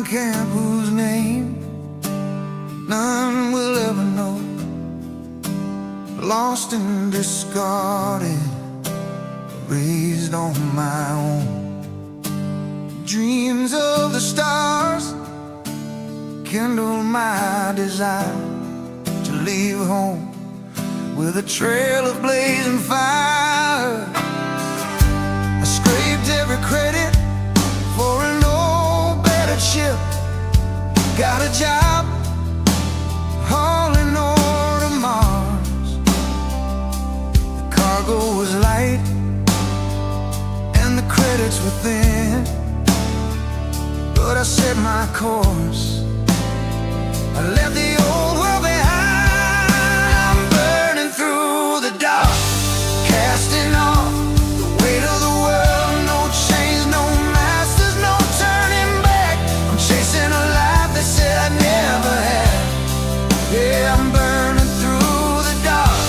camp whose name none will ever know. Lost and discarded, raised on my own. Dreams of the stars kindle my desire to leave home with a trail of blazing fire. I scraped every credit for an old battered ship. Got a job hauling ore to Mars. The cargo was light and the credits were thin, but I set my course. I left the old world behind. I'm burning through the dark, casting off the weight of the world. No chains, no masters, no turning back. I'm chasing a life they said I'd never have. Yeah, I'm burning through the dark.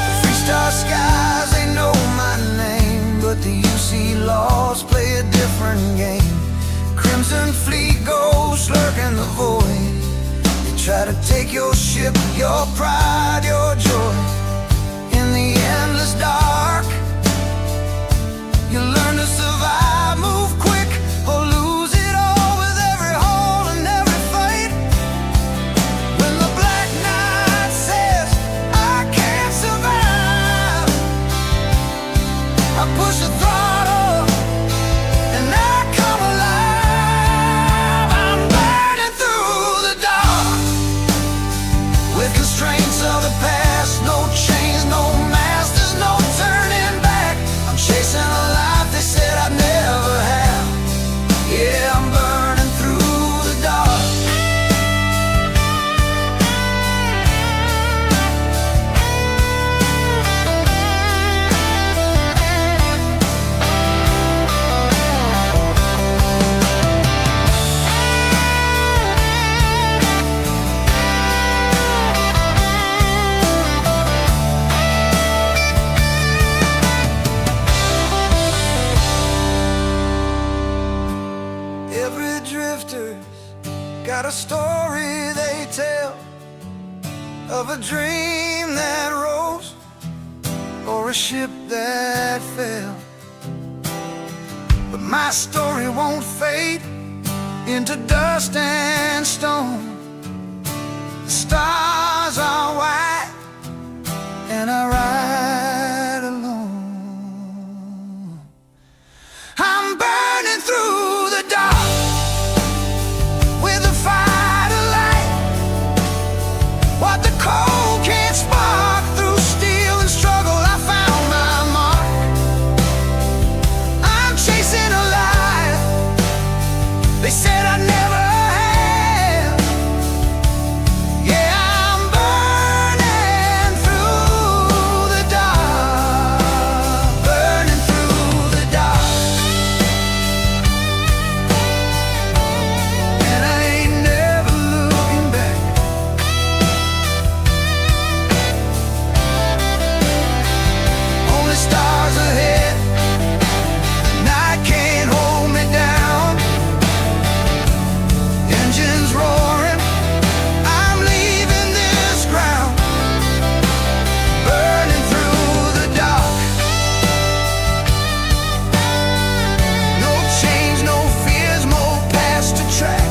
The free-star skies, they know my name, but the UC laws play a different game. Crimson fleet ghosts lurk in the void. They try to take your ship, your pride, your joy. In the endless dark, you learn to survive, move quick, or lose it all with every hole and every fight. When the black night says I can't survive, I push the throttle and I come alive. I'm burning through the dark with constraints of the past. No chains, no masters, no turning back. I'm chasing a life they said I'd never have. Yeah, I'm burning through the dark. Every drifter's got a story they tell, of a dream that rose or a ship that fell. But my story won't fade into dust and stone. The stars are white and I ride alone. I'm burning through the dark with a fire to light what the cold can't spark. Through steel and struggle I found my mark. I'm chasing a life they said I'd never have. Yeah, I'm burning through the dark, burning through the dark. And I ain't never looking back. Only stars ahead, the night can't hold me down. Engines roaring, I'm leaving this ground. Burning through the dark. No change, no fears, more past to track.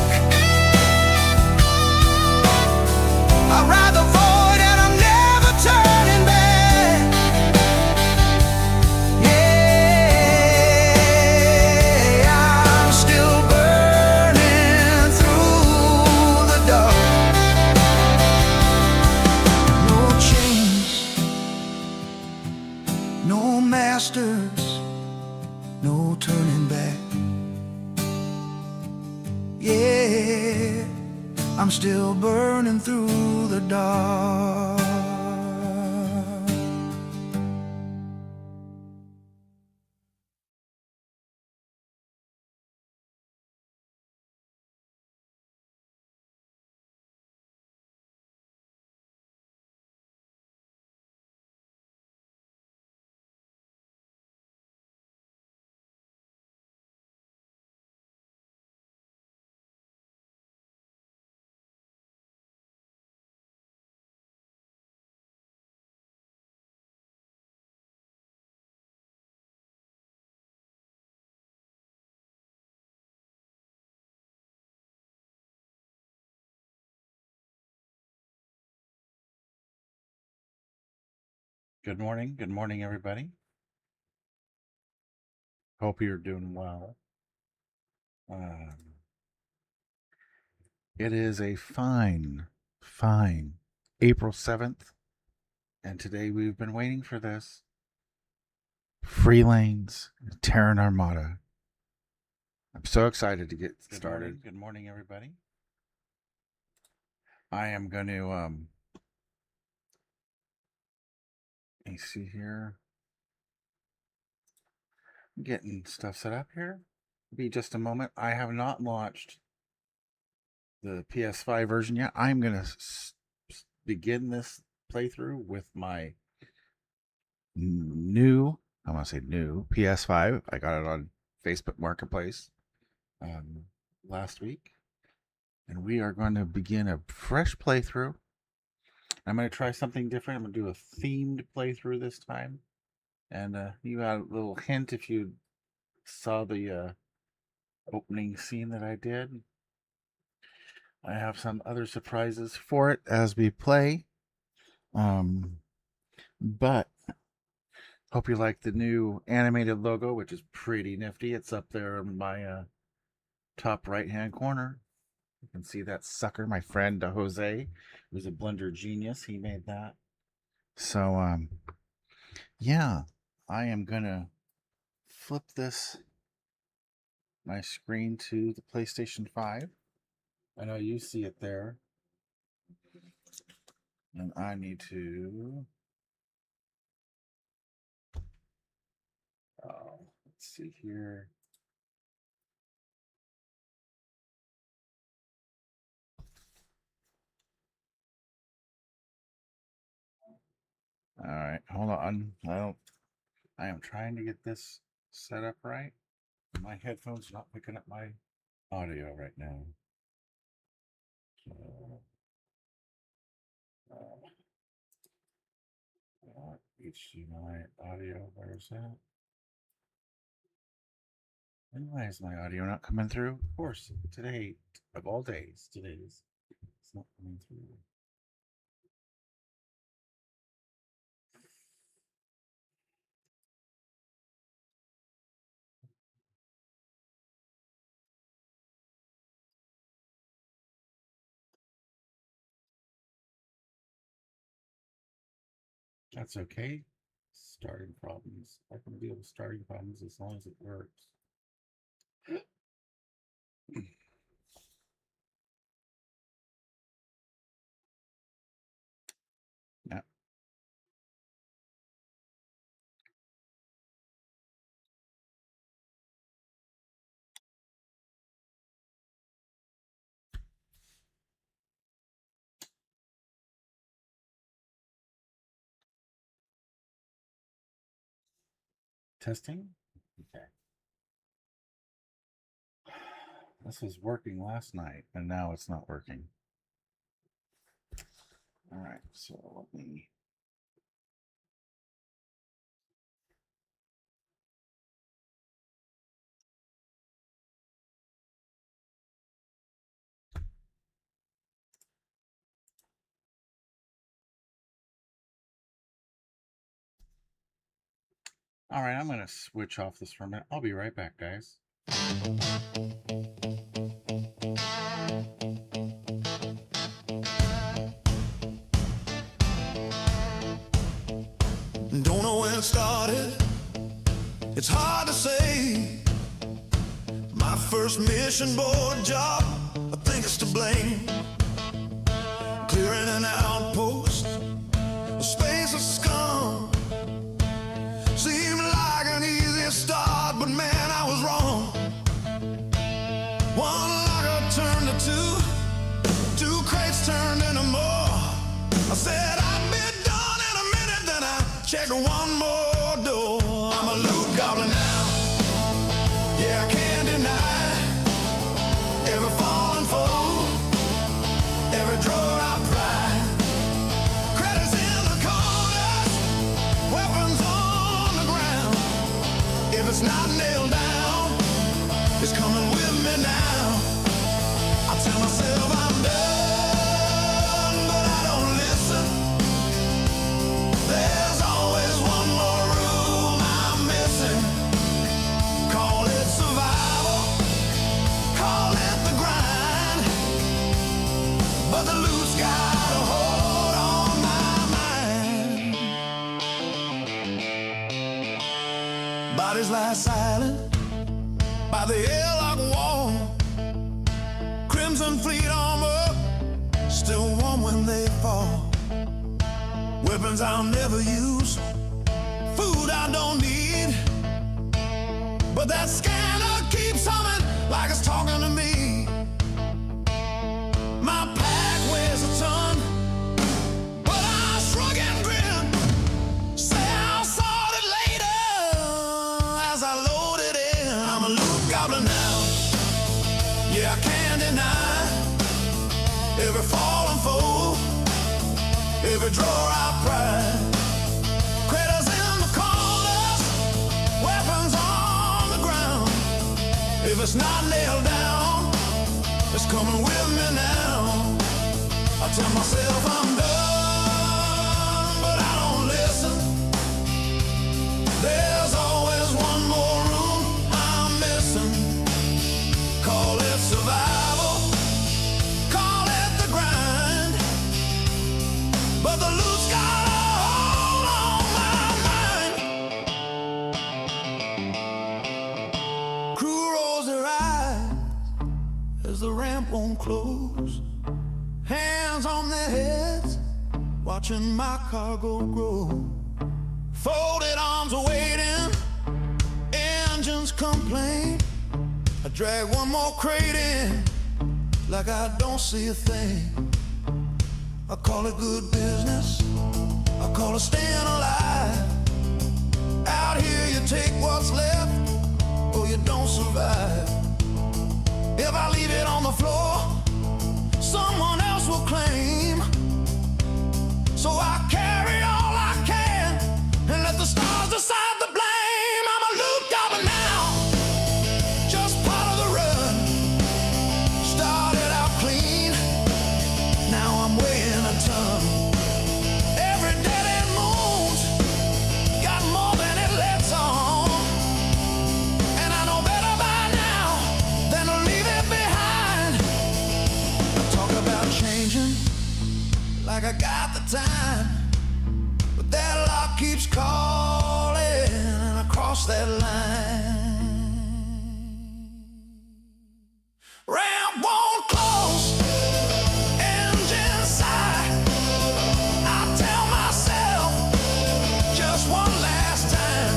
I ride the void and I'm never turning back. Yeah, I'm still burning through the dark. No chains, no masters, no turning back. Yeah, I'm still burning through the dark. Good morning, everybody. Hope you're doing well. It is a fine April 7th, and today we've been waiting for this. Free Lanes, Terran Armada. I'm so excited to get started. Good morning, everybody. I am going to, let me see here. Getting stuff set up here. Be just a moment. I have not launched the PS5 version yet. I'm going to begin this playthrough with my new, I want to say new PS5. I got it on Facebook Marketplace last week, and we are going to begin a fresh playthrough. I'm going to try something different. I'm going to do a themed playthrough this time, and you got a little hint if you saw the opening scene that I did. I have some other surprises for it as we play, but hope you like the new animated logo, which is pretty nifty. It's up there in my top right-hand corner. You can see that sucker, my friend Jose, who's a Blender genius. He made that. So, yeah, I am going to flip my screen to the PlayStation 5. I know you see it there. And I need to... let's see here. All right, hold on. I am trying to get this set up right. My headphones are not picking up my audio right now. So, HDMI audio, where's that? And why is my audio not coming through? Of course, today, of all days, it's not coming through. That's okay. Starting problems. I can deal with starting problems as long as it works. Yeah. Testing? Okay. This was working last night, and now it's not working. All right, so let me... All right, I'm going to switch off this for a minute. I'll be right back, guys. Don't know when it started, it's hard to say. My first mission board job, I think it's to blame. Clearing an outpost, a space of scum. Seemed like an easy start, but man, I was wrong. One locker turned to two crates turned into more. I said I'd be done in a minute, then I checked one more door. I'm a loot goblin now, yeah, I can't deny. Every fallen foe, every drawer I pry. Credits in the corners, weapons on the ground. If it's not nailed down, it's coming with me now. I tell myself I'm done, but I don't listen. There's always but the loot's got a hold on my mind. Bodies lie silent by the airlock wall. Crimson fleet armor, still warm when they fall. Weapons I'll never use, food I don't need, but that scanner keeps humming like it's talking to me. My pack weighs a ton, but I shrug and grin, say I'll sort it later as I load it in. I'm a loot goblin now, yeah, I can't deny every fallen foe, every drawer I pry. Critters in the corners, weapons on the ground. If it's not nailed down, it's coming with me now. I tell myself I'm done, but I don't listen. There's always one more room I'm missing. Call it survival, call it the grind, but the loot's got a hold on my mind. Crew rolls their eyes as the ramp won't close. Hands on their heads, watching my cargo grow. Folded arms waiting, engines complain. I drag one more crate in, like I don't see a thing. I call it good business, I call it staying alive. Out here you take what's left, or you don't survive. If I leave it on the floor, someone else will claim. So I carry all I can and let the stars decide the blame. I'm a loot goblin now, just part of the run. Started out clean, now I'm weighing a ton. Every dead end moves got more than it lets on, and I know better by now than to leave it behind. Talk about changing like I got the time, but that lock keeps calling and I cross that line. Ramp won't close, engine sigh. I tell myself just one last time,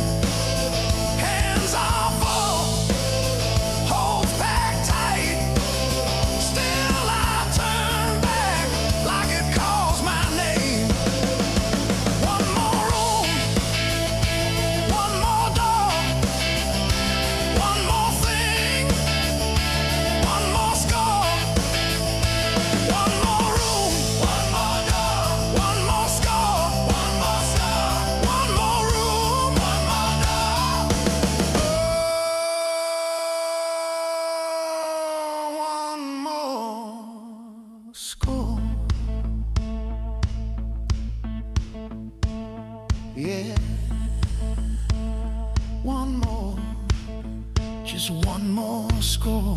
hands are full, holds packed tight. Still I turn back like it calls my name. One more room, one more door, one more thing, one more score. One more room, one more door, one more score, one more score. One more room, one more door. Oh, one more score. Yeah, one more, just one more score.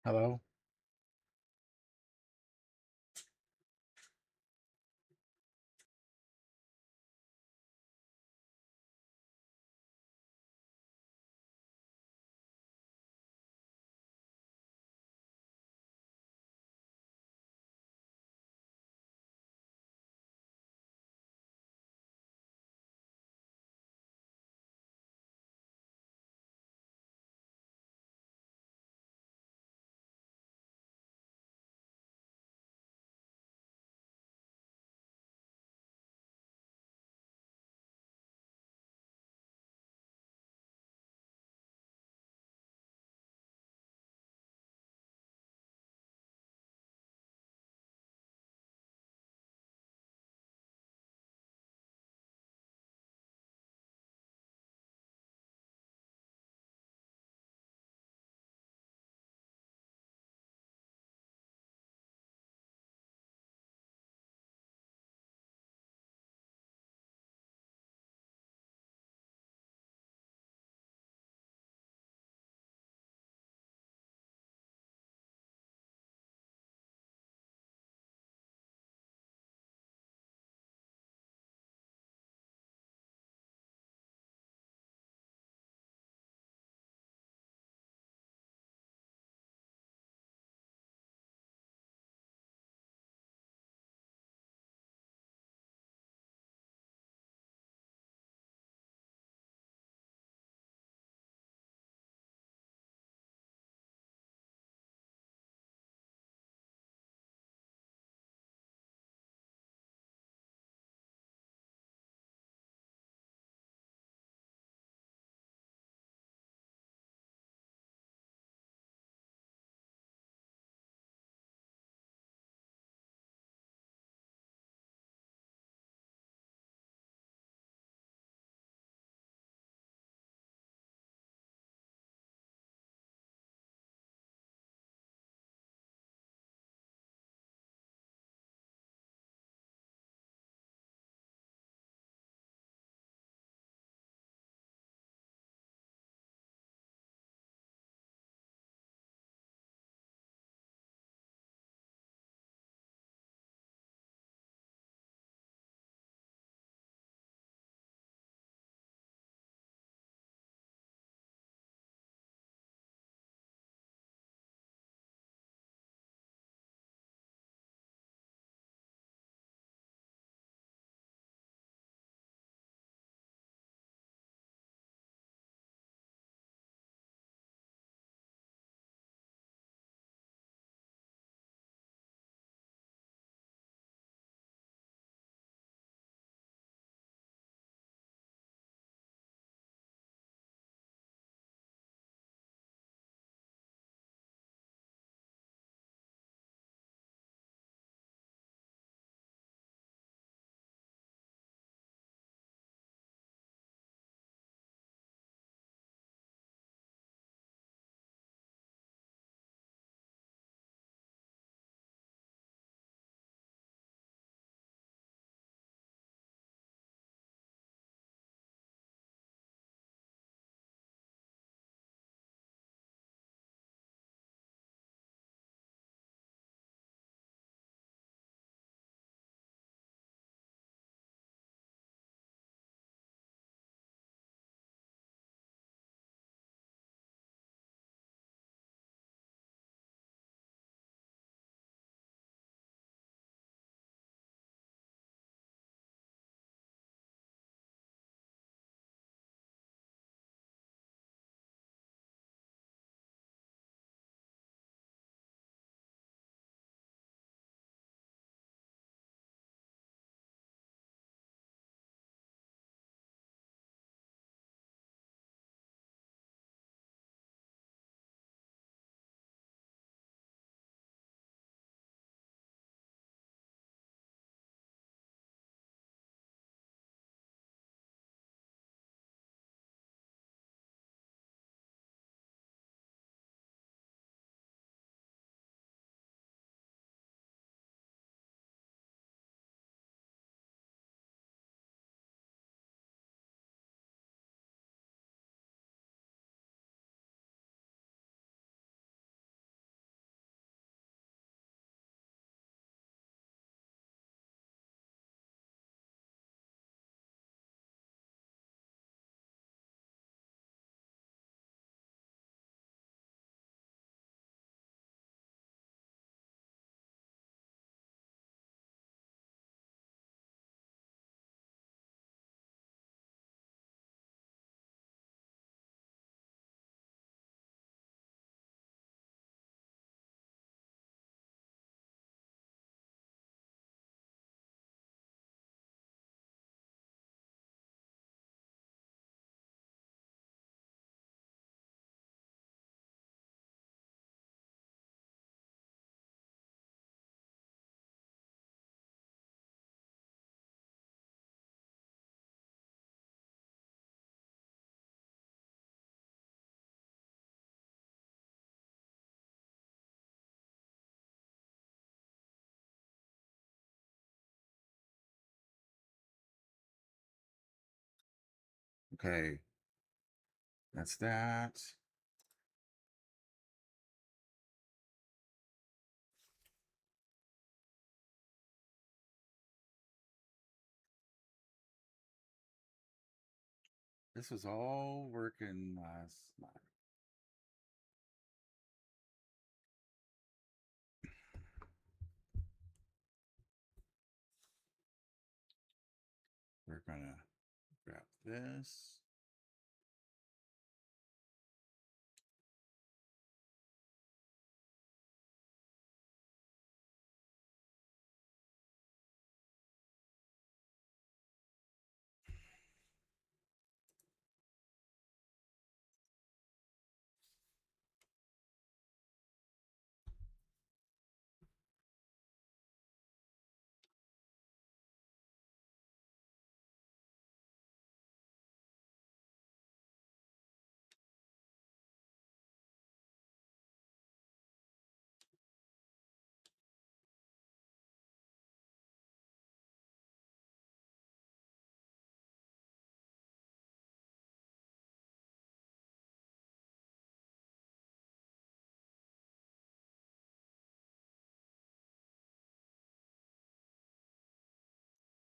Hello. Okay. That's that. This was all working last night. We're gonna grab this.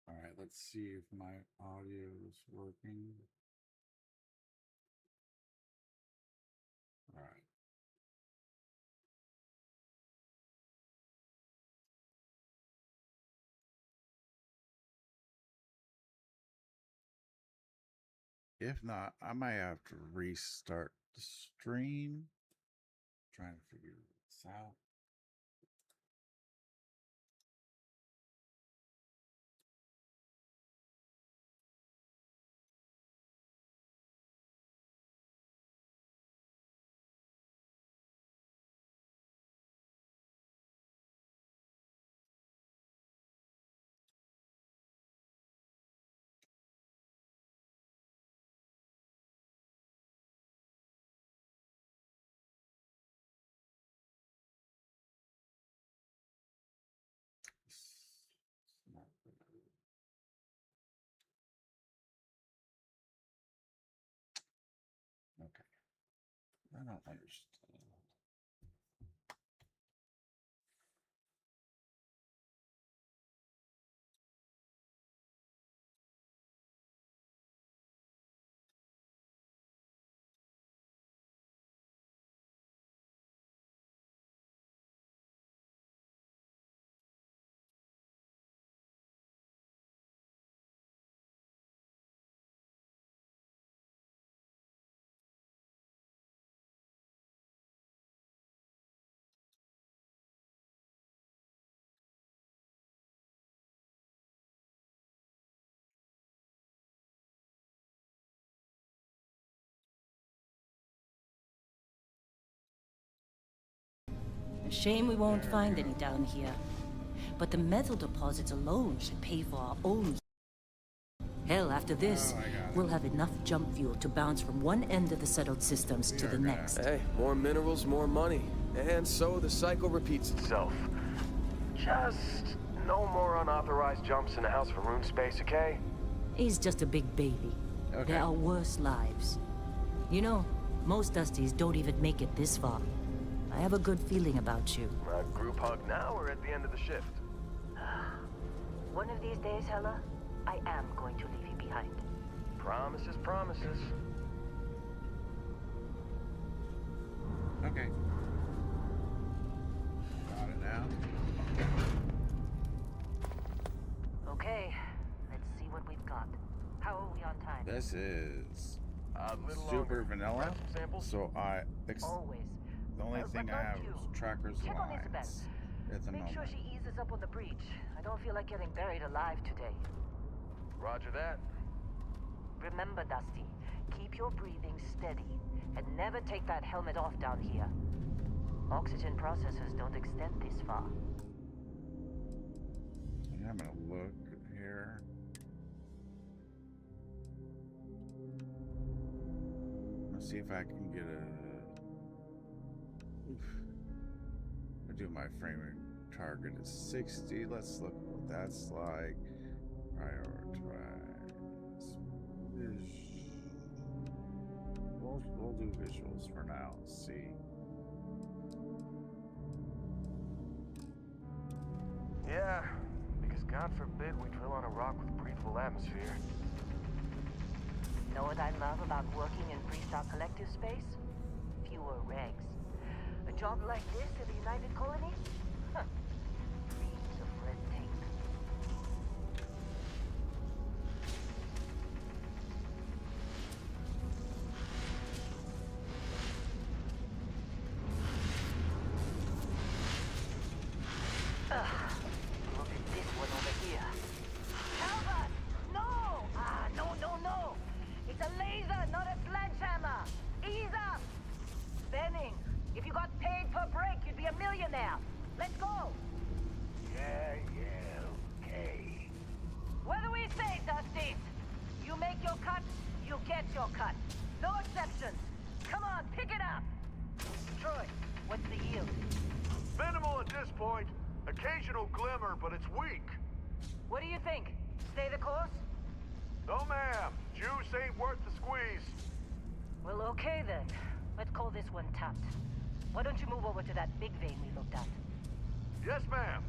All right, let's see if my audio is working. All right. If not, I might have to restart the stream. Trying to figure this out. It's not gonna- Okay. I don't understand. Shame we won't find any down here. But the metal deposits alone should pay for our own. Hell, after this, we'll have enough jump fuel to bounce from one end of the settled systems to the next. Hey, more minerals, more money. And so the cycle repeats itself. Just no more unauthorized jumps in the house for room space, okay? He's just a big baby. Okay. There are worse lives. You know, most Dusties don't even make it this far. I have a good feeling about you. A group hug now or at the end of the shift? One of these days, Hella, I am going to leave you behind. Promises, promises. Okay. Got it now. Okay, let's see what we've got. How are we on time? This is A little super longer. vanilla. Grab some samples? So Always. the only thing I have is tracker's Check on lines Isabel. at the Make moment. sure she eases up on the breach. I don't feel like getting buried alive today. Roger that. Remember, Dusty, keep your breathing steady and never take that helmet off down here. Oxygen processors don't extend this far. Yeah, I'm gonna look here. Let's see if I can get a. Oof. I do my framing target is 60. Let's look what that's like. Prioritize. We'll do visuals for now. Let's see. Yeah, because God forbid we drill on a rock with breathable atmosphere. Know what I love about working in Freestar Collective space? Fewer regs. A job like this in the United Colonies? Huh. Reams of red tape. Look at this one over here. Calvert! No! No. It's a laser, not a sledgehammer. Ease up! Benning, if you got paid per break, you'd be a millionaire. Let's go! Yeah, okay. What do we say, Dusty? You make your cut, you get your cut. No exceptions. Come on, pick it up! Troy, what's the yield? Minimal at this point. Occasional glimmer, but it's weak. What do you think? Stay the course? No, ma'am. Juice ain't worth the squeeze. Well, okay then. Let's call this one tapped. Why don't you move over to that big vein we looked at? Yes, ma'am.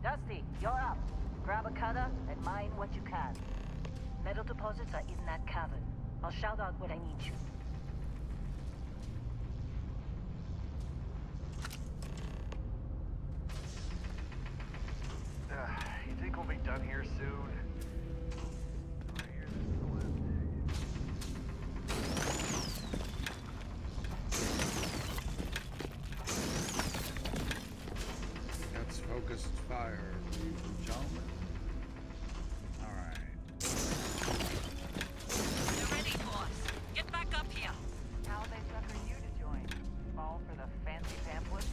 Dusty, you're up. Grab a cutter and mine what you can. Metal deposits are in that cavern. I'll shout out when I need you. You think we'll be done here soon? I hear this is the last day. That's focused fire, ladies and gentlemen. Alright. They're ready for us. Get back up here. How they sucker you to join? Fall for the fancy pamphlet?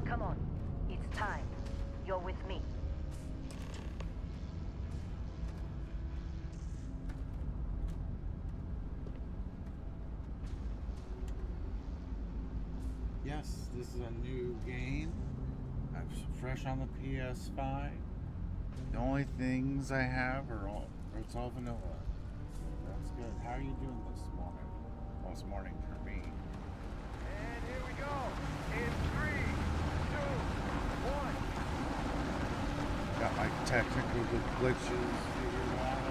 Come on. It's time. You're with me. Yes, this is a new game. It's fresh on the PS5. The only things I have are it's all vanilla. So that's good. How are you doing this morning? Well, it's morning for me. And here we go. In 3, 2, 1. Got my technical glitches figured out.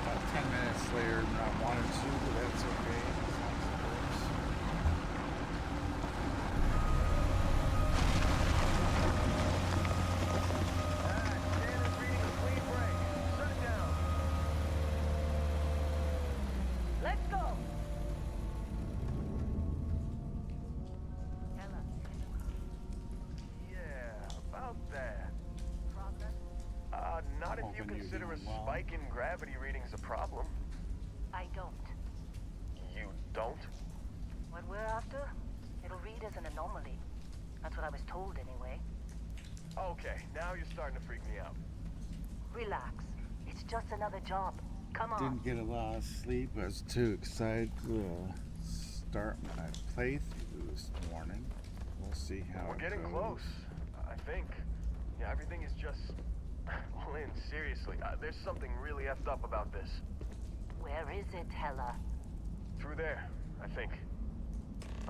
About 10 minutes later than I wanted to, but that's okay. Shannon reading a clean break. Shut it down. Let's go! Yeah, about that. Progress? Not if you Hoping you're consider a doing well. spike in gravity readings a problem. I don't. You don't? What we're after, it'll read as an anomaly. That's what I was told anyway. Okay, now you're starting to freak me out. Relax. It's just another job. Come on. Didn't get a lot of sleep. I was too excited to start my playthrough this morning. We'll see how We're it getting goes. close, I think. Yeah, everything is just... Lynn, seriously, there's something really effed up about this. Where is it, Hella? Through there, I think.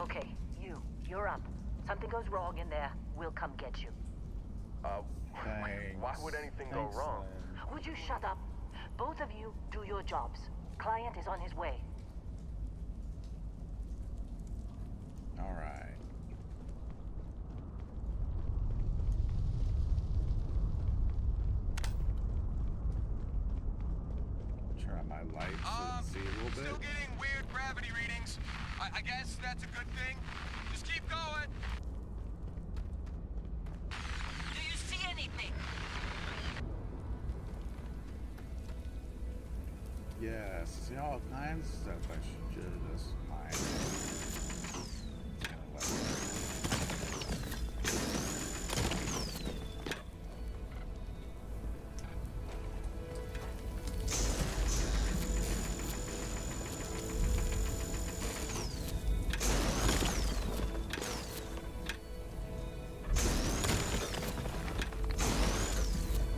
Okay, you're up. Something goes wrong in there, we'll come get you. Thanks. Why would anything go Thanks, wrong? Lynn. Would you shut up? Both of you do your jobs. Client is on his way. All right. Turn on my lights and see a little bit. Still getting weird gravity readings. I guess that's a good thing. Just keep going. Do you see anything? Yes, see all kinds of stuff I should just mine.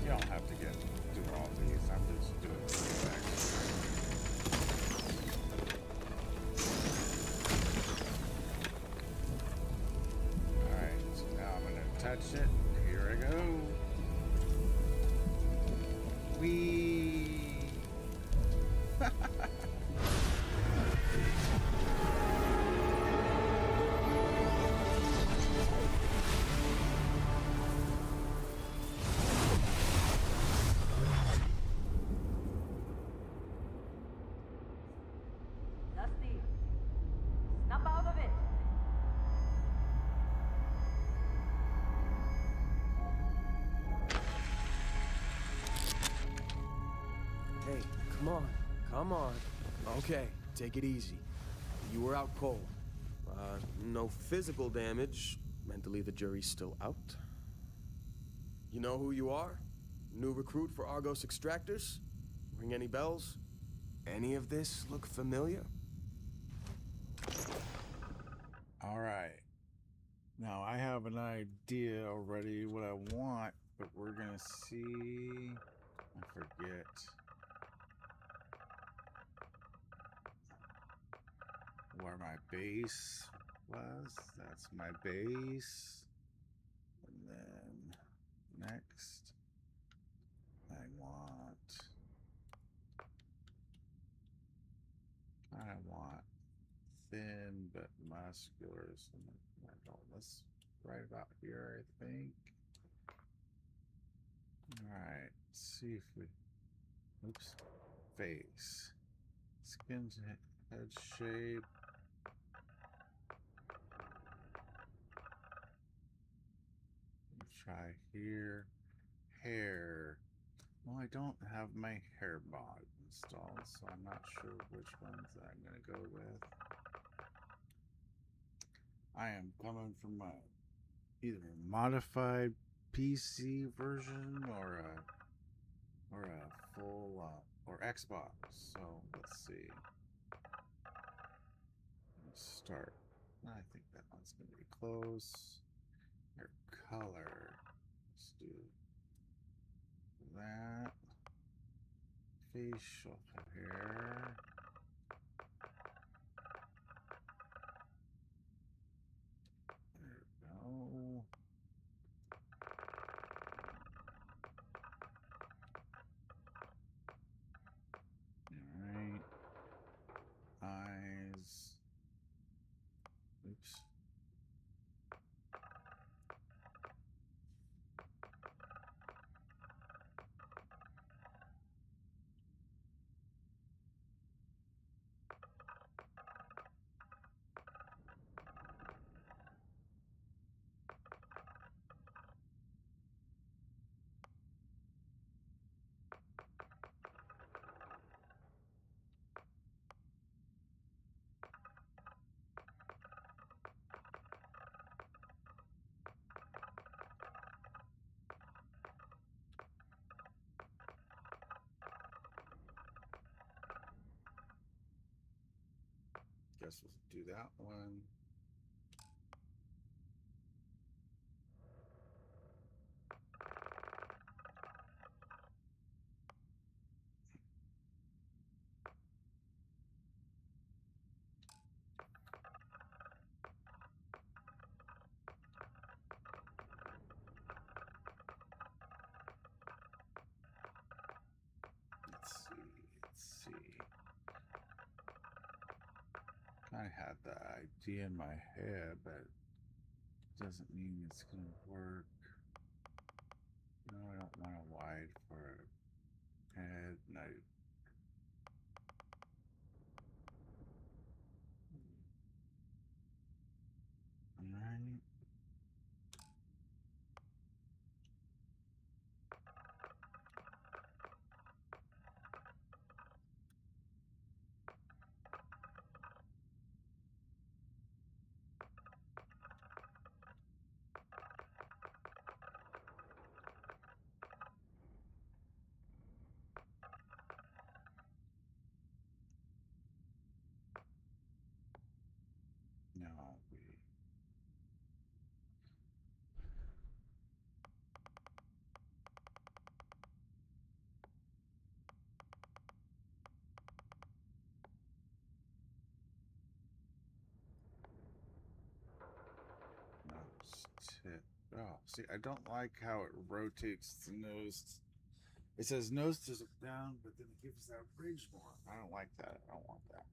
You don't have to do all these. I'm just doing the effects. Alright, so now I'm gonna touch it. Here I go. Whee! Dusty, snap out of it. Hey, come on. Come on. Okay, take it easy. You were out cold. No physical damage. Mentally, the jury's still out. You know who you are? New recruit for Argos Extractors? Ring any bells? Any of this look familiar? Alright. Now I have an idea already what I want, but we're gonna see. I forget. Where my base was. That's my base. And then next I want thin but muscular. So let's right about here, I think. Alright, see if we oops. Face. Skin head shape. Try here. Hair. Well, I don't have my hair mod installed, so I'm not sure which ones I'm going to go with. I am coming from either a modified PC version or a full or Xbox. So let's see. Let's start. I think that one's going to be close. Hair color. Let's do that. Facial hair. There we go. Alright. Eyes. Oops. Guess we'll do that one. Let's see. I had the idea in my head, but it doesn't mean it's gonna work. No, I don't want a wide for a head, and Alright. See, I don't like how it rotates the nose. It says nose to down, but then it gives that ridge more. I don't like that. I don't want that.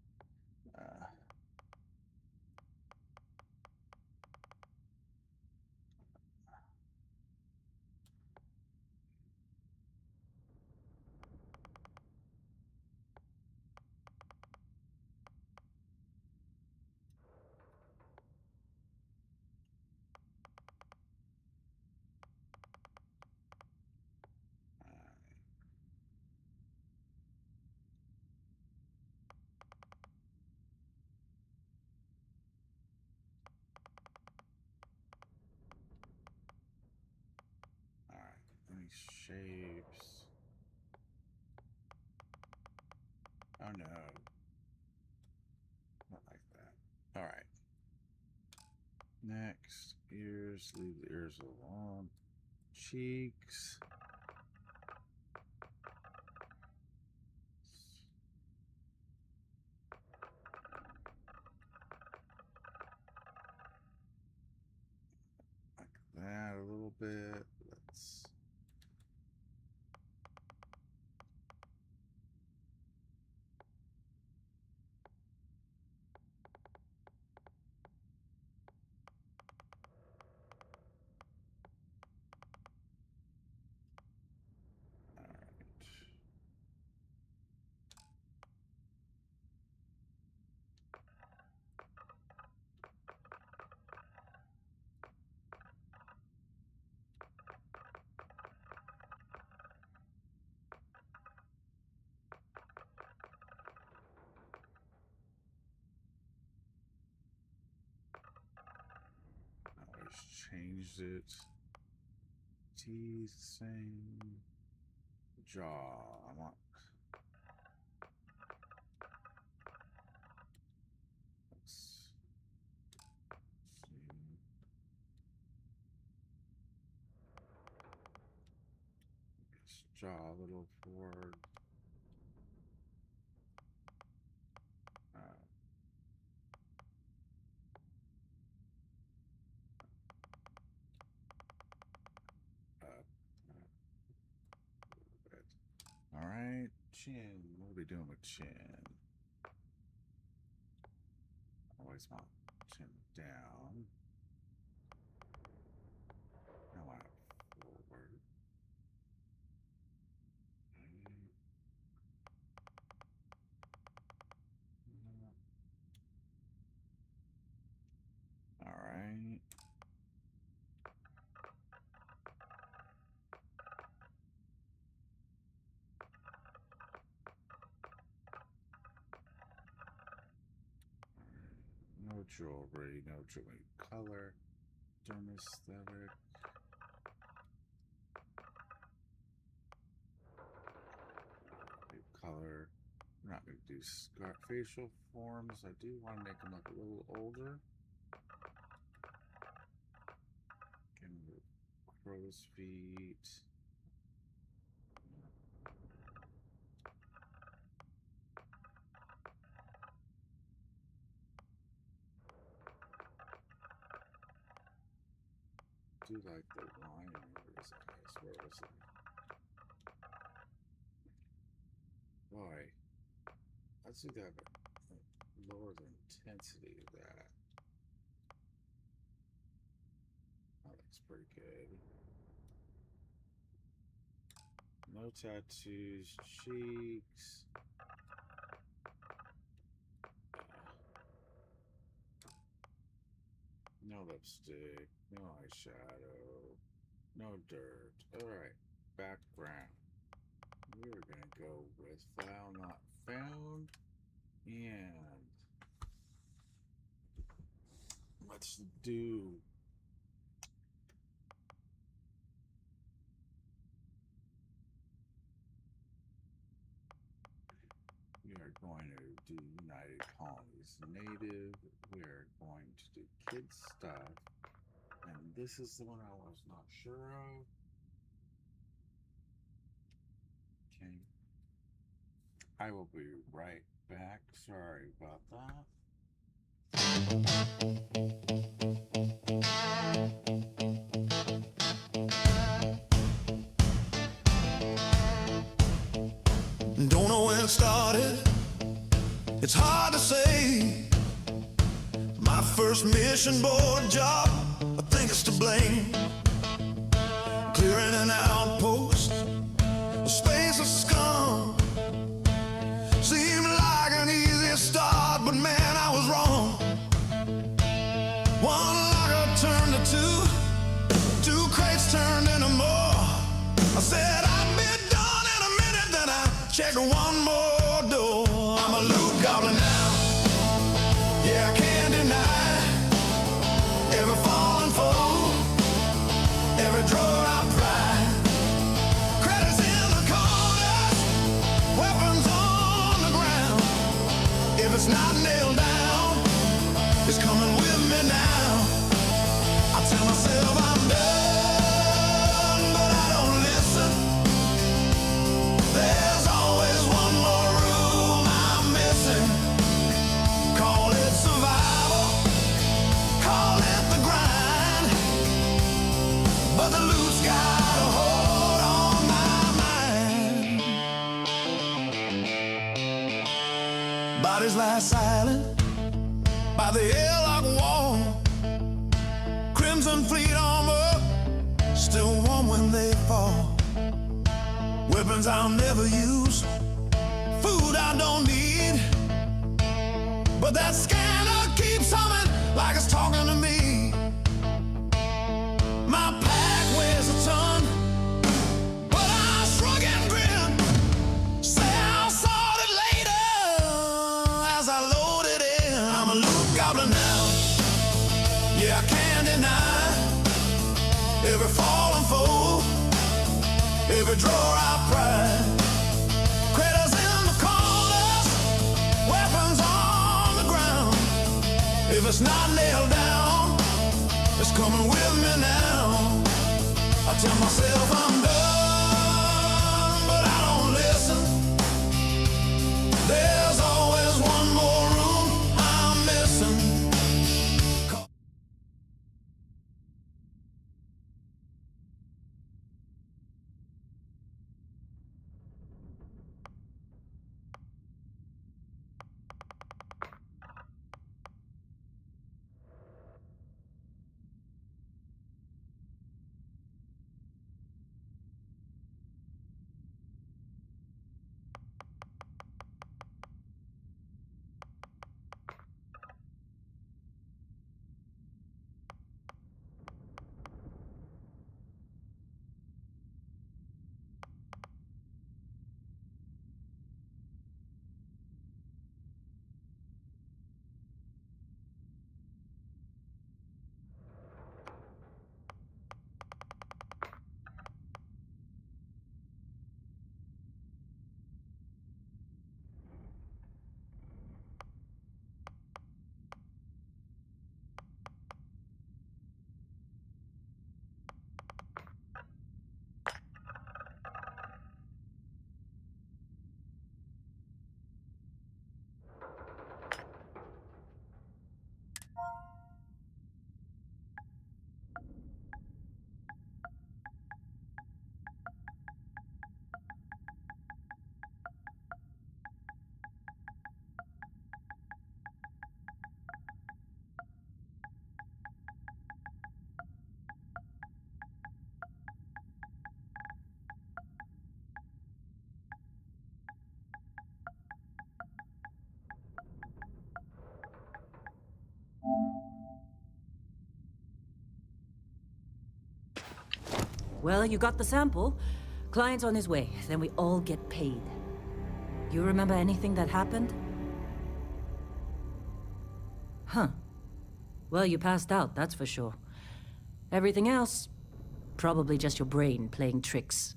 Alright, any shapes? Oh no. Not like that. Alright. Next, ears. Leave the ears alone. Cheeks. Like that a little bit. Let's. Always changed it. Teeth, same. Jaw. I want. Let's see. This jaw a little forward. All right, chin. What are we doing with chin? Always want chin down. I want it forward. All right. No jewelry, no jewelry color, dermisthetic. Color. We're not going to do facial forms. I do want to make them look a little older. Can crow's feet. Do like the line over his eyes. Where was it? Boy, let's do that, but lower the intensity of that. Oh, that's pretty good. No tattoos, cheeks. No lipstick, no eyeshadow, no dirt. All right, background. We're gonna go with file not found, and let's do. We are going to do United Colonies Native. We are going to do kids stuff. And this is the one I was not sure of. Okay. I will be right back. Sorry about that. It's hard to say. My first mission board job, I think it's to blame. Clearing an outpost, a space of scum. Seemed like an easy start, but man, I was wrong. One locker turned to two crates turned into more. I said I'd be done in a minute, then I checked one more door. I'm a loot goblin now, yeah, I can't deny. Every fallen foe, every drawer I pry. Credits in the corners, weapons on the ground. If it's not nailed down, it's coming with me now. I tell myself I'm done, but I don't listen. There's always one more room I'm missing. Call it survival, call it the grind, but the loot's got a hold on my mind. Bodies lie silent by the airlock wall. Crimson fleet armor, still warm when they fall. Weapons I'll never use, food I don't need, but that scanner keeps humming like it's talking to me. My pack weighs a ton, but I shrug and grin. Say I'll sort it later as I load it in. I'm a loot goblin now, yeah, I can't deny. Every fallen foe, every drawer I pry. Critters in the corners, weapons on the ground. If it's not nailed down, it's coming with me now. I tell myself I'm done, but I don't listen. There's always one more room I'm missing. Well, you got the sample. Client's on his way, then we all get paid. You remember anything that happened? Huh. Well, you passed out, that's for sure. Everything else, probably just your brain playing tricks.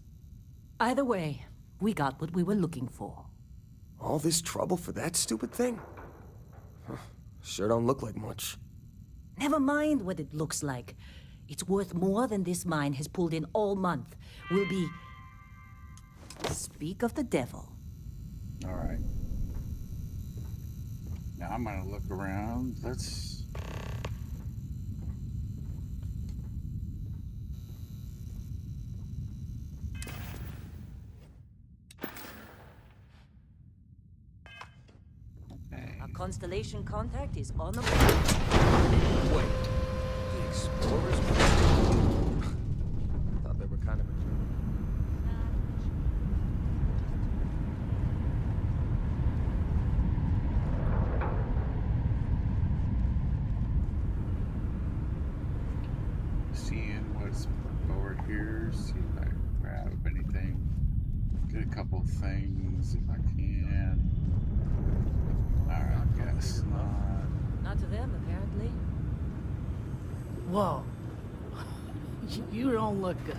Either way, we got what we were looking for. All this trouble for that stupid thing? Huh. Sure don't look like much. Never mind what it looks like. It's worth more than this mine has pulled in all month. We'll be... Speak of the devil. All right. Now I'm gonna look around. Let's... Okay. Constellation contact is on the Wait, the explorers? I thought they were kind of... Seeing what's over here, see if I can grab anything. Get a couple things if I can. Alright, guess not. Not to them, apparently. Whoa. You don't look good.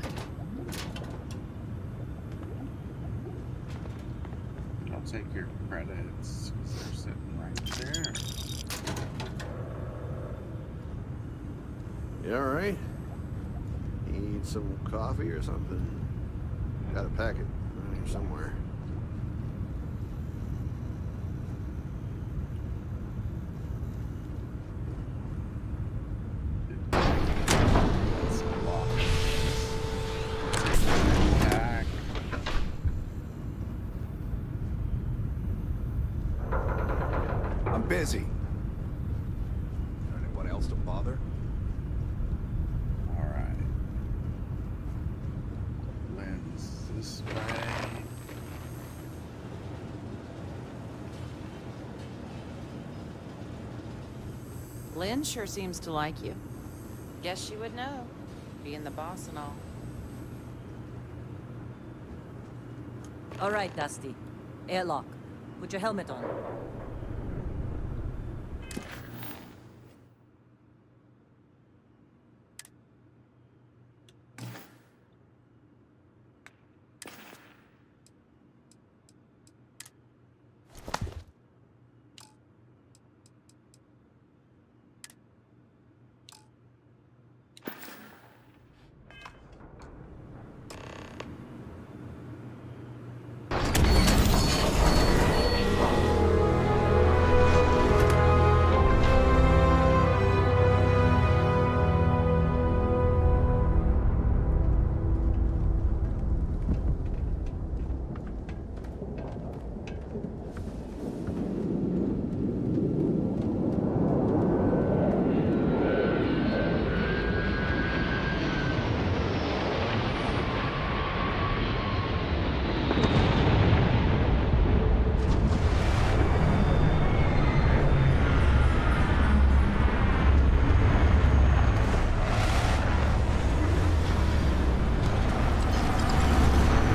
I'll take your credits, 'cause they're sitting right there. You alright? Need some coffee or something? Got a packet around here somewhere. Let's block this. Attack. I'm busy. Anyone else to bother? Alright. Lens this way. Lynn sure seems to like you. Guess she would know, being the boss and all. All right, Dusty. Airlock. Put your helmet on.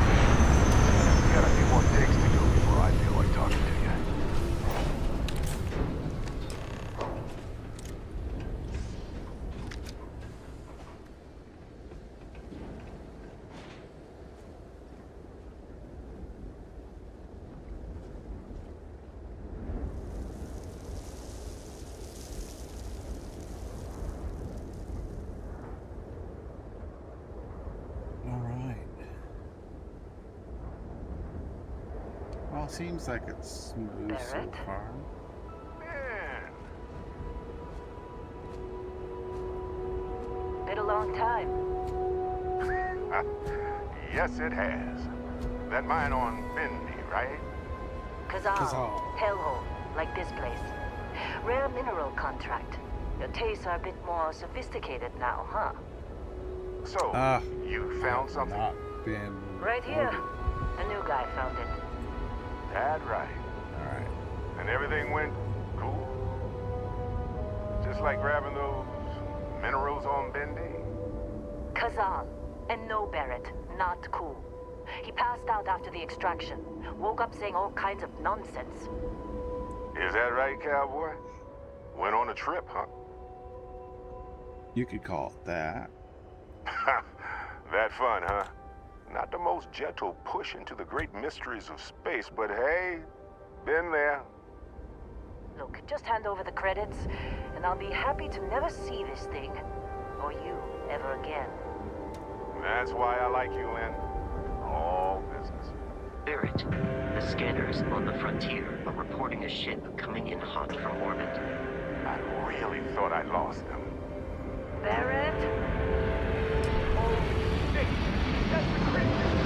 We got a few more digs to do before I feel like talking to you. Alright. Well, seems like it's smooth so Barrett? far. Man, Been a long time. yes it has. That mine on Bendy, right? Kazal. Kazal. Hellhole. Like this place. Rare mineral contract. Your tastes are a bit more sophisticated now, huh? So, you found something? Not been Right here. ordered. A new guy found it. That right. Alright. And everything went cool? Just like grabbing those minerals on Bendy? Kazal. And no Barrett. Not cool. He passed out after the extraction. Woke up saying all kinds of nonsense. Is that right, cowboy? Went on a trip, huh? You could call it that. That fun, huh? Not the most gentle push into the great mysteries of space, but hey, been there. Look, just hand over the credits, and I'll be happy to never see this thing, or you, ever again. That's why I like you, Lynn. All business. Barrett, the scanners on the frontier are reporting a ship coming in hot from orbit. I really thought I lost them. Barrett? Hey, that's the creature!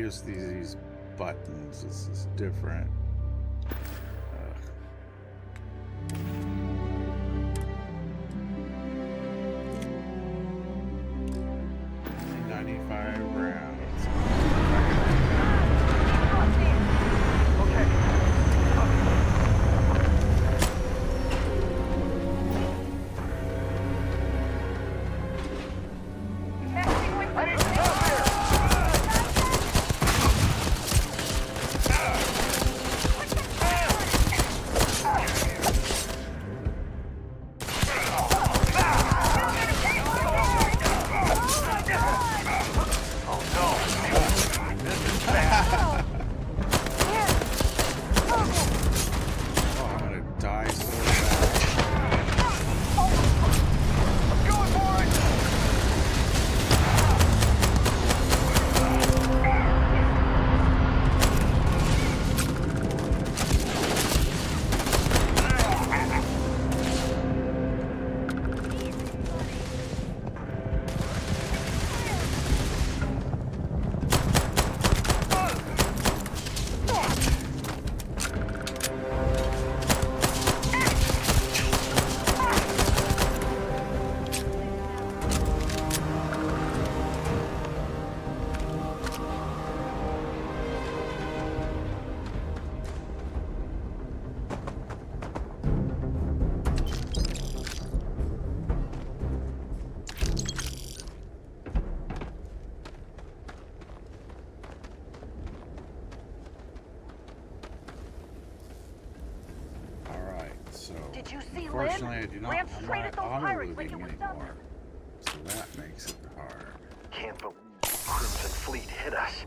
used to these buttons. This is different. Ugh. 95 rounds. Did you see Unfortunately, I Lynn? do not Ran have straight my at those auto pirates like looting it was anymore. nothing. So that makes it hard. Can't believe Crimson Fleet hit us.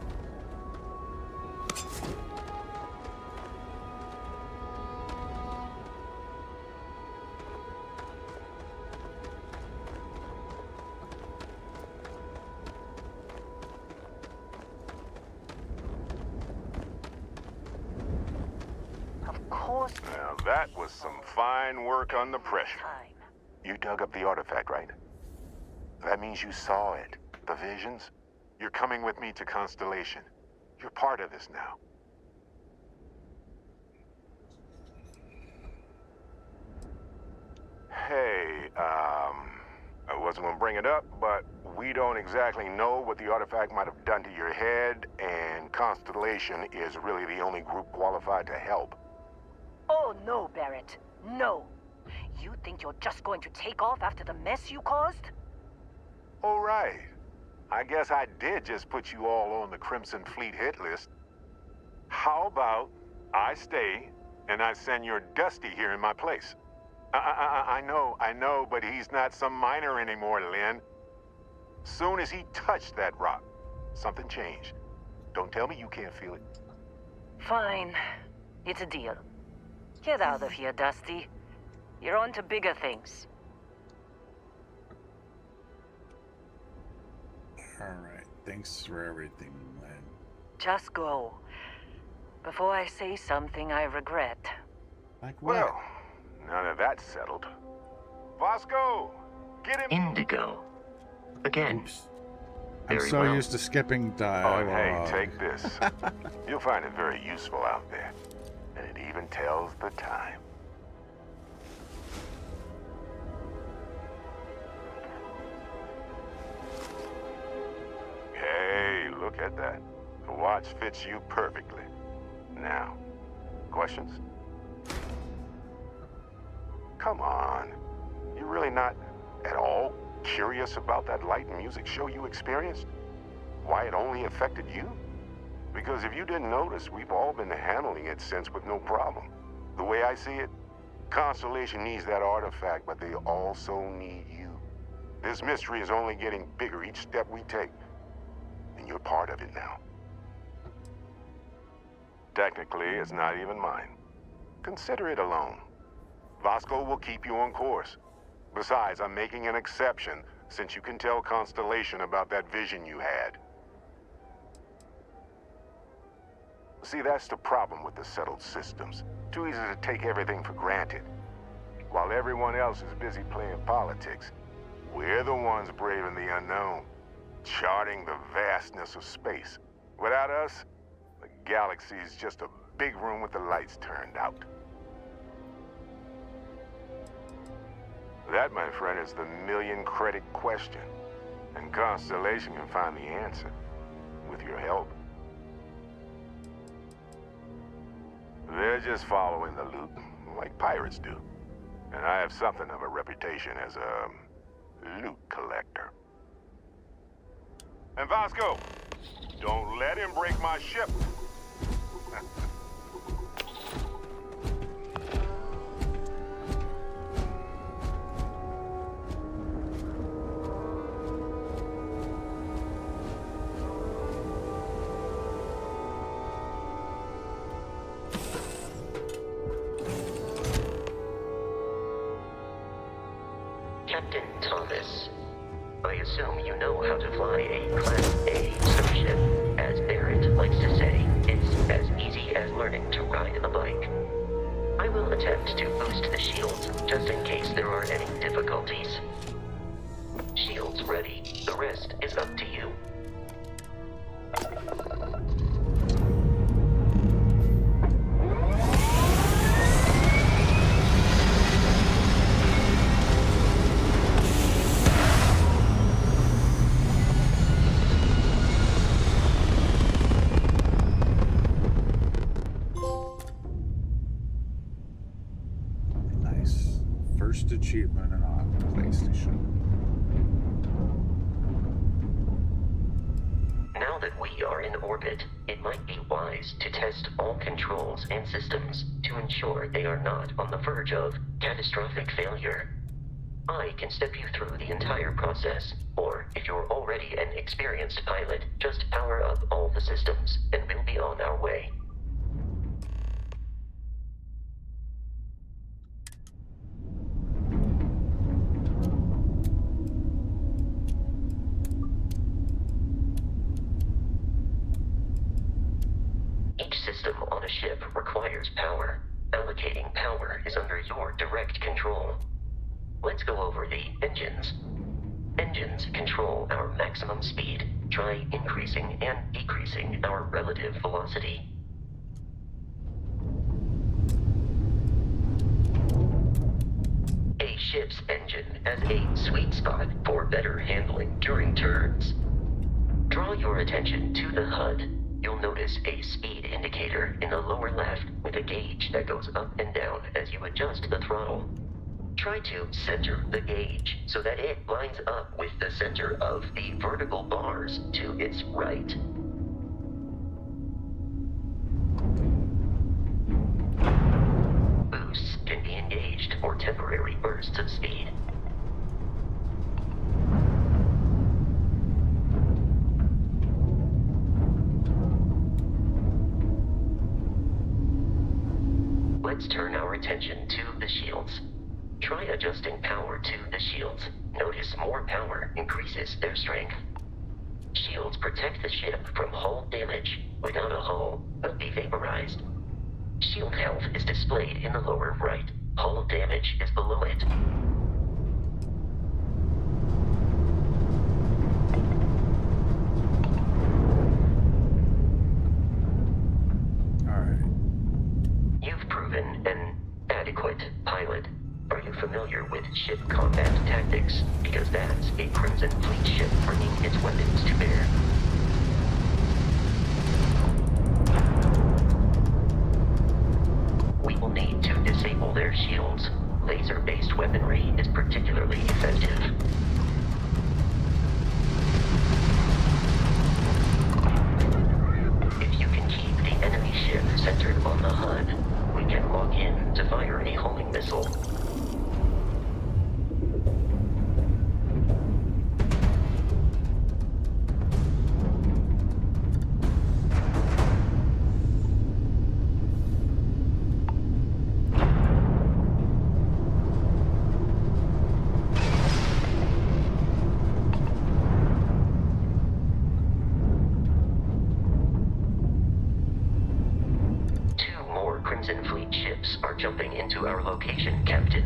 Of course. Now that was some fine work under pressure. Time. You dug up the artifact, right? That means you saw it. The visions? You're coming with me to Constellation. You're part of this now. Hey, I wasn't gonna bring it up, but we don't exactly know what the artifact might have done to your head, and Constellation is really the only group qualified to help. Oh, no, Barrett. No. You think you're just going to take off after the mess you caused? All right. I guess I did just put you all on the Crimson Fleet hit list. How about I stay and I send your Dusty here in my place? I know, but he's not some miner anymore, Lynn. Soon as he touched that rock, something changed. Don't tell me you can't feel it. Fine. It's a deal. Get out of here, Dusty. You're on to bigger things. Alright, thanks for everything, Lynn. Just go. Before I say something I regret. Like what? Well, now that that's settled. Vasco, get him. Indigo. Again. Oops. I'm Very so well. used to skipping Oh, dialogue. hey, take this. You'll find it very useful out there. And it even tells the time. Hey, look at that. The watch fits you perfectly. Now, questions? Come on. You're really not at all curious about that light and music show you experienced? Why it only affected you? Because if you didn't notice, we've all been handling it since with no problem. The way I see it, Constellation needs that artifact, but they also need you. This mystery is only getting bigger each step we take. And you're part of it now. Technically, it's not even mine. Consider it a loan. Vasco will keep you on course. Besides, I'm making an exception since you can tell Constellation about that vision you had. See, that's the problem with the settled systems. Too easy to take everything for granted. While everyone else is busy playing politics, we're the ones braving the unknown, charting the vastness of space. Without us, the galaxy is just a big room with the lights turned out. That, my friend, is the million-credit question. And Constellation can find the answer, with your help. They're just following the loot, like pirates do. And I have something of a reputation as a loot collector. And Vasco, don't let him break my ship. Captain Thomas, I assume you know how to fly a Class A starship. As Barrett likes to say, it's as easy as learning to ride a bike. I will attempt to boost the shields, just in case there are any difficulties. Shields ready. The rest is up to you. Nice. First achievement on PlayStation. Now that we are in orbit, it might be wise to test all controls and systems to ensure they are not on the verge of catastrophic failure. I can step you through the entire process, or if you're already an experienced pilot, just power up all the systems, and we'll be on our way. Each system on a ship requires power. Allocating power is under your direct control. Let's go over the engines. Engines control our maximum speed. Try increasing and decreasing our relative velocity. A ship's engine has a sweet spot for better handling during turns. Draw your attention to the HUD. You'll notice a speed indicator in the lower left with a gauge that goes up and down as you adjust the throttle. Try to center the gauge so that it lines up with the center of the vertical bars to its right. Boosts can be engaged for temporary bursts of speed. Let's turn our attention to the shields. Try adjusting power to the shields. Notice more power increases their strength. Shields protect the ship from hull damage. Without a hull, but be vaporized. Shield health is displayed in the lower right. Hull damage is below it. You've proven an adequate pilot. Are you familiar with ship combat tactics? Because that's a Crimson Fleet ship bringing its weapons to bear. We will need to disable their shields. Laser-based weaponry is particularly effective. If you can keep the enemy ship centered on the HUD, we can lock in to fire a homing missile. Crimson Fleet ships are jumping into our location, Captain.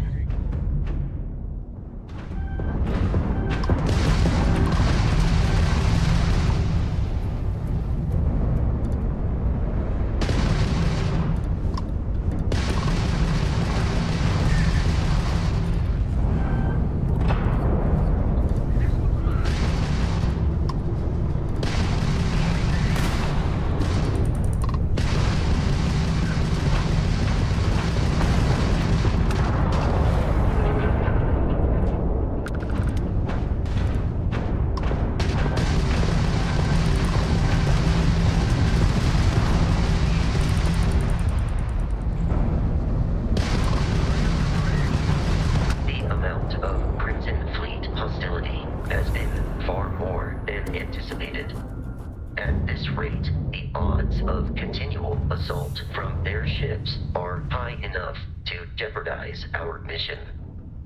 jeopardize our mission.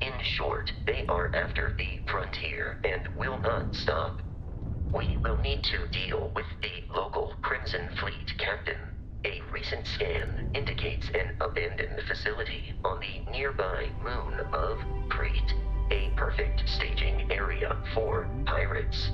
In short, they are after the frontier and will not stop. We will need to deal with the local Crimson Fleet captain. A recent scan indicates an abandoned facility on the nearby moon of Crete, a perfect staging area for pirates.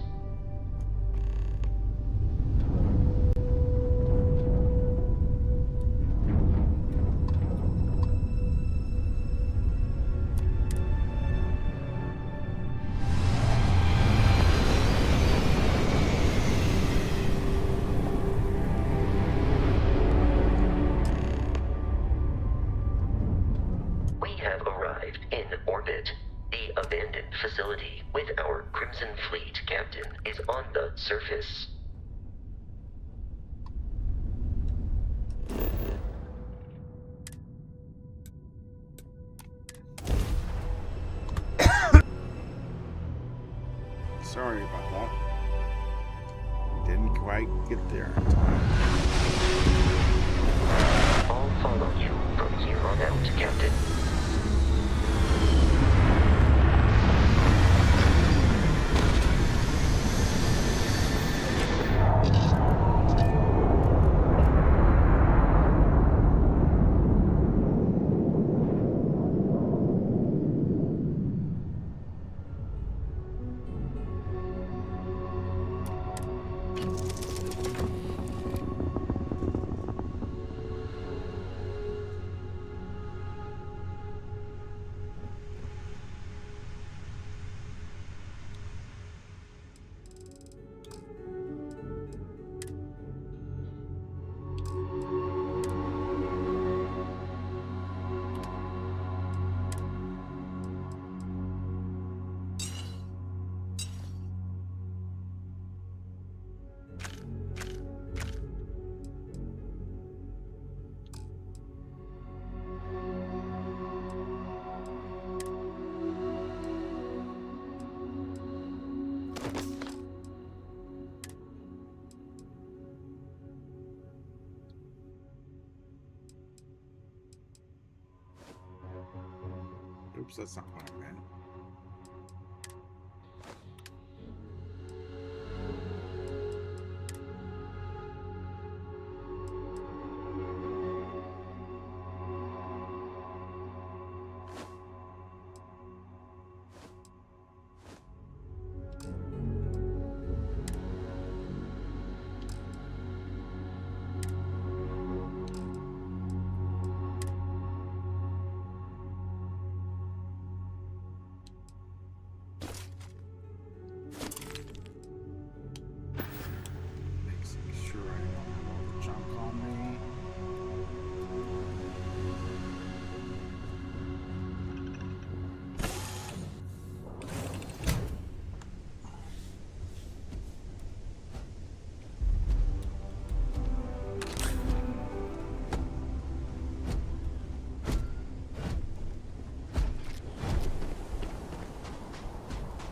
Facility with our Crimson Fleet captain is on the surface. Sorry about that. Didn't quite get there in time. I'll follow you from here on out, Captain. Oops, that's not what I meant.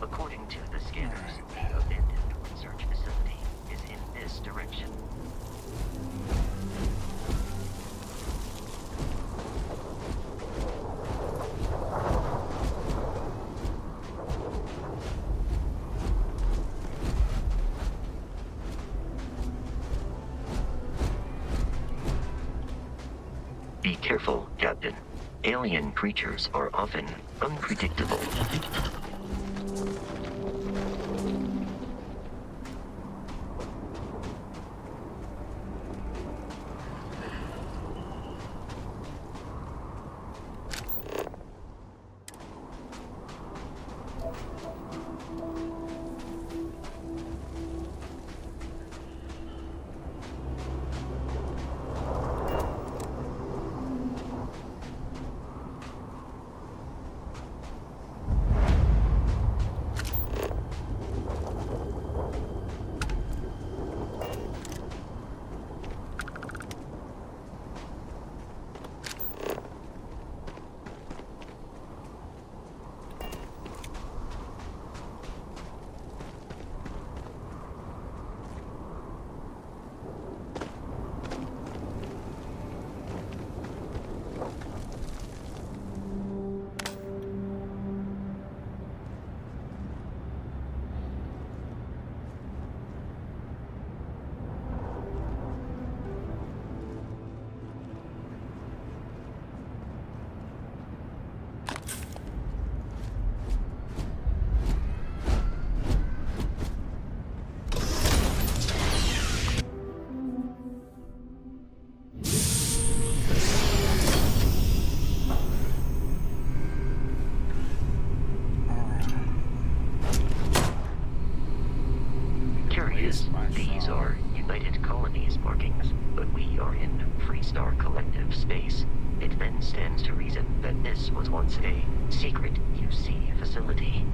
According to the scanners, the abandoned research facility is in this direction. Be careful, Captain. Alien creatures are often unpredictable. base, it then stands to reason that this was once a secret UC facility.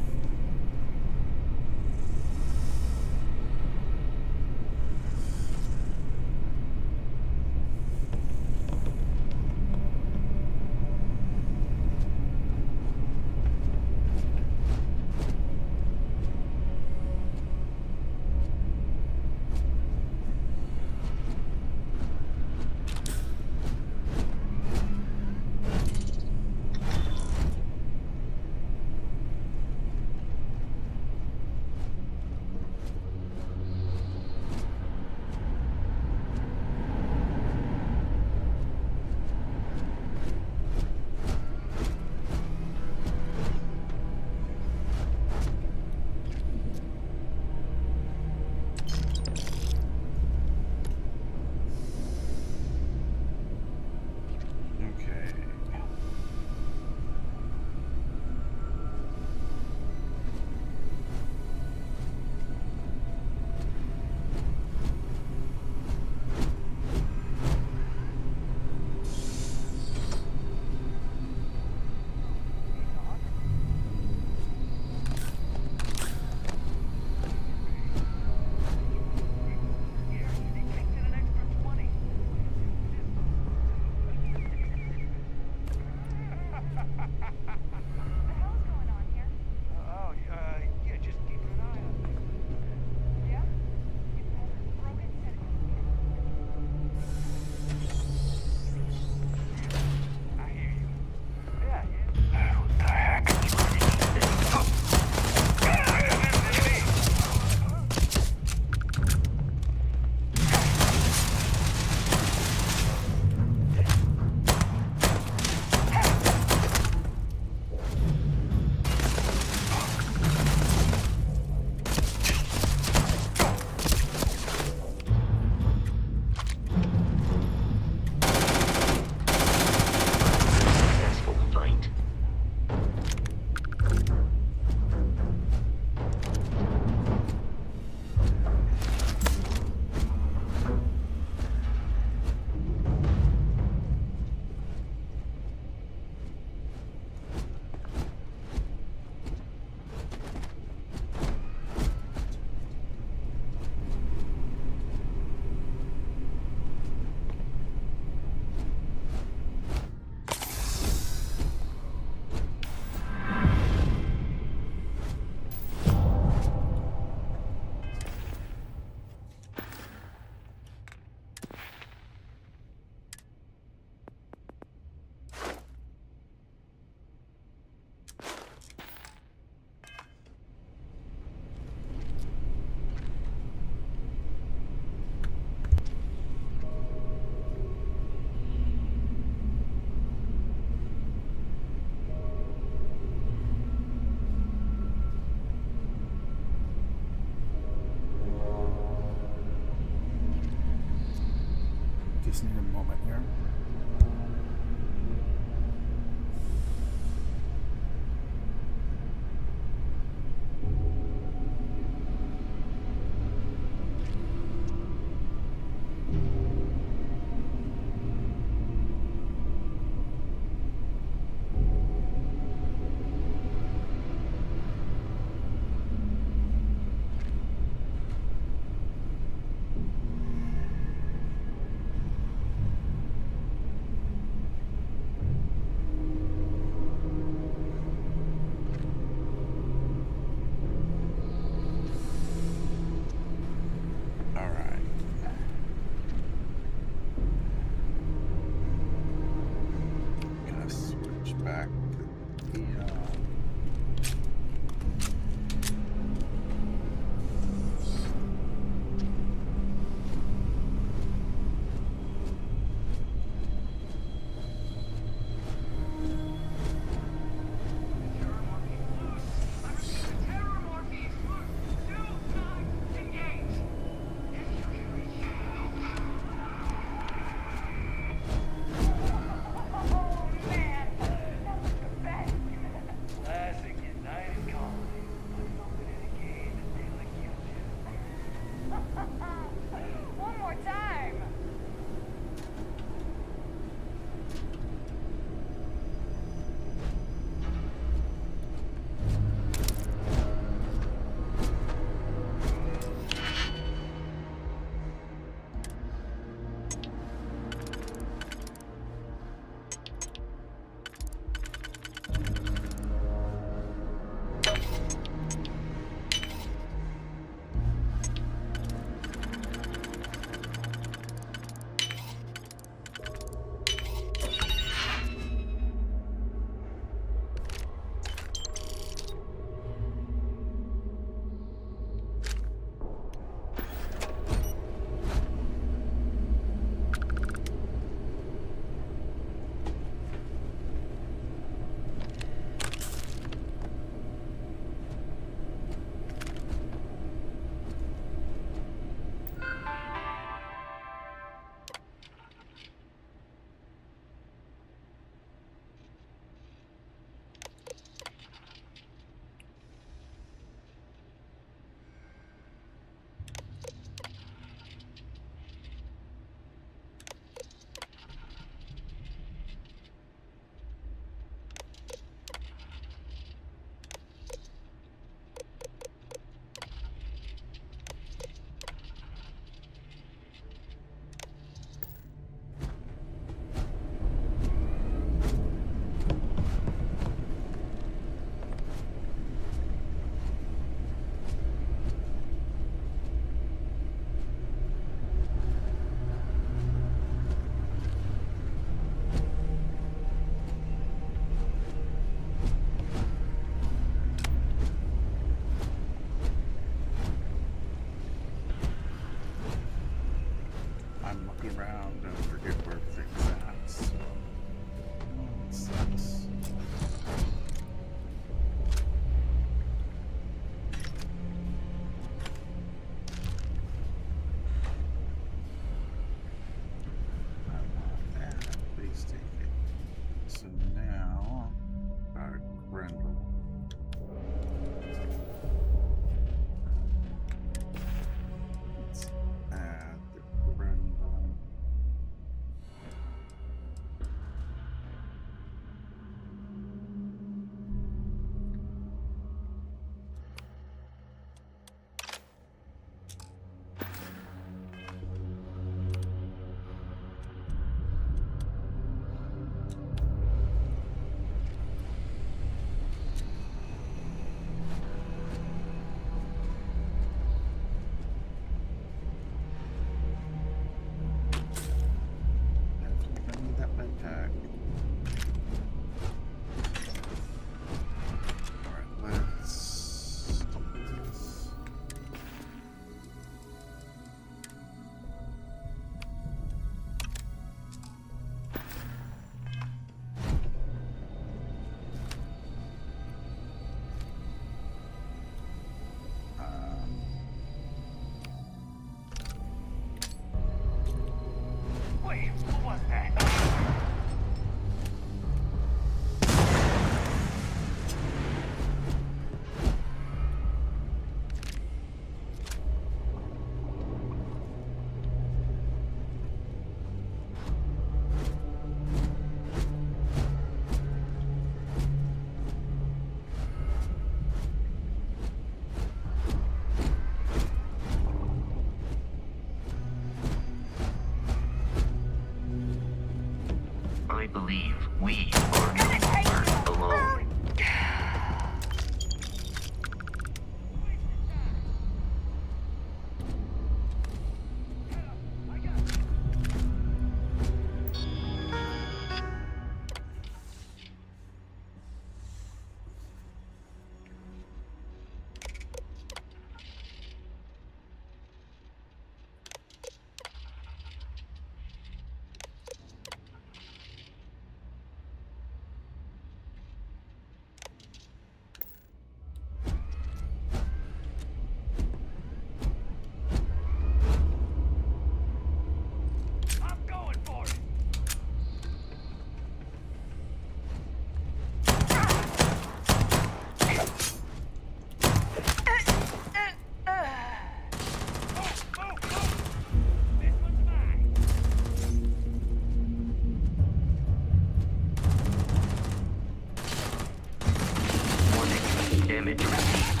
unit received.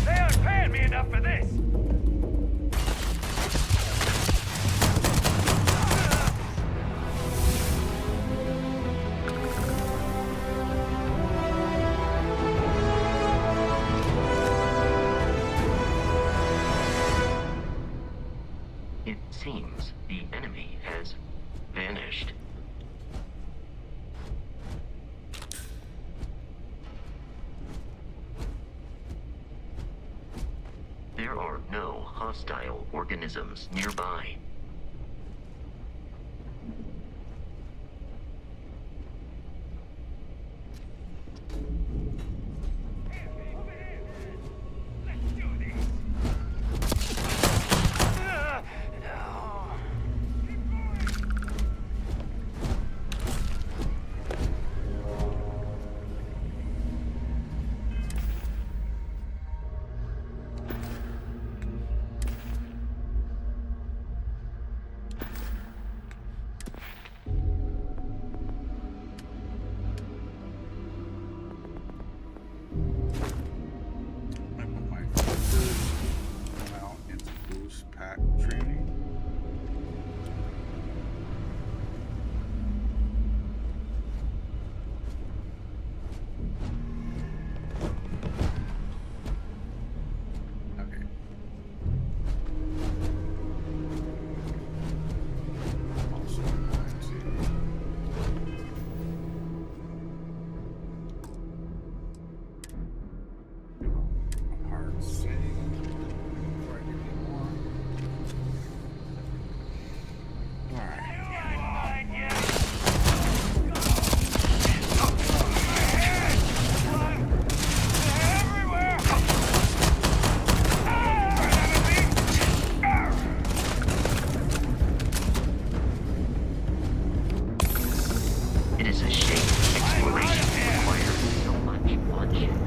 They aren't paying me enough for this! It seems the enemy has vanished. There are no hostile organisms nearby. I put my filters out into boost pack training. Okay. Also going to a hard save before I get any more. Alright. It is a shame exploration requires so much bloodshed.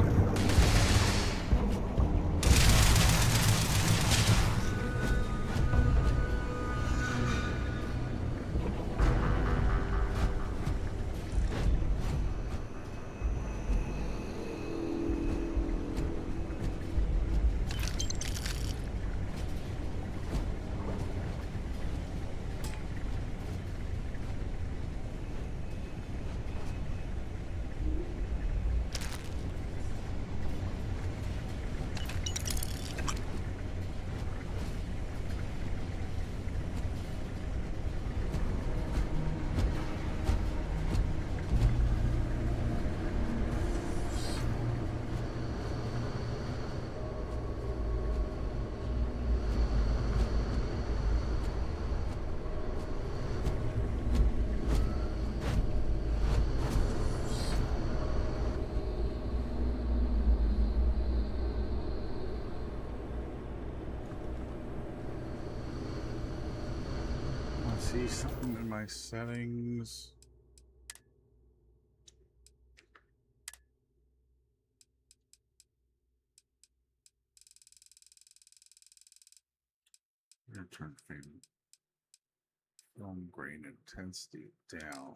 I see something in my settings. I'm gonna turn film grain intensity down.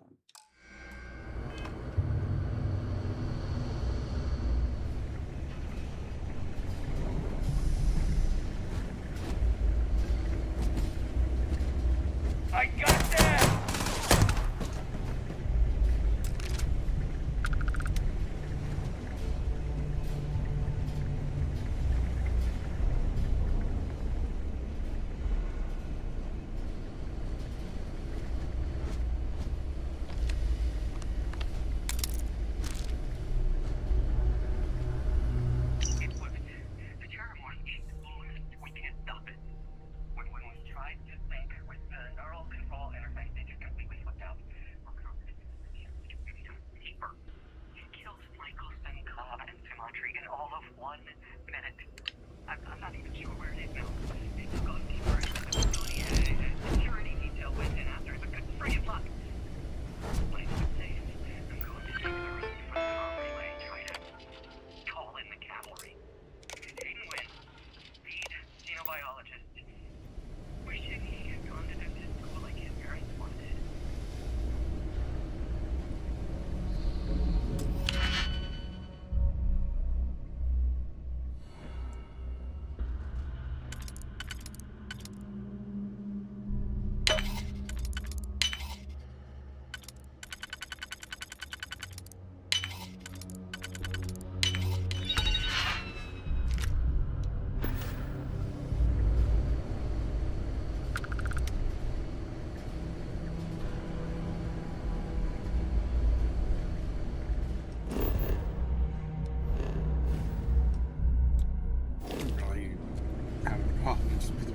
I got that!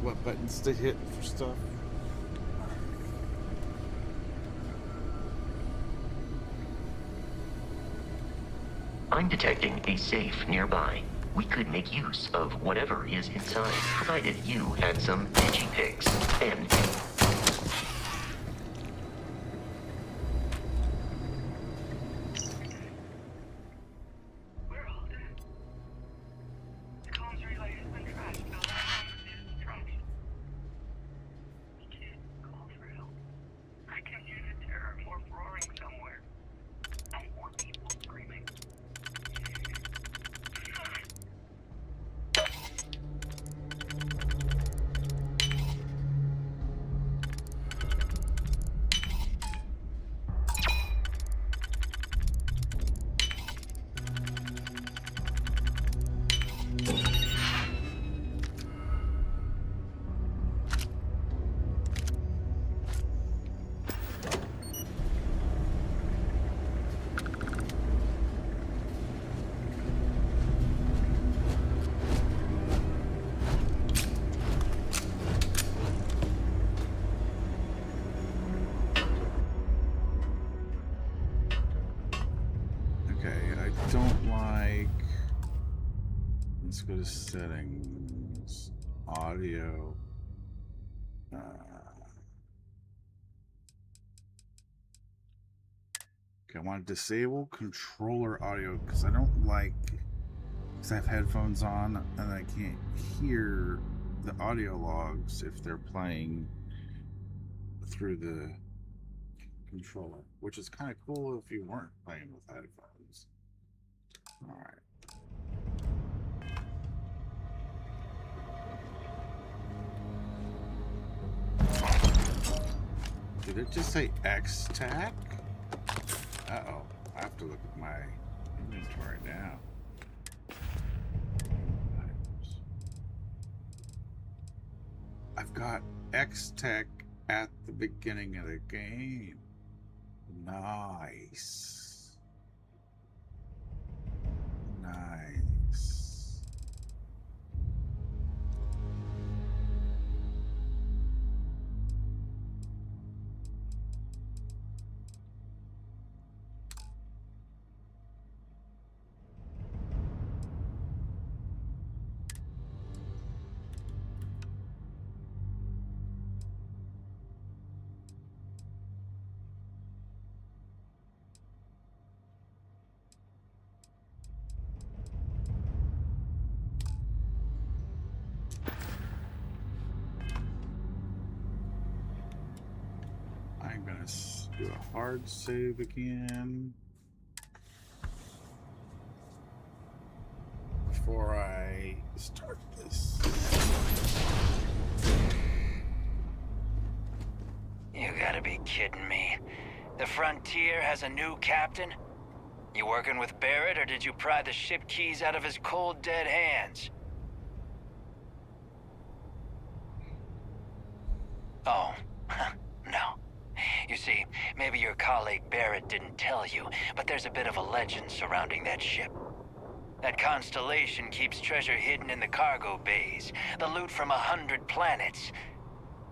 what buttons to hit for stuff. I'm detecting a safe nearby. We could make use of whatever is inside, provided you had some edgy picks. And Let's go to settings, audio. Okay, I want to disable controller audio because I don't like, because I have headphones on and I can't hear the audio logs if they're playing through the controller, which is kind of cool if you weren't playing with headphones. All right. Did it just say X-Tac? Uh-oh. I have to look at my inventory now. I've got X-Tac at the beginning of the game. Nice. Nice. I'm gonna do a hard save again before I start this. You gotta be kidding me. The Frontier has a new captain? You working with Barrett, or did you pry the ship keys out of his cold, dead hands? Oh, no. You see, maybe your colleague Barrett didn't tell you, but there's a bit of a legend surrounding that ship. That constellation keeps treasure hidden in the cargo bays, the loot from 100 planets,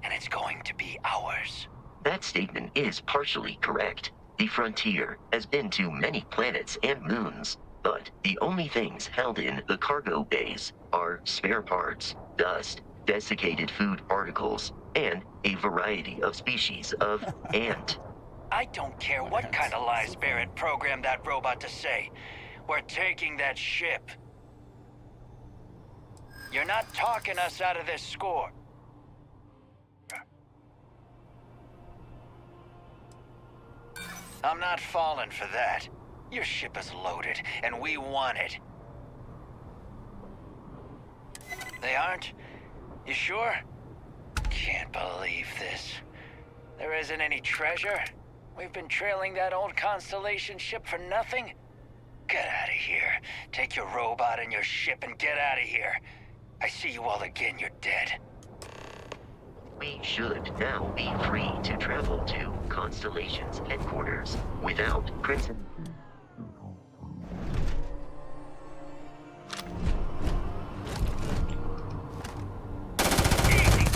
and it's going to be ours. that statement is partially correct. The Frontier has been to many planets and moons, but the only things held in the cargo bays are spare parts, dust, desiccated food particles, and a variety of species of ant. I don't care what kind of lies Barrett programmed that robot to say. We're taking that ship. You're not talking us out of this score. I'm not falling for that. Your ship is loaded, and we want it. They aren't? You sure? Can't believe this. There isn't any treasure? We've been trailing that old Constellation ship for nothing? Get out of here. Take your robot and your ship and get out of here. I see you all again, you're dead. We should now be free to travel to Constellation's headquarters without Crimson. Easy!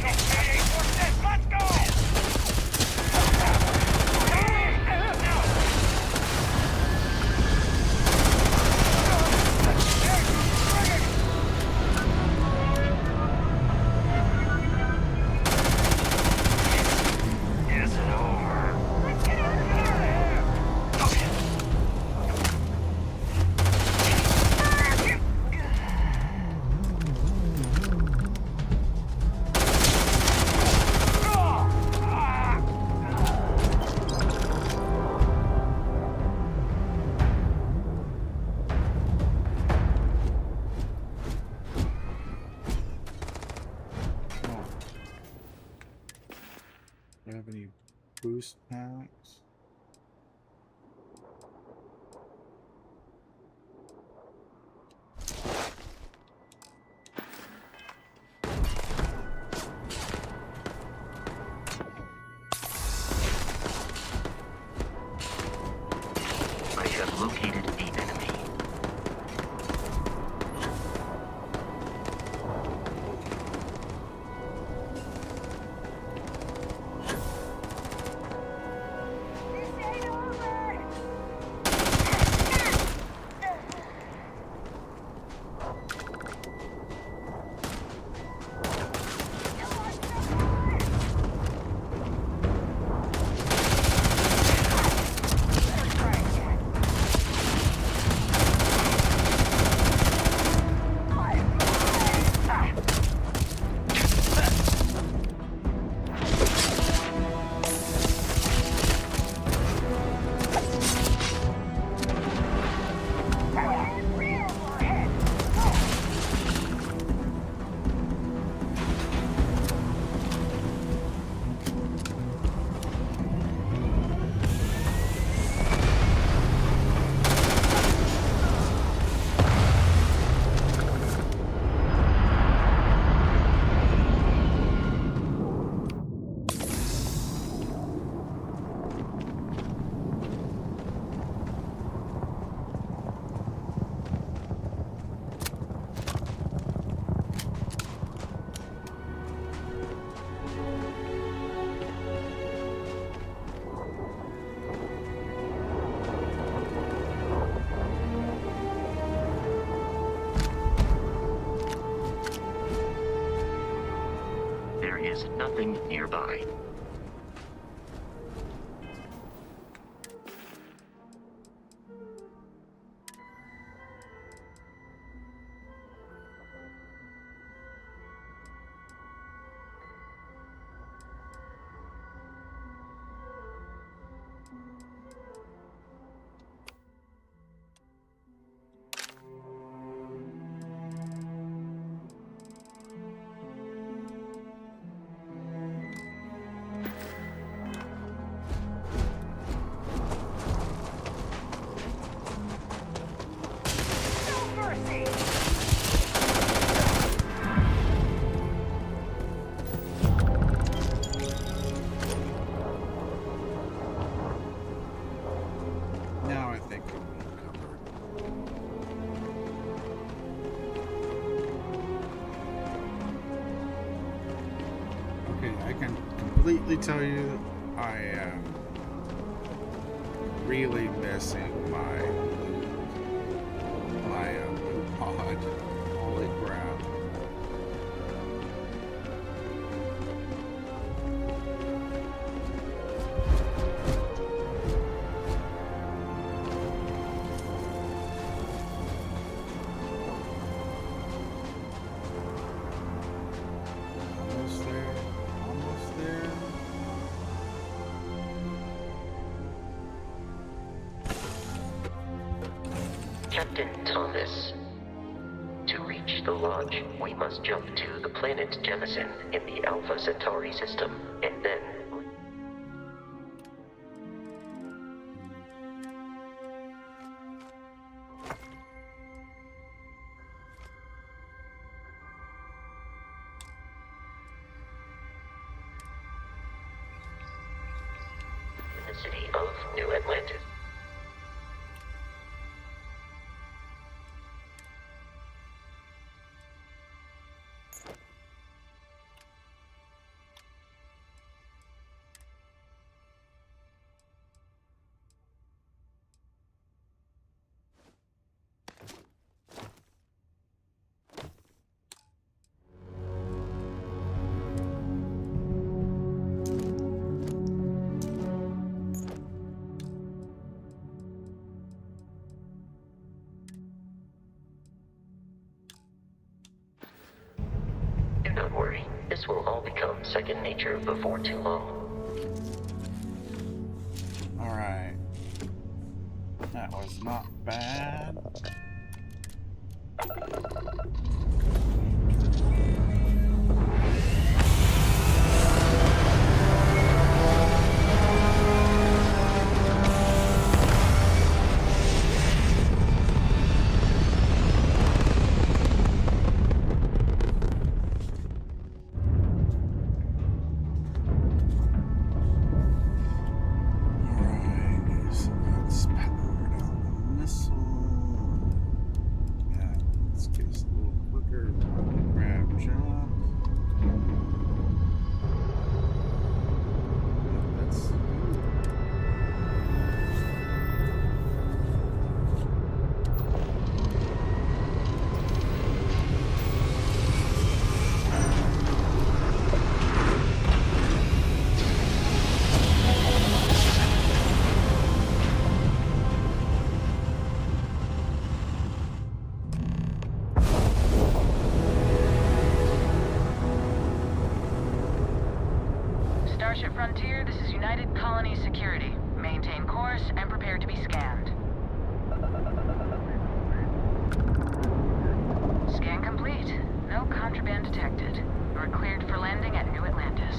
boost packs. I have located the enemy. There is nothing nearby. Now I think I'm covered. Okay, I can completely tell you I am really missing my loot pod. Holy crap. Almost there. Almost there. Captain Thomas. To reach the lodge, we must jump to the planet Jemison in the Alpha Centauri system, and then... in the city of New Atlantis. Do not worry, this will all become second nature before too long. Alright. That was not bad. Starship Frontier, this is United Colony Security. Maintain course and prepare to be scanned. Scan complete. No contraband detected. You are cleared for landing at New Atlantis.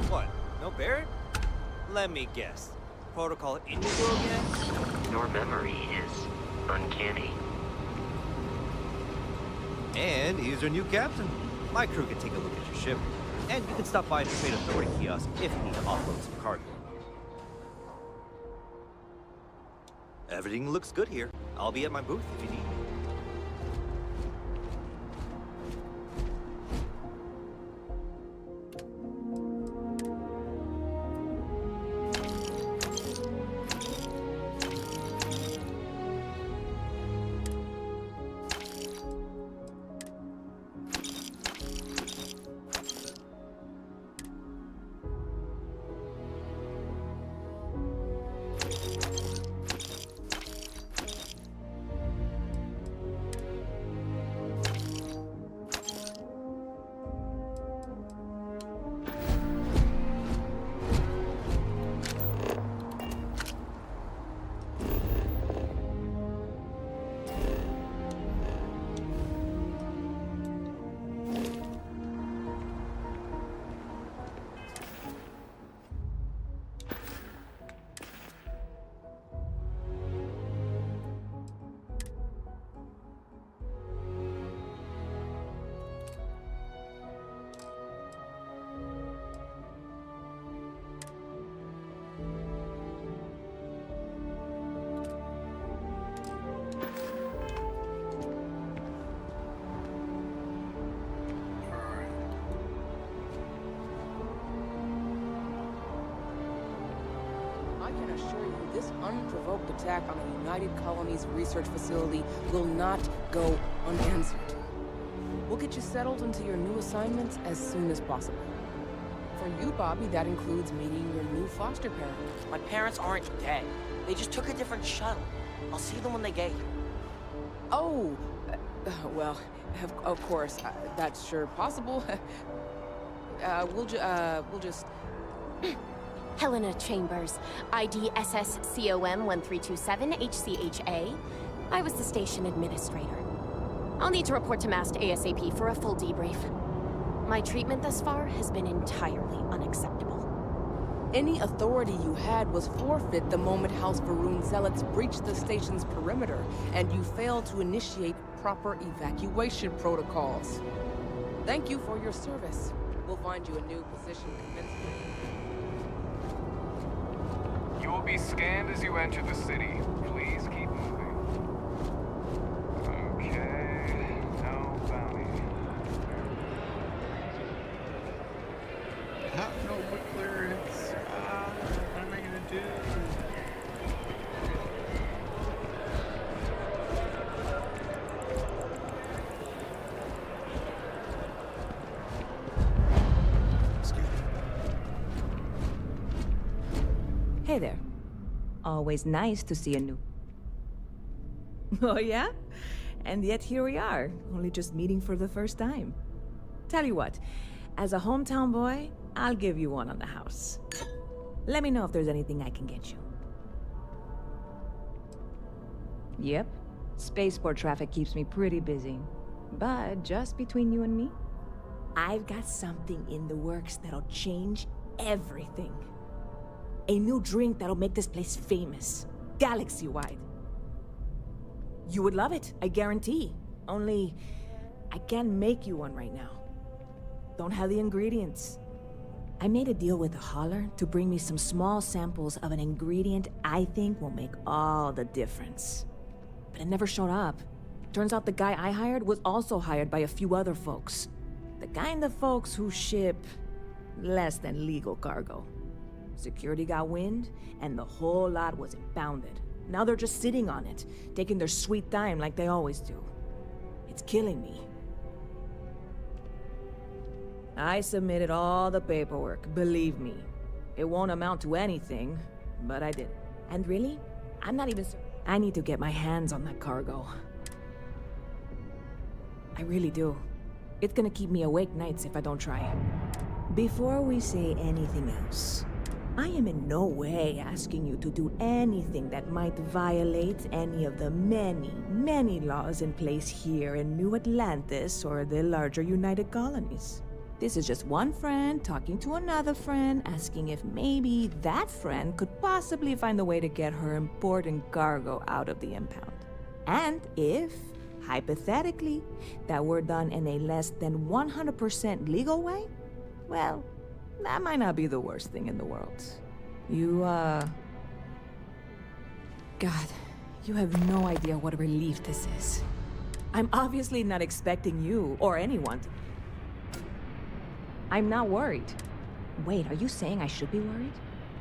What? No Barrett? Let me guess. Protocol Indigo again? Your memory is uncanny. And he's our new captain. My crew can take a look at your ship. And you can stop by the Trade Authority kiosk if you need to offload some cargo. Everything looks good here. I'll be at my booth if you need me. I can assure you this unprovoked attack on the United Colonies research facility will not go unanswered. We'll get you settled into your new assignments as soon as possible. For you, Bobby, that includes meeting your new foster parent. My parents aren't dead. They just took a different shuttle. I'll see them when they get here. Oh, well, of course, that's sure possible. We'll just... Helena Chambers, ID SSCOM 1327 HCHA. I was the station administrator. I'll need to report to Mast ASAP for a full debrief. My treatment thus far has been entirely unacceptable. Any authority you had was forfeit the moment House Varun zealots breached the station's perimeter, and you failed to initiate proper evacuation protocols. Thank you for your service. We'll find you a new position commensurate. You will be scanned as you enter the city. Please keep moving. Okay, no bounty. No clearance. What am I gonna do? Hey there. Always nice to see a new... Oh yeah? And yet here we are, only just meeting for the first time. Tell you what, as a hometown boy, I'll give you one on the house. Let me know if there's anything I can get you. Yep, spaceport traffic keeps me pretty busy. But just between you and me, I've got something in the works that'll change everything. A new drink that'll make this place famous, galaxy-wide. You would love it, I guarantee. Only, I can't make you one right now. Don't have the ingredients. I made a deal with the hauler to bring me some small samples of an ingredient I think will make all the difference. But it never showed up. Turns out the guy I hired was also hired by a few other folks. The kind of folks who ship less than legal cargo. Security got wind, and the whole lot was impounded. Now they're just sitting on it, taking their sweet time like they always do. It's killing me. I submitted all the paperwork, believe me. It won't amount to anything, but I did. And really, I'm not even I need to get my hands on that cargo. I really do. It's gonna keep me awake nights if I don't try. Before we say anything else, I am in no way asking you to do anything that might violate any of the many, many laws in place here in New Atlantis or the larger United Colonies. This is just one friend talking to another friend, asking if maybe that friend could possibly find a way to get her important cargo out of the impound. And if, hypothetically, that were done in a less than 100% legal way, well, that might not be the worst thing in the world. God, you have no idea what a relief this is. I'm obviously not expecting you or anyone to... I'm not worried. Wait, are you saying I should be worried?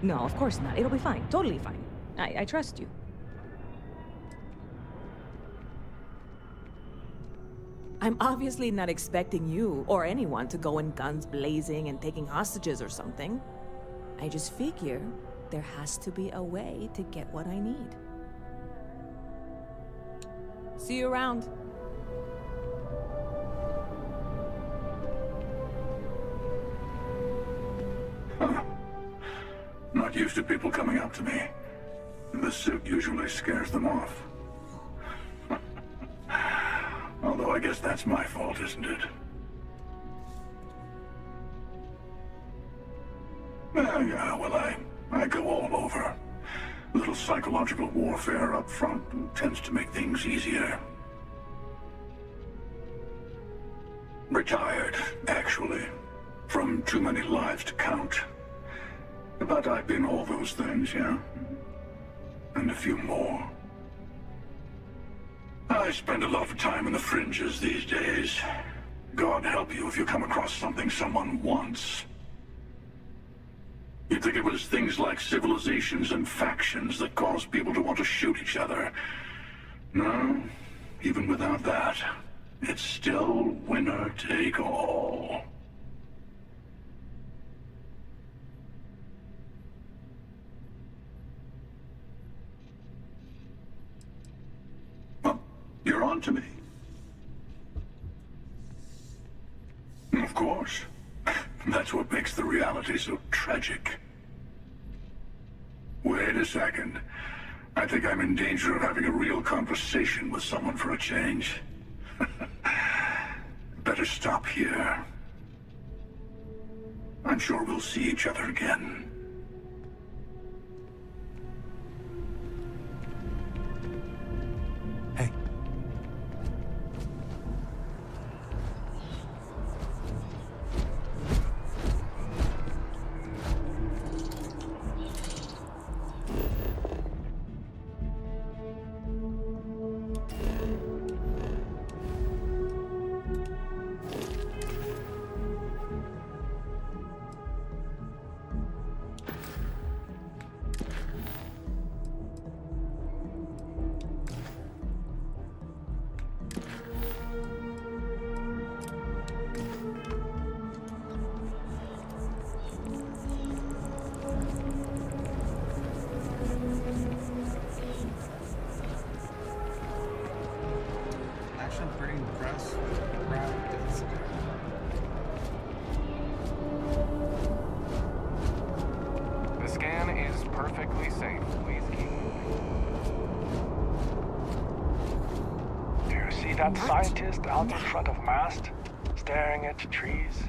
No, of course not. It'll be fine. Totally fine. I trust you. I'm obviously not expecting you or anyone to go in guns blazing and taking hostages or something. I just figure there has to be a way to get what I need. See you around. Not used to people coming up to me. The suit usually scares them off. Although I guess that's my fault, isn't it? Yeah, well, I go all over. A little psychological warfare up front tends to make things easier. Retired, actually, from too many lives to count. But I've been all those things, yeah? And a few more. I spend a lot of time in the fringes these days. God help you if you come across something someone wants. You'd think it was things like civilizations and factions that cause people to want to shoot each other. No, even without that, it's still winner take all. You're on to me. Of course. That's what makes the reality so tragic. Wait a second. I think I'm in danger of having a real conversation with someone for a change. Better stop here. I'm sure we'll see each other again. Actually, I'm pretty impressed with the crowd density. The scan is perfectly safe. Please keep moving. Do you see that scientist out in front of mast, staring at trees?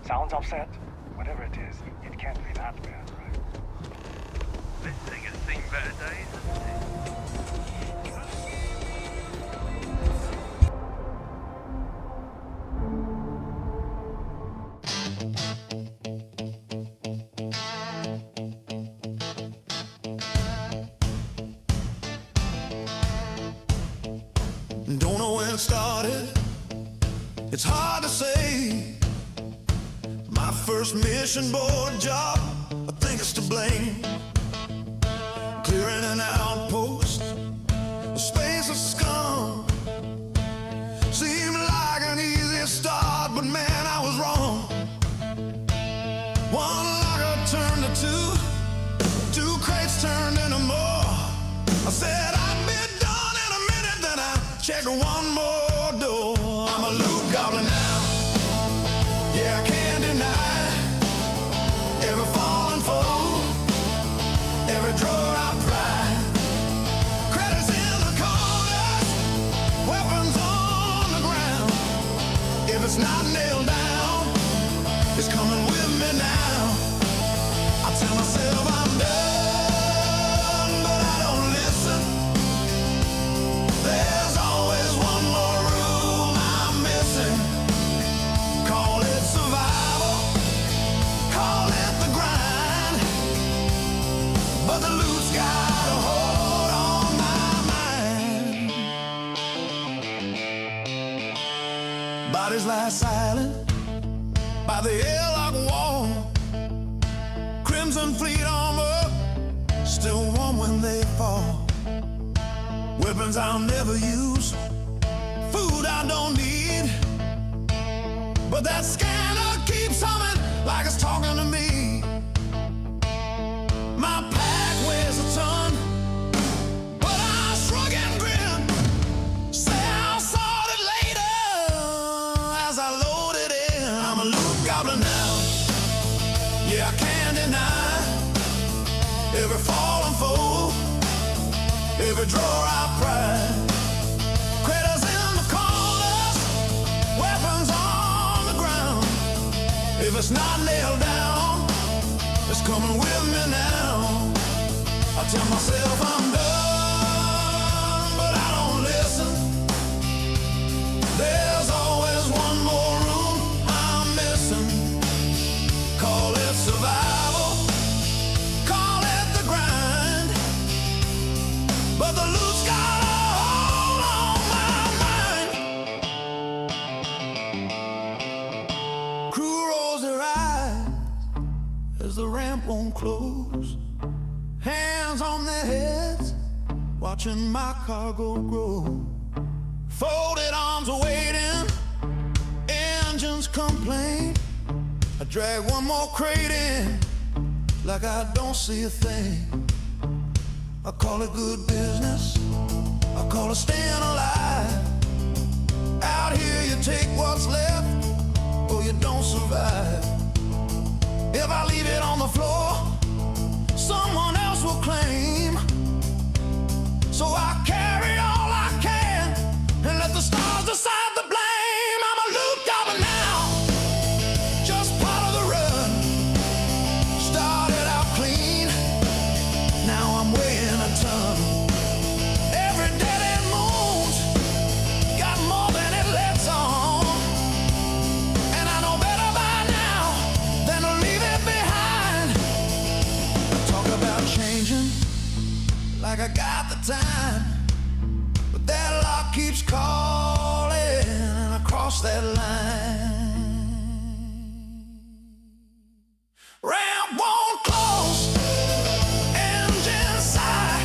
Sounds upset? Whatever it is, it can't be that bad, right? This thing has seen better days, hasn't it? Don't know when it started, it's hard to say. My first mission board job, I think it's to blame. Clearing an outpost, a space of scum. Seemed like an easy start, but man, I was wrong. One locker turned to two crates turned into more. I said I'd be done in a minute, then I checked one more door. I'm a loot goblin now, yeah, I can't deny. Every fallen foe, every drawer I pry. Credits in the corners, weapons on the ground. If it's not nailed down, it's coming with me now. I tell myself I'm done, but I don't listen. There's always one more room I'm missing. Call it survival, call it the grind, but the loot's got a hold on my mind. Bodies lie silent by the airlock wall. Crimson fleet armor, still warm when they fall. Weapons I'll never use, food I don't need, but that scanner keeps humming like it's talking to me. My pack weighs a ton, but I shrug and grin. Say I'll sort it later as I load it in. I'm a loot goblin now, yeah, I can't deny. Every fallen foe, every drawer I pry. Critters in the corners, weapons on the ground. If it's not nailed down, it's coming with me now. I tell myself I'm done, but I don't listen. There's always one more room I'm missing. Call it survival, call it the grind, but the loot's got a hold on my mind. Crew rolls their eyes as the ramp won't close. Hands on their heads, watching my cargo grow. Folded arms are waiting, engines complain. I drag one more crate in, like I don't see a thing. I call it good business, I call it staying alive. Out here you take what's left, or you don't survive. If I leave it on the floor, someone else will claim. So I carry all I can, and let the stars decide the blame. I'm a loot goblin now, just part of the run. Started out clean, now I'm weighing a ton. Every dead end moon's got more than it lets on, and I know better by now than to leave it behind. Talk about changing, like I got the time, but that lock keeps calling, and I cross that line. Ramp won't close, engine sigh.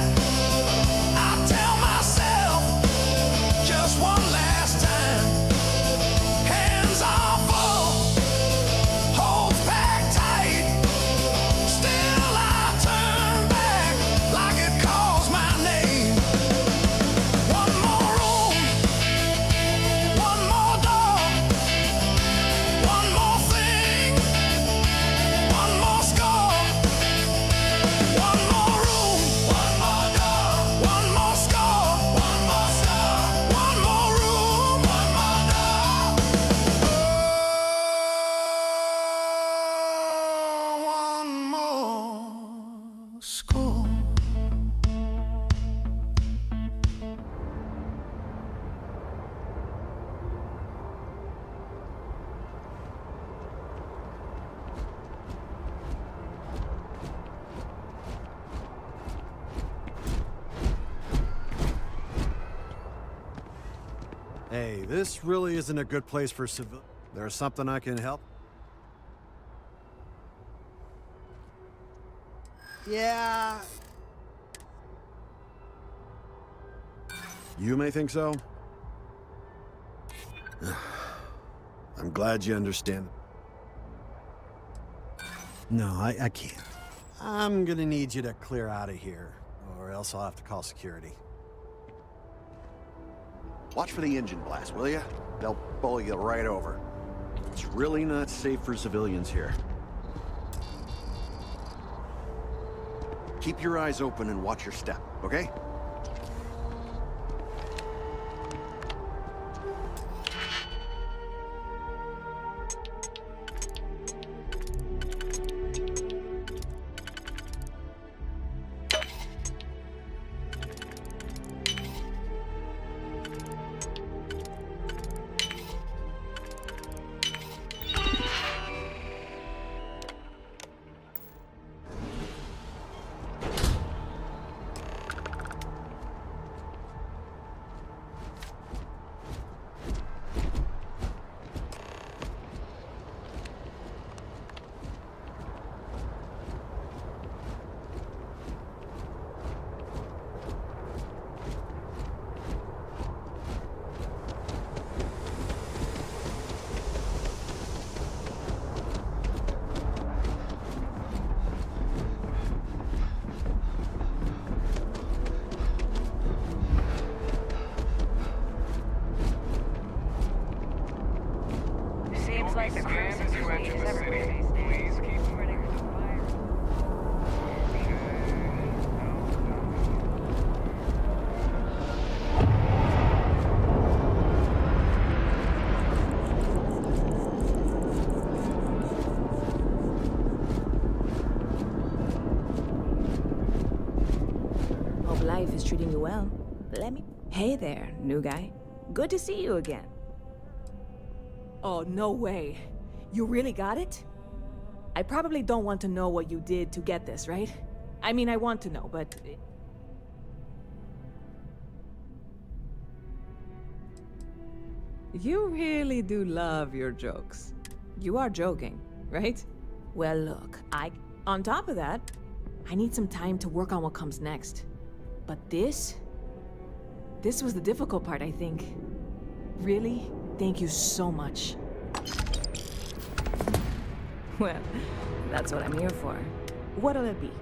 I tell myself just one last time. Hands are full, holds packed tight. Still I turn back like it calls my name. One more room, one more door. Hey, this really isn't a good place for civil. There's something I can help? Yeah. You may think so. I'm glad you understand. No, I can't. I'm gonna need you to clear out of here, or else I'll have to call security. Watch for the engine blast, will ya? They'll pull you right over. It's really not safe for civilians here. Keep your eyes open and watch your step, okay? Seems like the crew Scanned as you enter the city. Please keep moving. Hope life is treating you well. Let me... Hey there, new guy. Good to see you again. Oh, no way. You really got it? I probably don't want to know what you did to get this, right? I mean, I want to know, but... You really do love your jokes. You are joking, right? Well, look, on top of that, I need some time to work on what comes next. But this was the difficult part, I think. Really, thank you so much. Well, that's what I'm here for. What'll it be?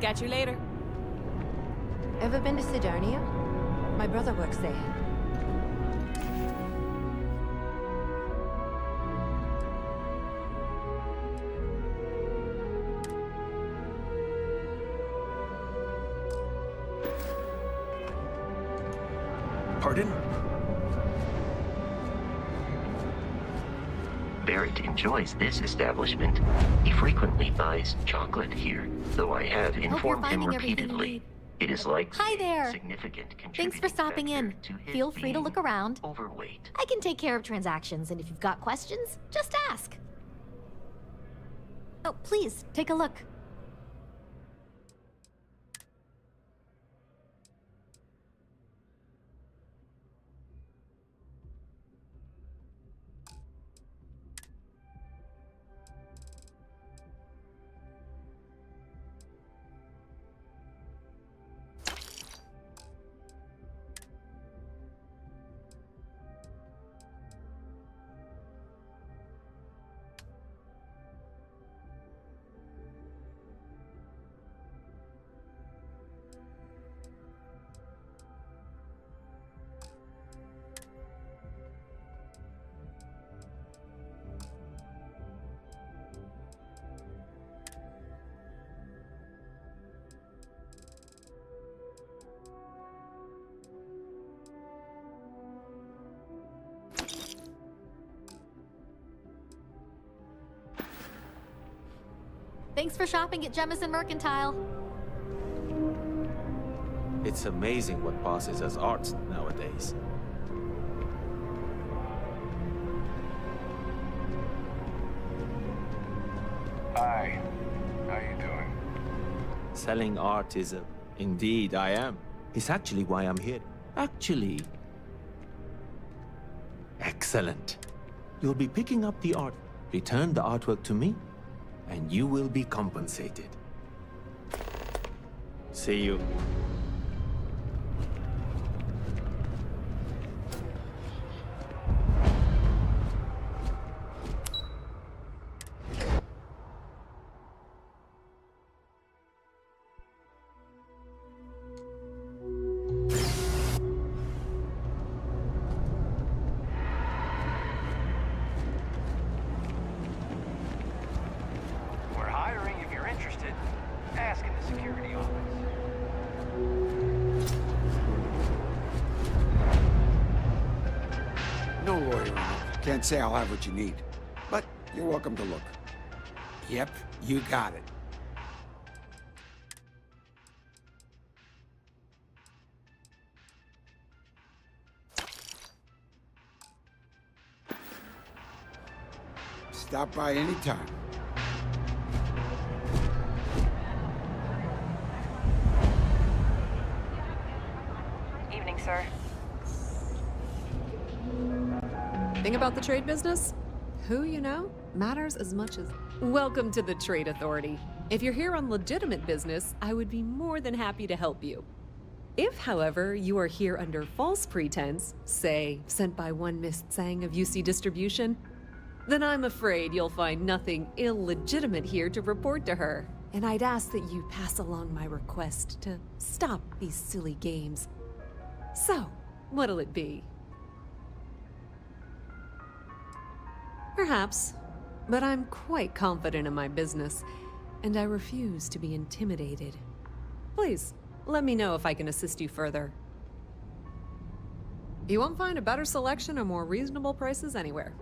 Catch you later. Ever been to Sidonia? My brother works there. Pardon? Barrett enjoys this establishment. He frequently buys chocolate here, though I have informed him repeatedly. It is likely Hi there. a significant Thanks contributing for stopping in. factor to his Feel free to being look around. overweight. I can take care of transactions, and if you've got questions, just ask. Oh, please, take a look. Thanks for shopping at Jemison Mercantile. It's amazing what passes as art nowadays. Hi. How you doing? Selling art is Indeed, I am. It's actually why I'm here. Actually... Excellent. You'll be picking up the art. Return the artwork to me, and you will be compensated. See you. We're hiring if you're interested. Ask in the security office. No lawyer. Can't say I'll have what you need. But you're welcome to look. Yep, you got it. Stop by anytime. Evening, sir. Thing about the trade business? Who you know matters as much as... Welcome to the Trade Authority. If you're here on legitimate business, I would be more than happy to help you. If, however, you are here under false pretense, say, sent by one Miss Tsang of UC Distribution, then I'm afraid you'll find nothing illegitimate here to report to her. And I'd ask that you pass along my request to stop these silly games. So, what'll it be? Perhaps, but I'm quite confident in my business, and I refuse to be intimidated. Please, let me know if I can assist you further. You won't find a better selection or more reasonable prices anywhere.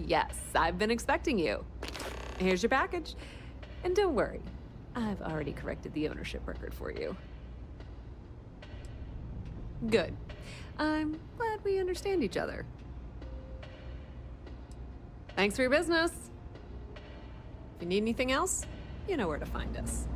Yes, I've been expecting you. Here's your package. And don't worry, I've already corrected the ownership record for you. Good. I'm glad we understand each other. Thanks for your business. If you need anything else, you know where to find us.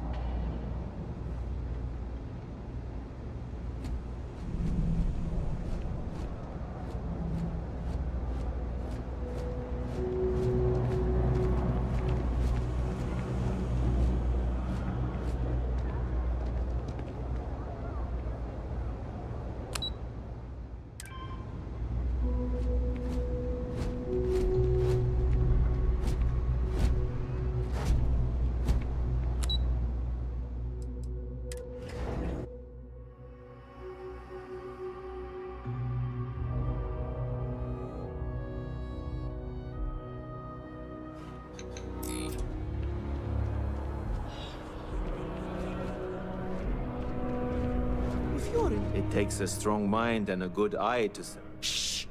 It takes a strong mind and a good eye to... Shh!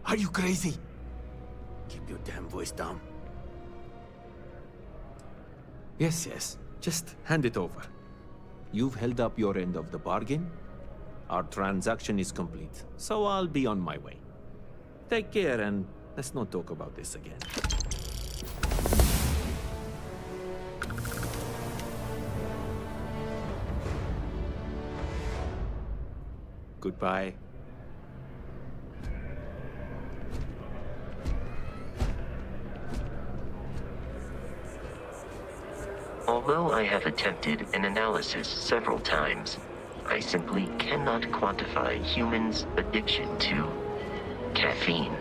Are you crazy? Keep your damn voice down. Yes. Just hand it over. You've held up your end of the bargain. Our transaction is complete, so I'll be on my way. Take care and let's not talk about this again. Goodbye. Although I have attempted an analysis several times, I simply cannot quantify humans' addiction to caffeine.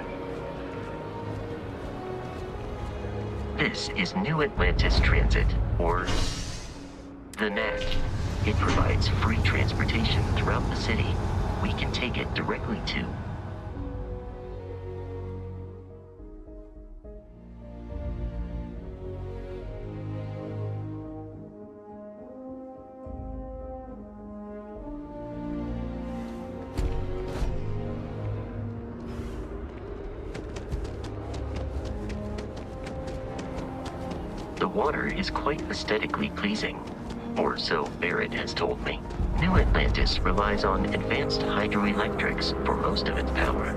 This is New Atlantis Transit, or the NAC. It provides free transportation throughout the city. We can take it directly to... The water is quite aesthetically pleasing, or so Barrett has told me. New Atlantis relies on advanced hydroelectrics for most of its power.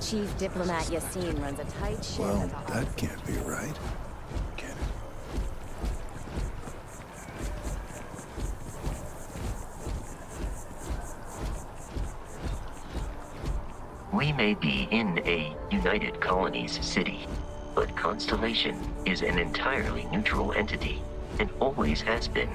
Chief Diplomat Yassine runs a tight ship. Well, that can't be right. Can it? We may be in a United Colonies city, but Constellation is an entirely neutral entity, and always has been.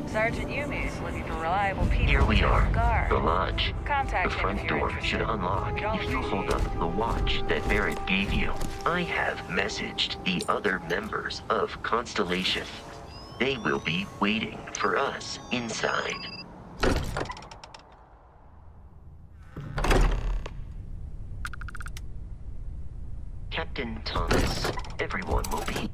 Sergeant Yumi is looking for reliable people. Here we are, Guard. the lodge. Contact The him front if you're door interested. should unlock if you hold up the watch that Barrett gave you. I have messaged the other members of Constellation. They will be waiting for us inside. Captain Thomas, everyone will be...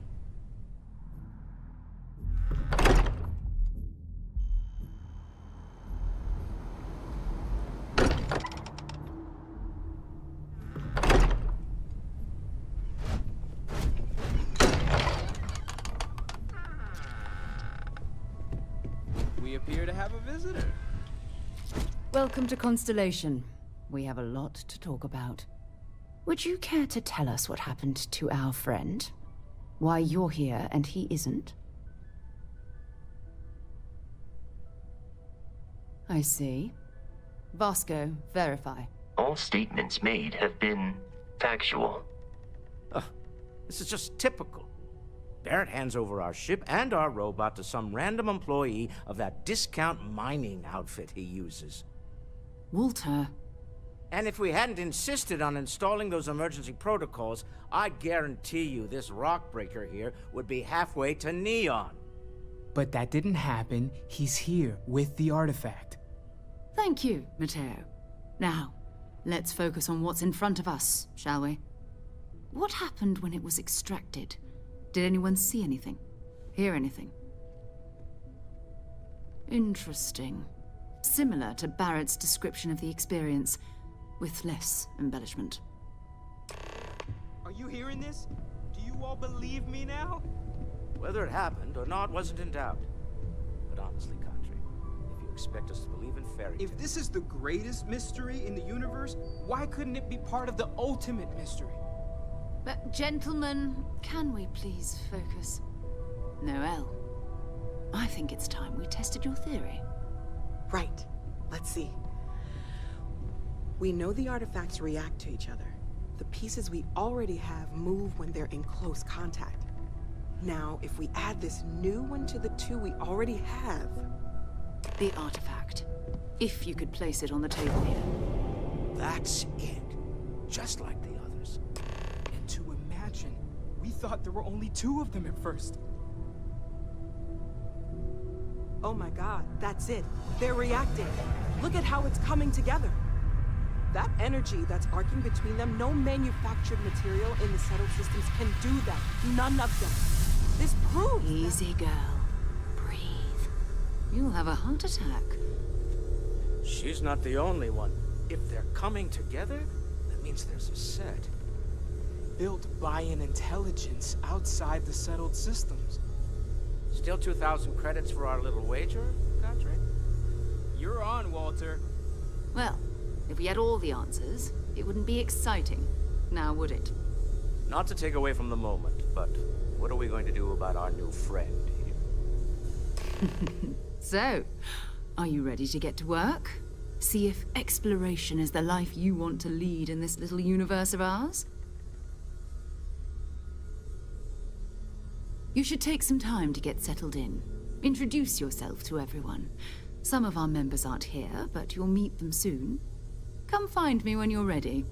We appear to have a visitor. Welcome to Constellation. We have a lot to talk about. Would you care to tell us what happened to our friend? Why you're here and he isn't? I see. Vasco, verify. All statements made have been factual. This is just typical. Barrett hands over our ship and our robot to some random employee of that discount mining outfit he uses. Walter. And if we hadn't insisted on installing those emergency protocols, I guarantee you this rock breaker here would be halfway to Neon. But that didn't happen. He's here with the artifact. Thank you, Matteo. Now, let's focus on what's in front of us, shall we? What happened when it was extracted? Did anyone see anything? Hear anything? Interesting. Similar to Barrett's description of the experience, with less embellishment. Are you hearing this? Do you all believe me now? Whether it happened or not wasn't in doubt. But honestly, Country, if you expect us to believe in fairy tales... If this is the greatest mystery in the universe, why couldn't it be part of the ultimate mystery? But gentlemen, can we please focus? Noelle, I think it's time we tested your theory. Right. Let's see. We know the artifacts react to each other. The pieces we already have move when they're in close contact. Now, if we add this new one to the two we already have... The artifact. If you could place it on the table here. That's it. Just like the others. And to imagine, we thought there were only 2 of them at first. Oh my god, that's it. They're reacting. Look at how it's coming together. That energy that's arcing between them, no manufactured material in the settled systems can do that. None of them. This proves Easy, girl. Breathe. You'll have a heart attack. She's not the only one. If they're coming together, that means there's a set. Built by an intelligence outside the settled systems. Still 2,000 credits for our little wager, Country? You're on, Walter. Well, if we had all the answers, it wouldn't be exciting, now would it? Not to take away from the moment, but what are we going to do about our new friend here? So, are you ready to get to work? See if exploration is the life you want to lead in this little universe of ours? You should take some time to get settled in. Introduce yourself to everyone. Some of our members aren't here, but you'll meet them soon. Come find me when you're ready.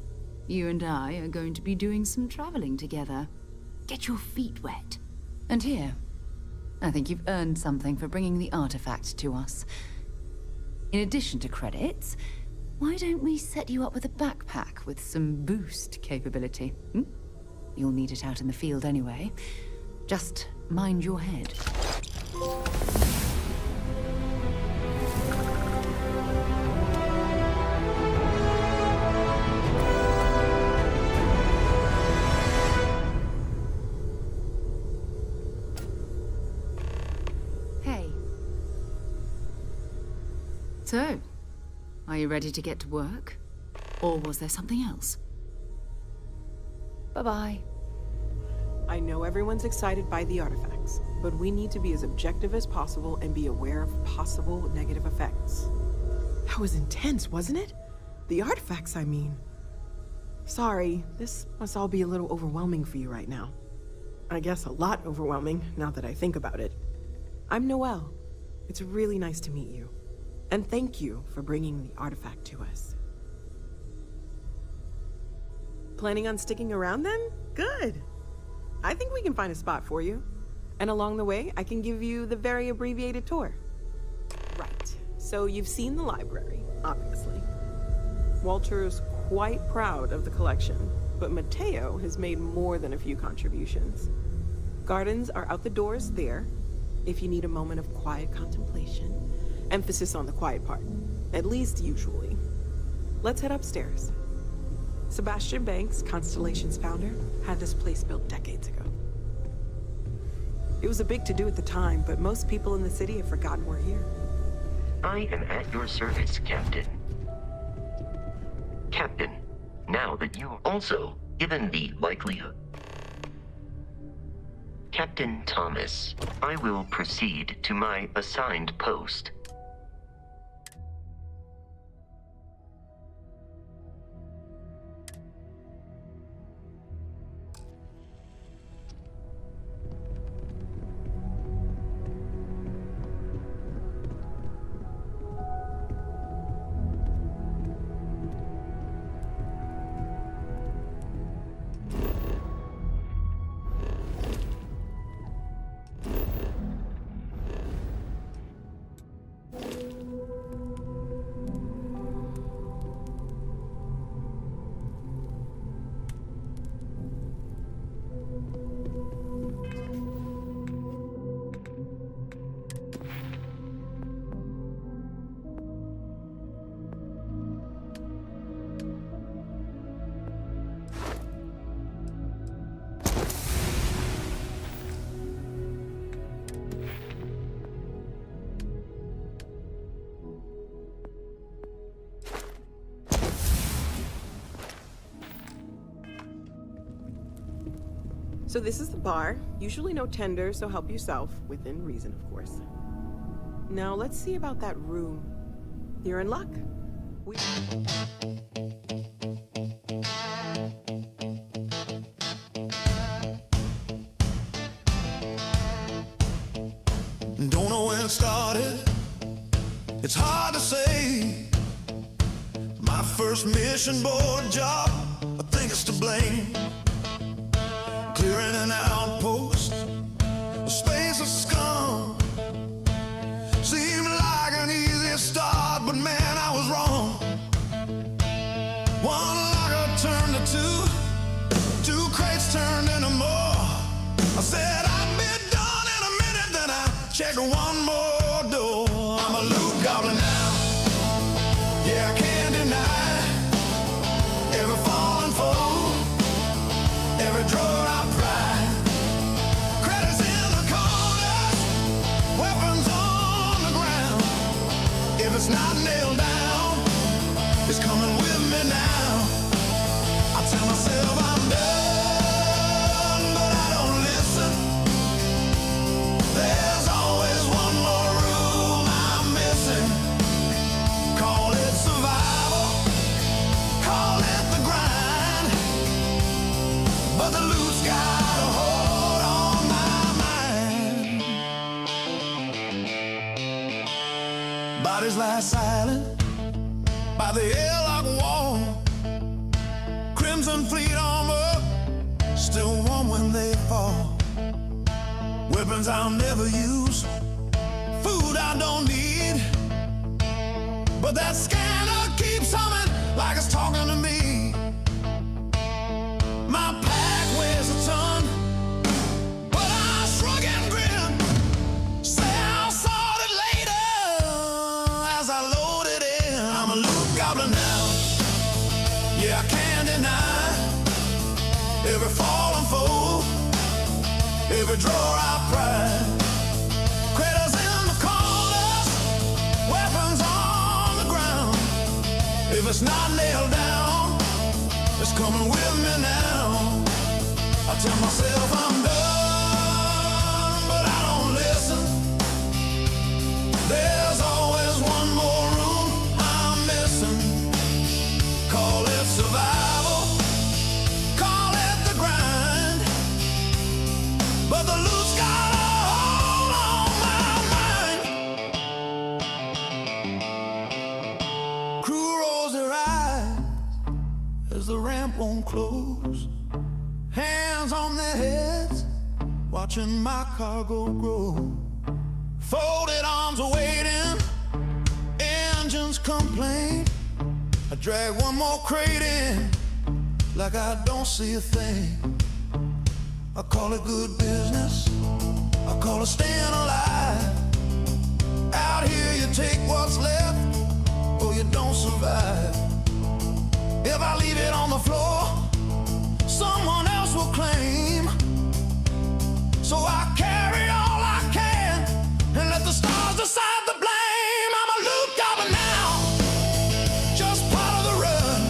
You and I are going to be doing some traveling together. Get your feet wet. And here, I think you've earned something for bringing the artifact to us. In addition to credits, why don't we set you up with a backpack with some boost capability? You'll need it out in the field anyway. Just mind your head. Hey. So, are you ready to get to work? Or was there something else? Bye-bye. I know everyone's excited by the artifacts, but we need to be as objective as possible and be aware of possible negative effects. That was intense, wasn't it? The artifacts, I mean. Sorry, this must all be a little overwhelming for you right now. I guess a lot overwhelming, now that I think about it. I'm Noelle. It's really nice to meet you. And thank you for bringing the artifact to us. Planning on sticking around then? Good. I think we can find a spot for you. And along the way, I can give you the very abbreviated tour. Right. So you've seen the library, obviously. Walter's quite proud of the collection, but Mateo has made more than a few contributions. Gardens are out the doors there, if you need a moment of quiet contemplation. Emphasis on the quiet part, at least usually. Let's head upstairs. Sebastian Banks, Constellation's founder, had this place built decades ago. It was a big to-do at the time, but most people in the city have forgotten we're here. I am at your service, Captain. Captain, now that you're also given the likelihood. Captain Thomas, I will proceed to my assigned post. So this is the bar. Usually no tender, so help yourself. Within reason, of course. Now let's see about that room. You're in luck. Don't know when it started. It's hard to say. My first mission board job, I think it's to blame. Clearing an outpost, a space of scum. Seemed like an easy start, but man, I was wrong. One locker turned to two crates turned into more. I said I'd be done in a minute, then I checked one more door. I'm a loot goblin now. Yeah, I can't deny every fallen foe, every drawer I pry. Credits in the corners, weapons on the ground. If it's not nailed down, it's coming with me now. I tell myself I'm done, but I don't listen. There's always one more room I'm missing. Call it survival, call it the grind, but the loot's got a hold on my mind. Bodies lie silent by the airlock wall. Crimson fleet armor, still warm when they fall. Weapons I'll never use, food I don't need, but that scanner keeps humming like it's talking to me. My pack weighs a ton, but I shrug and grin. Say I'll sort it later as I load it in. I'm a loot goblin now. Yeah, I can't deny every fallen foe, every drawer I pry. Critters in the corners, weapons on the ground. If it's not nailed down, it's coming with me now. I tell myself I'm done, but I don't listen. There's always one more room I'm missing. Call it survival, call it the grind, but the loot's got a hold on my mind. Crew rolls their eyes as the ramp won't close. Hands on their heads, watching my cargo grow. Folded arms are waiting, engines complain. I drag one more crate in, like I don't see a thing. I call it good business, I call it staying alive. Out here you take what's left, or you don't survive. If I leave it on the floor, someone else will claim. So I carry all I can, and let the stars decide the blame. I'm a loot goblin now, just part of the run.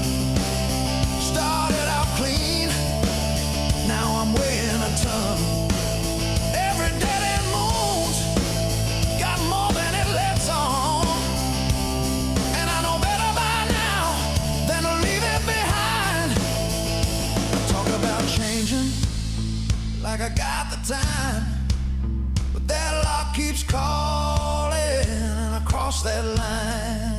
Started out clean, now I'm weighing a ton. Every dead end moon's got more than it lets on, and I know better by now than to leave it behind. Talk about changing like I got the time, but that lock keeps calling, and I cross that line.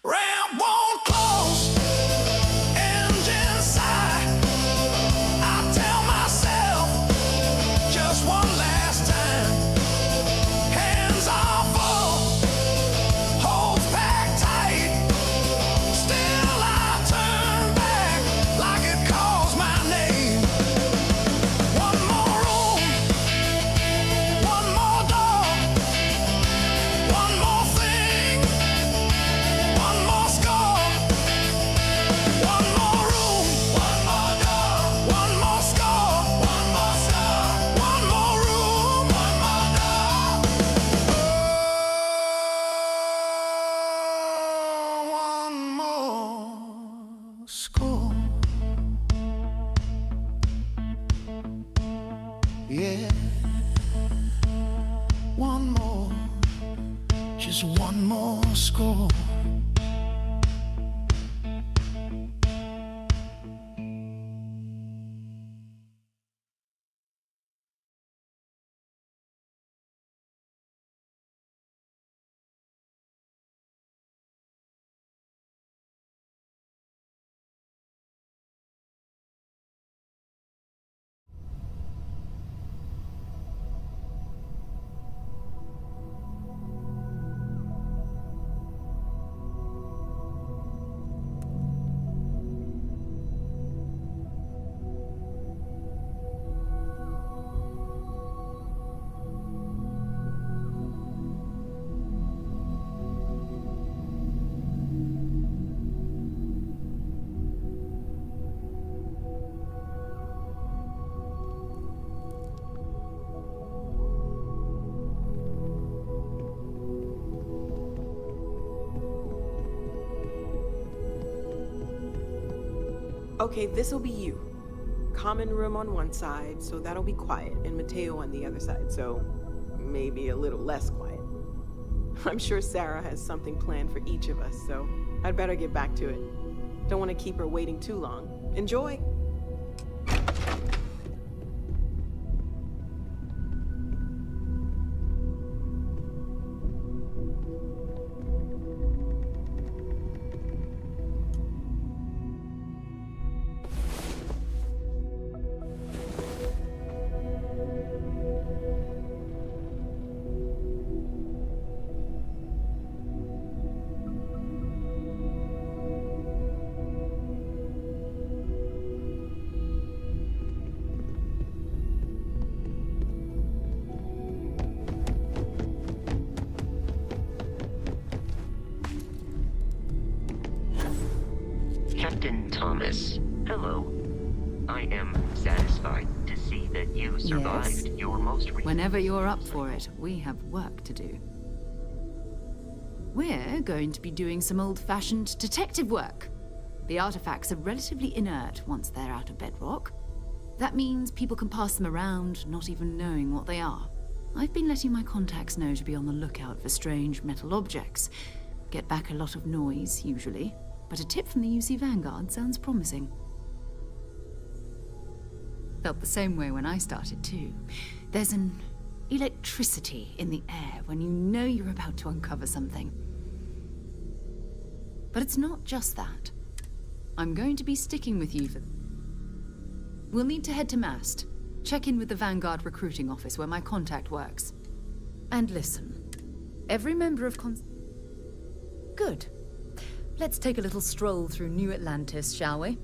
Ramp won't close, engine sigh. I tell myself just one last time, hands are full, holds packed tight. Still I turn back like it calls my name. One more room, one more door, one more score. Okay, this'll be you. Common room on one side, so that'll be quiet, and Mateo on the other side, so maybe a little less quiet. I'm sure Sarah has something planned for each of us, so I'd better get back to it. Don't want to keep her waiting too long. Enjoy! Captain Thomas, hello. I am satisfied to see that you survived your most recent... Whenever you're up for it, we have work to do. We're going to be doing some old-fashioned detective work. The artifacts are relatively inert once they're out of bedrock. That means people can pass them around, not even knowing what they are. I've been letting my contacts know to be on the lookout for strange metal objects. Get back a lot of noise, usually. But a tip from the UC Vanguard sounds promising. Felt the same way when I started, too. There's an electricity in the air when you know you're about to uncover something. But it's not just that. I'm going to be sticking with you for... We'll need to head to Mast. Check in with the Vanguard recruiting office where my contact works. And listen, every member of Good. Let's take a little stroll through New Atlantis, shall we?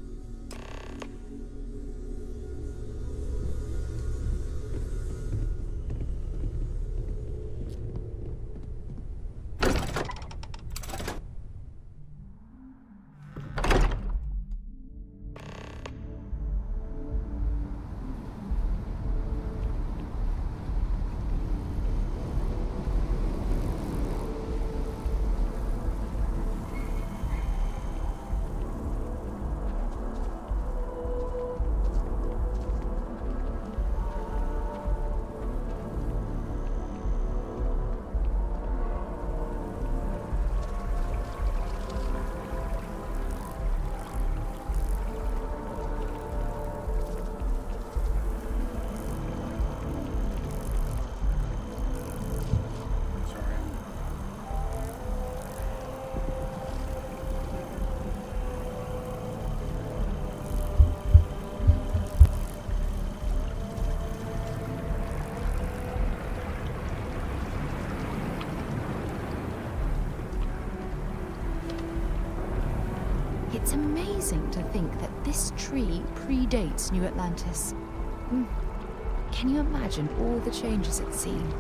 It's amazing to think that this tree predates New Atlantis. Can you imagine all the changes it's seen?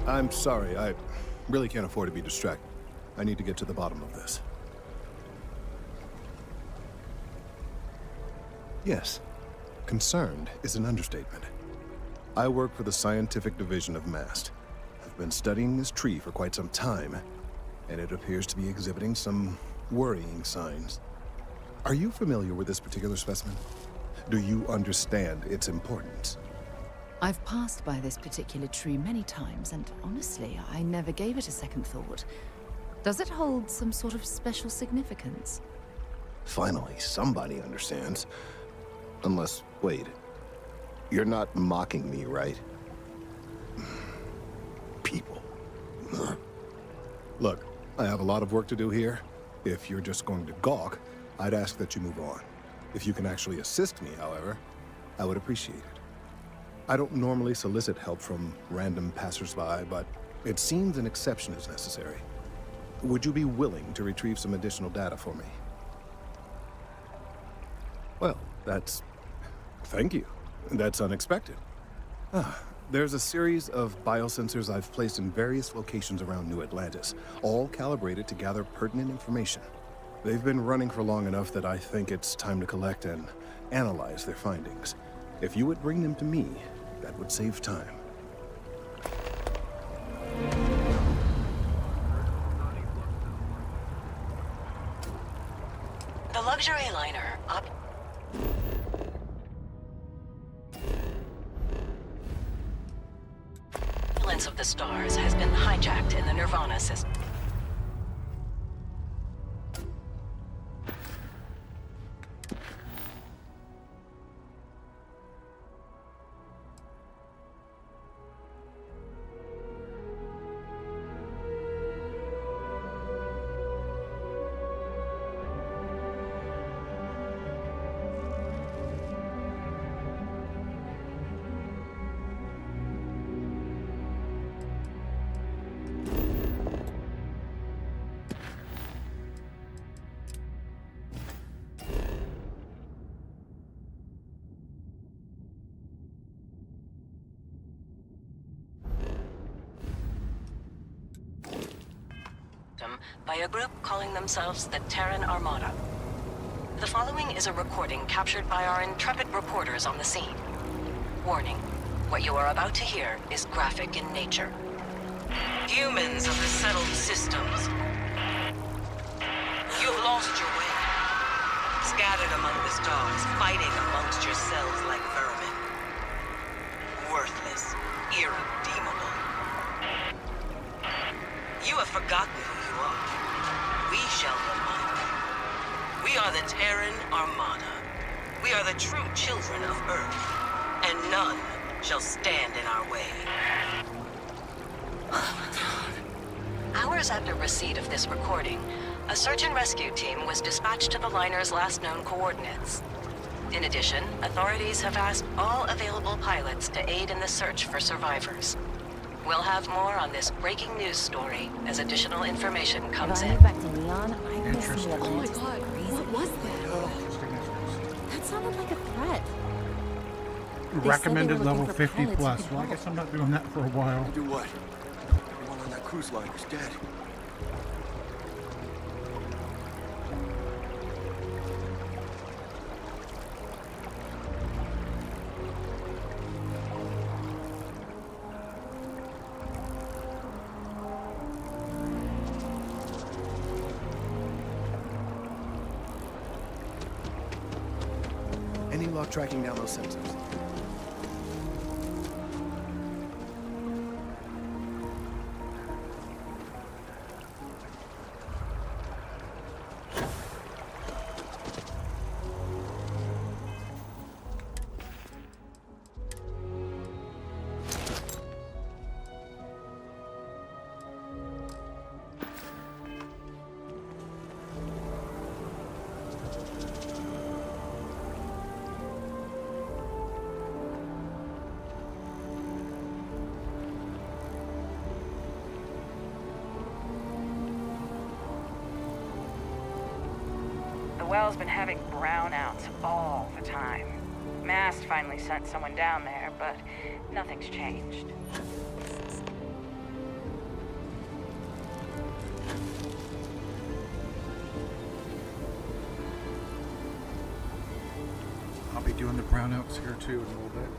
I'm sorry, I really can't afford to be distracted. I need to get to the bottom of this. Yes, concerned is an understatement. I work for the scientific division of MAST. I've been studying this tree for quite some time, and it appears to be exhibiting some worrying signs. Are you familiar with this particular specimen? Do you understand its importance? I've passed by this particular tree many times, and honestly, I never gave it a second thought. Does it hold some sort of special significance? Finally, somebody understands. Unless, wait. You're not mocking me, right? People. Look, I have a lot of work to do here. If you're just going to gawk, I'd ask that you move on. If you can actually assist me, however, I would appreciate it. I don't normally solicit help from random passersby, but it seems an exception is necessary. Would you be willing to retrieve some additional data for me? Well, thank you. That's unexpected. There's a series of biosensors I've placed in various locations around New Atlantis, all calibrated to gather pertinent information. They've been running for long enough that I think it's time to collect and analyze their findings. If you would bring them to me, that would save time. The luxury liner up. Lens of the stars has been hijacked in the Nirvana system. By a group calling themselves the Terran Armada. The following is a recording captured by our intrepid reporters on the scene. Warning, what you are about to hear is graphic in nature. Humans of the settled systems, you've lost your way. Scattered among the stars, fighting amongst yourselves like vermin. Worthless, irredeemable. You have forgotten who you are. We shall remind you. We are the Terran Armada. We are the true children of Earth, and none shall stand in our way. Hours after receipt of this recording, a search and rescue team was dispatched to the liner's last known coordinates. In addition, authorities have asked all available pilots to aid in the search for survivors. We'll have more on this breaking news story as additional information comes in. Back to Neon, I can see Oh my Atlantis god, crazy. what was that? That sounded like a threat. Recommended level 50 pilots plus. who could Well, I guess I'm not doing that for a while. Do what? Everyone on that cruise line is dead. Any luck tracking down those sensors? The well's been having brownouts all the time. Mast finally sent someone down there, but nothing's changed. I'll be doing the brownouts here too in a little bit.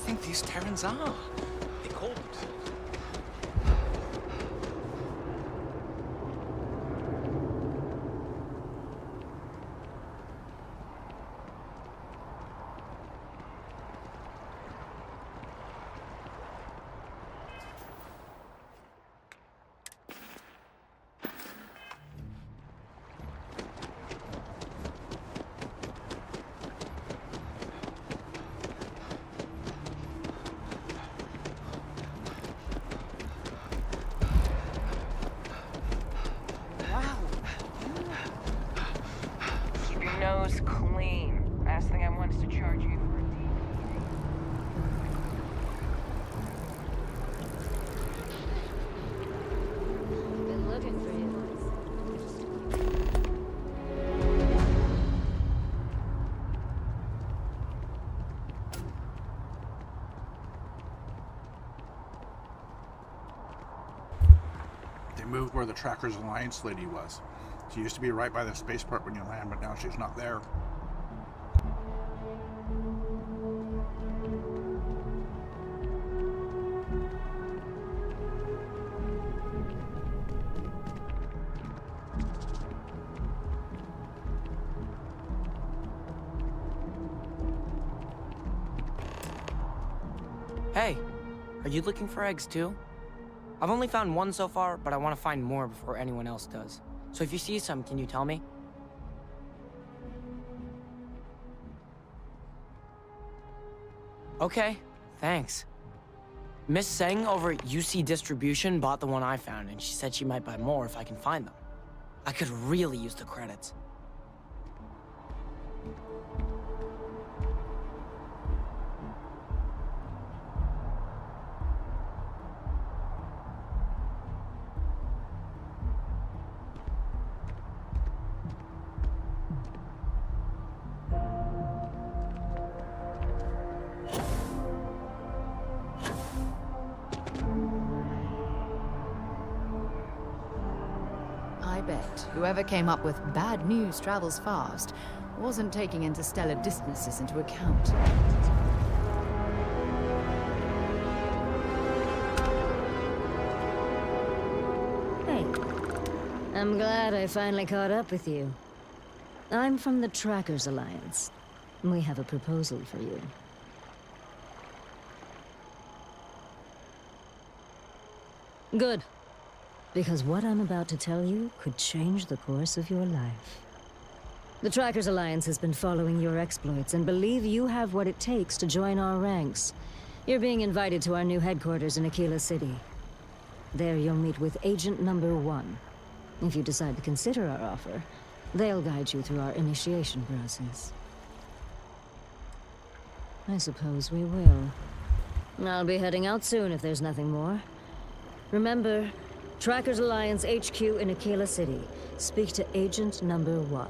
think these Terrans are? They called themselves. Keep your nose clean. Last thing I want is to charge you for a Been looking for you. They moved where the Trackers Alliance lady was. She used to be right by the spaceport when you land, but now she's not there. Hey, are you looking for eggs too? I've only found one so far, but I want to find more before anyone else does. So if you see some, can you tell me? Okay, thanks. Miss Seng over at UC Distribution bought the one I found, and she said she might buy more if I can find them. I could really use the credits. I bet whoever came up with bad news travels fast wasn't taking interstellar distances into account. Hey, I'm glad I finally caught up with you. I'm from the Trackers Alliance. We have a proposal for you. Good. Because what I'm about to tell you could change the course of your life. The Trackers Alliance has been following your exploits and believe you have what it takes to join our ranks. You're being invited to our new headquarters in Aquila City. There you'll meet with Agent Number 1. If you decide to consider our offer, they'll guide you through our initiation process. I suppose we will. I'll be heading out soon if there's nothing more. Remember, Trackers Alliance HQ in Aquila City. Speak to Agent Number 1.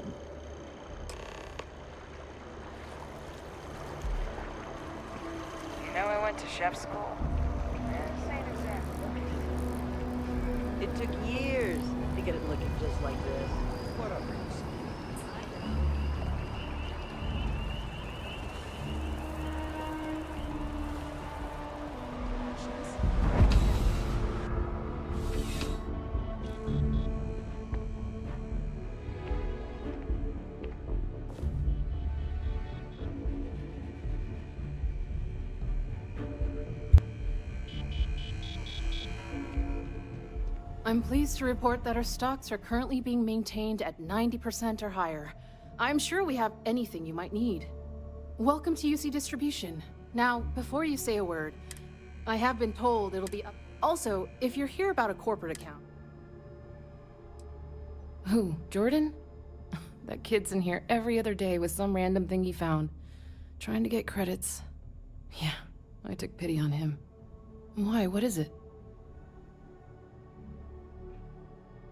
You know I went to chef school. Same example. It took years to get it looking just like this. What a risk. I'm pleased to report that our stocks are currently being maintained at 90% or higher. I'm sure we have anything you might need. Welcome to UC Distribution. Now, before you say a word, I have been told it'll be up. Also, if you're here about a corporate account. Who, Jordan? That kid's in here every other day with some random thing he found. Trying to get credits. Yeah, I took pity on him. Why, what is it?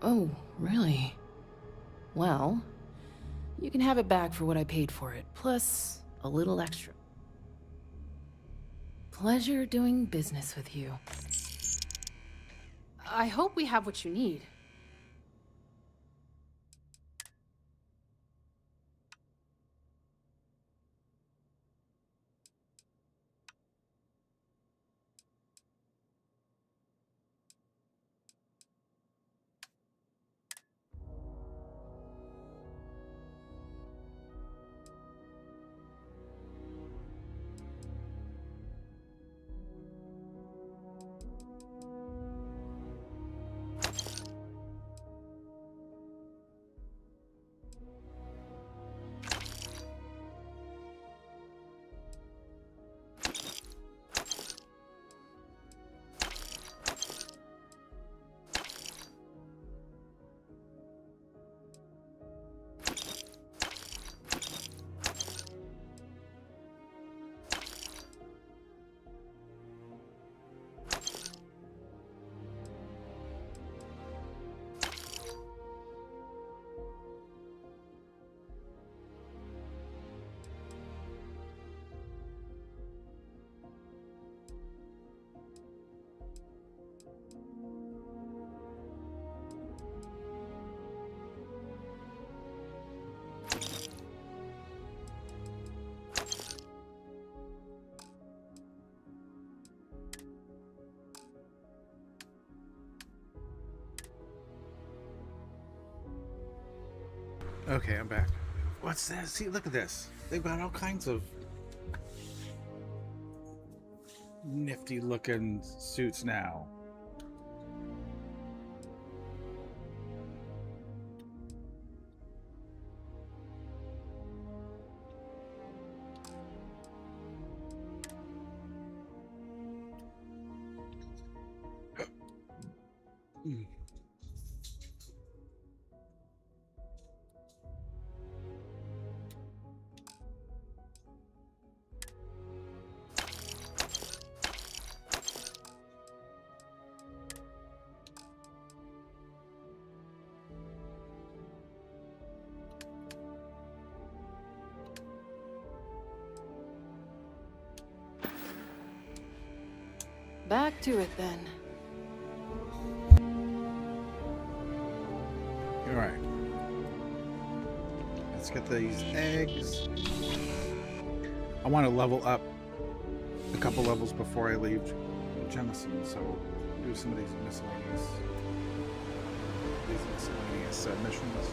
Oh, really? Well, you can have it back for what I paid for it, plus a little extra. Pleasure doing business with you. I hope we have what you need. Okay, I'm back. What's this? See, look at this. They've got all kinds of nifty looking suits now. Back to it then. All right. Let's get these eggs. I want to level up a couple levels before I leave Jemison, so do some of these miscellaneous missions.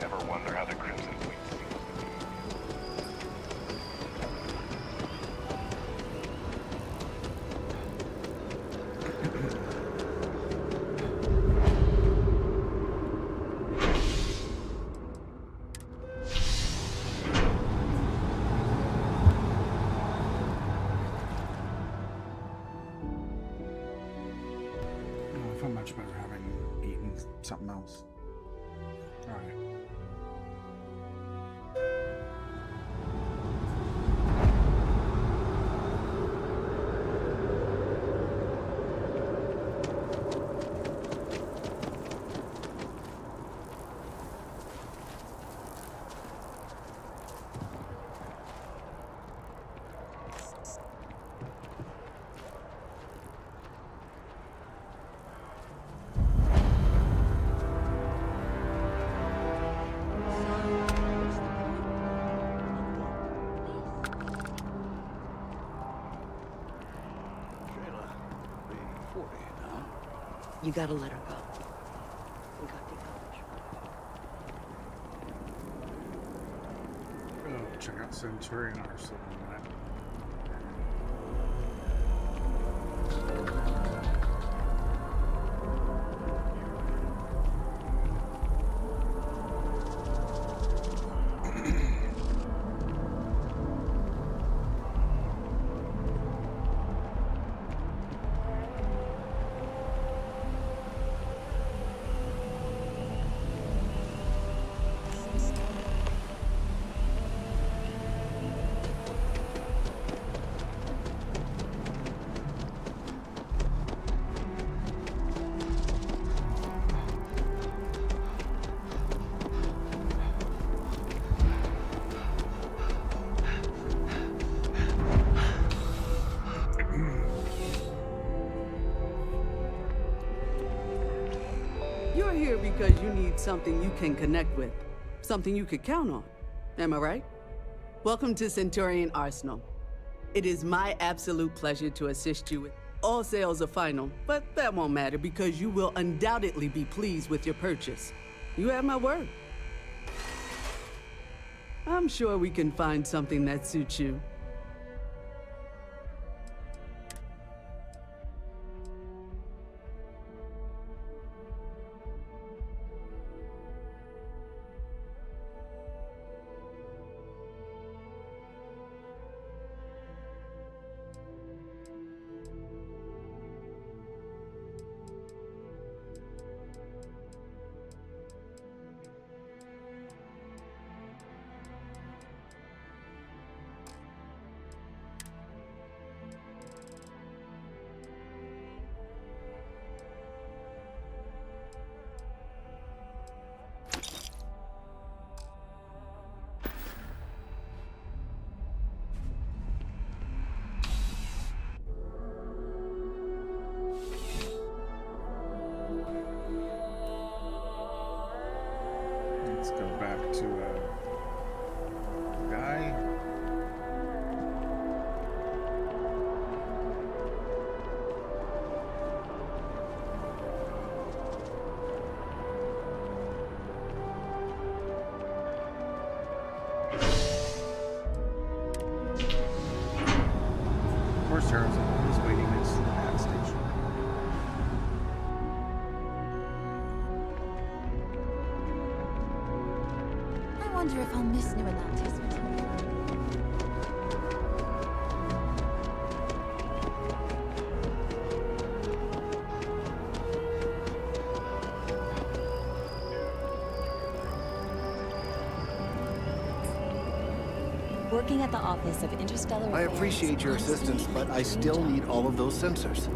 Ever wonder how the Crimson Fleet I feel much better having eaten something else. All right. You gotta let her go. We got the Oh, check out Centurion Arsenal in a minute. You're here because you need something you can connect with. Something you could count on. Am I right? Welcome to Centurion Arsenal. It is my absolute pleasure to assist you with all sales are final, but that won't matter because you will undoubtedly be pleased with your purchase. You have my word. I'm sure we can find something that suits you. Charles is waiting next to the gas station. I wonder if I'll miss new Atlantis. Working at the Office of Interstellar I Affairs. appreciate your assistance, but I still need all of those sensors.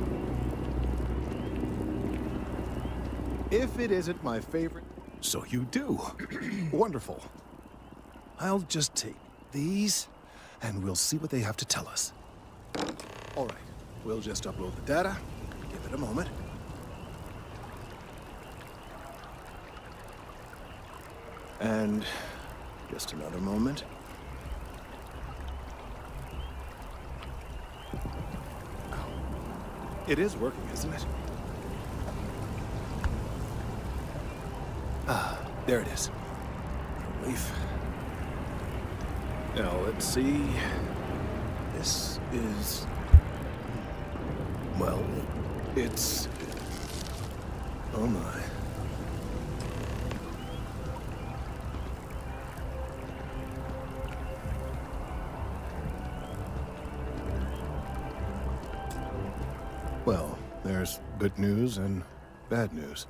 If it isn't my favorite, so you do. Wonderful. I'll just take these, and we'll see what they have to tell us. All right, we'll just upload the data. Give it a moment. And just another moment. It is working, isn't it? Ah, there it is. Relief. Now, let's see. This is... Well, it's... Oh my. Well, there's good news and bad news.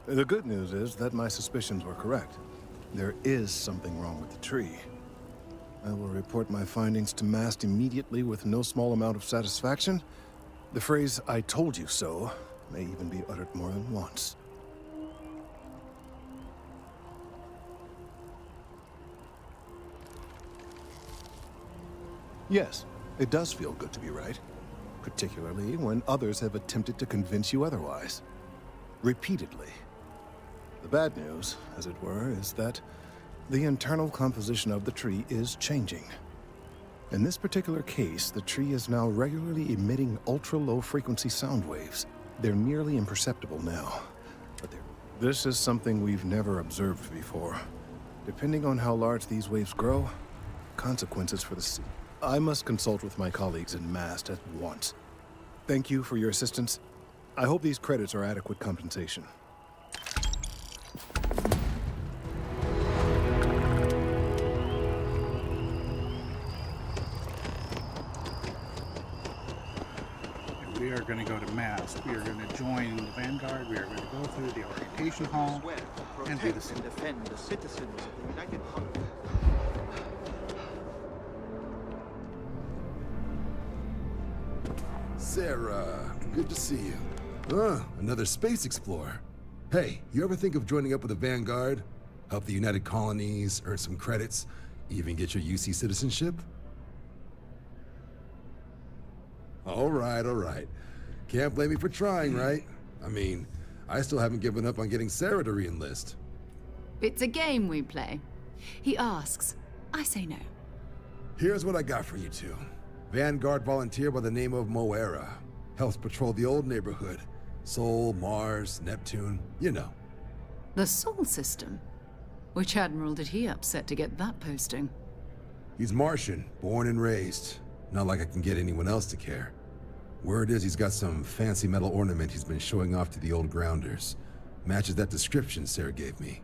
The good news is that my suspicions were correct. There is something wrong with the tree. I will report my findings to MAST immediately with no small amount of satisfaction. The phrase, "I told you so," may even be uttered more than once. Yes, it does feel good to be right. Particularly when others have attempted to convince you otherwise. Repeatedly. The bad news, as it were, is that the internal composition of the tree is changing. In this particular case, the tree is now regularly emitting ultra-low frequency sound waves. They're nearly imperceptible now. But this is something we've never observed before. Depending on how large these waves grow, consequences for the sea. I must consult with my colleagues in MAST at once. Thank you for your assistance. I hope these credits are adequate compensation. We are going to go to MAST. We are going to join the Vanguard. We are going to go through the orientation hall and do the same. Defend the citizens of the United Colony. Sarah, good to see you. Another space explorer. Hey, you ever think of joining up with the Vanguard? Help the United Colonies, earn some credits, even get your UC citizenship? All right. Can't blame me for trying, right? I mean, I still haven't given up on getting Sarah to re-enlist. It's a game we play. He asks, I say no. Here's what I got for you two. Vanguard volunteer by the name of Moera. Helps patrol the old neighborhood. Sol, Mars, Neptune, you know. The Sol system? Which admiral did he upset to get that posting? He's Martian, born and raised. Not like I can get anyone else to care. Word is he's got some fancy metal ornament he's been showing off to the old grounders. Matches that description Sarah gave me.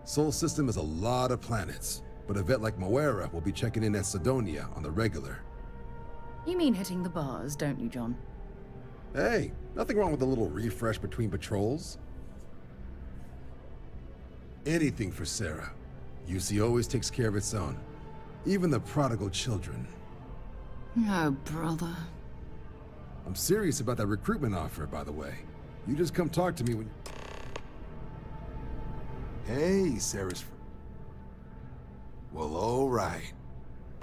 Sol system is a lot of planets, but a vet like Moera will be checking in at Sidonia on the regular. You mean hitting the bars, don't you, John? Hey, nothing wrong with a little refresh between patrols. Anything for Sarah. UC always takes care of its own. Even the prodigal children. Oh, brother. I'm serious about that recruitment offer, by the way. You just come talk to me when... Hey, Sarah's... Well, all right.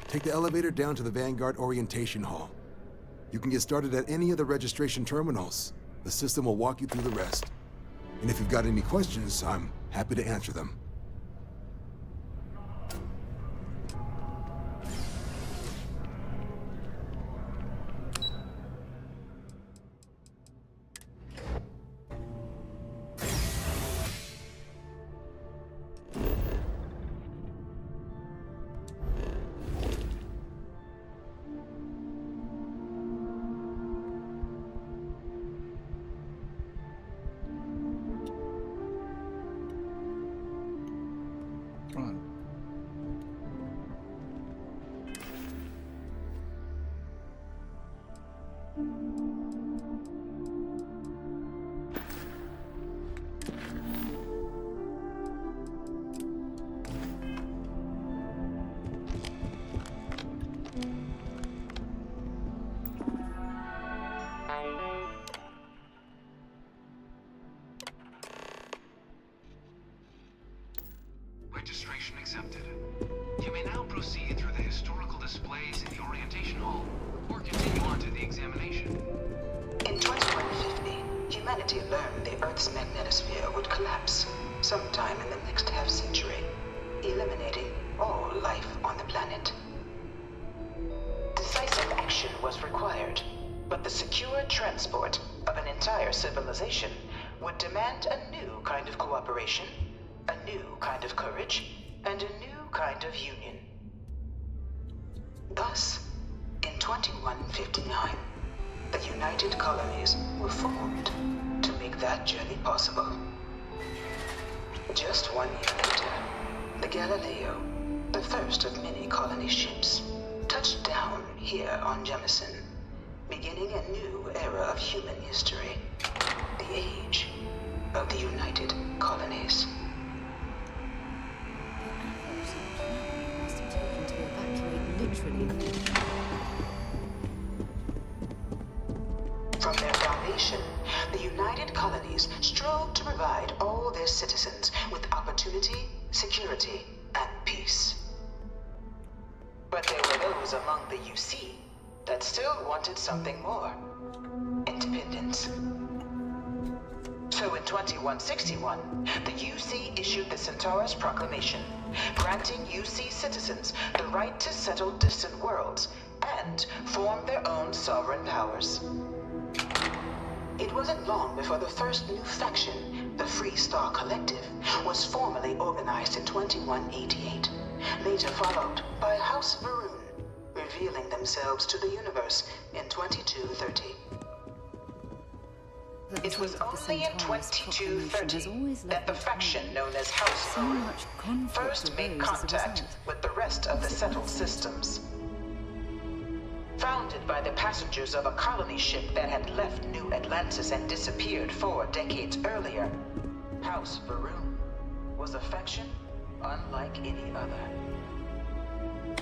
Take the elevator down to the Vanguard Orientation Hall. You can get started at any of the registration terminals. The system will walk you through the rest. And if you've got any questions, I'm happy to answer them. Come on. Registration accepted. You may now proceed through the historical displays in the orientation hall, or continue on to the examination. In 2150, humanity learned the Earth's magnetosphere would collapse sometime in the next half-century, eliminating all life on the planet. Decisive action was required, but the secure transport of an entire civilization would demand a new kind of cooperation, a new kind of courage, and a new kind of union. Thus, in 2159, the United Colonies were formed to make that journey possible. Just 1 year later, the Galileo, the first of many colony ships, touched down here on Jemison, beginning a new era of human history, the age of the United Colonies. From their foundation, the United Colonies strove to provide all their citizens with opportunity, security, and peace. But there were those among the UC that still wanted something more: independence. So in 2161, the UC issued the Centaurus Proclamation, granting UC citizens the right to settle distant worlds and form their own sovereign powers. It wasn't long before the first new faction, the Free Star Collective, was formally organized in 2188, later followed by House Varun, revealing themselves to the universe in 2230. It was only in 2230 that the faction known as House Varun first made contact with the rest of the settled systems. Founded by the passengers of a colony ship that had left New Atlantis and disappeared 4 decades earlier, House Varun was a faction unlike any other.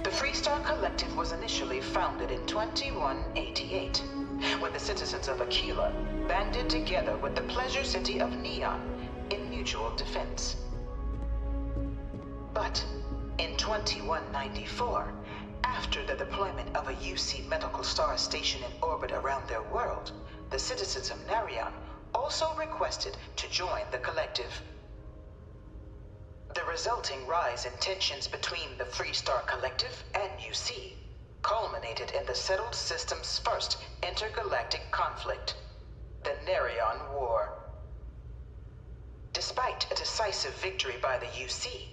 The Freestar Collective was initially founded in 2188, when the citizens of Aquila banded together with the Pleasure City of Neon in mutual defense. But in 2194, after the deployment of a UC medical star station in orbit around their world, the citizens of Narion also requested to join the collective. The resulting rise in tensions between the Freestar Collective and UC culminated in the settled system's first intergalactic conflict, the Narion War. Despite a decisive victory by the UC,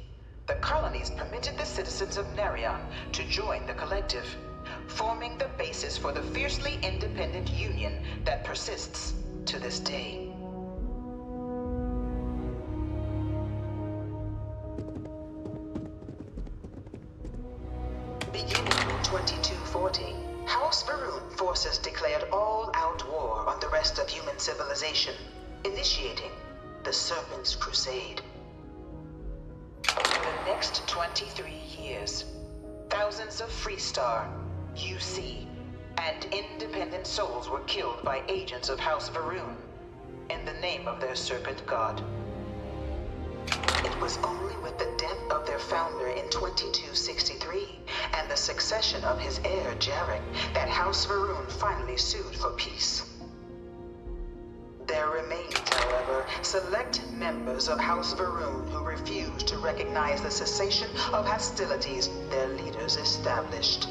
the colonies permitted the citizens of Narion to join the collective, forming the basis for the fiercely independent union that persists to this day. Beginning in 2240, House Varun forces declared all-out war on the rest of human civilization, initiating the Serpent's Crusade. Over the next 23 years, thousands of Freestar, UC, and independent souls were killed by agents of House Varun in the name of their serpent god. It was only with the death of their founder in 2263 and the succession of his heir, Jarek, that House Varun finally sued for peace. There remained, however, select members of House Varun who refused to recognize the cessation of hostilities their leaders established.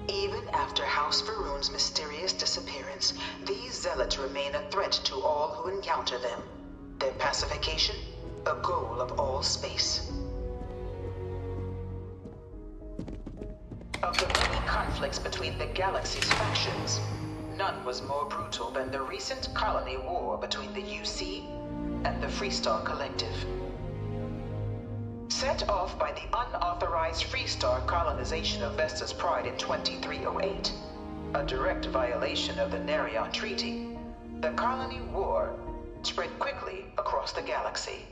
Even after House Varun's mysterious disappearance, these zealots remain a threat to all who encounter them. Their pacification, a goal of all space. Of the many conflicts between the galaxy's factions, none was more brutal than the recent colony war between the UC and the Freestar Collective. Set off by the unauthorized Freestar colonization of Vesta's Pride in 2308, a direct violation of the Nerion Treaty, the colony war spread quickly across the galaxy.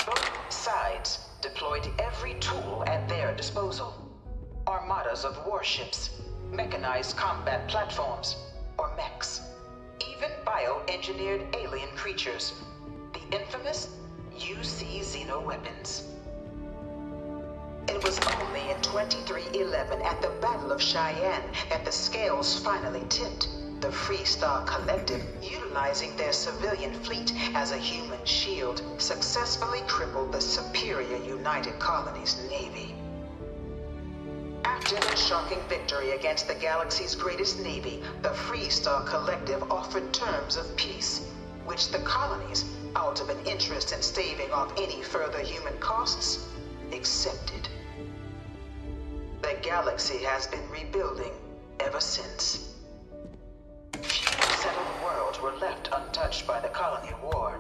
Both sides deployed every tool at their disposal. Armadas of warships, mechanized combat platforms, or mechs, even bioengineered alien creatures, the infamous UC xenoweapons. It was only in 2311 at the Battle of Cheyenne that the scales finally tipped. The Freestar Collective, utilizing their civilian fleet as a human shield, successfully crippled the superior United Colonies Navy. After their shocking victory against the galaxy's greatest navy, the Freestar Collective offered terms of peace, which the colonies, out of an interest in staving off any further human costs, accepted. The galaxy has been rebuilding ever since. Few settled worlds were left untouched by the colony war.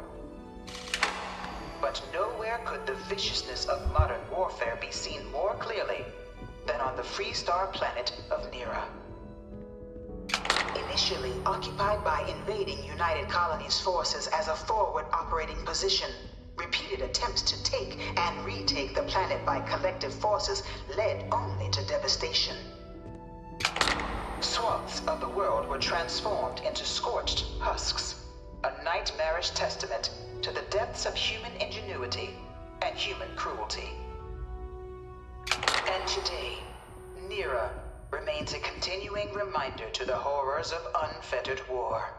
But nowhere could the viciousness of modern warfare be seen more clearly than on the Freestar planet of Nera. Initially occupied by invading United Colonies forces as a forward operating position, repeated attempts to take and retake the planet by collective forces led only to devastation. Swaths of the world were transformed into scorched husks, a nightmarish testament to the depths of human ingenuity and human cruelty. And today, Nera remains a continuing reminder to the horrors of unfettered war.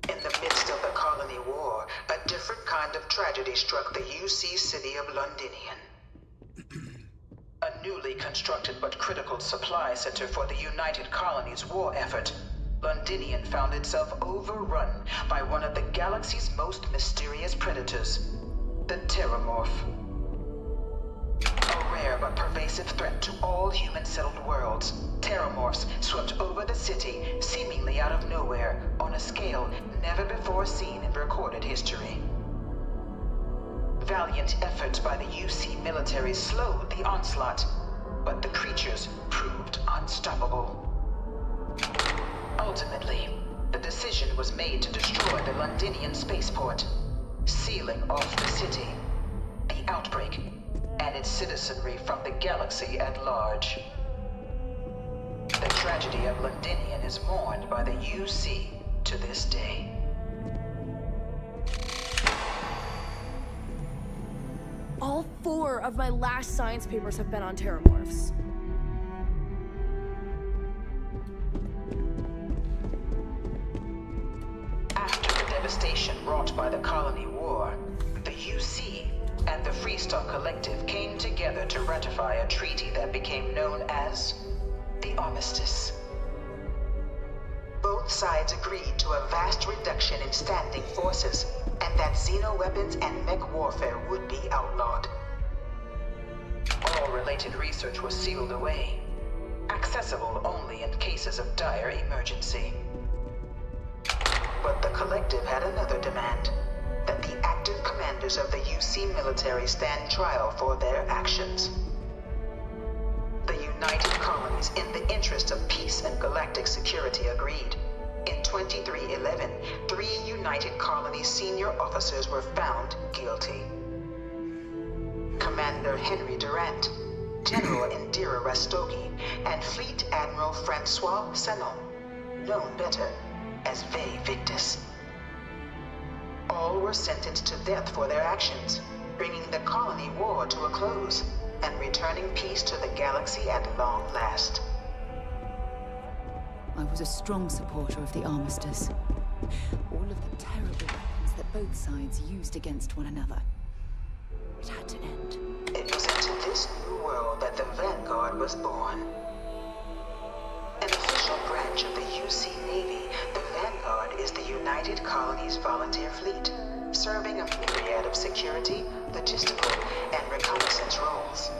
In the midst of the colony war, a different kind of tragedy struck the UC city of Londinian. A newly constructed but critical supply center for the United Colonies' war effort, Londinian found itself overrun by one of the galaxy's most mysterious predators, the Terramorph. A rare but pervasive threat to all human-settled worlds, Terramorphs swept over the city, seemingly out of nowhere, on a scale never before seen in recorded history. Valiant efforts by the UC military slowed the onslaught, but the creatures proved unstoppable. Ultimately, the decision was made to destroy the Londinian spaceport, sealing off the city, the outbreak, and its citizenry from the galaxy at large. The tragedy of Londinian is mourned by the UC to this day. All 4 of my last science papers have been on Terramorphs. After the devastation wrought by the colony war, the UC and the Freestar Collective came together to ratify a treaty that became known as the Armistice. Both sides agreed to a vast reduction in standing forces, and that xenoweapons and mech warfare would be outlawed. All related research was sealed away, accessible only in cases of dire emergency. But the Collective had another demand, that the active commanders of the UC military stand trial for their actions. The United Colonies, in the interest of peace and galactic security, agreed. In 2311, 3 United Colonies senior officers were found guilty. Commander Henry Durant, General Indira Rastogi, and Fleet Admiral Francois Sanon, known better as Ve Victus. All were sentenced to death for their actions, bringing the colony war to a close and returning peace to the galaxy at long last. I was a strong supporter of the Armistice. All of the terrible weapons that both sides used against one another. It had to end. It was into this new world that the Vanguard was born. An official branch of the UC Navy, the Vanguard is the United Colonies Volunteer Fleet, serving a myriad of security, logistical, and reconnaissance roles.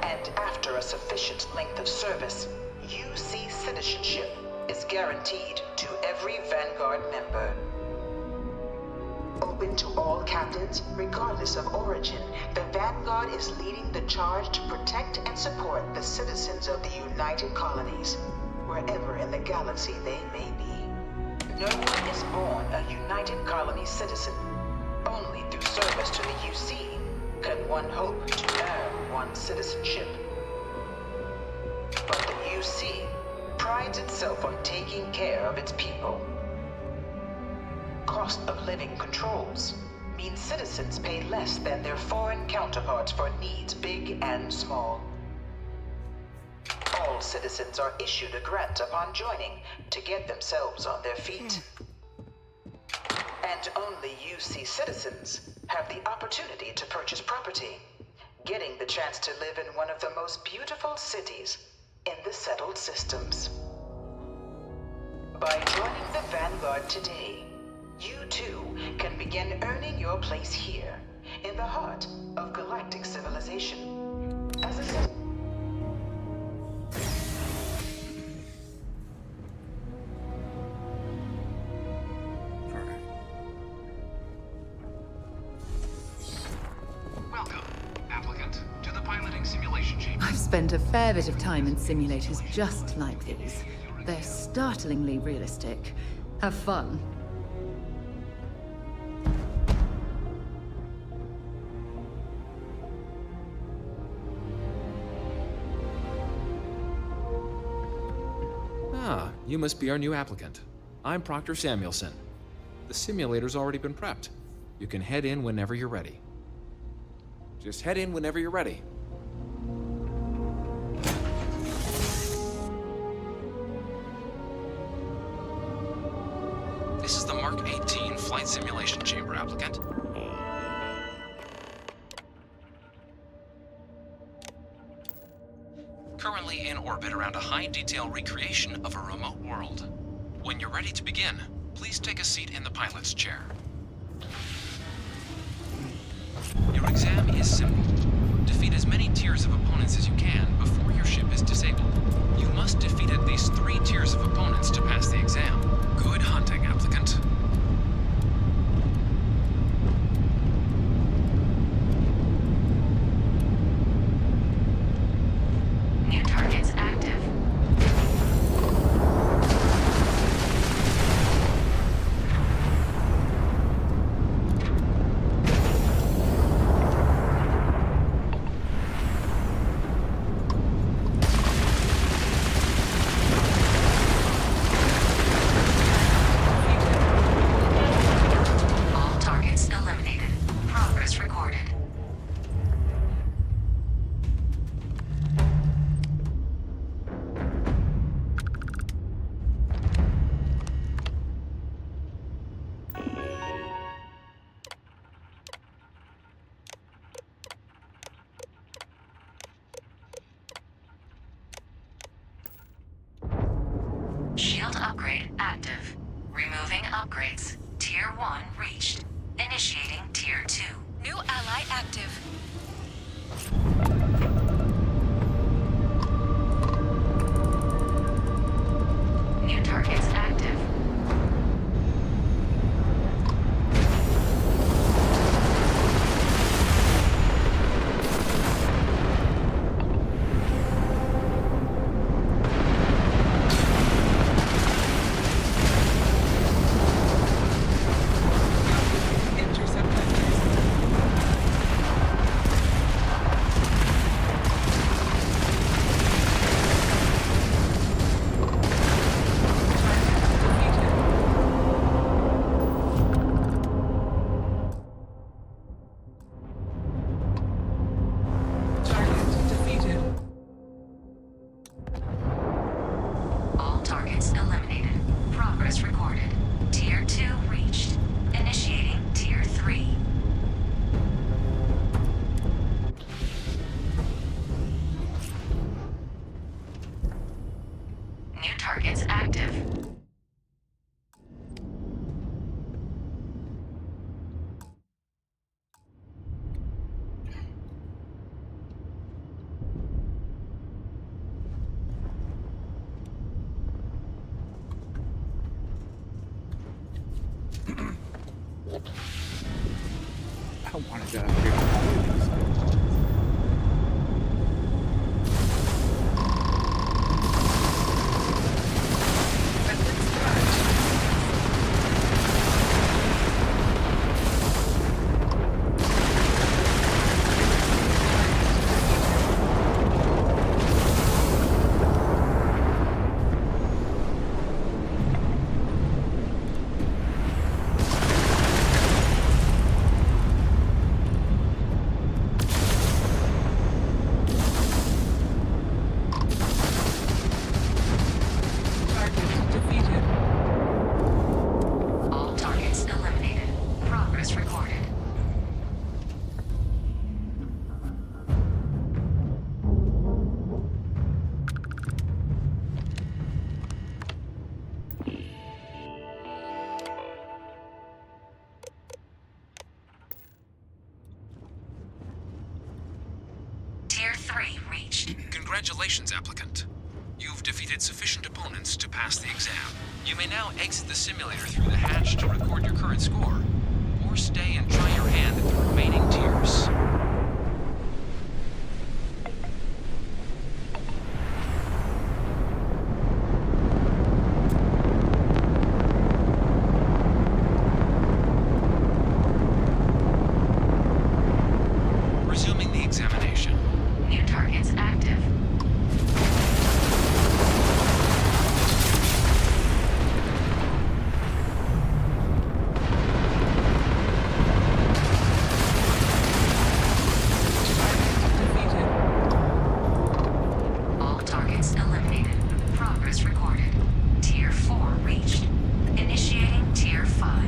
And after a sufficient length of service, UC citizenship is guaranteed to every every Vanguard member. Open to all captains, regardless of origin, the Vanguard is leading the charge to protect and support the citizens of the United Colonies, wherever in the galaxy they may be. No one is born a United Colony citizen. Only through service to the UC can one hope to earn one's citizenship. But the UC prides itself on taking care of its people. Cost of living controls mean citizens pay less than their foreign counterparts for needs big and small. All citizens are issued a grant upon joining to get themselves on their feet. And only UC citizens have the opportunity to purchase property, getting the chance to live in one of the most beautiful cities in the settled systems. By joining the Vanguard today, you too can begin earning your place here, in the heart of galactic civilization. As a citizen. Welcome, applicant, to the piloting simulation chamber. I've spent a fair bit of time in simulators just like these. They're startlingly realistic. Have fun. Ah, you must be our new applicant. I'm Proctor Samuelson. The simulator's already been prepped. You can head in whenever you're ready. Just head in whenever you're ready. This is the Mark 18 Flight Simulation Chamber, applicant. Currently in orbit around a high-detail recreation of a remote world. When you're ready to begin, please take a seat in the pilot's chair. Your exam is simple. Defeat as many tiers of opponents as you can before your ship is disabled. You must defeat at least 3 tiers of opponents to pass the exam. Good hunting, applicant. New targets active. All targets eliminated. Progress recorded. Shield upgrade active. Removing upgrades. Tier 1 reached. Initiating Tier 2. New ally active. New targets active. I wanted to upgrade all of these. All targets eliminated. Progress recorded. Tier 3 reached. Congratulations, applicant. You've defeated sufficient opponents to pass the exam. You may now exit the simulator through the hatch to record your current score, or stay and try your hand at the remaining tiers. Resuming the examination. New targets active. All targets eliminated. Progress recorded. Tier 4 reached. Initiating Tier 5.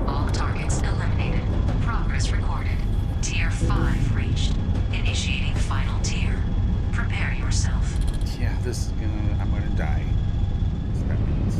All targets eliminated. Progress recorded. Tier 5 reached. Initiating final tier. Prepare yourself. Yeah, this is gonna. I'm gonna die. That's what that means.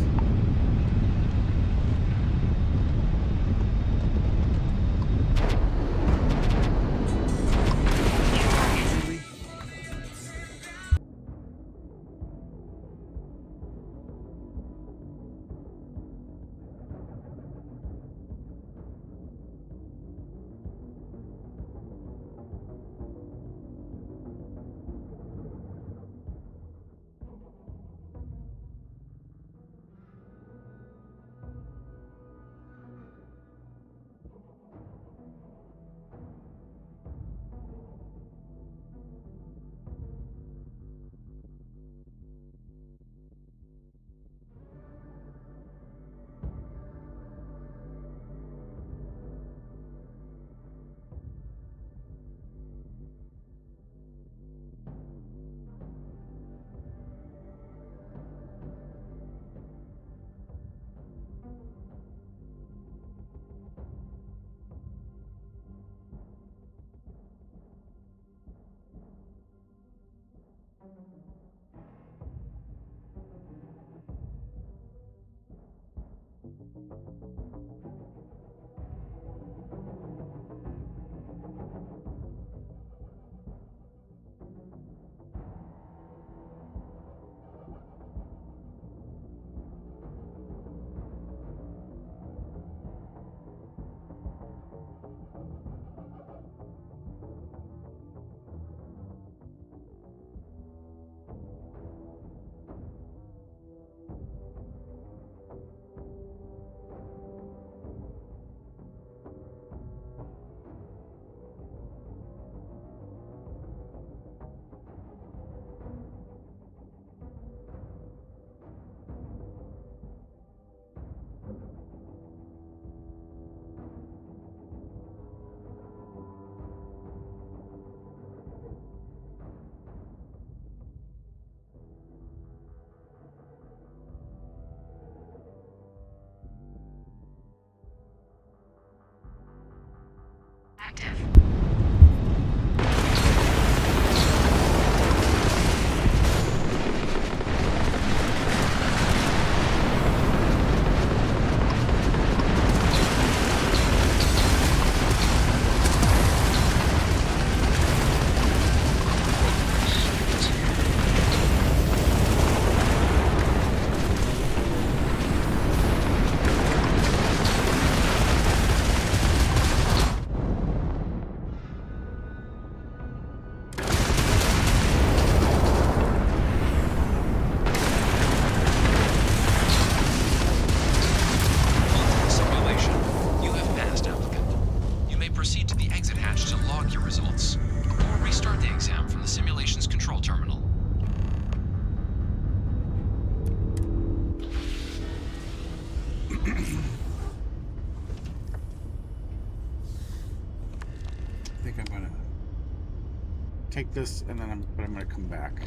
this, and then I'm gonna come back.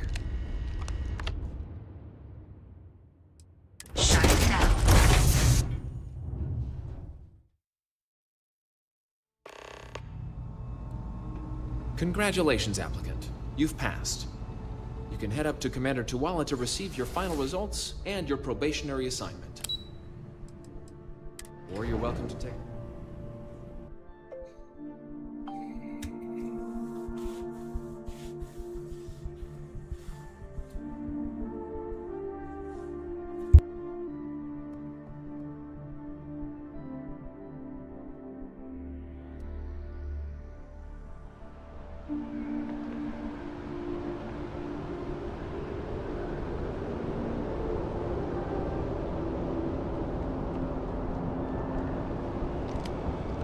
Shut it down. Congratulations, applicant. You've passed. You can head up to Commander Tuwala to receive your final results and your probationary assignment. Or you're welcome to take...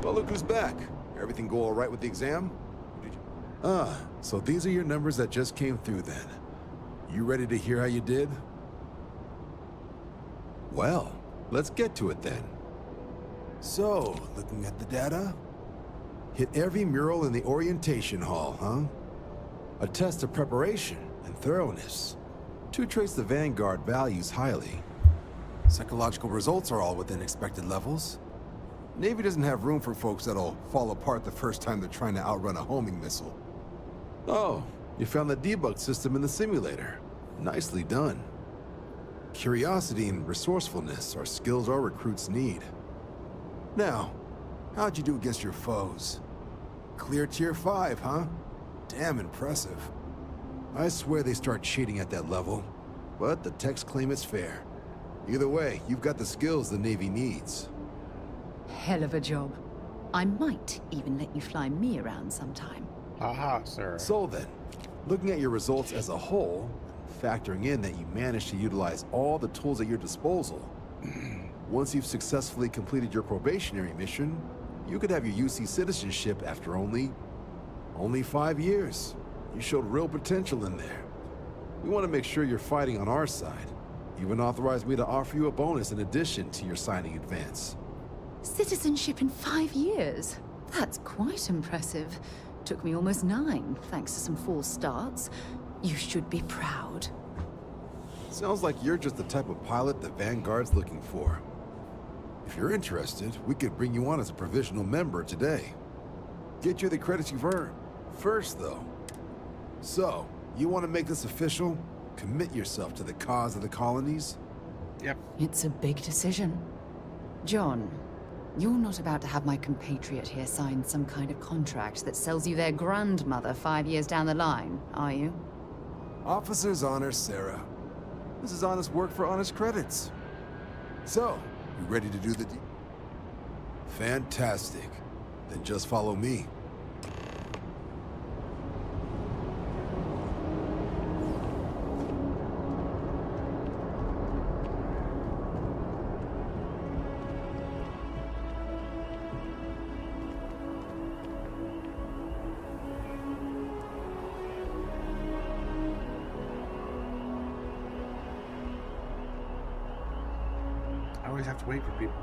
Well, look who's back. Everything go all right with the exam? So these are your numbers that just came through then. You ready to hear how you did? Well, let's get to it then. So, looking at the data, hit every mural in the orientation hall, huh? A test of preparation and thoroughness. 2 traits the Vanguard values highly. Psychological results are all within expected levels. Navy doesn't have room for folks that'll fall apart the first time they're trying to outrun a homing missile. Oh, you found the debug system in the simulator. Nicely done. Curiosity and resourcefulness are skills our recruits need. Now, how'd you do against your foes? Clear tier 5, huh? Damn impressive. I swear they start cheating at that level, but the techs claim it's fair. Either way, you've got the skills the Navy needs. Hell of a job. I might even let you fly me around sometime. Aha, sir. So then, looking at your results as a whole, factoring in that you managed to utilize all the tools at your disposal, once you've successfully completed your probationary mission, you could have your UC citizenship after only 5 years. You showed real potential in there. We want to make sure you're fighting on our side. Even authorized me to offer you a bonus in addition to your signing advance. Citizenship in 5 years? That's quite impressive. Took me almost 9, thanks to some false starts. You should be proud. Sounds like you're just the type of pilot the Vanguard's looking for. If you're interested, we could bring you on as a provisional member today. Get you the credits you've earned. First, though. So, you want to make this official? Commit yourself to the cause of the colonies? Yep. It's a big decision. John, you're not about to have my compatriot here sign some kind of contract that sells you their grandmother 5 years down the line, are you? Officer's honor, Sarah. This is honest work for honest credits. So, you ready to do the deed? Fantastic. Then just follow me. I always have to wait for people.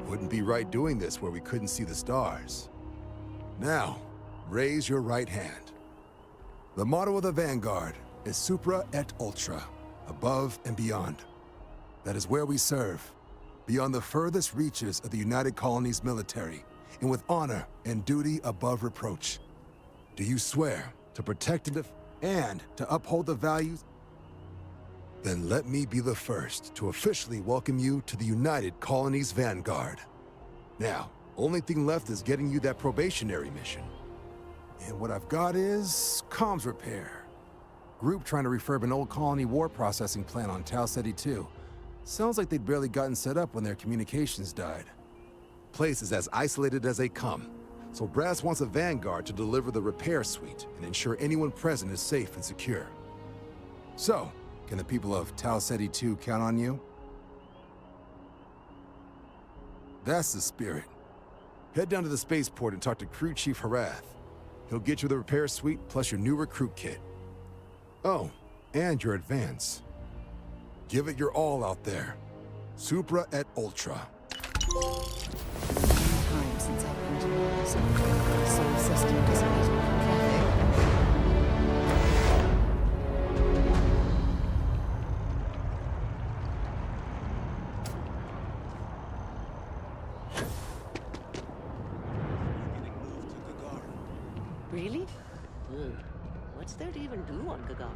Wouldn't be right doing this where we couldn't see the stars. Now, raise your right hand. The motto of the Vanguard is Supra et Ultra, above and beyond. That is where we serve, beyond the furthest reaches of the United Colonies military, and with honor and duty above reproach. Do you swear to protect and to uphold the values? Then let me be the first to officially welcome you to the United Colonies Vanguard. Now, only thing left is getting you that probationary mission. And what I've got is comms repair. Group trying to refurb an old colony war processing plant on Tau Ceti 2. Sounds like they'd barely gotten set up when their communications died. Place is as isolated as they come, so Brass wants a vanguard to deliver the repair suite and ensure anyone present is safe and secure. So, can the people of Tau Ceti 2 count on you? That's the spirit. Head down to the spaceport and talk to Crew Chief Harath. He'll get you the repair suite plus your new recruit kit. Oh, and your advance. Give it your all out there. Supra et Ultra. Time since I've been to Mars. Solar system designated for traffic. Really? What's there to even do on Gagarin?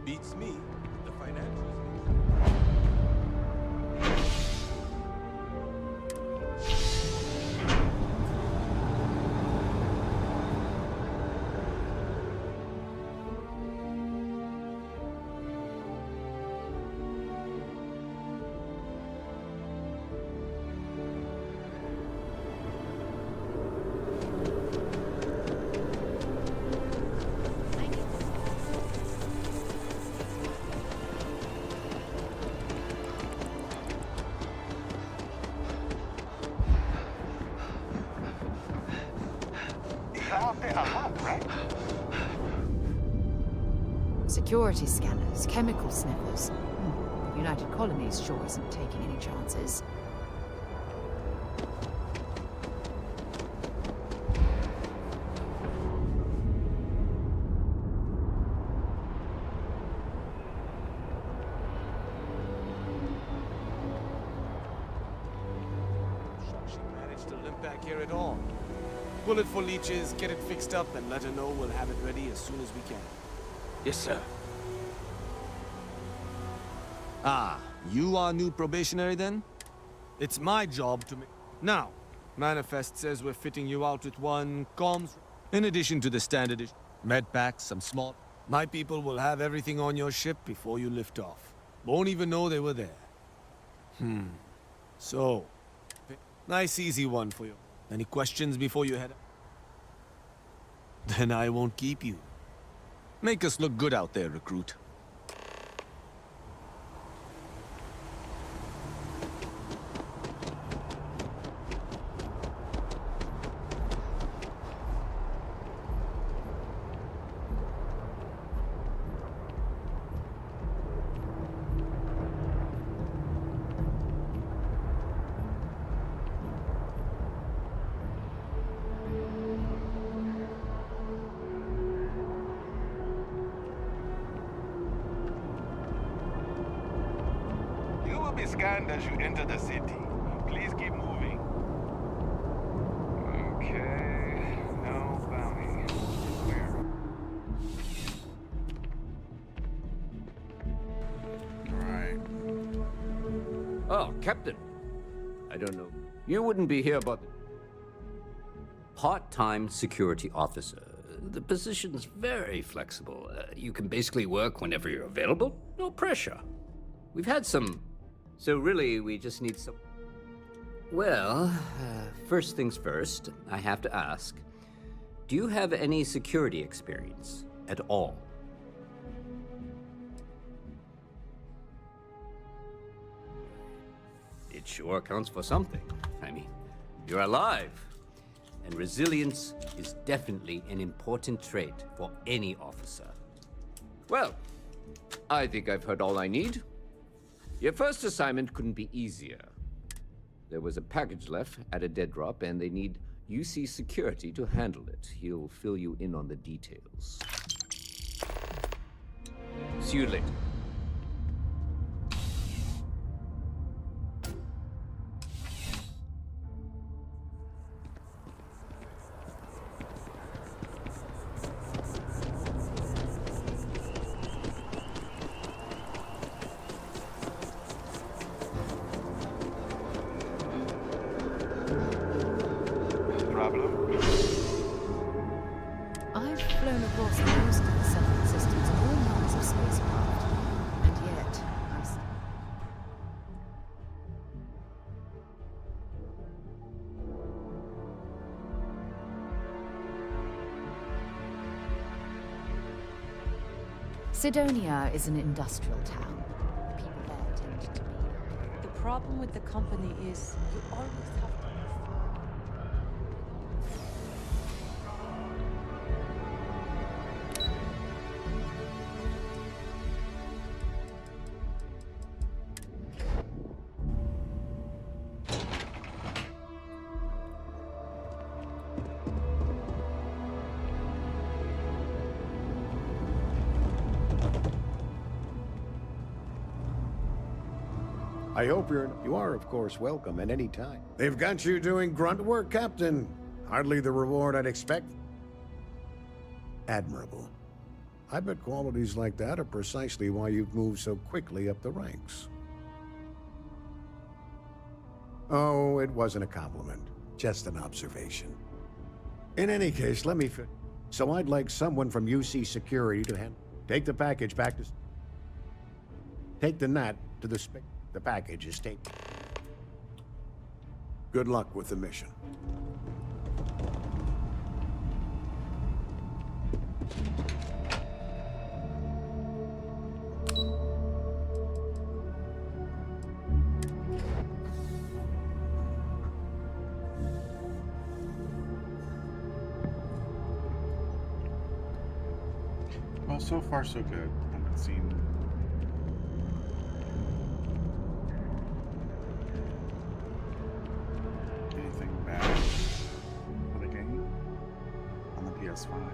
Beats me, the financials. Security scanners, chemical sniffers. The United Colonies sure isn't taking any chances. She managed to limp back here at all. Pull it for leeches, get it fixed up, and let her know we'll have it ready as soon as we can. Yes, sir. Ah, you are new probationary then? It's my job to make... Now, Manifest says we're fitting you out with one comms... In addition to the standard med packs, some small... My people will have everything on your ship before you lift off. Won't even know they were there. So... Nice easy one for you. Any questions before you head out? Then I won't keep you. Make us look good out there, recruit. Be scanned as you enter the city. Please keep moving. Okay, no bounty. Clear. Alright. Oh, Captain. I don't know. You wouldn't be here, but... Part-time security officer. The position's very flexible. You can basically work whenever you're available. No pressure. We've had some... So really, we just need some... Well, first things first, I have to ask. Do you have any security experience at all? It sure counts for something. I mean, you're alive. And resilience is definitely an important trait for any officer. Well, I think I've heard all I need. Your first assignment couldn't be easier. There was a package left at a dead drop, and they need UC security to handle it. He'll fill you in on the details. See you later. flown across most of the settlement systems of all manners of spacecraft. And yet, Sidonia is an industrial town. The people there tend to be. The problem with the company is you always have to. I hope you are, of course, welcome at any time. They've got you doing grunt work, Captain. Hardly the reward I'd expect. Admirable. I bet qualities like that are precisely why you've moved so quickly up the ranks. Oh, it wasn't a compliment. Just an observation. In any case, let me so I'd like someone from UC Security to take the package back to... Take the NAT to the The package is taken. Good luck with the mission. Well, so far so good. I haven't seen anything bad for the game on the PS5.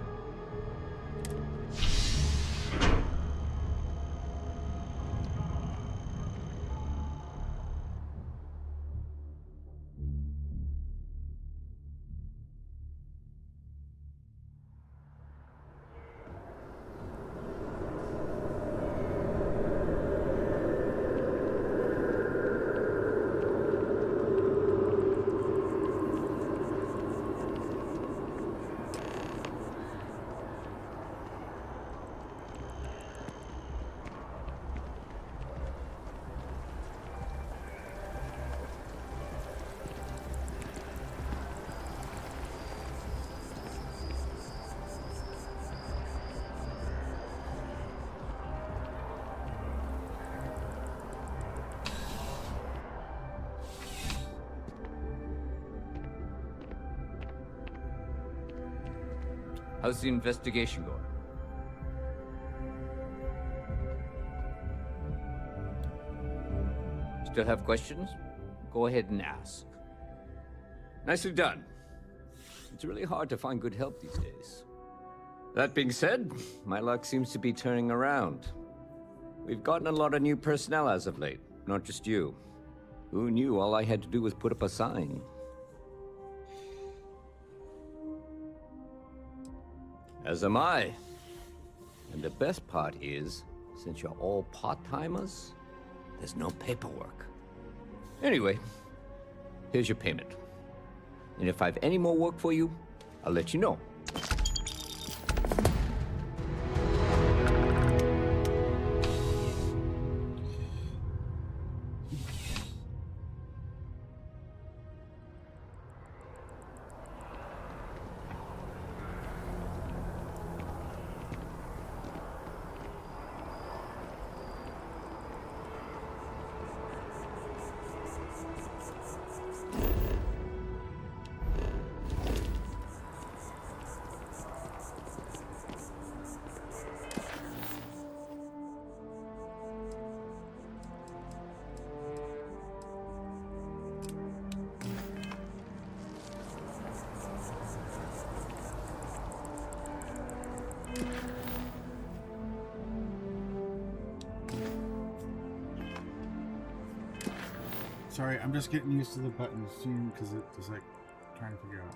How's the investigation going? Still have questions? Go ahead and ask. Nicely done. It's really hard to find good help these days. That being said, my luck seems to be turning around. We've gotten a lot of new personnel as of late, not just you. Who knew all I had to do was put up a sign? As am I. And the best part is, since you're all part-timers, there's no paperwork. Anyway, here's your payment. And if I have any more work for you, I'll let you know. Sorry, I'm just getting used to the buttons soon because it's like trying to figure out.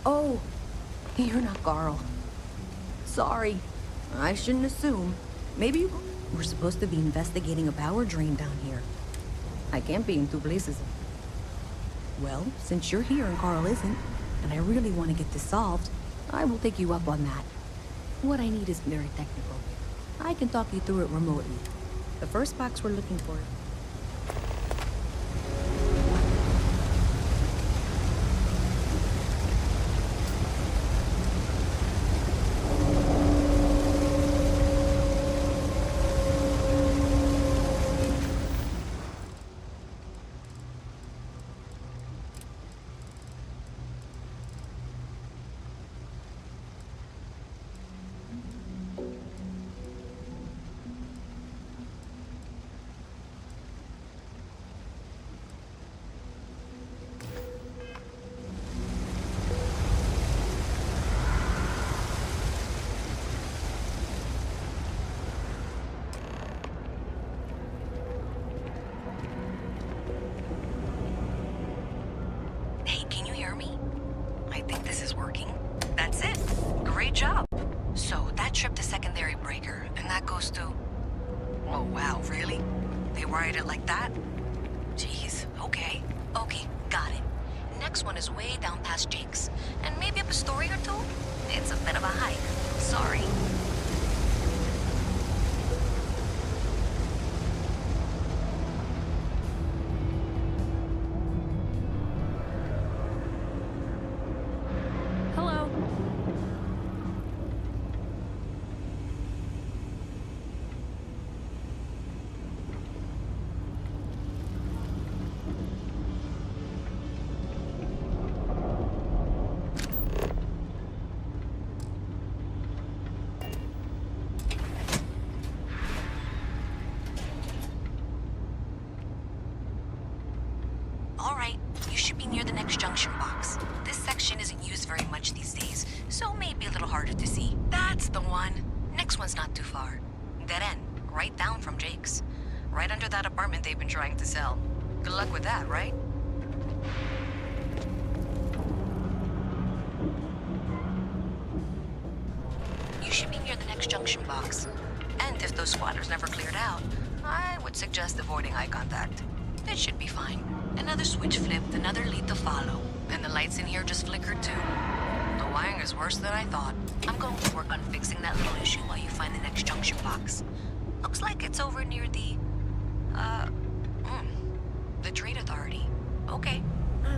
Oh, you're not Carl. Sorry. I shouldn't assume. Maybe you... We're supposed to be investigating a power drain down here. I can't be in two places. Well, since you're here and Carl isn't, and I really want to get this solved, I will take you up on that. What I need is very technical. I can talk you through it remotely. The first box we're looking for... Hey, can you hear me? I think this is working. That's it. Great job. So that trip to secondary breaker, and that goes to... Oh, wow, really? They wired it like that? Jeez, okay. Okay, got it. Next one is way down past Jake's. And maybe up a story or two? It's a bit of a hike. Sorry. Hello. All right, you should be near the next junction box. This section isn't used very much these days, so maybe a little harder to see. That's the one. Next one's not too far. Dead end, right down from Jake's. Right under that apartment they've been trying to sell. Good luck with that, right? You should be near the next junction box. And if those squatters never cleared out, I would suggest avoiding eye contact. It should be fine. Another switch flipped, another lead to follow. And the lights in here just flickered too. The wiring is worse than I thought. I'm going to work on fixing that little issue while you find the next junction box. Looks like it's over near the... the Trade Authority. Okay.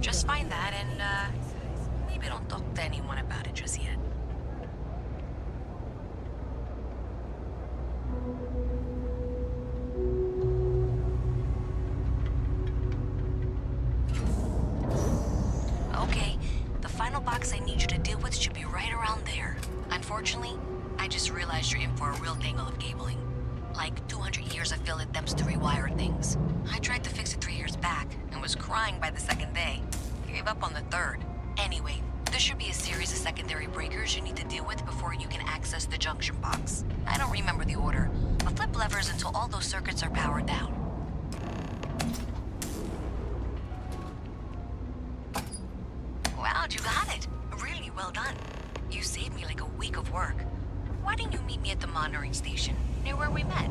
Just find that and, maybe don't talk to anyone about it just yet. Okay, the final box I need you to deal with should be right around there. Unfortunately, I just realized you're in for a real tangle of cabling. Like 200 years of field attempts to rewire things. I tried to fix it 3 years back and was crying by the second day. Gave up on the third. Anyway, there should be a series of secondary breakers you need to deal with before you can access the junction box. I don't remember the order, but flip levers until all those circuits are powered down. Wow, you got it. Really well done. You saved me like a week of work. Why didn't you meet me at the monitoring station, near where we met?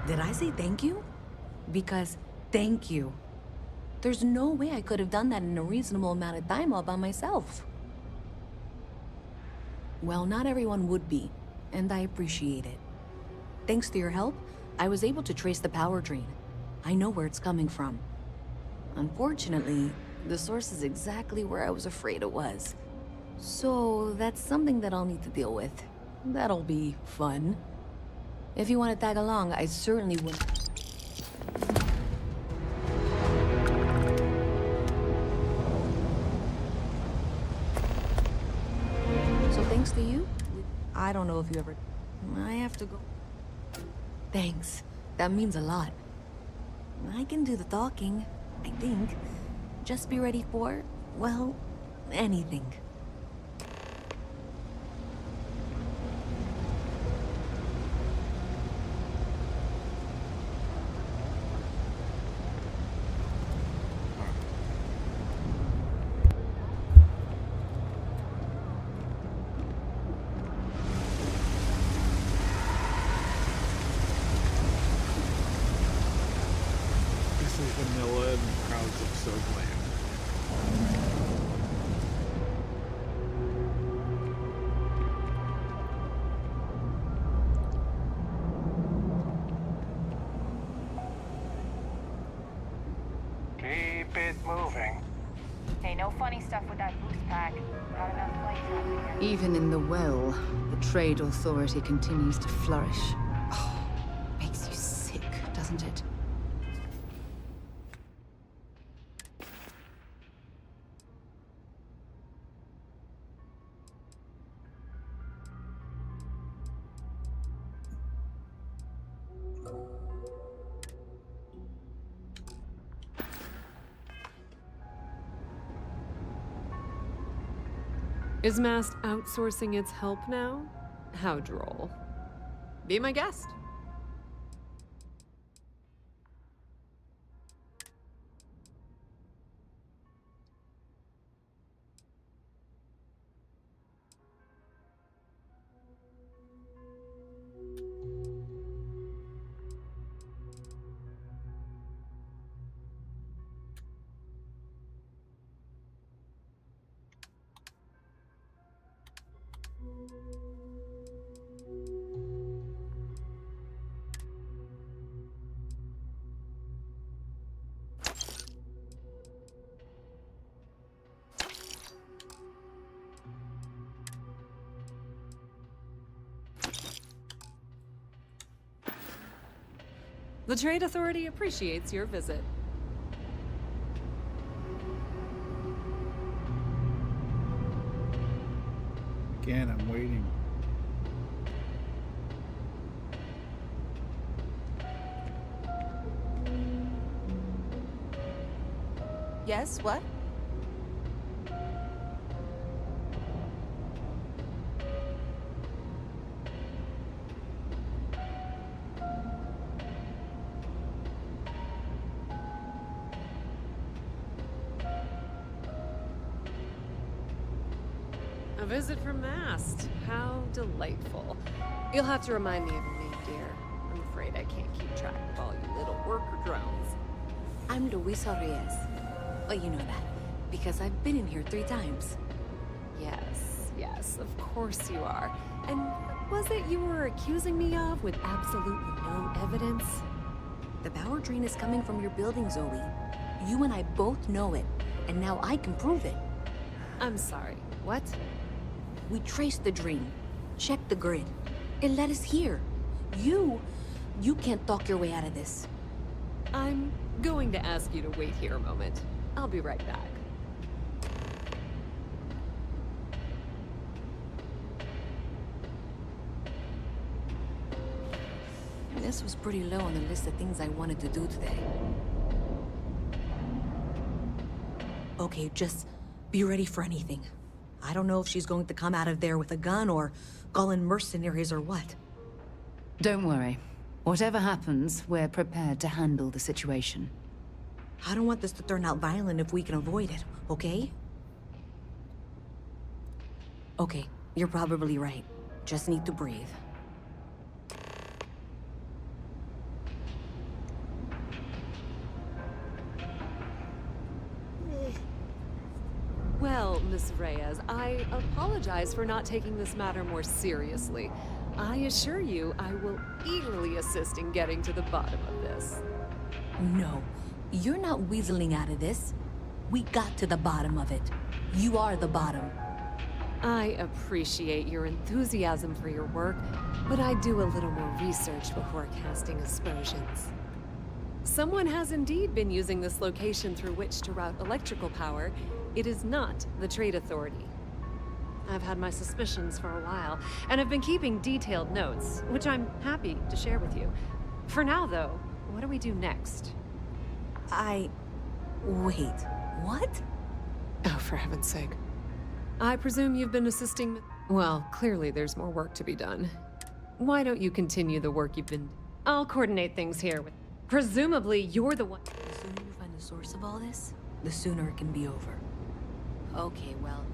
Did I say thank you? Because thank you. There's no way I could have done that in a reasonable amount of time all by myself. Well, not everyone would be, and I appreciate it. Thanks to your help, I was able to trace the power drain. I know where it's coming from. Unfortunately, the source is exactly where I was afraid it was. So that's something that I'll need to deal with. That'll be fun. If you want to tag along, I certainly would. Thanks to you? I don't know if you ever... I have to go. Thanks. That means a lot. I can do the talking, I think. Just be ready for, well, anything. Vanilla and the crowds look so bland. Keep it moving. Hey, no funny stuff with that boost pack. Not enough flight time here. Even in the well, the trade authority continues to flourish. Oh, makes you sick, doesn't it? Is Mast outsourcing its help now? How droll. Be my guest. The Trade Authority appreciates your visit. Again, I'm waiting. Yes, what? A visit from Mast. How delightful. You'll have to remind me of your name, dear. I'm afraid I can't keep track of all you little worker drones. I'm Luisa Reyes. Oh, you know that, because I've been in here 3 times. Yes, of course you are. And what was it you were accusing me of with absolutely no evidence? The power drain is coming from your building, Zoe. You and I both know it, and now I can prove it. I'm sorry, what? We traced the drain, checked the grid. It led us here. You can't talk your way out of this. I'm going to ask you to wait here a moment. I'll be right back. This was pretty low on the list of things I wanted to do today. Okay, just be ready for anything. I don't know if she's going to come out of there with a gun or call in mercenaries or what. Don't worry. Whatever happens, we're prepared to handle the situation. I don't want this to turn out violent if we can avoid it, okay? Okay, you're probably right. Just need to breathe. Well, Miss Reyes, I apologize for not taking this matter more seriously. I assure you, I will eagerly assist in getting to the bottom of this. No, you're not weaseling out of this. We got to the bottom of it. You are the bottom. I appreciate your enthusiasm for your work, but I do a little more research before casting aspersions. Someone has indeed been using this location through which to route electrical power. It is not the Trade Authority. I've had my suspicions for a while, and have been keeping detailed notes, which I'm happy to share with you. For now, though, what do we do next? Wait, what? Oh, for heaven's sake. I presume you've been assisting... Well, clearly there's more work to be done. Why don't you continue the work you've been... I'll coordinate things here with... Presumably, you're the one... The sooner you find the source of all this, the sooner it can be over. Okay, well...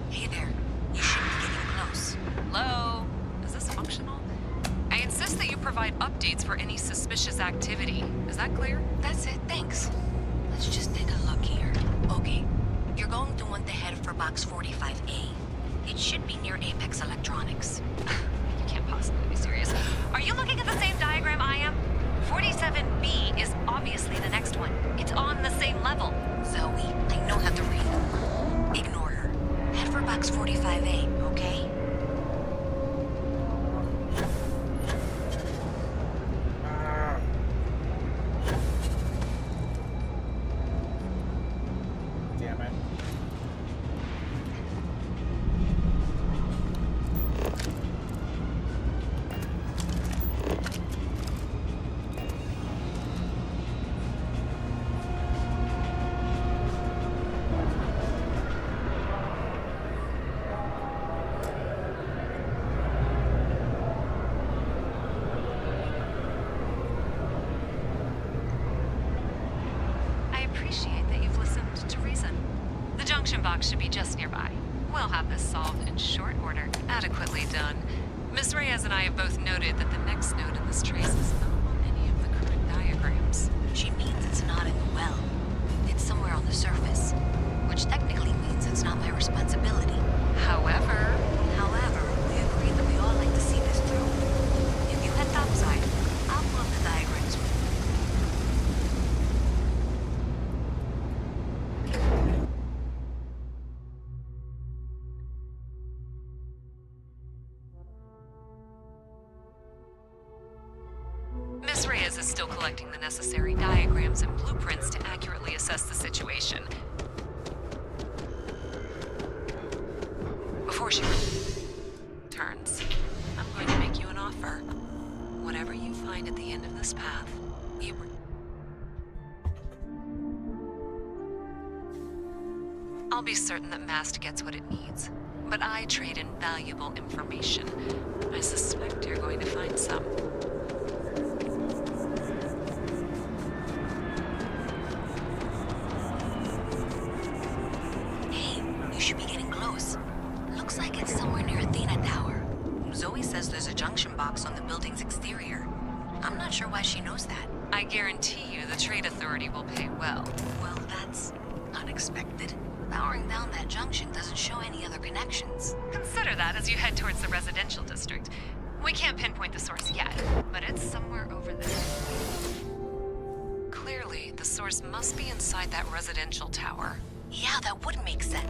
Hey there. You should be getting close. Hello? Is this functional? I insist that you provide updates for any suspicious activity. Is that clear? That's it, thanks. Let's just take a look here. Okay, you're going to want to head for box 45A. It should be near Apex Electronics. You can't possibly be serious. Are you looking at the same diagram I am? 47B is obviously the next one. It's on the same level. Zoe, I know how to read. Ignore her. Head for box 45A, okay? Damn it. Appreciate that you've listened to reason. The junction box should be just nearby. We'll have this solved in short order. Adequately done. Miss Reyes and I have both noted that the next node in this trace is not on any of the current diagrams. She means it's not in the well. It's somewhere on the surface. Which technically means it's not my responsibility. However, we agree that we all like to see this through. If you head topside, I'll pull up the diagrams with you. Miss Reyes is still collecting the necessary diagrams and blueprints to accurately assess the situation. before she returns, I'm going to make you an offer. Whatever you find at the end of this path, you... I'll be certain that Mast gets what it needs, but I trade in valuable information. I suspect you're going to find some. Hey, you should be getting close. Looks like it's somewhere near Athena Tower. Zoe says there's a junction box on the building's exterior. I'm not sure why she knows that. I guarantee you the Trade Authority will pay well. Well, that's unexpected. Powering down that junction doesn't show any other connections. Consider that as you head towards the residential district. We can't pinpoint the source yet, but it's somewhere over there. Clearly, the source must be inside that residential tower. Yeah, that would make sense.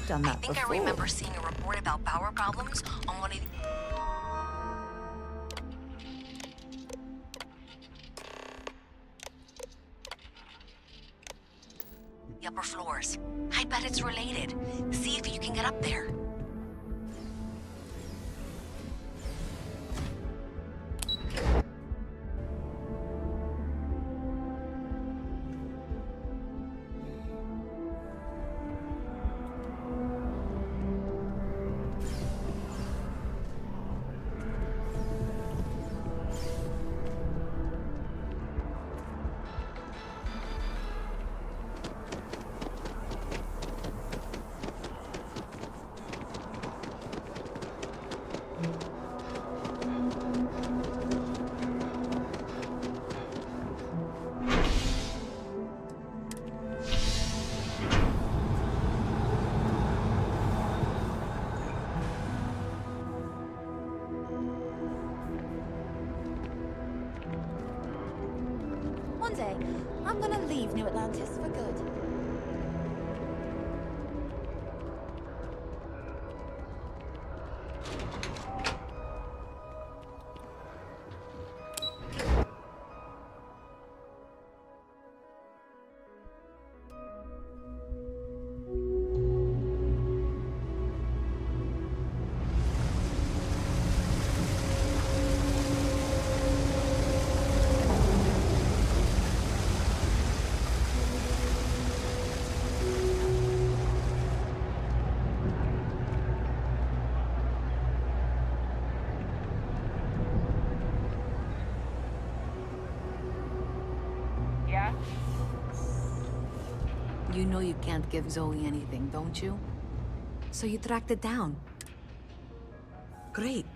Done that I think before. I remember seeing a report about power problems on one of the upper floors. I bet it's related. See if you can get up there. One day, I'm gonna leave New Atlantis for good. Yeah? You know you can't give Zoe anything, don't you? So you tracked it down. Great.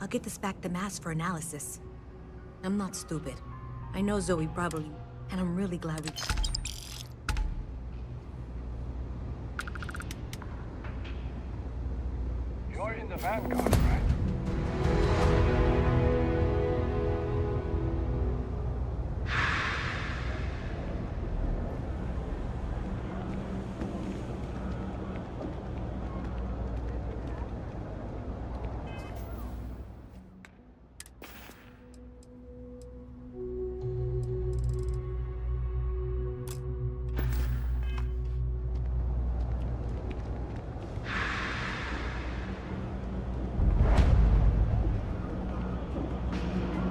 I'll get this back to Mass for analysis. I'm not stupid. I know Zoe probably, and I'm really glad we... You're in the Vanguard, right?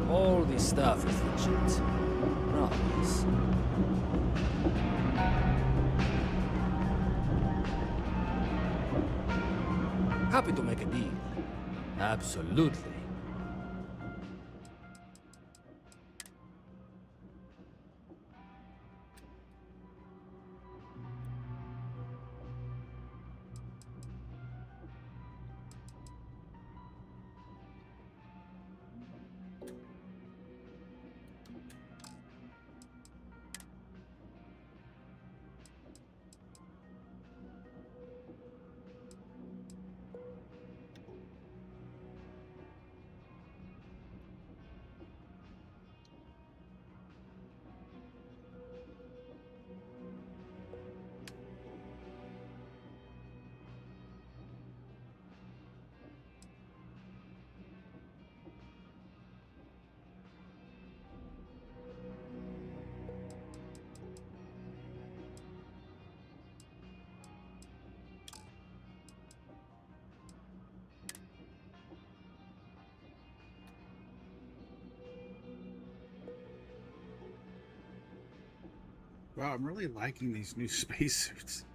All this stuff is legit. Promise. Happy to make a deal. Absolutely. Wow, I'm really liking these new spacesuits.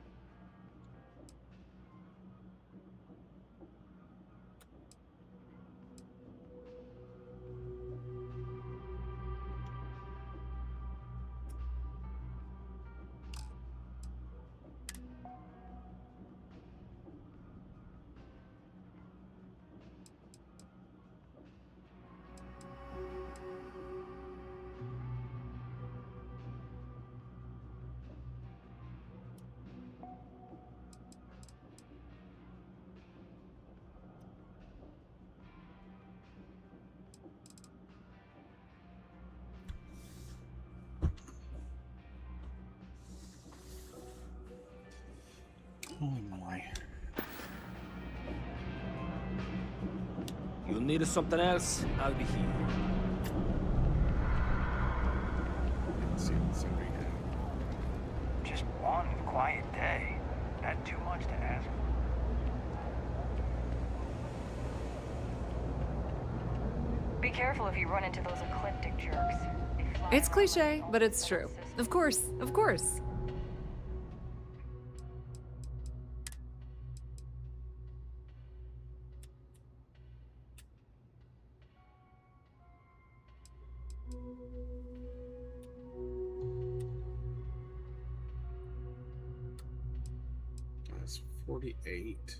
Oh my. You need something else? I'll be here. Let's see what's over here. Just one quiet day. Not too much to ask. Be careful if you run into those ecliptic jerks. It's cliche, but it's true. Of course, of course. That's 48.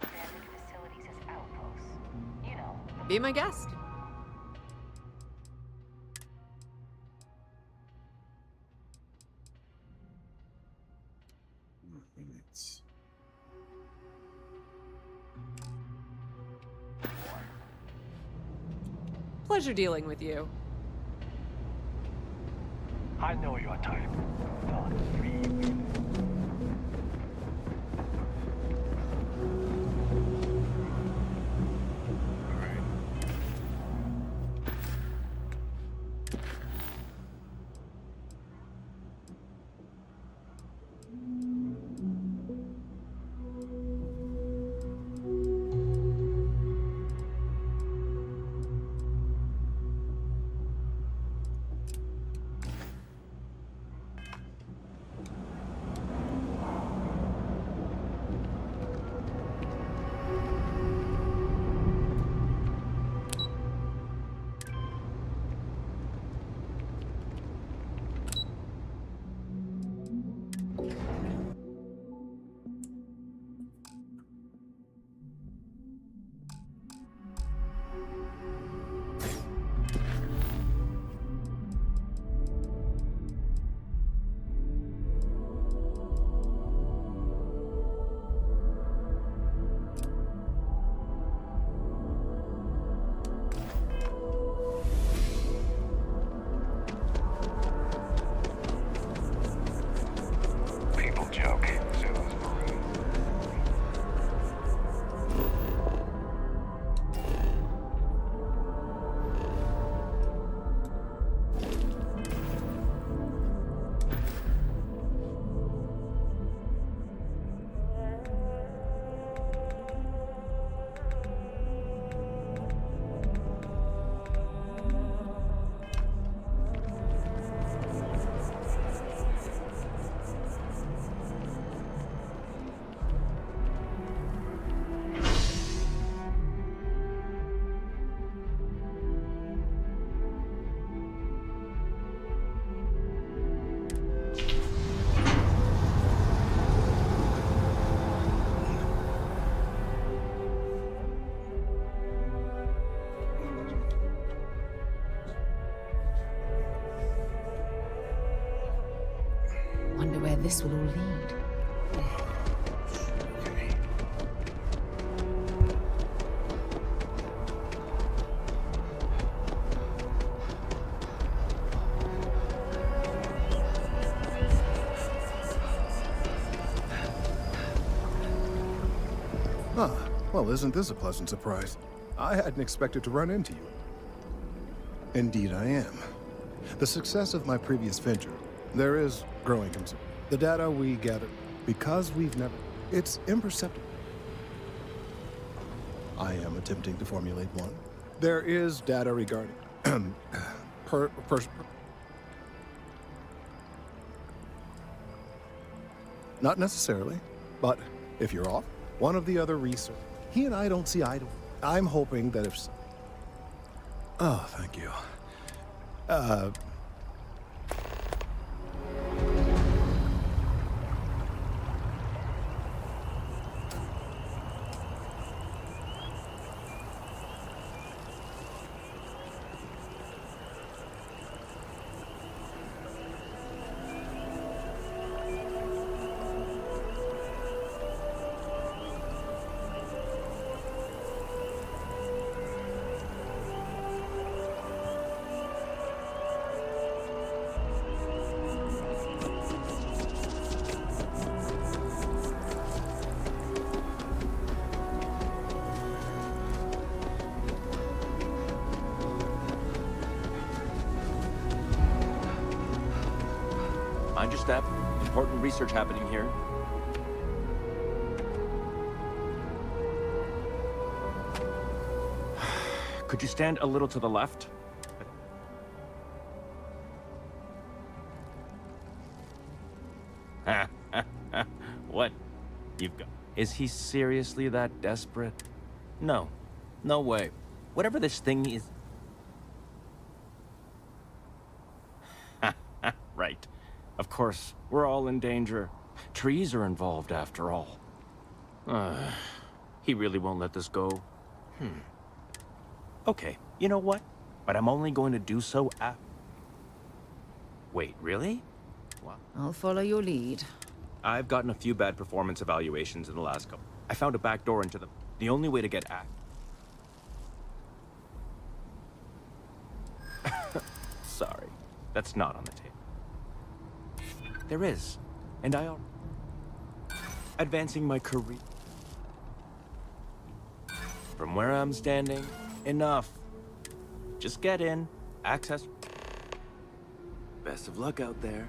Abandoned facilities as outposts. You know. Be my guest. Minutes. Pleasure dealing with you. I know your type. Wonder where this will all lead. Ah, well, isn't this a pleasant surprise? I hadn't expected to run into you. Indeed I am. The success of my previous venture, there is growing concern. The data we gather, because we've never... It's imperceptible. I am attempting to formulate one. There is data regarding... Not necessarily, but if you're off, one of the other research. He and I don't see eye to. I'm hoping that if. Oh, thank you. Mind your step. Important research happening here. Could you stand a little to the left? What? You've got... Is he seriously that desperate? No. No way. Whatever this thing is... Right. Of course, we're all in danger. Trees are involved after all. He really won't let this go. Okay, you know what? But I'm only going to do so Wait, really? Wow. I'll follow your lead. I've gotten a few bad performance evaluations in the last couple. I found a back door into them. The only way to get Sorry, that's not on the table. There is, and advancing my career. From where I'm standing, enough. Just get in, access. Best of luck out there.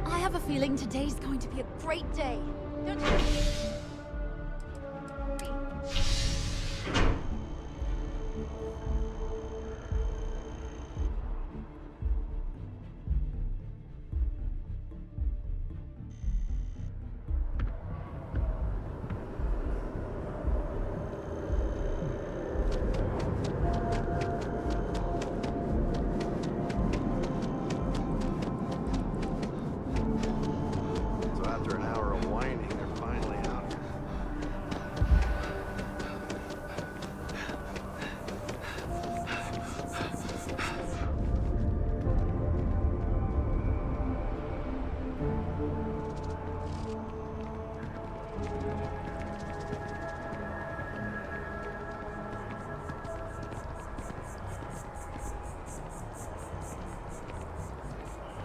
I have a feeling today's going to be a great day. Don't you?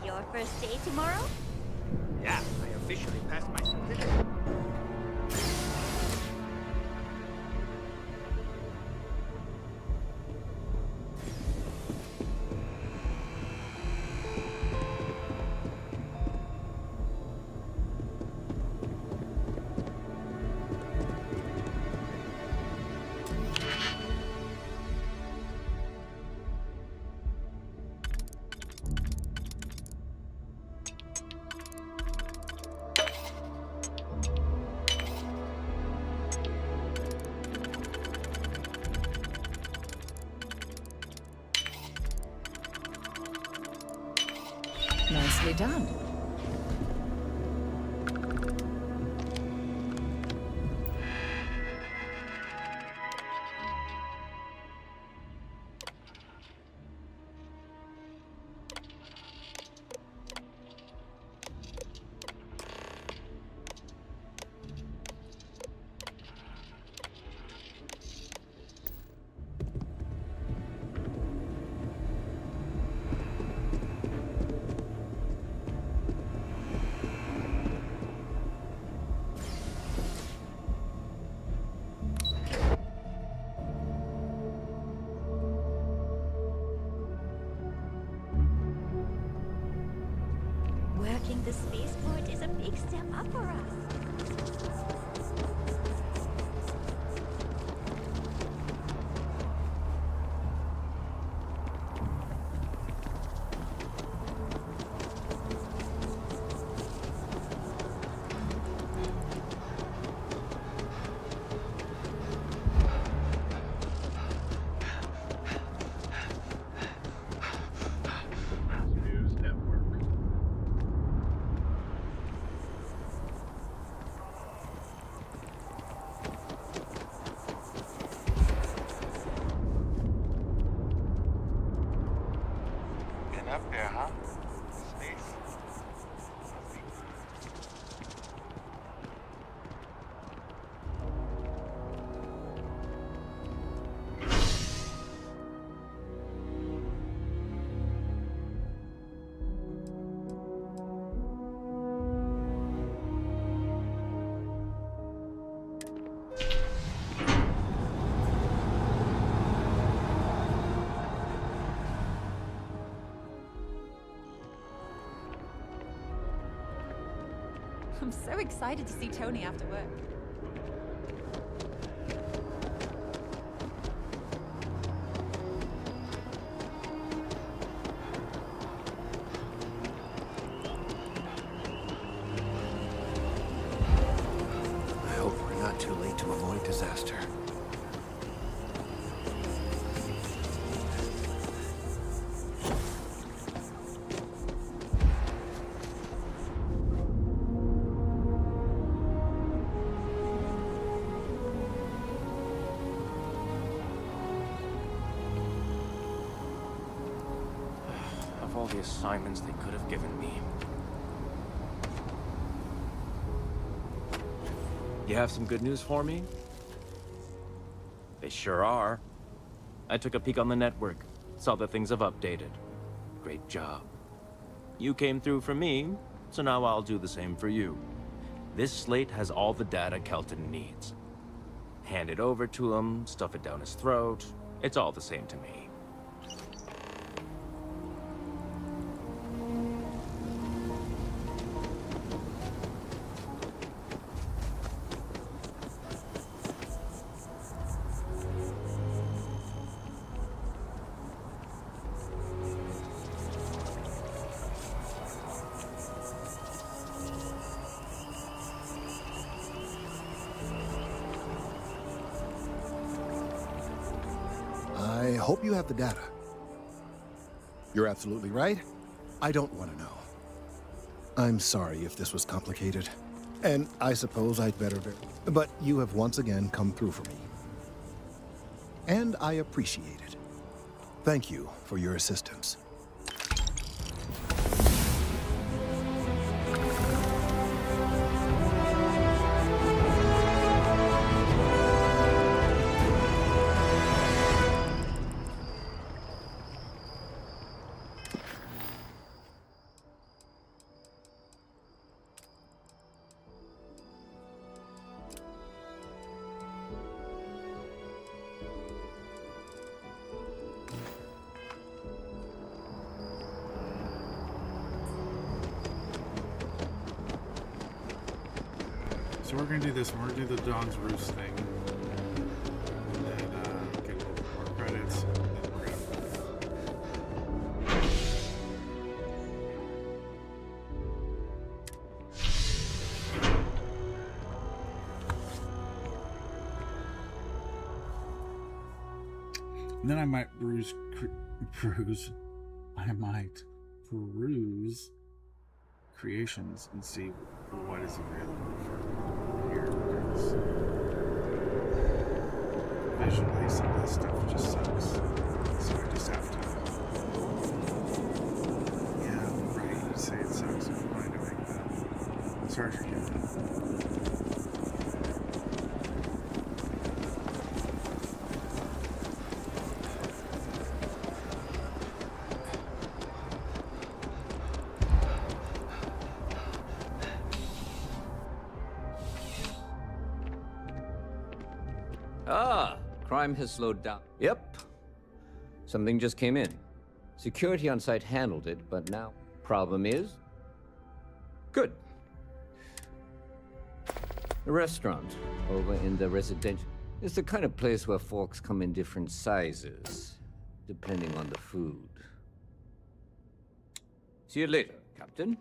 Your first day tomorrow? Yeah, I officially passed my certificate. Nicely done. The spaceport is a big step up for us. Up there, huh? Space. I'm so excited to see Tony after work. I hope we're not too late to avoid disaster. Of all the assignments they could have given me. You have some good news for me? They sure are. I took a peek on the network, saw that things have updated. Great job. You came through for me, so now I'll do the same for you. This slate has all the data Kelton needs. Hand it over to him, stuff it down his throat. It's all the same to me. I hope you have the data. You're absolutely right. I don't want to know. I'm sorry if this was complicated. And I suppose I'd better... But you have once again come through for me. And I appreciate it. Thank you for your assistance. So we're gonna do this one. We're gonna do the Dog's Roost thing. And then get a little bit more credits. And then we're And then I might peruse creations and see what is available for here, because visually some of this stuff just sucks. So I just have to, yeah, right, you say it sucks. I'm going to make that Sergeant kit. Crime has slowed down. Yep. Something just came in. Security on site handled it, but now... Problem is, Good. The restaurant over in the residential is the kind of place where forks come in different sizes, depending on the food. See you later, Captain.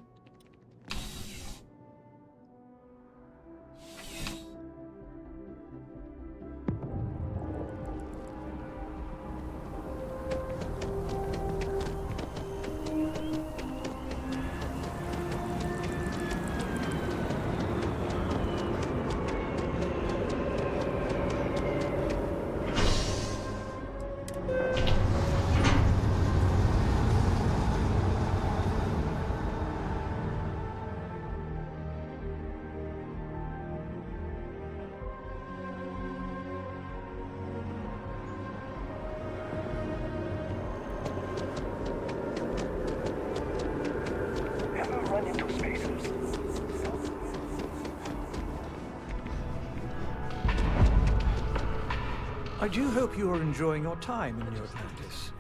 I do hope you are enjoying your time in New Atlantis.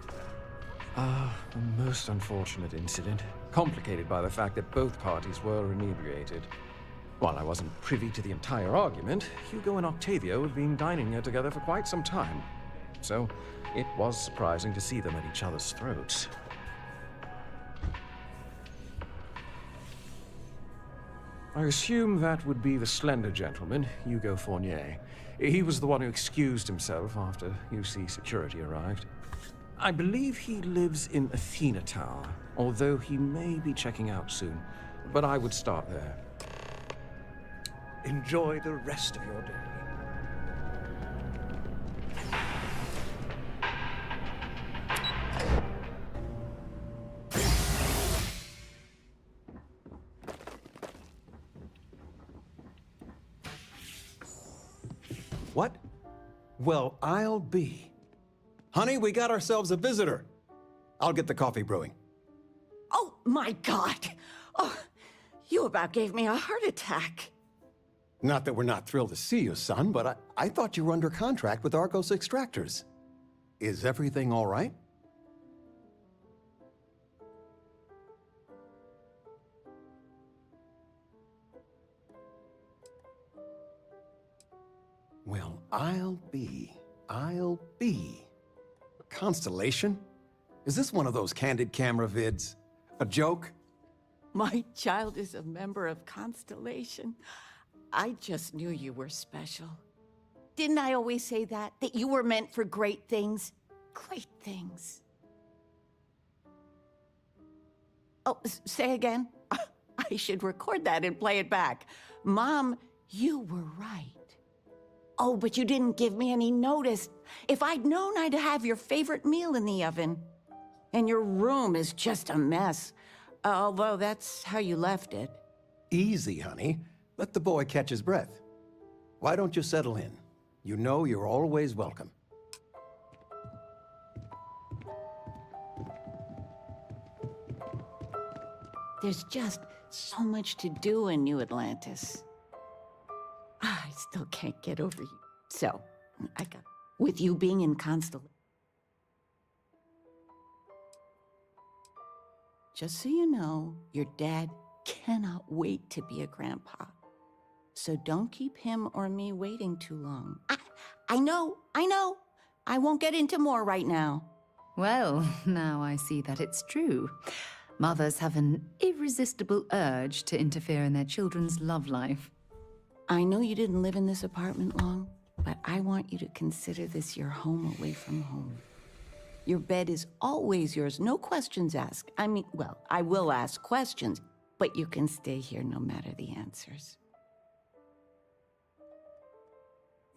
A most unfortunate incident, complicated by the fact that both parties were inebriated. While I wasn't privy to the entire argument, Hugo and Octavio had been dining here together for quite some time. So, it was surprising to see them at each other's throats. I assume that would be the slender gentleman, Hugo Fournier. He was the one who excused himself after UC security arrived. I believe he lives in Athena Tower, although he may be checking out soon. But I would start there. Enjoy the rest of your day. What? Well, I'll be. Honey, we got ourselves a visitor. I'll get the coffee brewing. Oh, my God. Oh, you about gave me a heart attack. Not that we're not thrilled to see you, son, but I thought you were under contract with Argos Extractors. Is everything all right? Well, I'll be. Constellation? Is this one of those candid camera vids? A joke? My child is a member of Constellation. I just knew you were special. Didn't I always say that? That you were meant for great things? Great things. Oh, say again? I should record that and play it back. Mom, you were right. Oh, but you didn't give me any notice. If I'd known, I'd have your favorite meal in the oven. And your room is just a mess. Although that's how you left it. Easy, honey. Let the boy catch his breath. Why don't you settle in? You know you're always welcome. There's just so much to do in New Atlantis. I still can't get over you. So, with you being in Constellation. Just so you know, your dad cannot wait to be a grandpa. So don't keep him or me waiting too long. I know. I won't get into more right now. Well, now I see that it's true. Mothers have an irresistible urge to interfere in their children's love life. I know you didn't live in this apartment long, but I want you to consider this your home away from home. Your bed is always yours, no questions asked. I mean, well, I will ask questions, but you can stay here no matter the answers.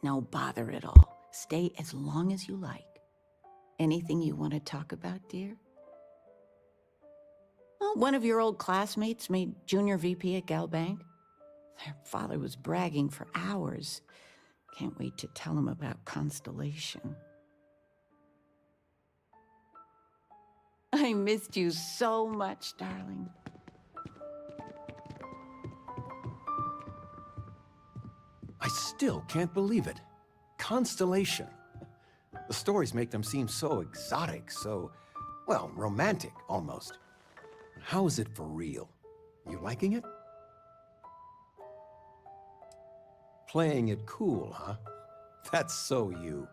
No bother at all. Stay as long as you like. Anything you want to talk about, dear? Well, one of your old classmates made junior VP at Gal Bank. Their father was bragging for hours. Can't wait to tell him about Constellation. I missed you so much, darling. I still can't believe it. Constellation. The stories make them seem so exotic, so, well, romantic, almost. How is it for real? You liking it? Playing it cool, huh? That's so you.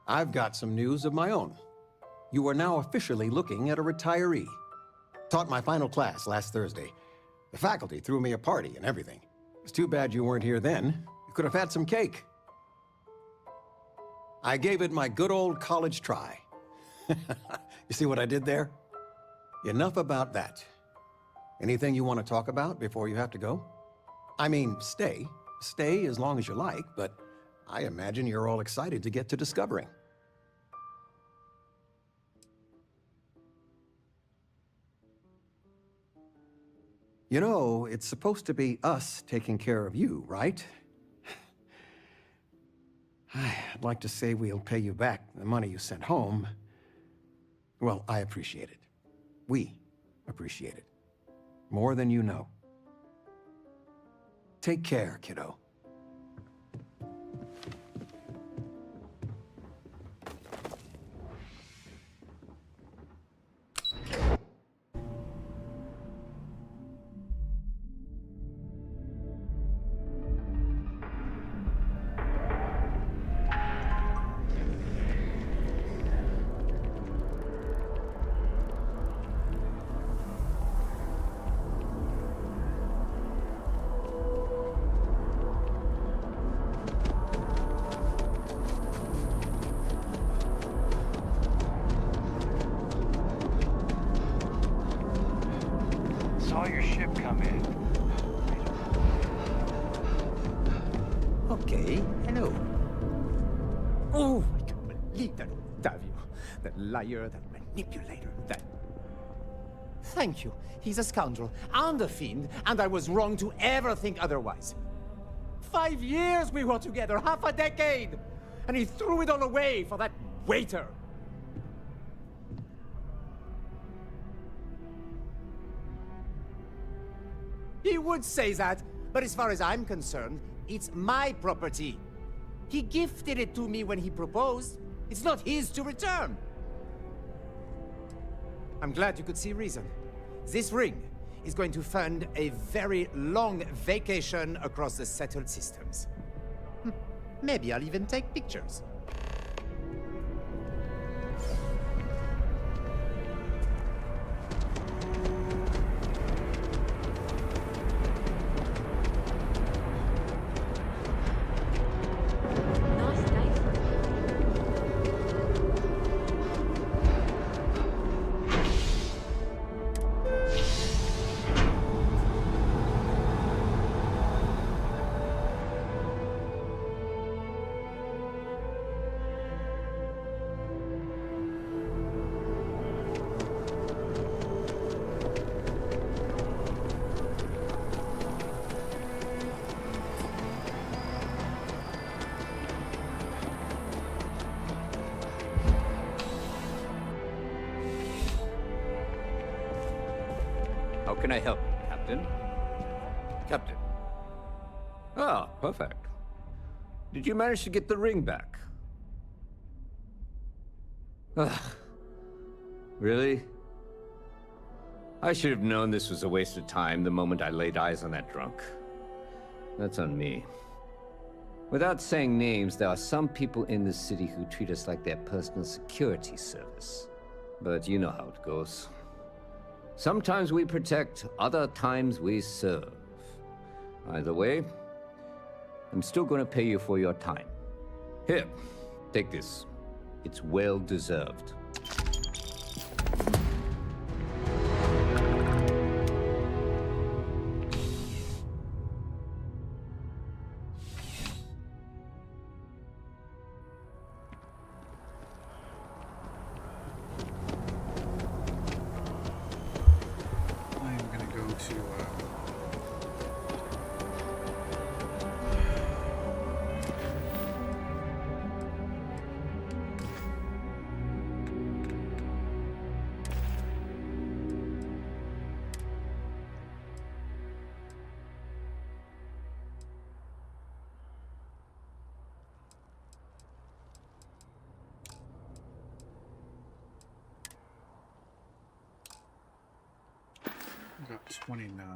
I've got some news of my own. You are now officially looking at a retiree. Taught my final class last Thursday. The faculty threw me a party and everything. It's too bad you weren't here then. You could have had some cake. I gave it my good old college try. You see what I did there? Enough about that. Anything you want to talk about before you have to go? I mean, stay. Stay as long as you like, but I imagine you're all excited to get to discovering. You know, it's supposed to be us taking care of you, right? I'd like to say we'll pay you back the money you sent home. Well, I appreciate it. We appreciate it. More than you know. Take care, kiddo. Saw your ship come in. Okay, hello. Oh, I can't believe that Octavio. That liar, that manipulator, that... Thank you. He's a scoundrel and a fiend, and I was wrong to ever think otherwise. 5 years we were together, half a decade! And he threw it all away for that waiter. He would say that, but as far as I'm concerned, it's my property. He gifted it to me when he proposed. It's not his to return. I'm glad you could see reason. This ring is going to fund a very long vacation across the settled systems. Maybe I'll even take pictures. How can I help you, Captain? Captain. Ah, perfect. Did you manage to get the ring back? Ugh. Really? I should have known this was a waste of time the moment I laid eyes on that drunk. That's on me. Without saying names, there are some people in this city who treat us like their personal security service. But you know how it goes. Sometimes we protect, other times we serve. Either way, I'm still going to pay you for your time. Here, take this. It's well deserved. Got 29.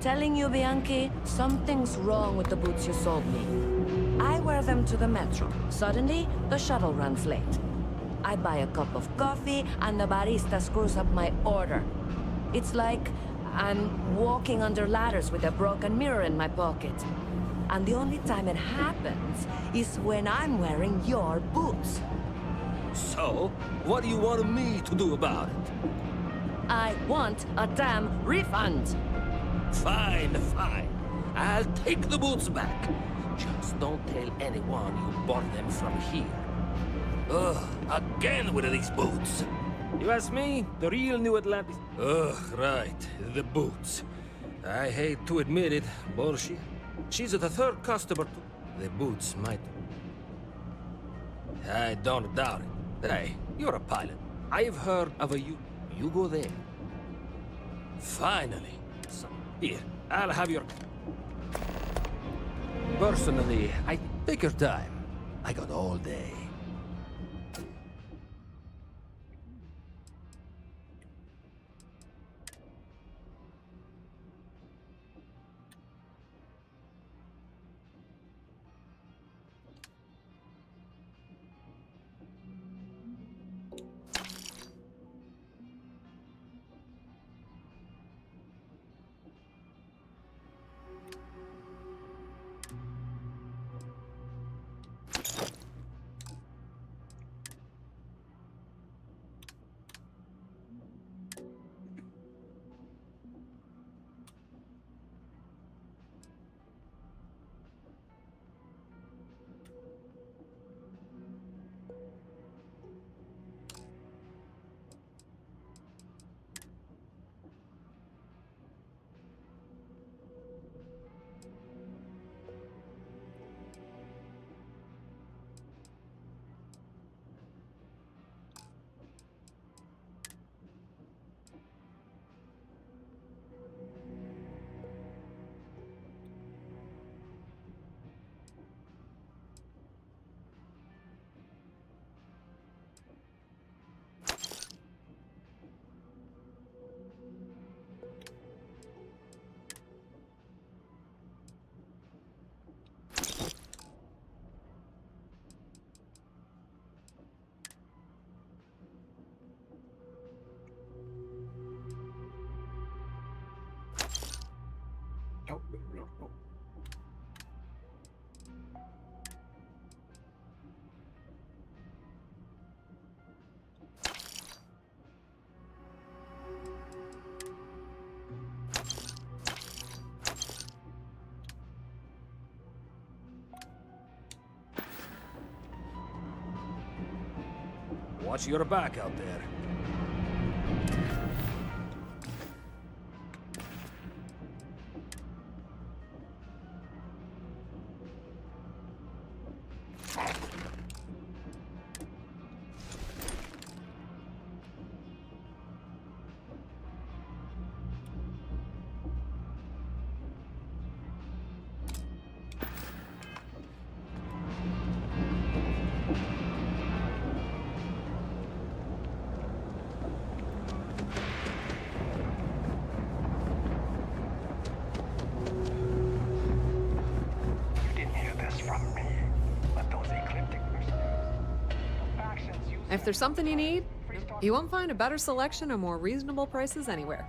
telling you, Bianchi, something's wrong with the boots you sold me. I wear them to the metro. Suddenly, the shuttle runs late. I buy a cup of coffee, and the barista screws up my order. It's like I'm walking under ladders with a broken mirror in my pocket. And the only time it happens is when I'm wearing your boots. So, what do you want me to do about it? I want a damn refund! Fine, fine. I'll take the boots back. Just don't tell anyone you bought them from here. Ugh, again with these boots. You ask me, the real New Atlantis... Ugh, right, the boots. I hate to admit it, bullshit. She's the third customer to... The boots might... I don't doubt it. Hey, you're a pilot. I've heard of a you. You go there. Finally. Here, I'll have your... Personally, I take your time. I got all day. Watch your back out there. If there's something you need, you won't find a better selection or more reasonable prices anywhere.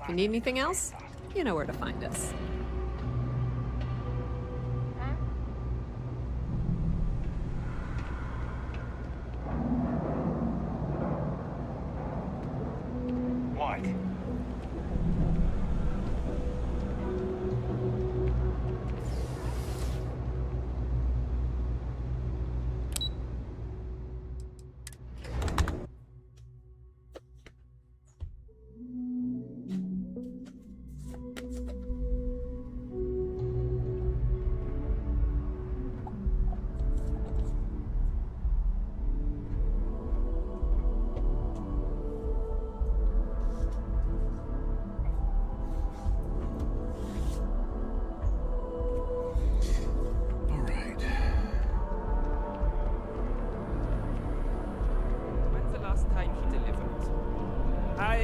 If you need anything else, you know where to find us. What?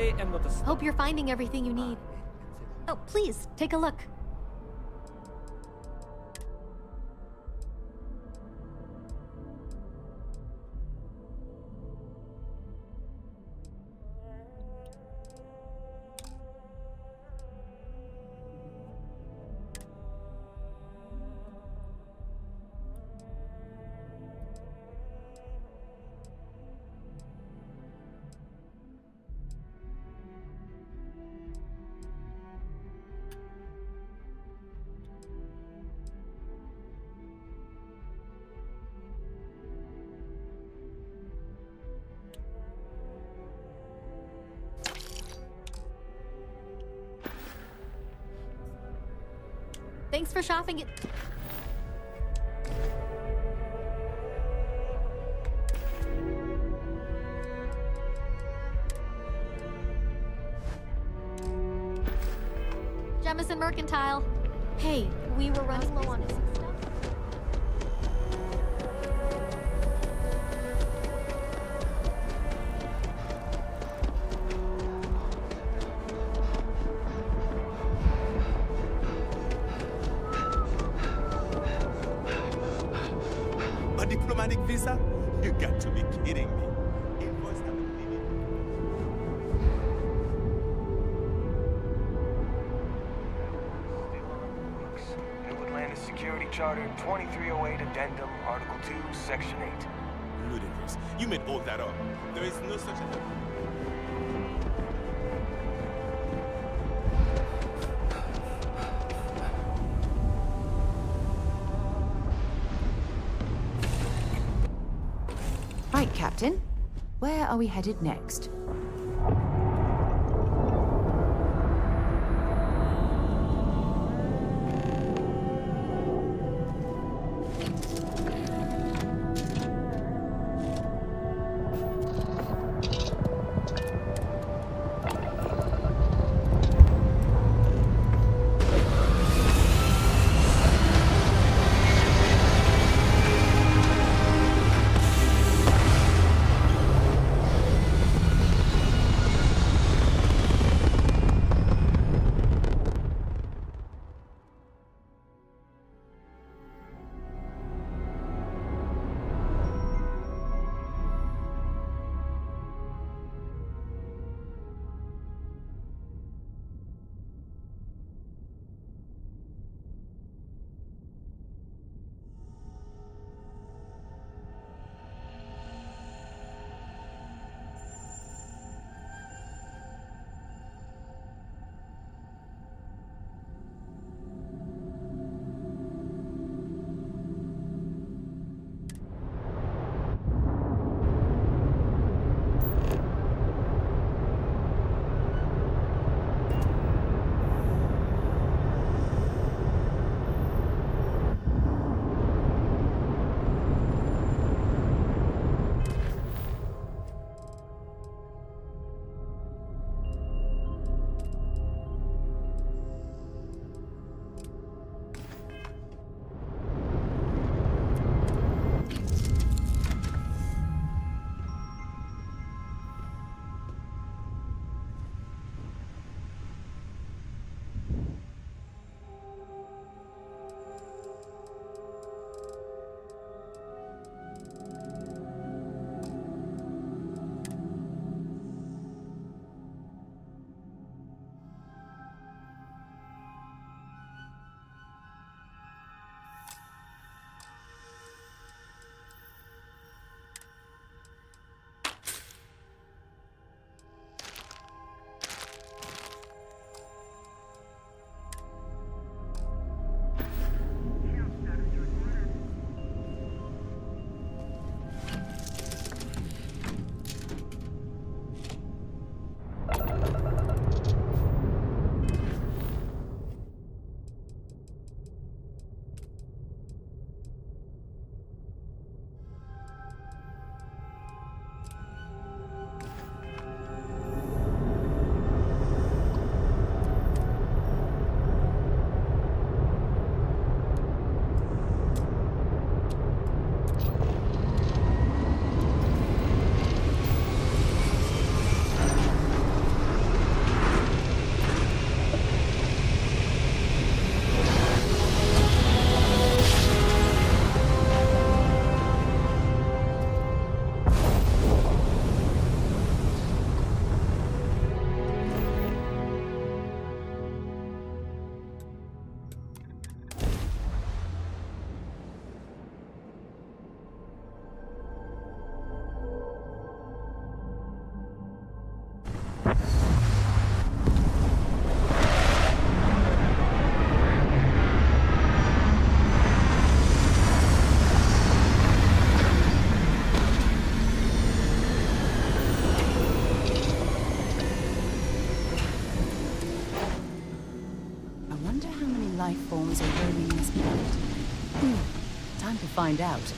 I am not a star. Hope you're finding everything you need. Oh, please, take a look. Thanks for shopping it. Jemison Mercantile. Hey, we were running low on some stuff. A diplomatic visa? You got to be kidding me. Invoice number. New Atlantis Security Charter 2308 Addendum, Article 2, Section 8. Ludicrous. You made all that up. There is no such a thing. Right, Captain. Where are we headed next? Time to find out.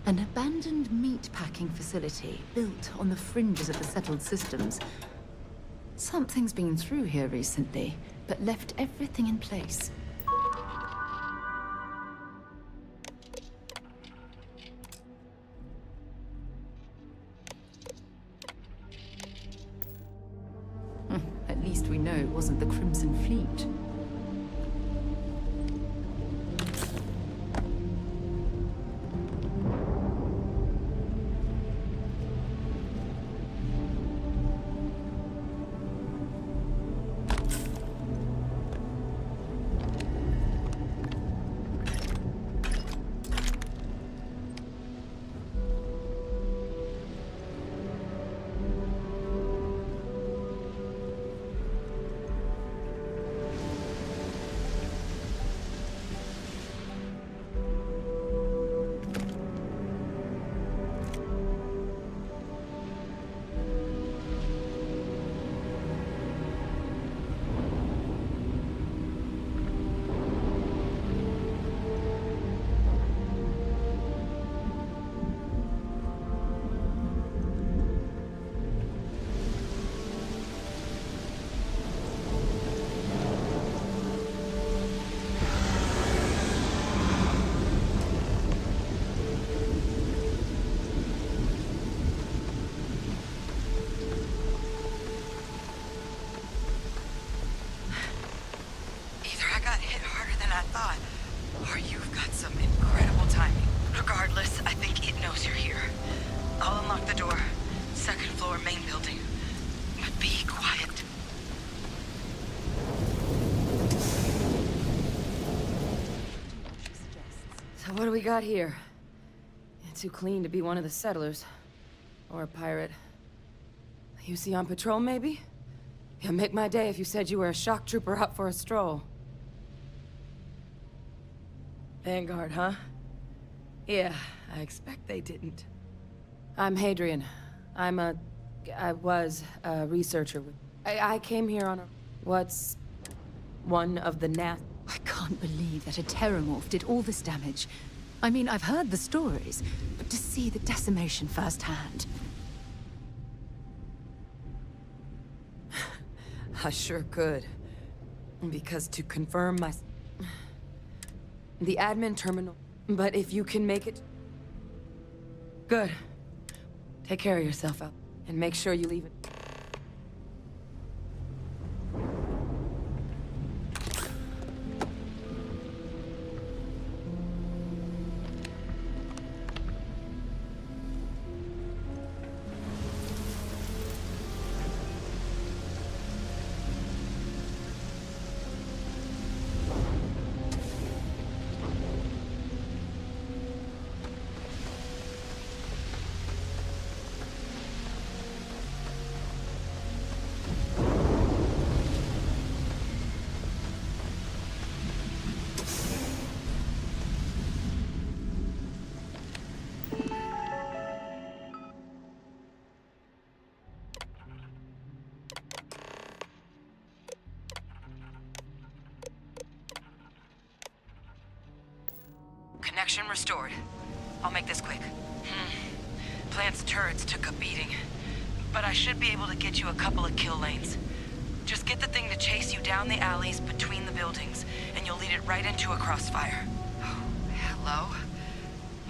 An abandoned meat-packing facility built on the fringes of the settled systems. Something's been through here recently, but left everything in place. At least we know it wasn't the Crimson Fleet. Or you've got some incredible timing. Regardless, I think it knows you're here. I'll unlock the door. Second floor, main building. But be quiet. So what do we got here? Too clean to be one of the settlers. Or a pirate. You see on patrol, maybe? Yeah, make my day if you said you were a shock trooper out for a stroll. Vanguard, huh? Yeah, I expect they didn't. I'm Hadrian. I was a researcher. I came here on a... What's... one of the I can't believe that a terramorph did all this damage. I mean, I've heard the stories, but to see the decimation firsthand... I sure could. Because to confirm my... The admin terminal. But if you can make it... Good. Take care of yourself out. And make sure you leave it. Connection restored. I'll make this quick. Plant's turrets took a beating, but I should be able to get you a couple of kill lanes. Just get the thing to chase you down the alleys between the buildings, and you'll lead it right into a crossfire. Oh, hello?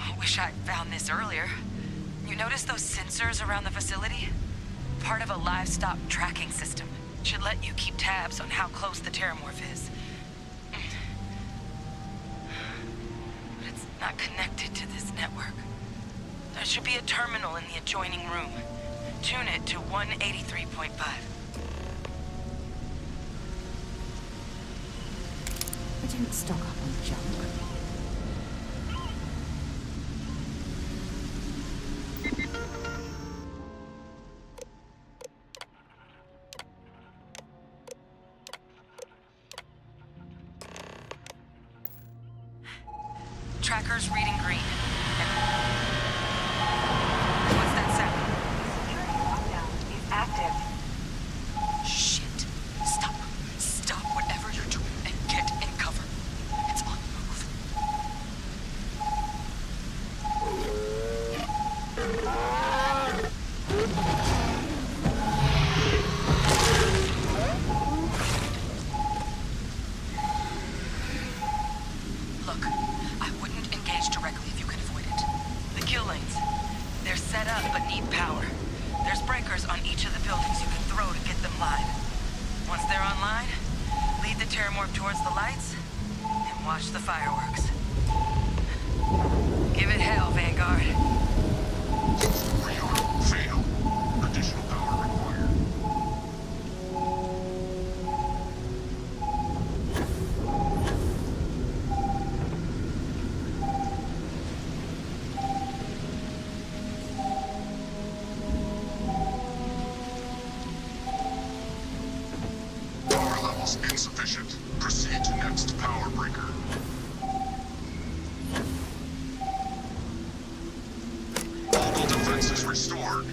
I wish I'd found this earlier. You notice those sensors around the facility? Part of a livestock tracking system. Should let you keep tabs on how close the terramorph is. Not connected to this network. There should be a terminal in the adjoining room. Tune it to 183.5. didn't stock up on junk. Tracker's reading green. What's that sound? Is active. Shit. Stop. Stop whatever you're doing and get in cover. It's on the move. Look, I wouldn't engage directly if you can avoid it. The kill lanes. They're set up but need power. There's breakers on each of the buildings you can throw to get them live. Once they're online, lead the Terramorph towards the lights and watch the fireworks. Give it hell, Vanguard. Rearm fail. Additional power required. Power levels insufficient. Proceed to next power breaker. All defenses restored.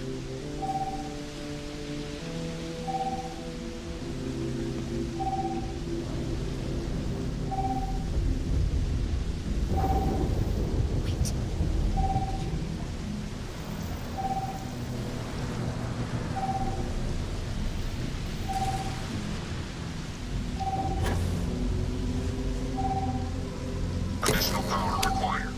Additional power required.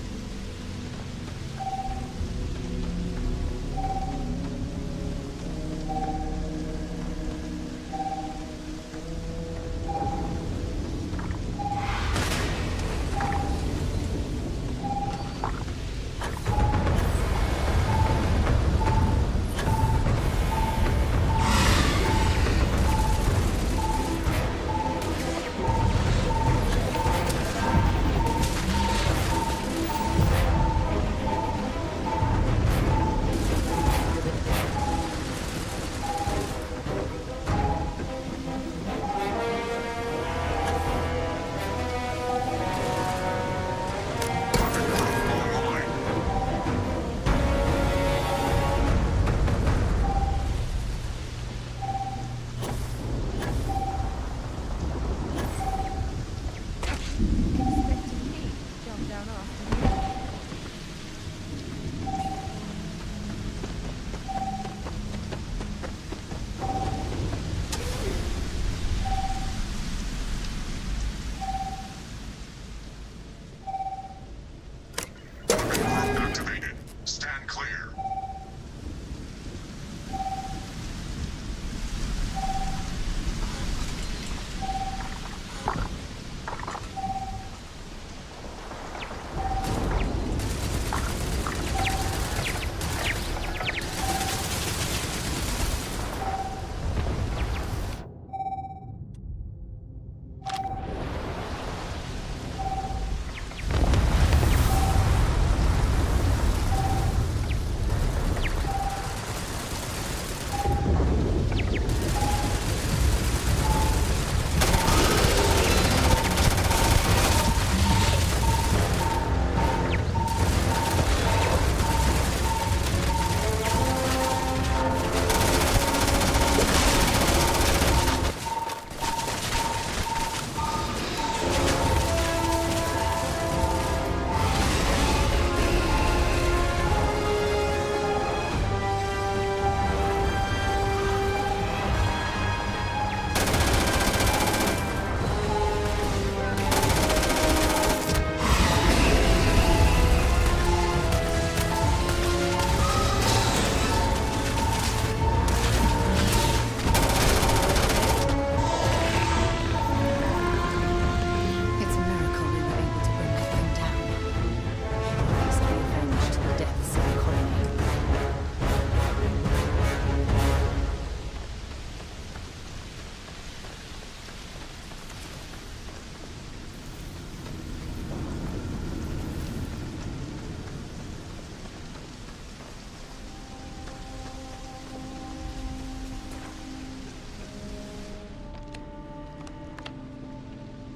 Activated. Stand clear.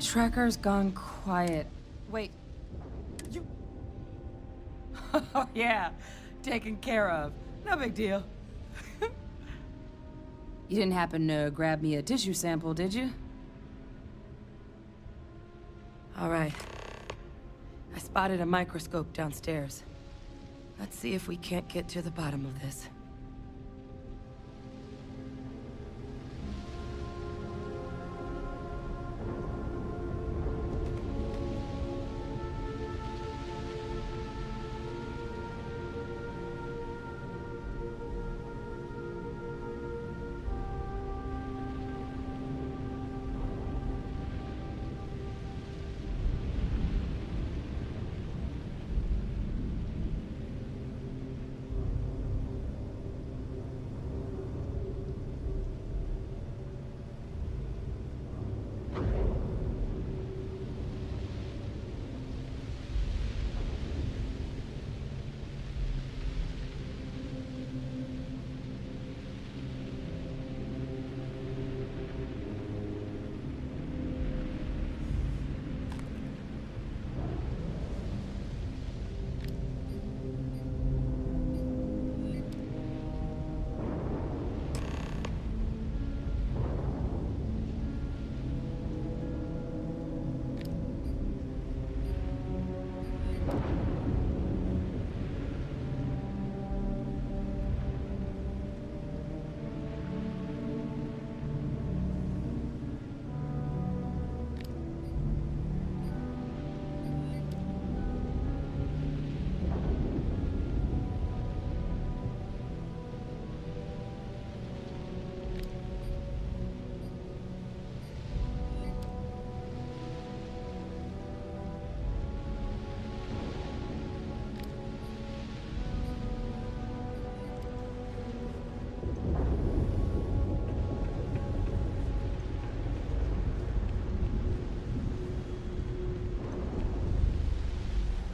Tracker's gone quiet. Wait. You... Oh, yeah. Taken care of. No big deal. You didn't happen to grab me a tissue sample, did you? All right. I spotted a microscope downstairs. Let's see if we can't get to the bottom of this.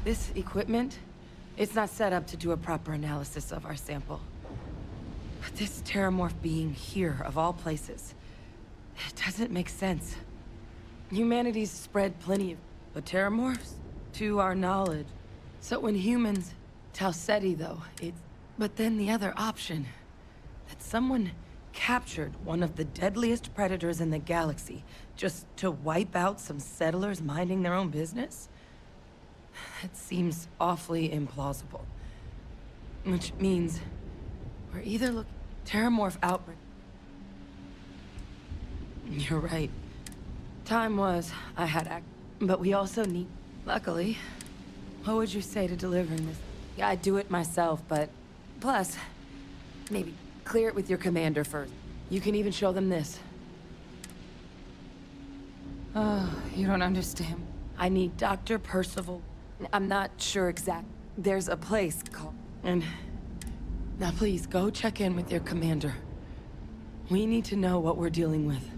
This equipment, it's not set up to do a proper analysis of our sample. But this terramorph being here, of all places, it doesn't make sense. Humanity's spread plenty of... But terramorphs? To our knowledge. So when humans... Tau Ceti, though, it's... But then the other option, that someone captured one of the deadliest predators in the galaxy just to wipe out some settlers minding their own business? It seems awfully implausible. Which means we're either looking... Terramorph outbreak... You're right. Time was, I had but we also need... Luckily, what would you say to delivering this? Yeah, I'd do it myself, but... Plus, maybe clear it with your commander first. You can even show them this. Oh, you don't understand. I need Dr. Percival. I'm not sure exact. There's a place called... And... Now please, go check in with your commander. We need to know what we're dealing with.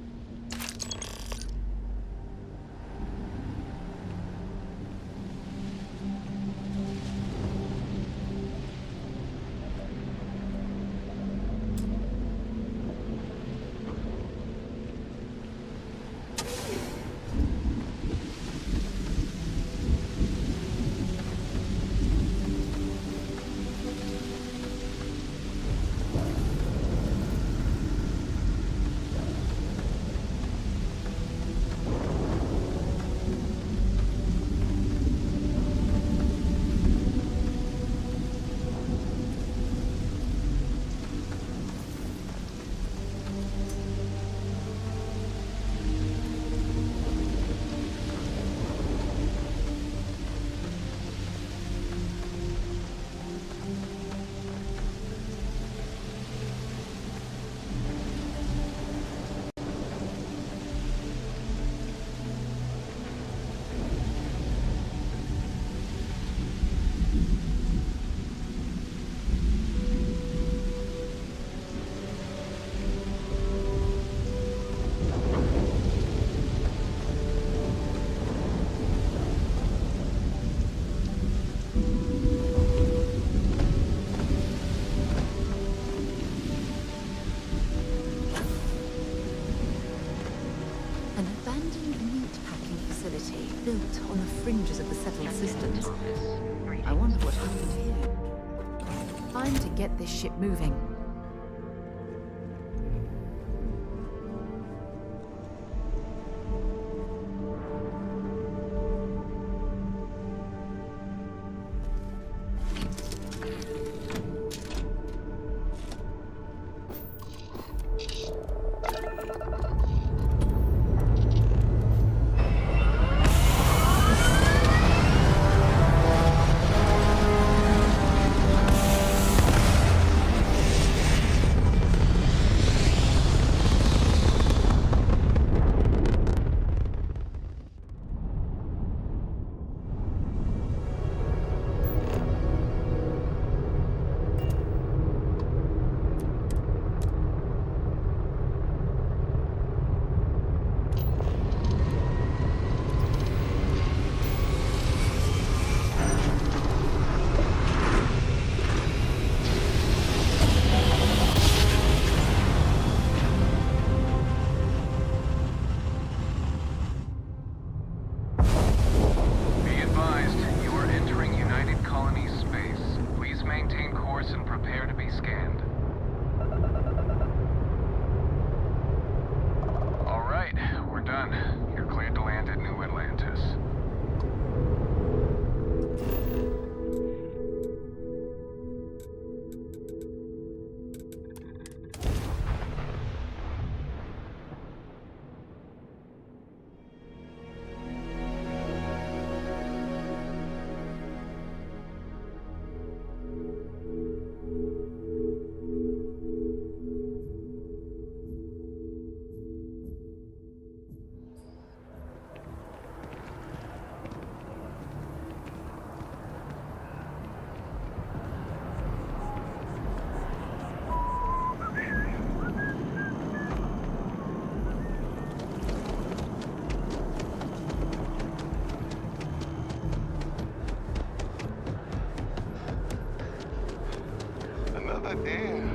city built on the fringes of the settled systems. I wonder what happened here. Time to get this ship moving.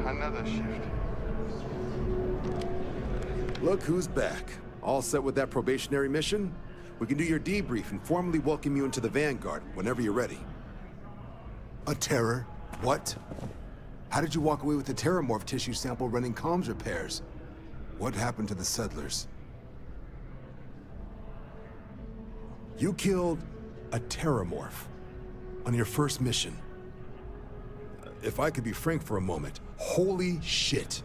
Another shift. Look who's back. All set with that probationary mission? We can do your debrief and formally welcome you into the Vanguard whenever you're ready. A terror? What? How did you walk away with the terramorph tissue sample running comms repairs? What happened to the settlers? You killed a terramorph on your first mission. If I could be frank for a moment, holy shit.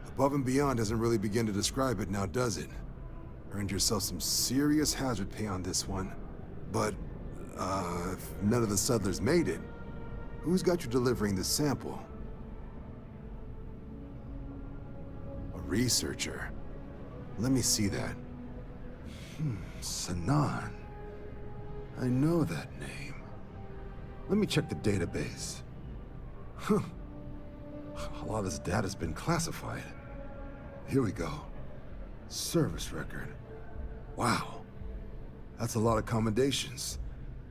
Above and beyond doesn't really begin to describe it now, does it? Earned yourself some serious hazard pay on this one. But, if none of the settlers made it, who's got you delivering the sample? A researcher. Let me see that. Sanan. I know that name. Let me check the database. Huh. A lot of this data's been classified. Here we go. Service record. Wow. That's a lot of commendations.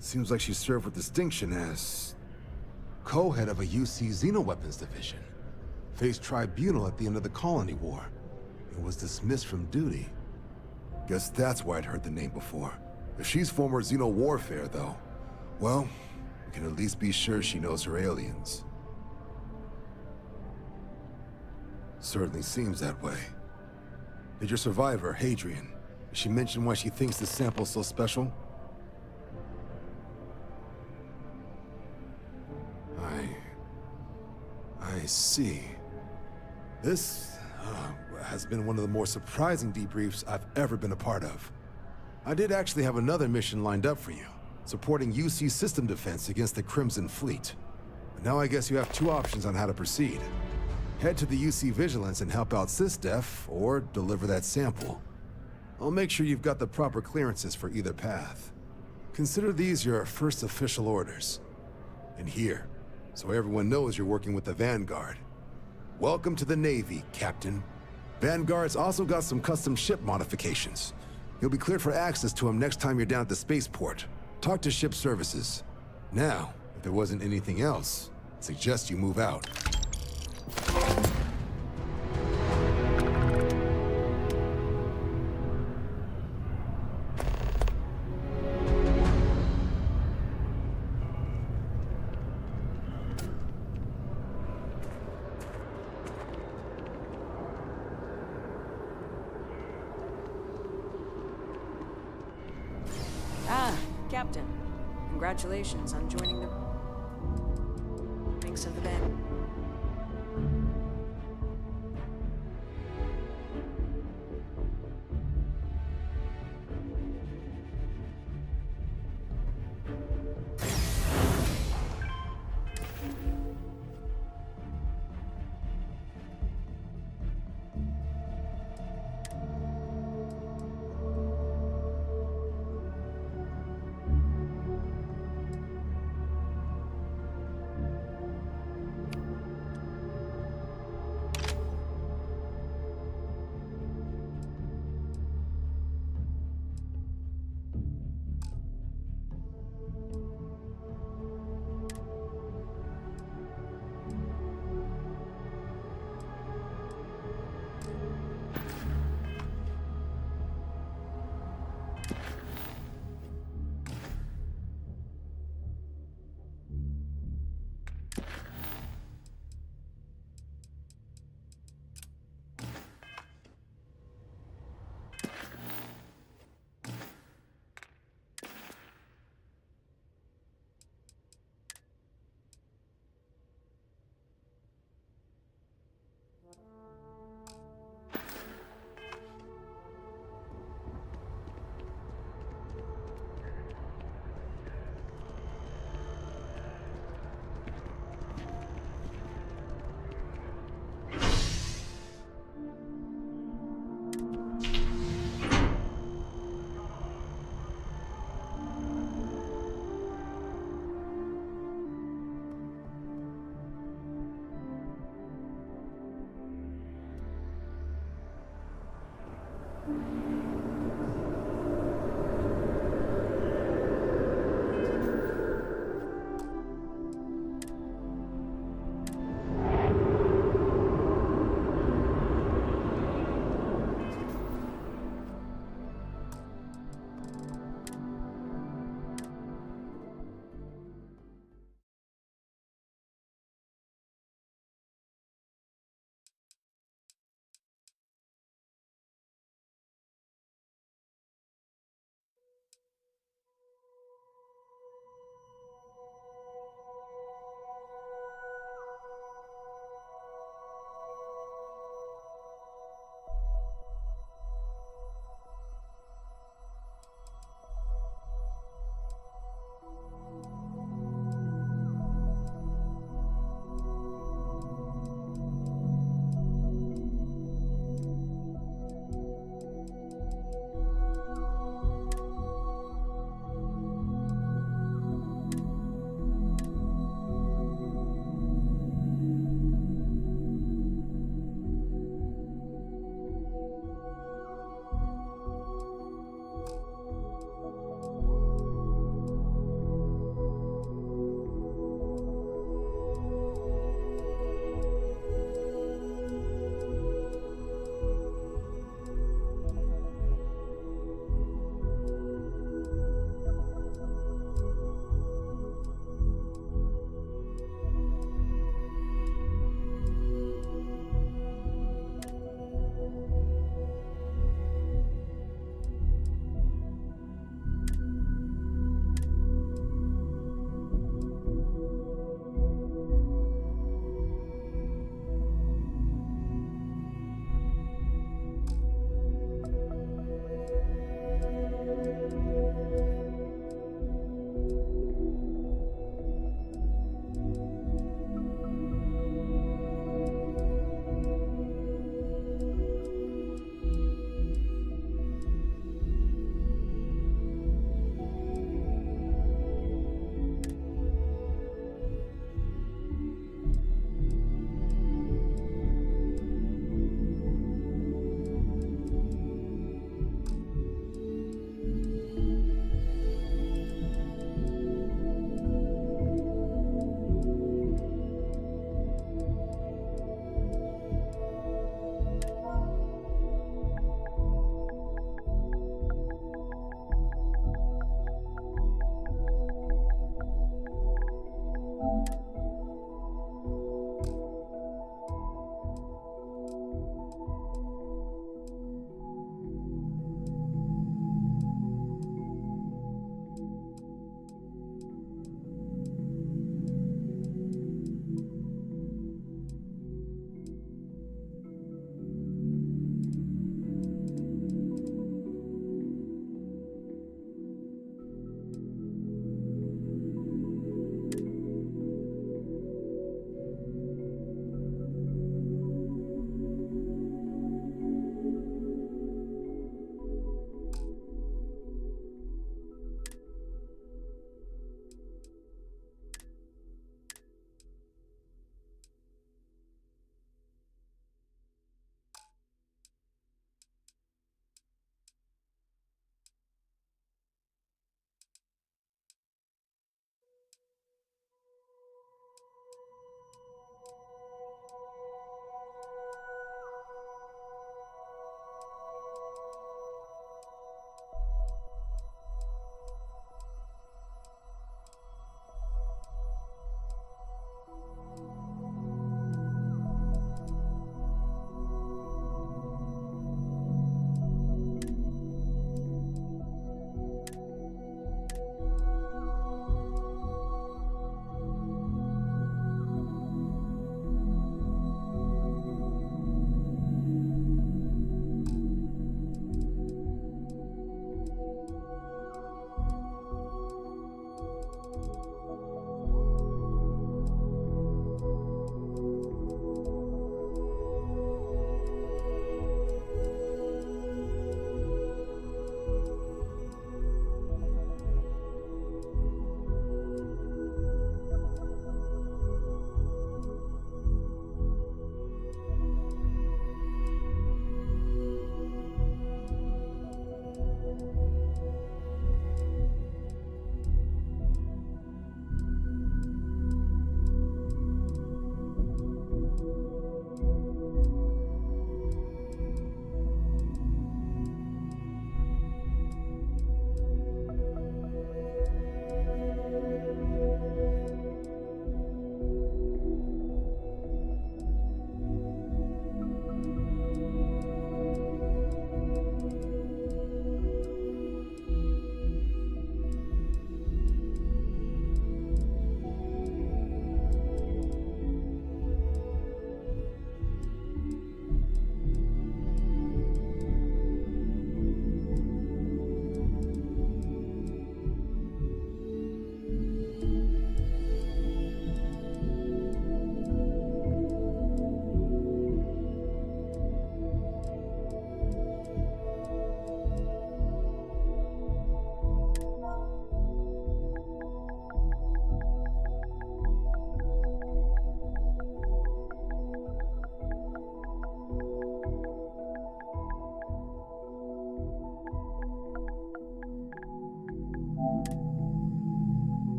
Seems like she served with distinction as co-head of a UC Xenoweapons division. Faced tribunal at the end of the Colony War. And was dismissed from duty. Guess that's why I'd heard the name before. If she's former Xeno warfare, though, well, we can at least be sure she knows her aliens. Certainly seems that way. Did your survivor, Hadrian, did she mention why she thinks this sample's so special? I see. This has been one of the more surprising debriefs I've ever been a part of. I did actually have another mission lined up for you, supporting UC system defense against the Crimson Fleet. But now I guess you have two options on how to proceed. Head to the UC Vigilance and help out SysDef, or deliver that sample. I'll make sure you've got the proper clearances for either path. Consider these your first official orders. And here, so everyone knows you're working with the Vanguard. Welcome to the Navy, Captain. Vanguard's also got some custom ship modifications. You'll be cleared for access to them next time you're down at the spaceport. Talk to ship services. Now, if there wasn't anything else, I'd suggest you move out. Ah, Captain. Congratulations on joining the ranks of the band.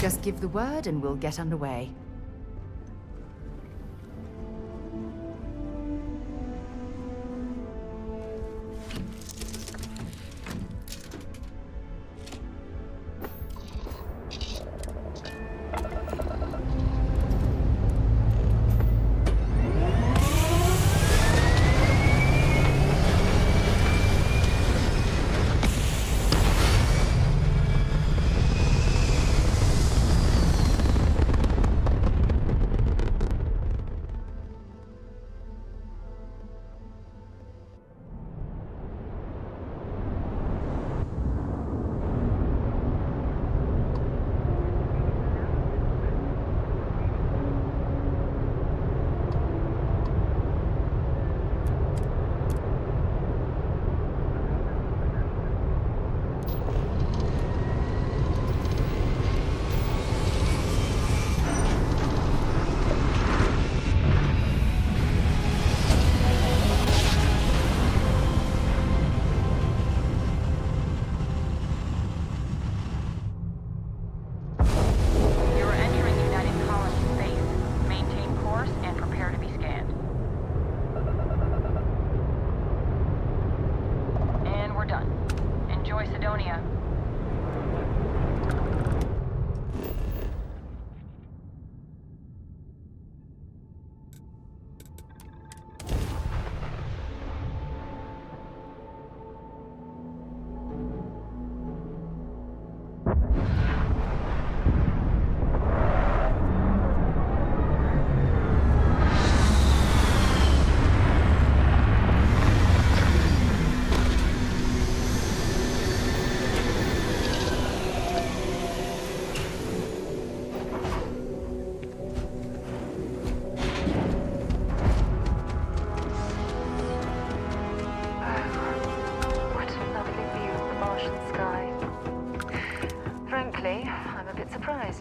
Just give the word and we'll get underway.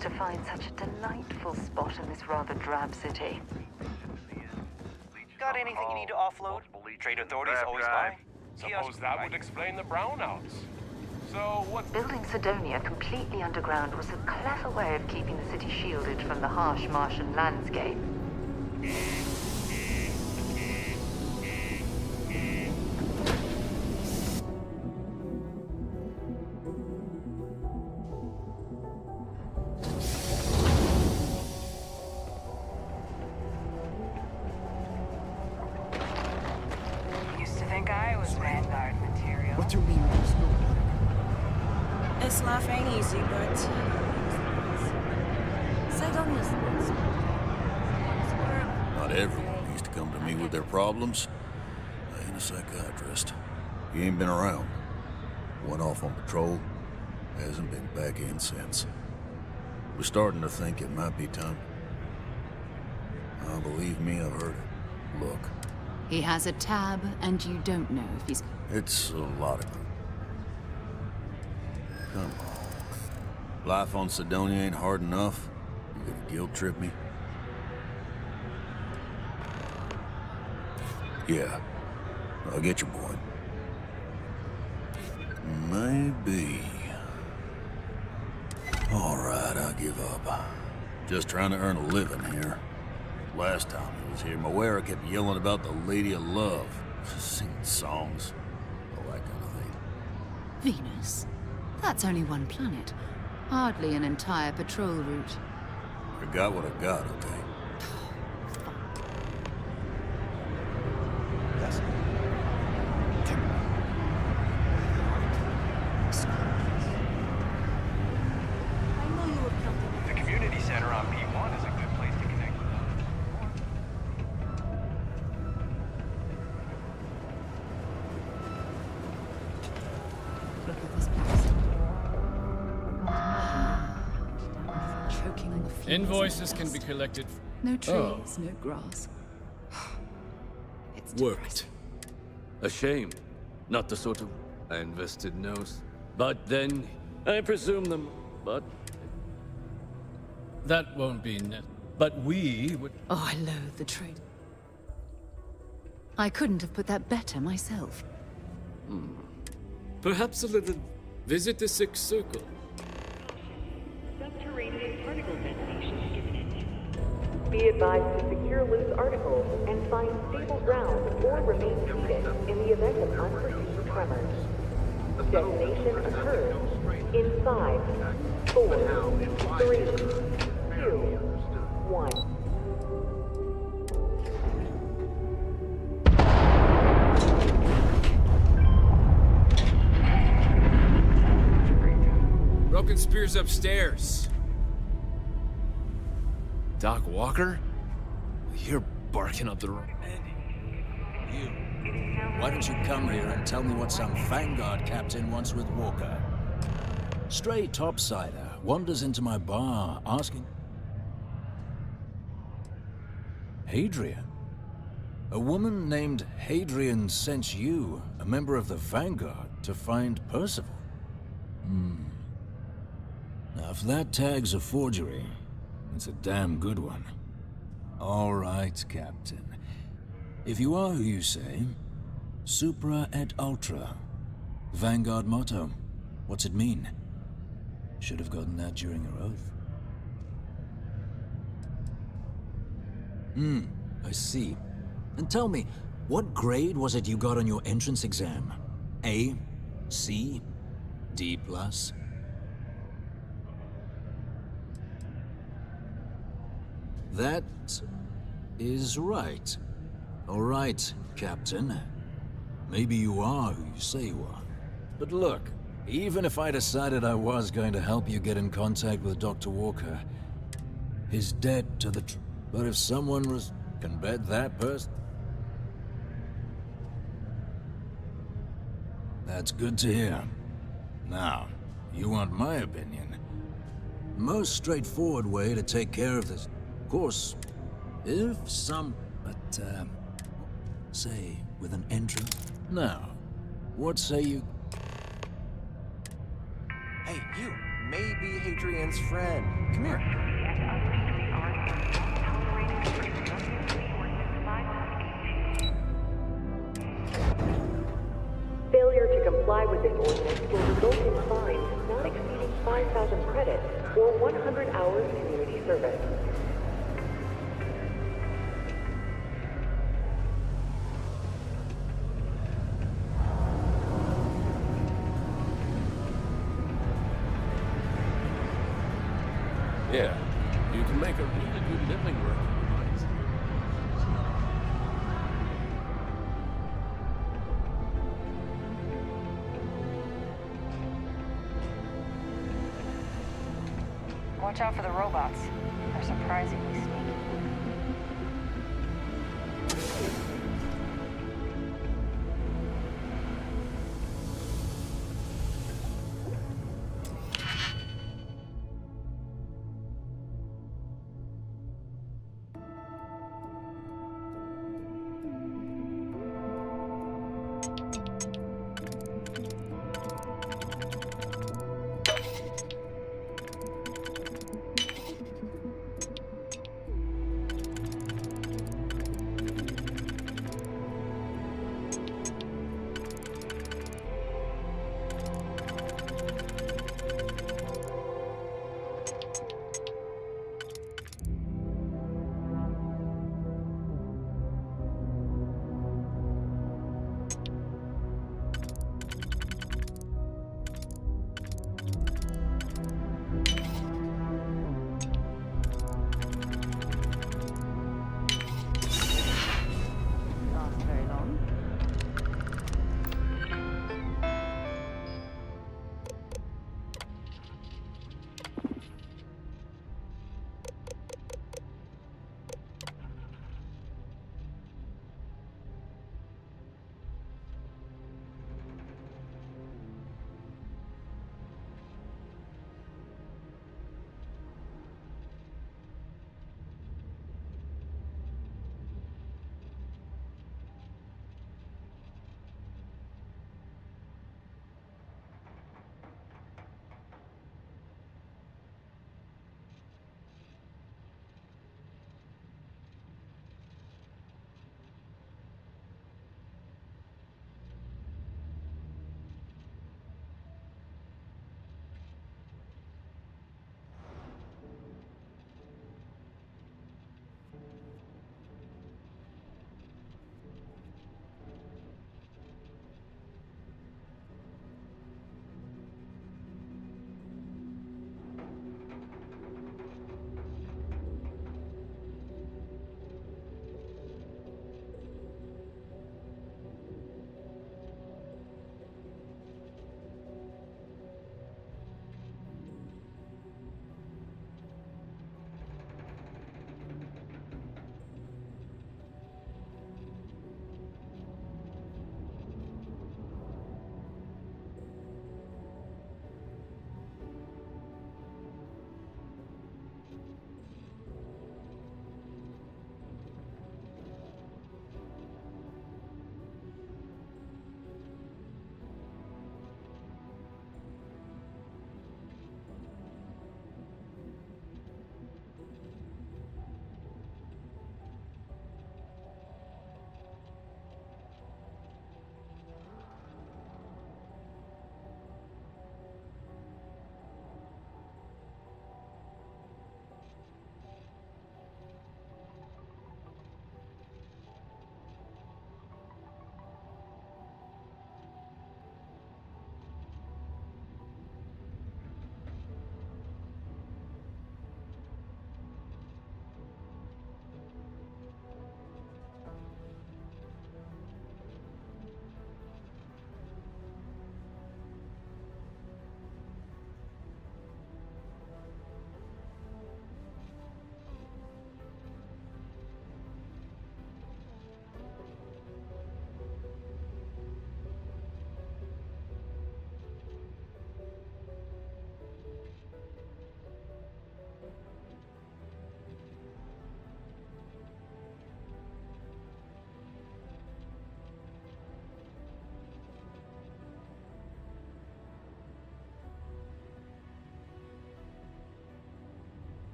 To find such a delightful spot in this rather drab city. Got anything you need to offload? Trade authorities always buy. Suppose that would explain the brownouts. So what? Building Sidonia completely underground was a clever way of keeping the city shielded from the harsh Martian landscape. Problems? I ain't a psychiatrist. He ain't been around. Went off on patrol. Hasn't been back in since. We're starting to think it might be time. Believe me, I've heard it. Look. He has a tab, and you don't know if he's... It's a lot of them. Come on. Life on Sidonia ain't hard enough. You gonna guilt trip me? Yeah, I get your point. Maybe. All right, I'll give up. Just trying to earn a living here. Last time he was here, Moira kept yelling about the Lady of Love. Singing songs. All that kind of thing. Venus? That's only one planet. Hardly an entire patrol route. I got what I got, okay? The community center on P1 is a good place to connect with them. Look at this place. Choking on the floor. Invoices can be collected. No trees, no grass. It's Worked. A shame. Not the sort of I invested knows. But then, I presume them, but... That won't be net. But we would... Oh, I loathe the trade. I couldn't have put that better myself. Perhaps a little visit the Sixth Circle. Gtrretings Be advised to secure loose articles and find stable ground or remain seated in the event of unforeseen tremors. Detonation occurs in 5, 4, 3, 2, 1. Broken spears upstairs. Doc Walker? You're barking up the road. You. Why don't you come here and tell me what some Vanguard captain wants with Walker? Stray topsider wanders into my bar asking... Hadrian? A woman named Hadrian sent you, a member of the Vanguard, to find Percival? Now, if that tag's a forgery, it's a damn good one. All right, Captain. If you are who you say, Supra et Ultra. Vanguard motto. What's it mean? Should have gotten that during your oath. I see. And tell me, what grade was it you got on your entrance exam? A? C? D+? That is right. All right, Captain. Maybe you are who you say you are. But look, even if I decided I was going to help you get in contact with Dr. Walker, he's dead to the But if someone can bet that person... That's good to hear. Now, you want my opinion? Most straightforward way to take care of this. Of course, if some... But, say, with an entrance? Now, what say you... Hey, you may be Hadrian's friend. Come here. Failure to comply with this ordinance will result in fines not exceeding 5,000 credits or 100 hours community service. Yeah, you can make a really good living working in the mines. Watch out for the robots. They're surprisingly sneaky.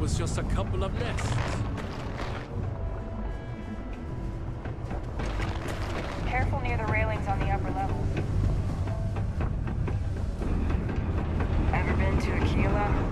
was just a couple of nests. Careful near the railings on the upper level. Ever been to Aquila?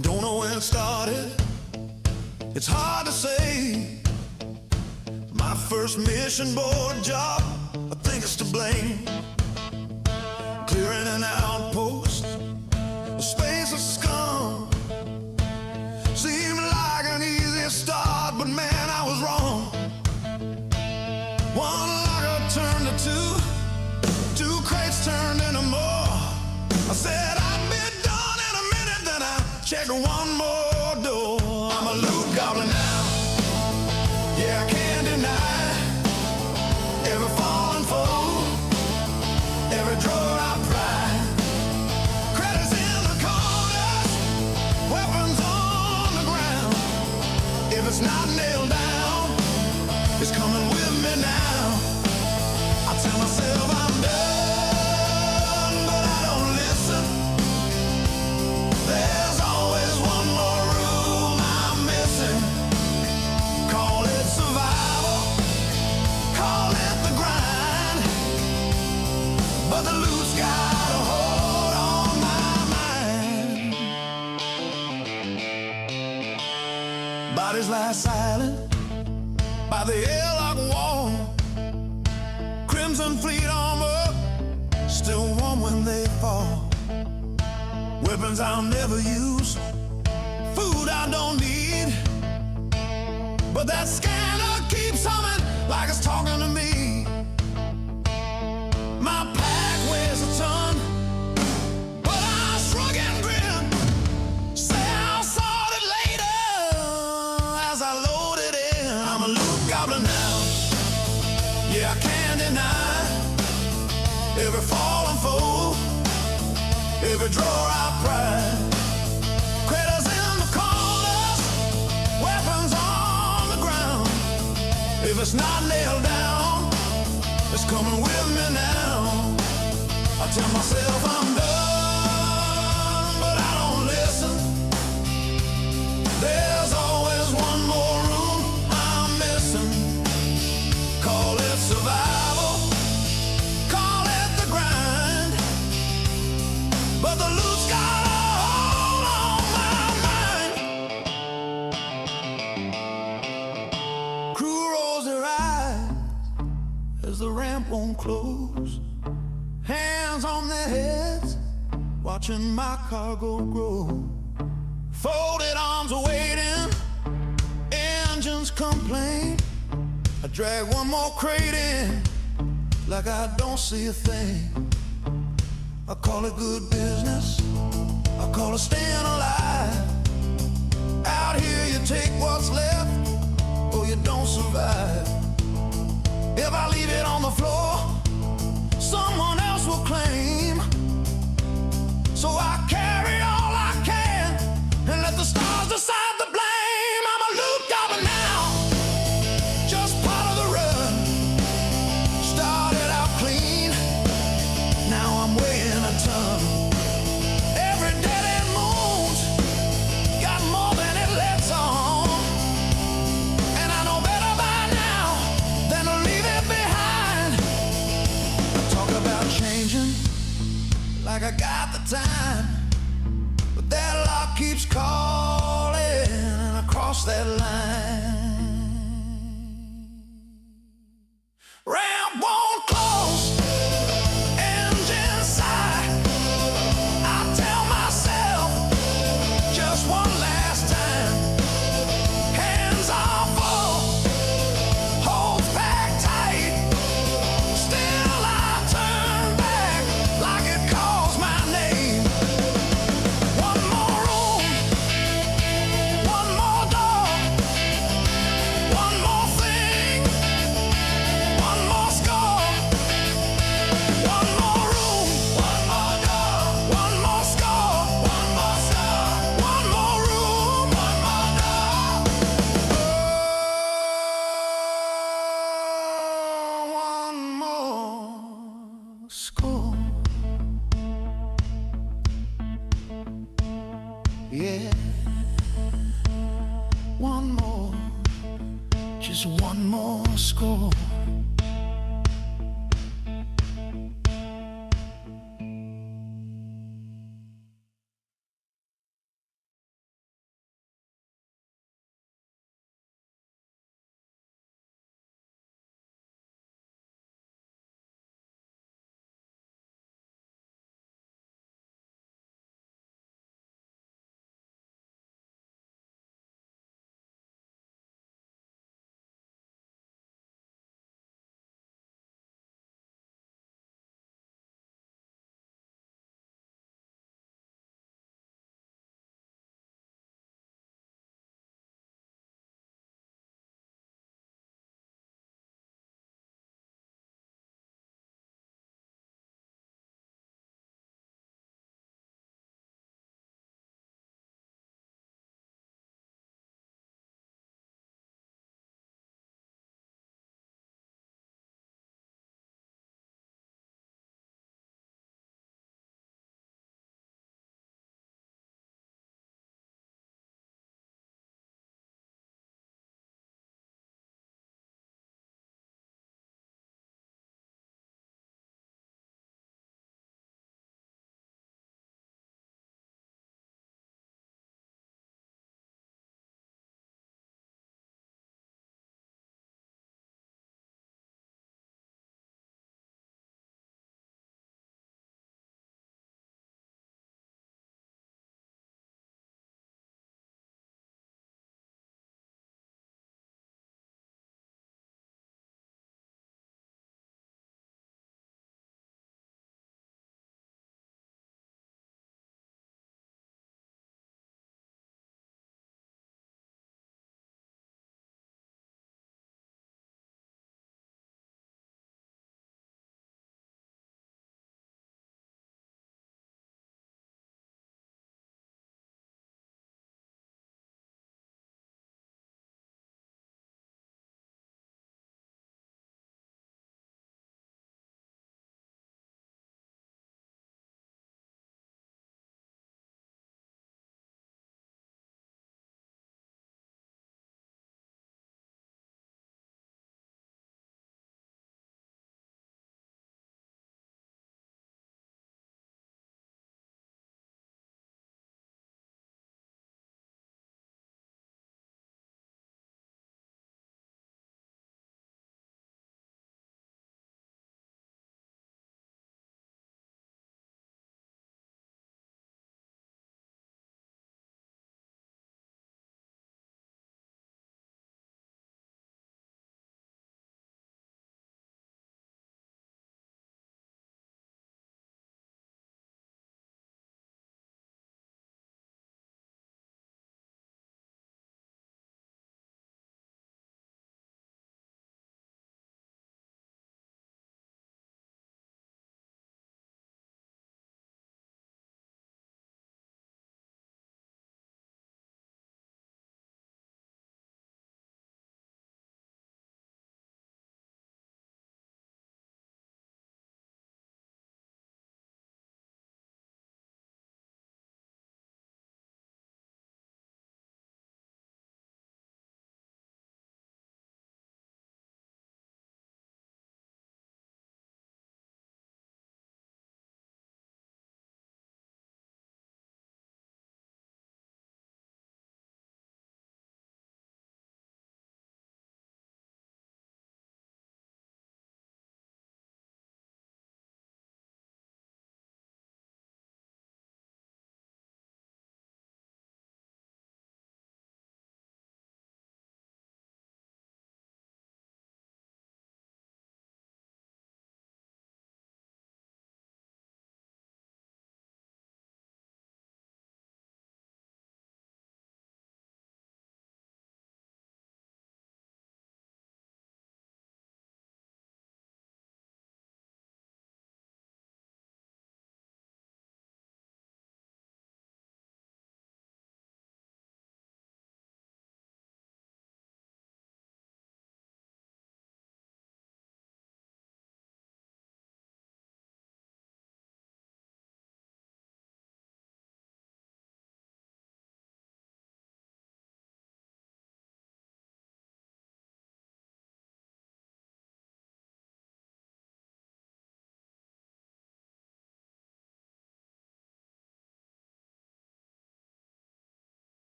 Don't know when it started, it's hard to say. My first mission board job, I think it's to blame. Clearing an outpost, a space of scum. Seemed like an easy start, but man, I was wrong. One locker turned to two crates turned into more. I said I'd be done in a minute, then I checked one more door. I'm a loot goblin now, yeah, I can't deny. Every fallen foe, every drawer I pry. Credits in the corners, weapons on the ground. If it's not nailed down, it's coming with me now. I tell myself I'm done, but I don't listen. There's always one more room I'm missing. Call it survival, call it the grind, but the loot's got a hold on my mind. Bodies lie silent by the airlock wall. Crimson fleet armor, still warm when they fall. Weapons I'll never use, food I don't need, but that scanner keeps humming like it's talking to me. My pack weighs a ton, but I shrug and grin. Say I'll sort it later as I load it in. I'm a loot goblin now, yeah, I can't deny. Every fallen foe, every drawer I pry. Critters in the corners, weapons on the ground. If it's not nailed down, it's coming with me now. I tell myself I'm done, but I don't listen. There's always one more room I'm missing. Call it survival, call it the grind, but the loot's got a hold on my mind. Crew rolls their eyes as the ramp won't close. Hands on their heads, watching my cargo grow. Folded arms are waiting, engines complain. I drag one more crate in, like I don't see a thing. I call it good business, I call it staying alive. Out here you take what's left, or you don't survive. If I leave it on the floor, someone else will claim. So I carry all I can, and let the stars decide the blame. I'm a loot goblin now, just part of the run. Started out clean, now I'm weighing a ton. Every dead end moon's got more than it lets on, and I know better by now than to leave it behind. I talk about changing like I got the time, but that lock keeps calling, and I cross that line. Ramp won't close, engine sigh. I tell myself just one last time. Hands are full, holds packed tight. Still I turn back like it calls my name. One more room, one more door. Yeah. One more, just one more score.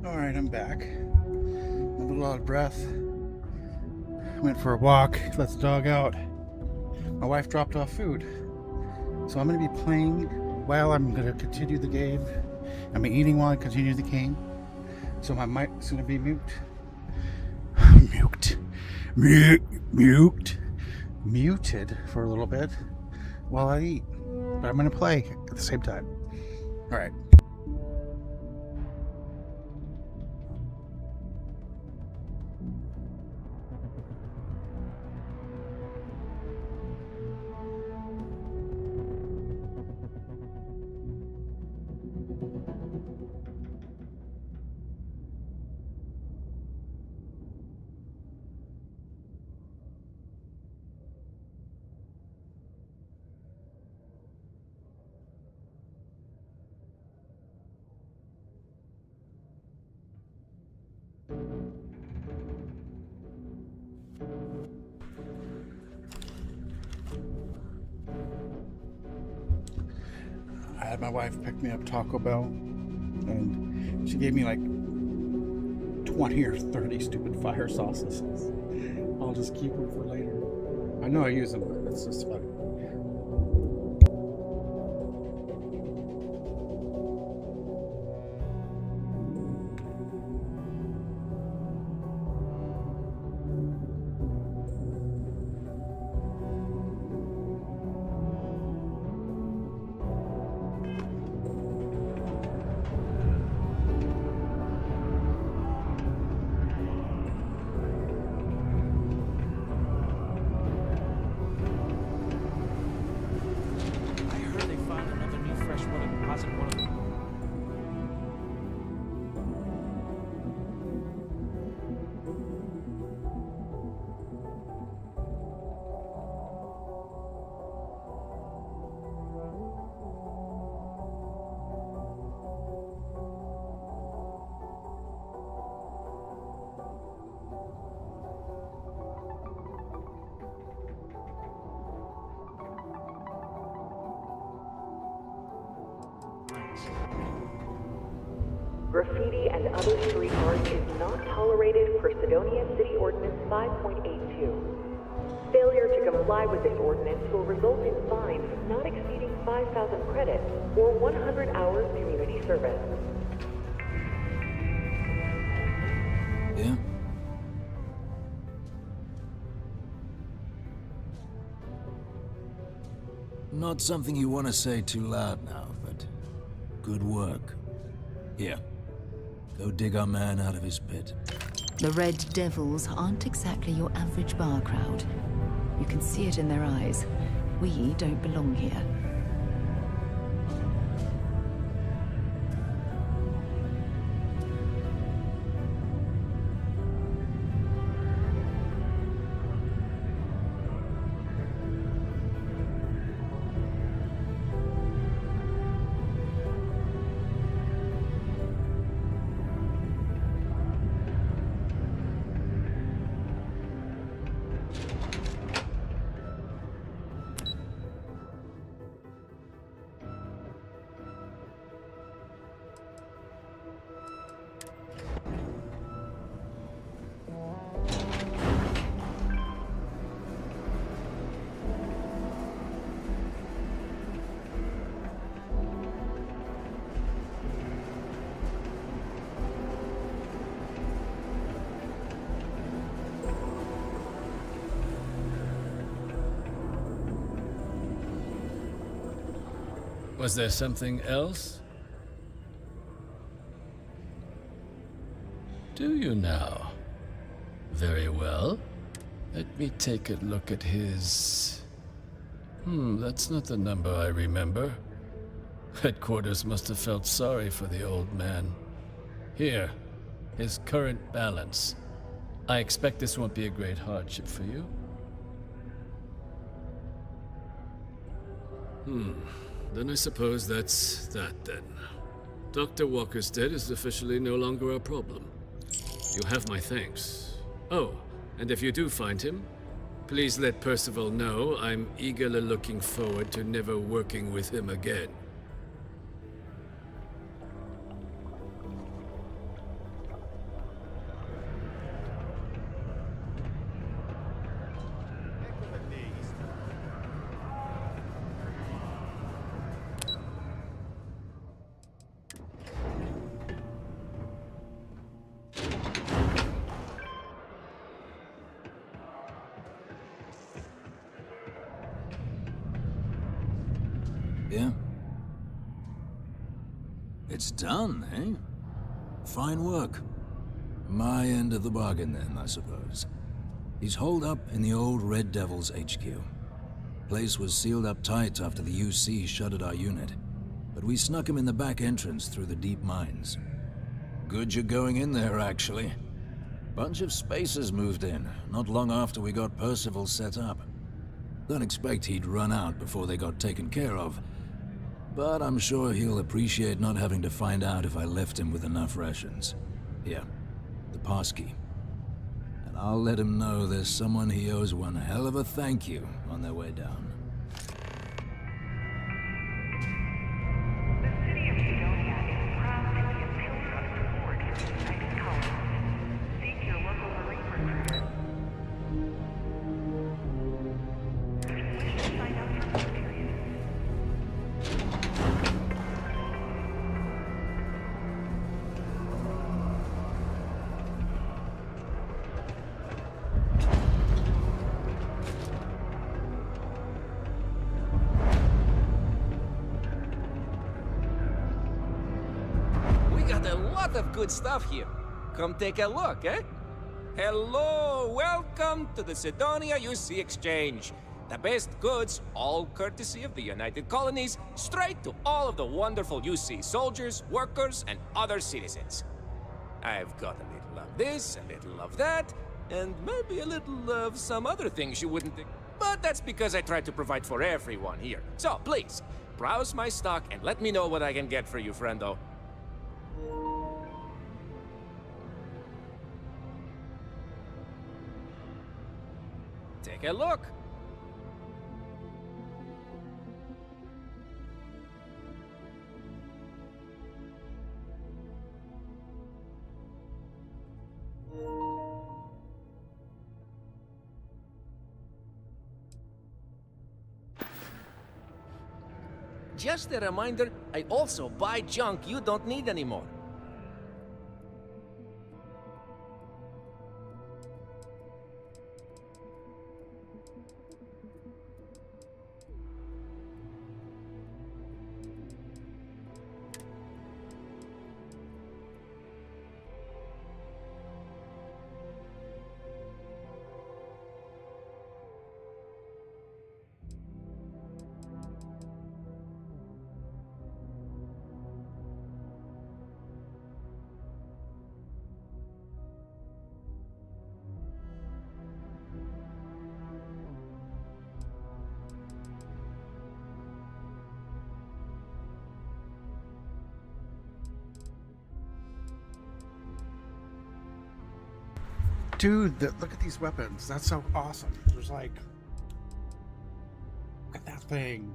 Alright, I'm back. I'm a little out of breath. Went for a walk, let the dog out. My wife dropped off food. So I'm going to be playing while I'm going to continue the game. I'm eating while I continue the game. So my mic's going to be muted for a little bit while I eat. But I'm going to play at the same time. Alright. I had my wife pick me up Taco Bell, and she gave me like 20 or 30 stupid fire sauces. I'll just keep them for later. I know I use them, but it's just funny. Graffiti and other street art is not tolerated per Sidonia City Ordinance 5.82. Failure to comply with this ordinance will result in fines not exceeding 5,000 credits or 100 hours community service. Yeah? Not something you want to say too loud now, but good work. Here, go dig our man out of his pit. The Red Devils aren't exactly your average bar crowd. You can see it in their eyes. We don't belong here. Was there something else? Do you now? Very well. Let me take a look at his... that's not the number I remember. Headquarters must have felt sorry for the old man. Here, his current balance. I expect this won't be a great hardship for you. Then I suppose that's that then. Dr. Walker's dead is officially no longer a problem. You have my thanks. Oh, and if you do find him, please let Percival know I'm eagerly looking forward to never working with him again. It's done, eh? Fine work. My end of the bargain then, I suppose. He's holed up in the old Red Devil's HQ. Place was sealed up tight after the UC shuttered our unit, but we snuck him in the back entrance through the deep mines. Good you're going in there, actually. Bunch of spacers moved in, not long after we got Percival set up. Don't expect he'd run out before they got taken care of, but I'm sure he'll appreciate not having to find out if I left him with enough rations. Here, the passkey. And I'll let him know there's someone he owes one hell of a thank you on their way down. Of good stuff here. Come take a look, eh? Hello, welcome to the Sidonia UC Exchange. The best goods, all courtesy of the United Colonies, straight to all of the wonderful UC soldiers, workers, and other citizens. I've got a little of this, a little of that, and maybe a little of some other things you wouldn't think. But that's because I try to provide for everyone here. So please, browse my stock and let me know what I can get for you, friendo. Take a look. Just a reminder, I also buy junk you don't need anymore. Dude, look at these weapons. That's so awesome. There's like... Look at that thing.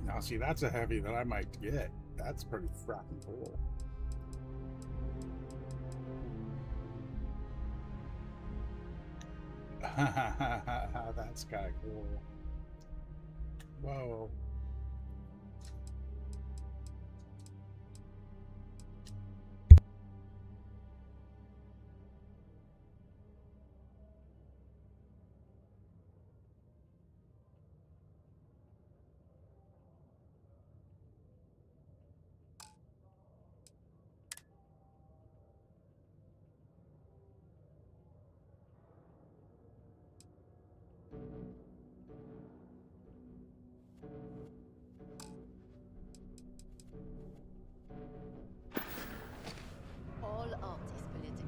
Now, see, that's a heavy that I might get. That's pretty fracking cool. That's kind of cool. Whoa.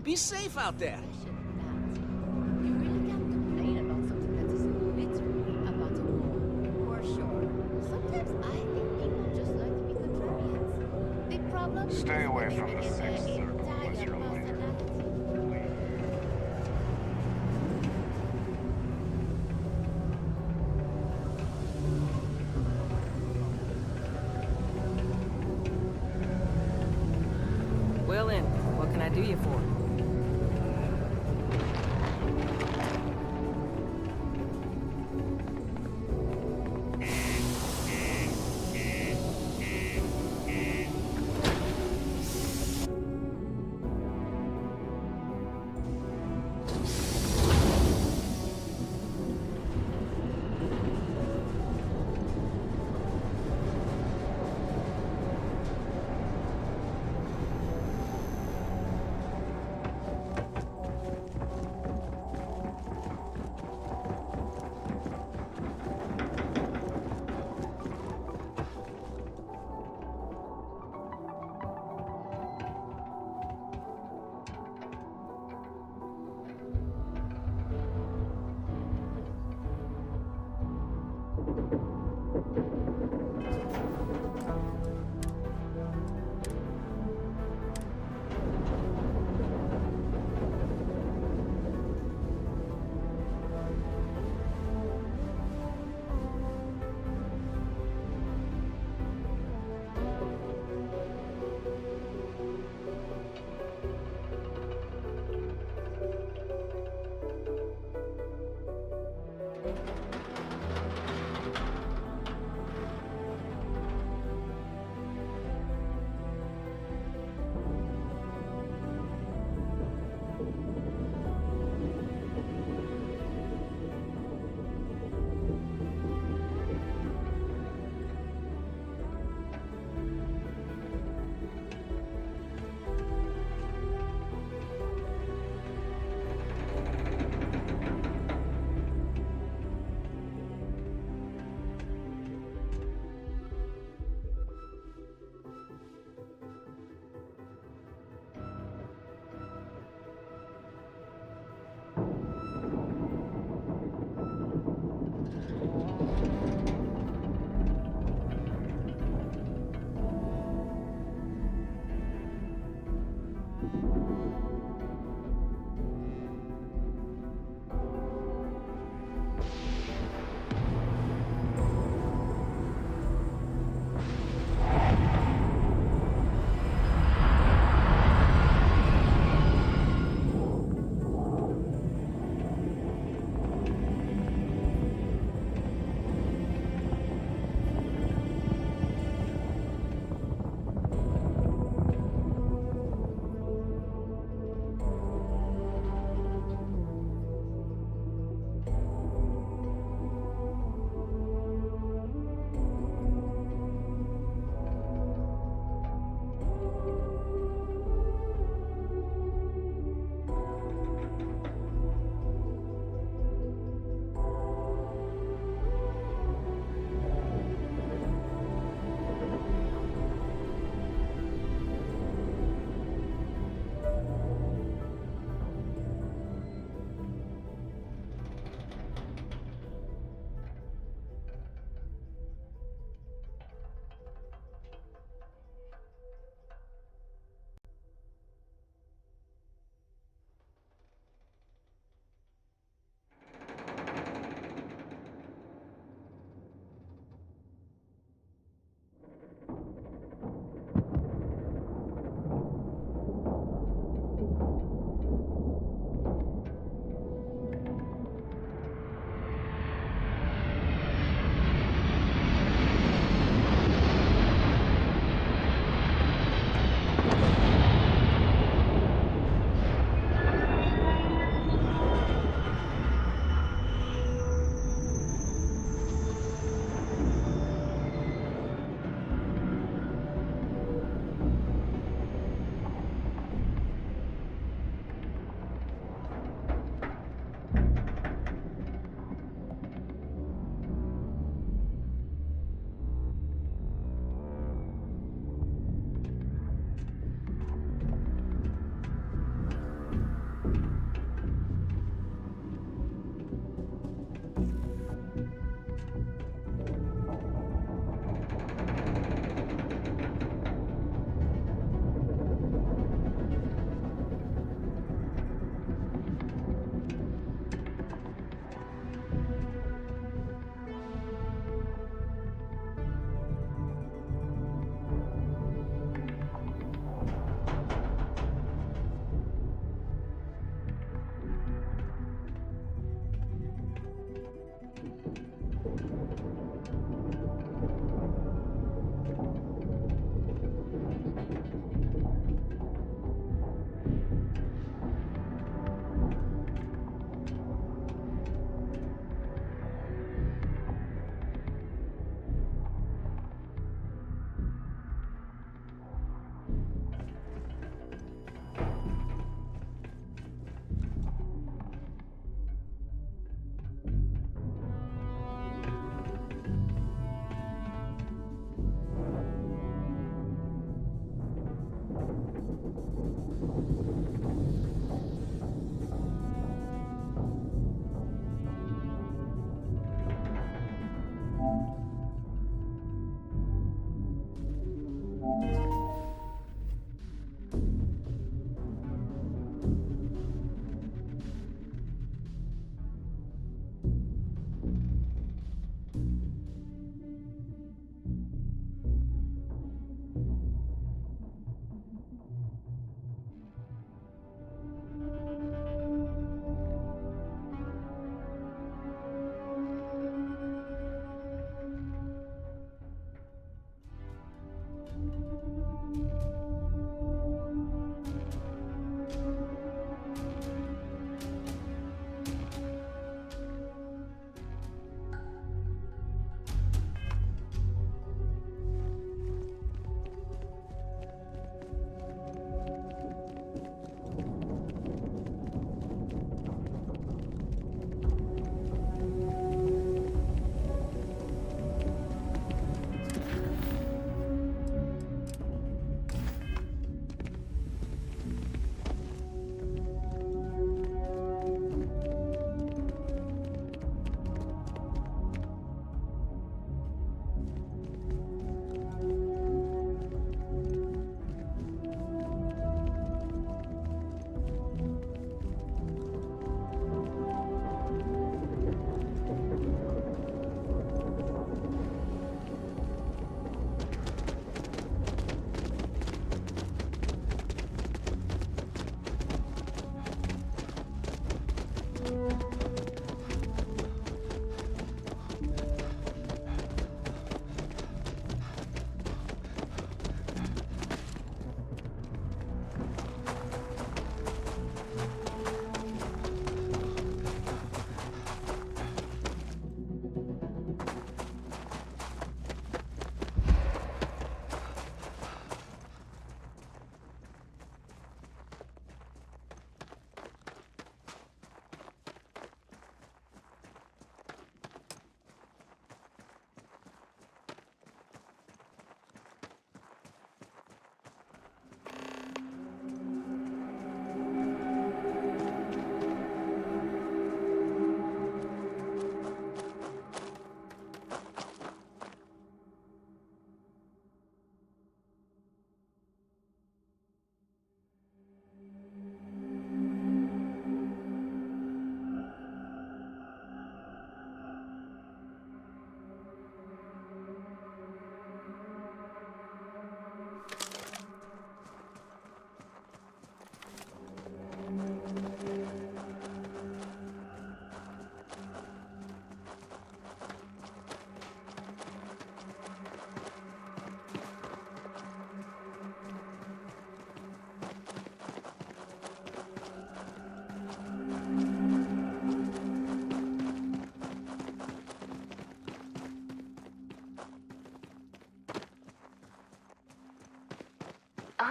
Be safe out there. You really can't complain about something that is literally about to war. For sure. Sometimes I think people just like to be contrarians. Big problem. Stay away from the sixth circle once you're leader. Well in, what can I do you for?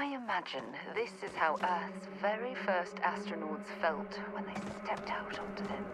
I imagine this is how Earth's very first astronauts felt when they stepped out onto them.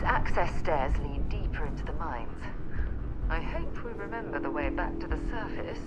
Access stairs lead deeper into the mines. I hope we remember the way back to the surface.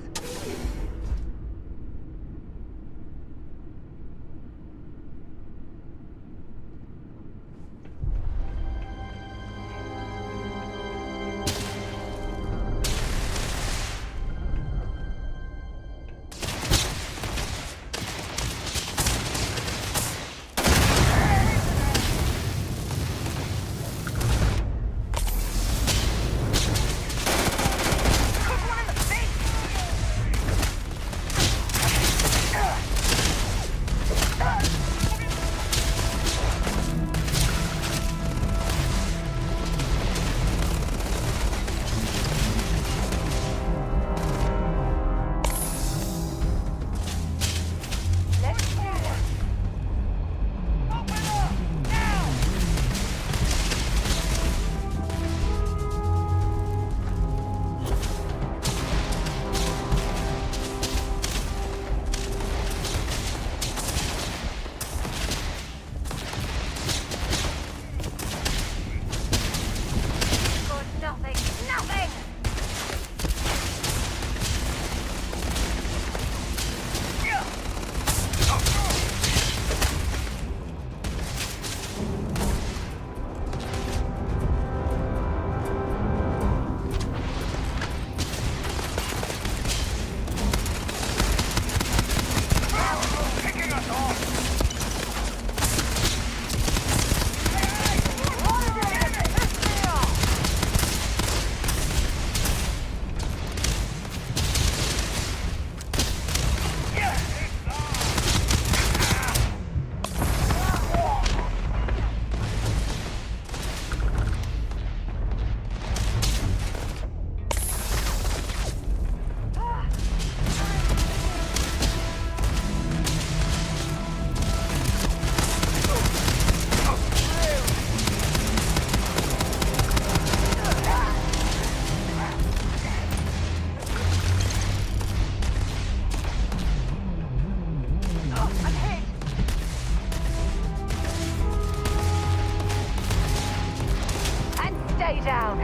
down.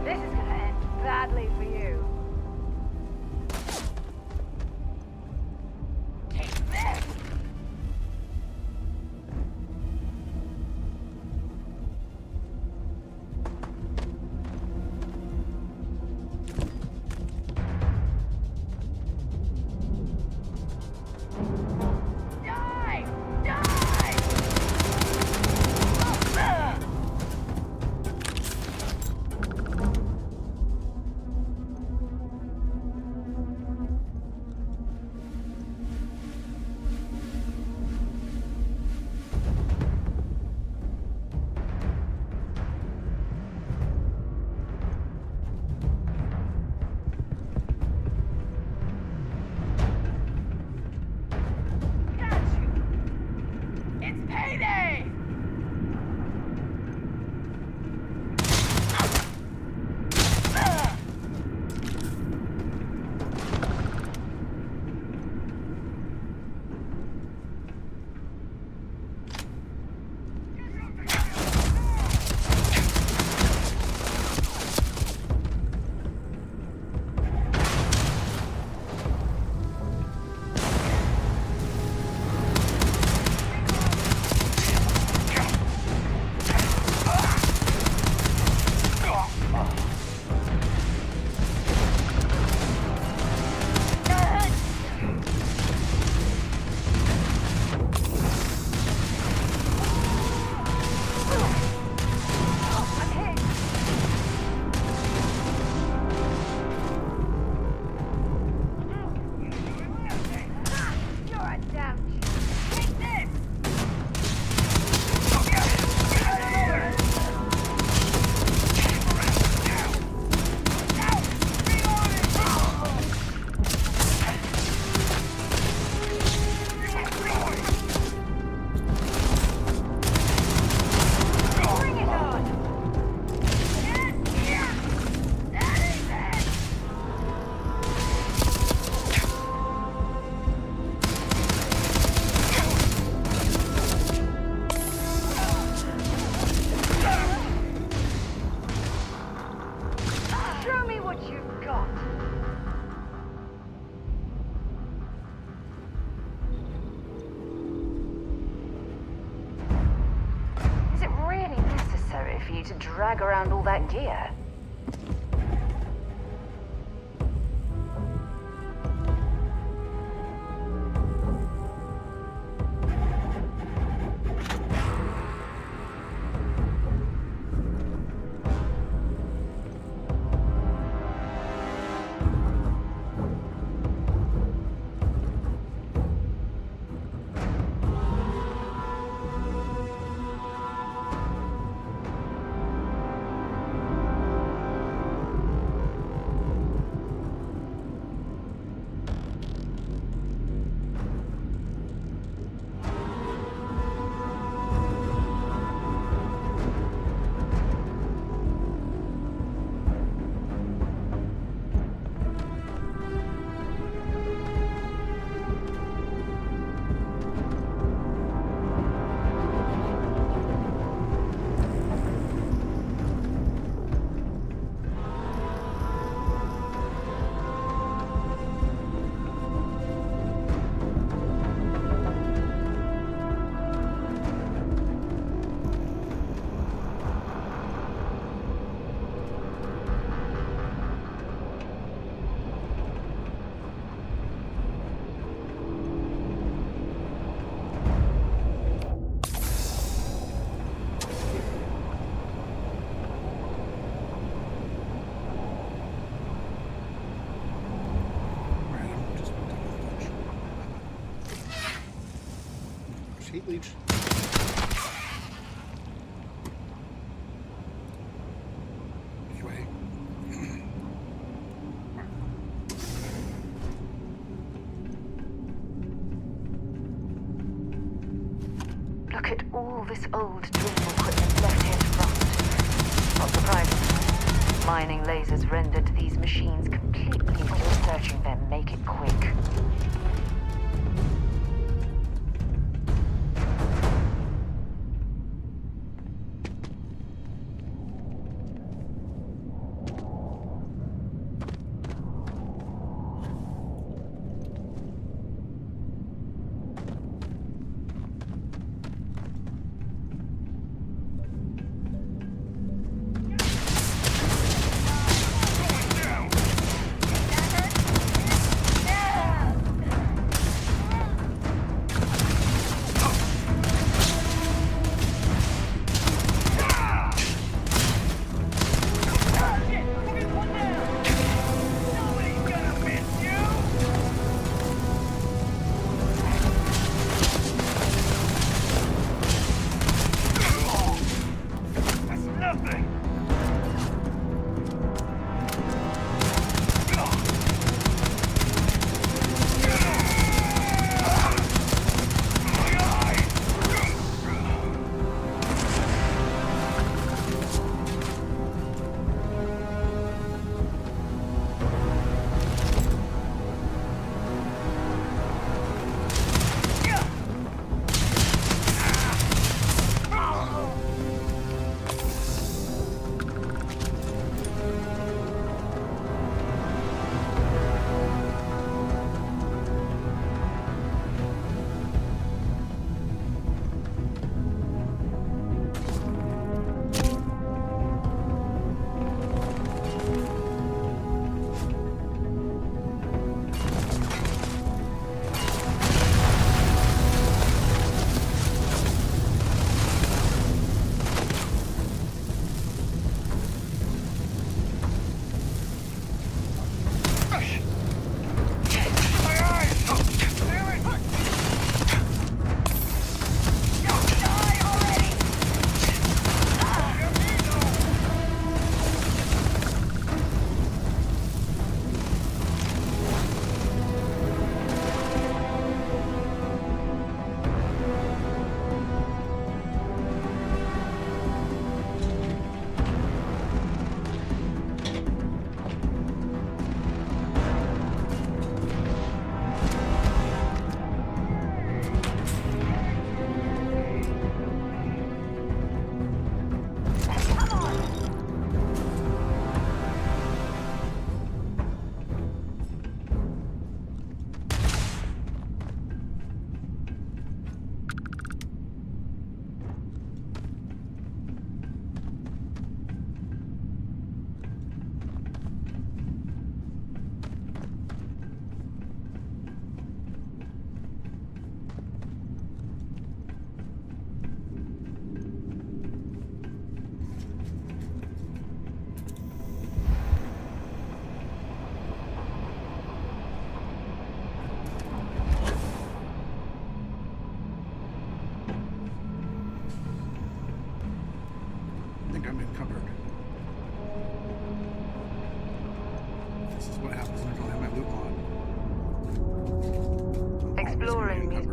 This is gonna end badly for you. Take this! To drag around all that gear. Heat leech. Look at all this old dream equipment left here to rust. Not surprising. Mining lasers rendered these machines completely useless. Searching them, make it quick.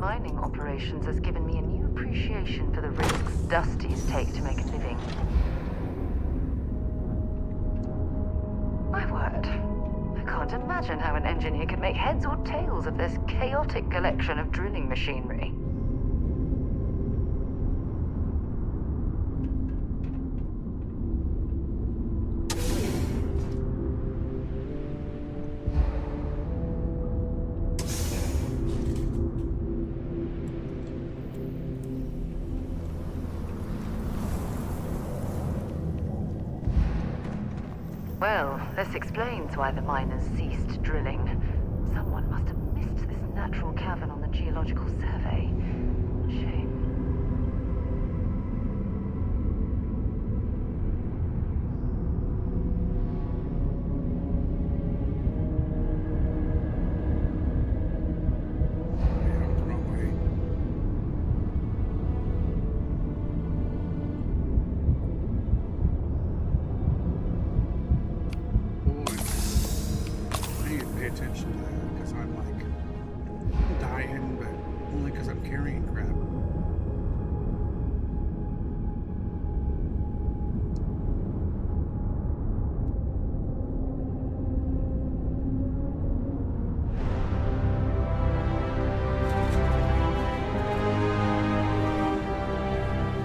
mining operations has given me a new appreciation for the risks Dusties take to make a living. My word. I can't imagine how an engineer could make heads or tails of this chaotic collection of drilling machinery. Well, this explains why the miners ceased drilling. Someone must have missed this natural cavern on the geological survey. Shame. Attention to that because I'm like dying, but only because I'm carrying crap.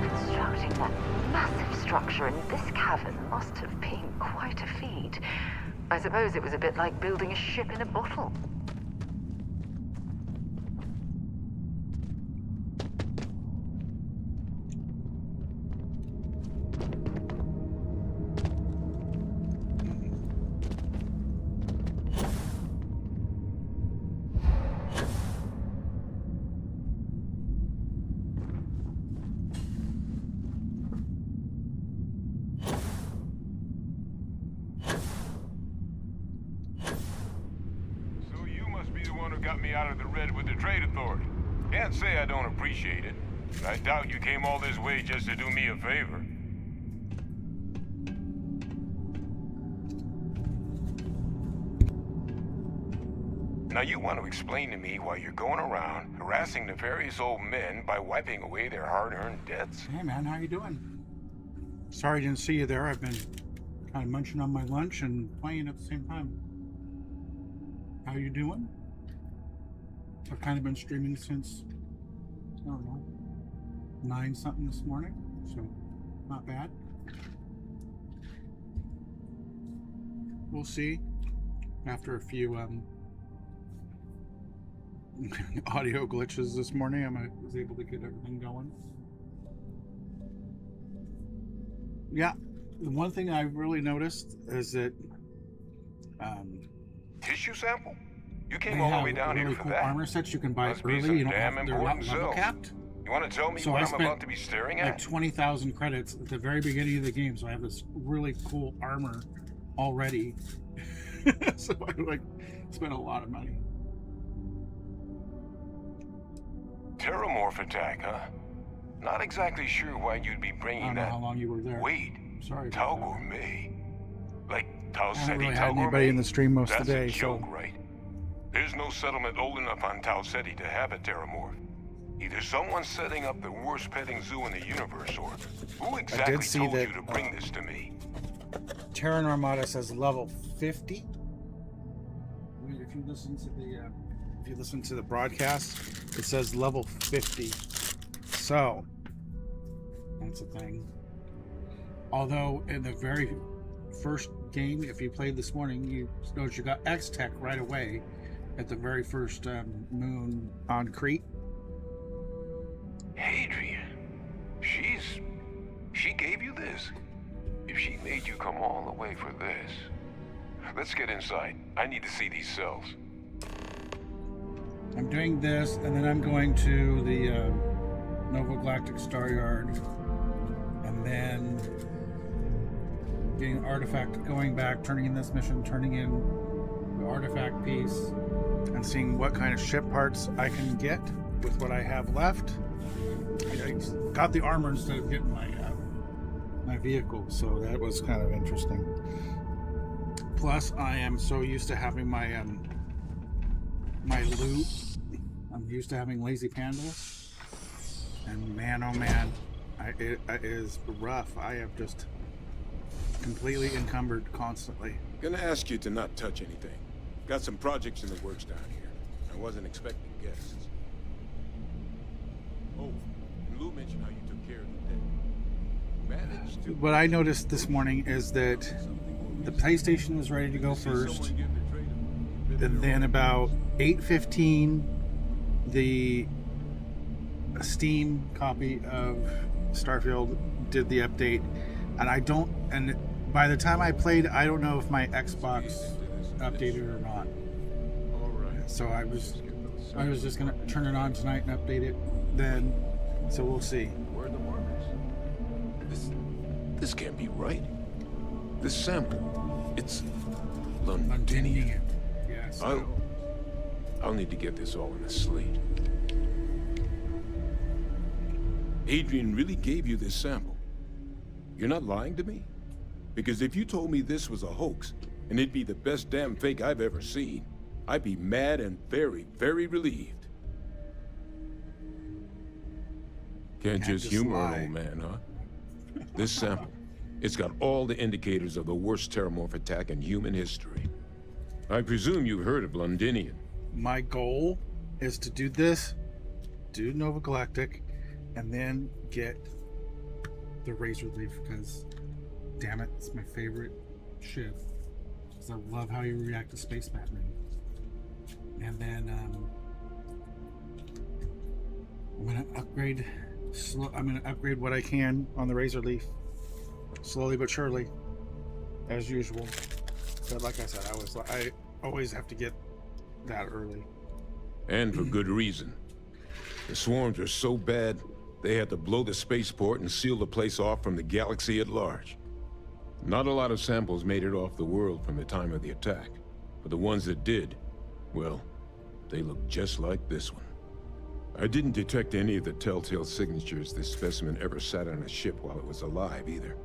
Constructing that massive structure in this cavern must have been quite a feat. I suppose it was a bit like building a ship in a bottle. Got me out of the red with the trade authority. Can't say I don't appreciate it. I doubt you came all this way just to do me a favor. Now you want to explain to me why you're going around harassing nefarious old men by wiping away their hard-earned debts? Hey man, how you doing? Sorry I didn't see you there. I've been kind of munching on my lunch and playing at the same time. How you doing? I've kind of been streaming since, I don't know, 9 something this morning, so not bad. We'll see. After a few audio glitches this morning, I was able to get everything going. Yeah, the one thing I've really noticed is that tissue sample? You came all the way down really here for cool that. armor sets you can buy Must be early. some You don't damn have, they're not important level cells. capped. You want to tell me So what I I'm spent about to be staring like at? 20,000 credits at the very beginning of the game, so I have this really cool armor already. So I like spent a lot of money. Terramorph attack, huh? Not exactly sure why you'd be I bringing don't know that. how long you were there. Wait, Sorry. Tau Gourmet? Like Tau I haven't Ceti really Tau had anybody Gourmet? in the stream most That's of the day, a joke, so right? There's no settlement old enough on Tau Ceti to have a Terramorph. Either someone's setting up the worst petting zoo in the universe, or who exactly see told that, you to bring this to me? Terran Armada says level 50. I mean, if you listen to the broadcast, it says level 50. So that's a thing. Although in the very first game, if you played this morning, you noticed you got X-Tech right away at the very first moon on Crete. Hadrian, she gave you this? If she made you come all the way for this. Let's get inside. I need to see these cells. I'm doing this, and then I'm going to the Nova Galactic Star Yard, and then getting an artifact, going back, turning in this mission, turning in the artifact piece, and seeing what kind of ship parts I can get with what I have left. I got the armor instead of getting my vehicle, so that was kind of interesting. Plus, I am so used to having my my loot I'm used to having lazy pandas, and man, oh man, it is rough. I have just completely encumbered constantly. Gonna ask you to not touch anything. Got some projects in the works down here. I wasn't expecting guests. Oh, and Lou mentioned how you took care of the dead. Managed to... What I noticed this morning is that the PlayStation was ready to go first, and then about 8:15, the Steam copy of Starfield did the update, and by the time I played, I don't know if my Xbox updated or not. So I was just gonna turn it on tonight and update it then. So we'll see. Where are the markers? This can't be right. This sample, it's Londinian. Yes. I'll need to get this all in a slate. Adrian really gave you this sample. You're not lying to me? Because if you told me this was a hoax, and it'd be the best damn fake I've ever seen, I'd be mad and very, very relieved. Can't just humor an old man, huh? This sample, it's got all the indicators of the worst terramorph attack in human history. I presume you've heard of Londinian. My goal is to do this, do Nova Galactic, and then get the Razor Leaf, because damn it, it's my favorite ship. Because I love how you react to Space Batman. And then I'm gonna upgrade. I'm gonna upgrade what I can on the Razor Leaf, slowly but surely, as usual. But like I said, I always have to get that early. And for good reason. The swarms are so bad, they had to blow the spaceport and seal the place off from the galaxy at large. Not a lot of samples made it off the world from the time of the attack, but the ones that did, well, they look just like this one. I didn't detect any of the telltale signatures this specimen ever sat on a ship while it was alive, either.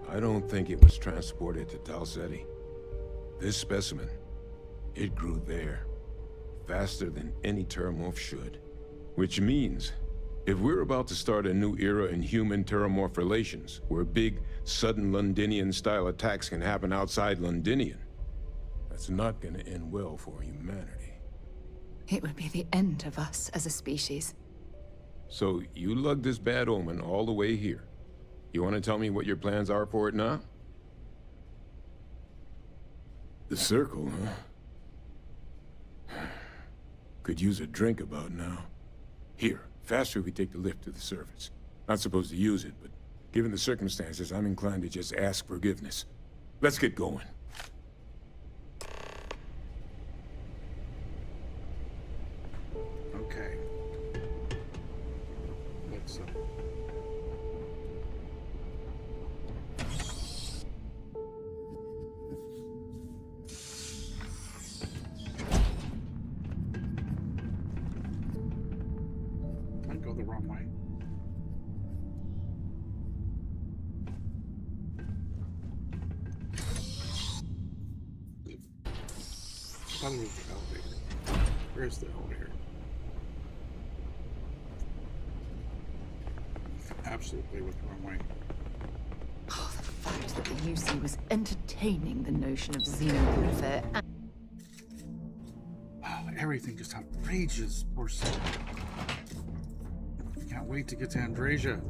I don't think it was transported to Tau Ceti. This specimen, it grew there, faster than any terramorph should. Which means, if we're about to start a new era in human-terramorph relations, where big, sudden Londinian-style attacks can happen outside Londinian, that's not gonna end well for humanity. It would be the end of us as a species. So, you lugged this bad omen all the way here. You want to tell me what your plans are for it now? The circle, huh? Could use a drink about now. Here, faster we take the lift to the surface. Not supposed to use it, but given the circumstances, I'm inclined to just ask forgiveness. Let's get going. Okay. Let's I go the wrong way. I thought it was the elevator. Where's the elevator? Absolutely went the wrong way. Oh, the fact that the UC was entertaining the notion of xeno warfare and... Oh, everything just outrageous, poor soul. Can't wait to get to Andrasia.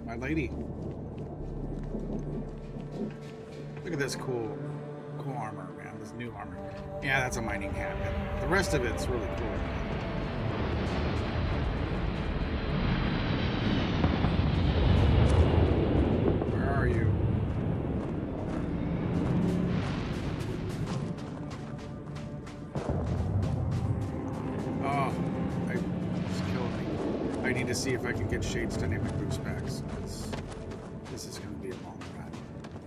My lady. Look at this cool armor, man. This new armor. Yeah, that's a mining hat. The rest of it's really cool. Where are you? Oh, it's killing me. I need to see if I can get shades dynamic boost packs. This is going to be a long ride.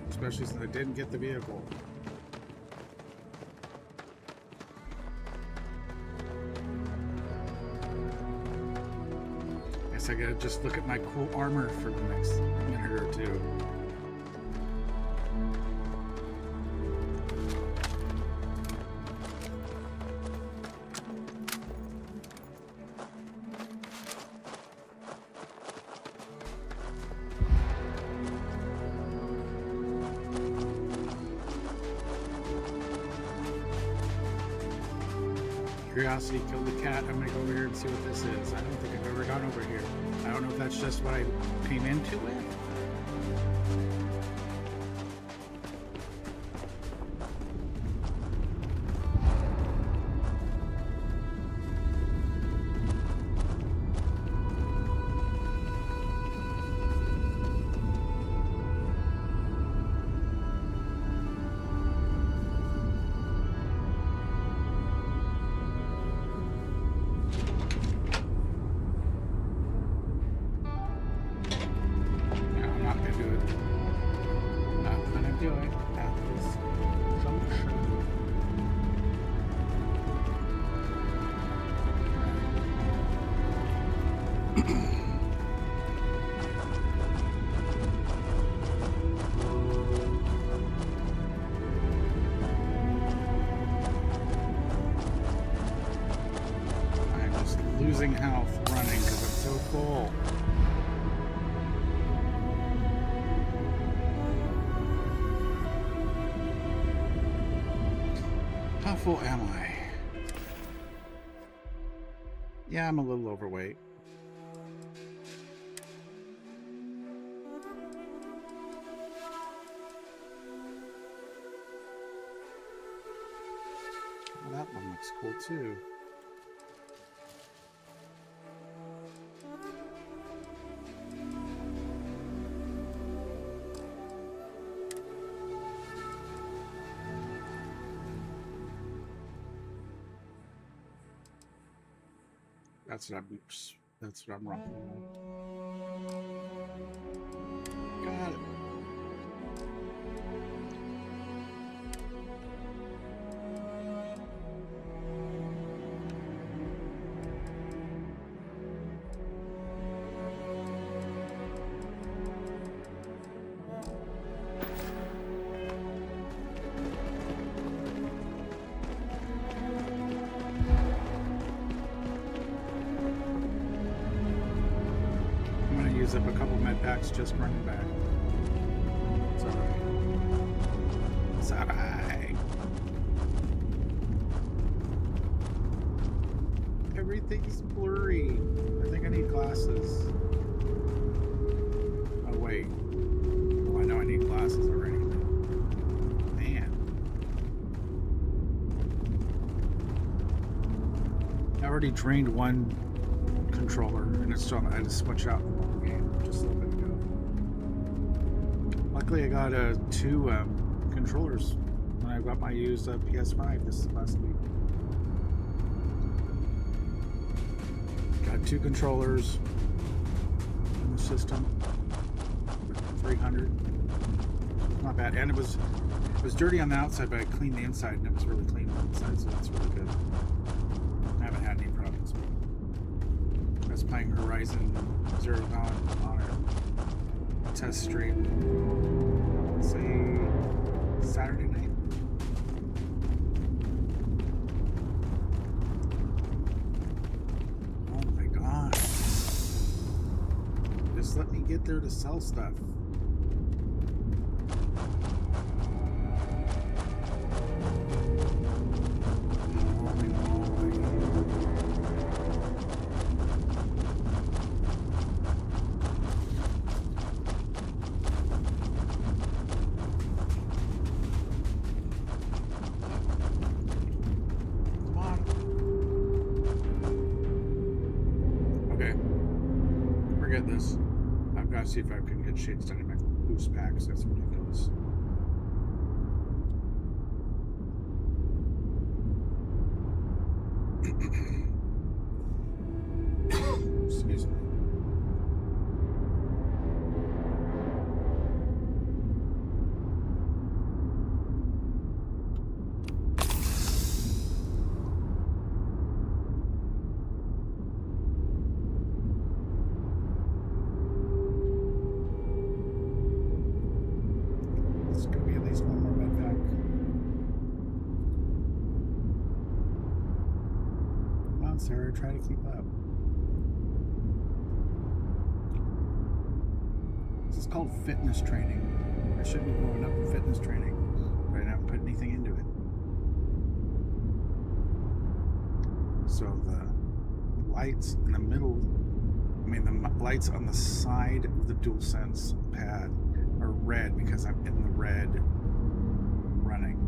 Especially since I didn't get the vehicle. Guess I gotta just look at my cool armor for the next minute or two. Curiosity killed the cat. I'm gonna go over here and see what this is. I don't think I've ever gone over here. I don't know if that's just what I came into with. Losing health running because I'm so full. How full am I? Yeah, I'm a little overweight. Well, that one looks cool too. That's what I'm wrong. Got it. Up a couple med packs just running back. It's alright. It's alright. Everything's blurry. I think I need glasses. Oh wait. Oh, I know I need glasses already. Man. I already drained one controller and it's still, I had to switch out the game just a little bit ago. Luckily I got two controllers when I got my used PS5 this last week. Got two controllers in the system. 300. Not bad. And it was dirty on the outside, but I cleaned the inside and it was really clean on the inside, so that's really good. I haven't had any problems. I was playing Horizon Zero Dawn on a test stream, let's say Saturday night. Oh my god. Just let me get there to sell stuff. See if I can get shades done in my boost packs. That's ridiculous. Excuse me. Sarah, try to keep up. This is called fitness training. I shouldn't be going up in fitness training, but I haven't put anything into it. So the lights in the middle, the lights on the side of the DualSense pad are red because I'm in the red running.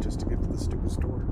Just to get to the stupid store.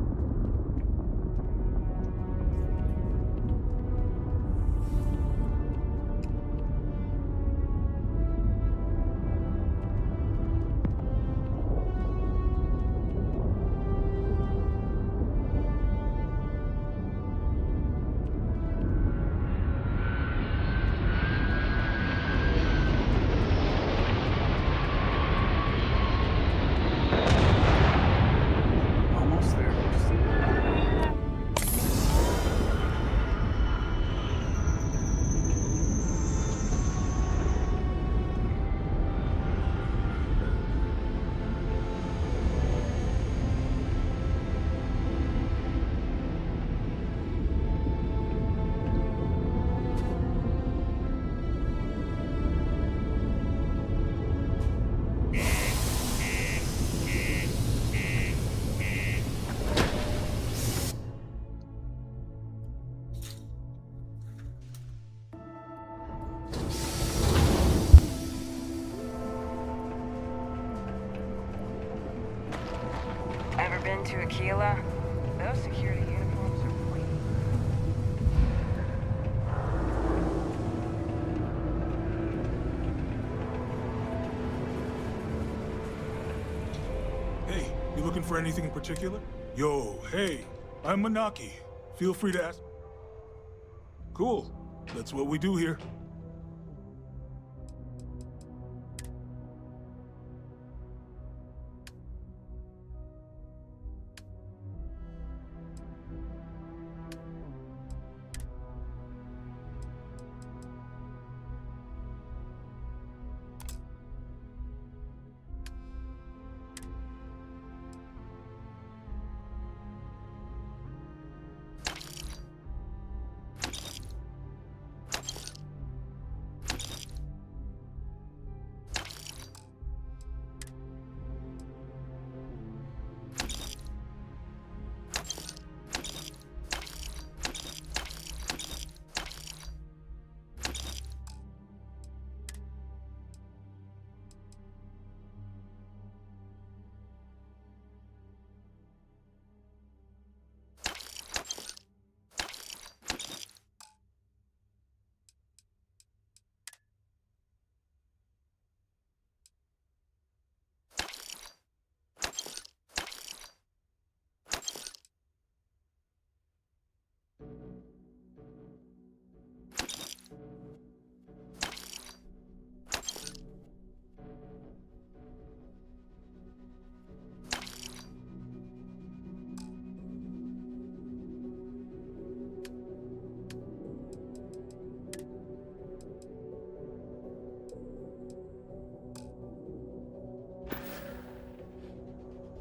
Been to Aquila? Those security uniforms are clean. Hey, you looking for anything in particular? Yo, hey, I'm Manaki. Feel free to ask. Cool. That's what we do here.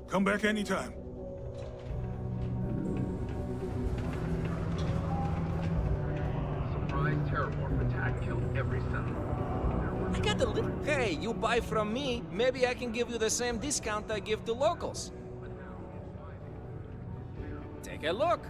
Come back anytime. Surprise terrormorph attack killed every settler. I got a little... Hey, you buy from me, maybe I can give you the same discount I give to locals. Take a look.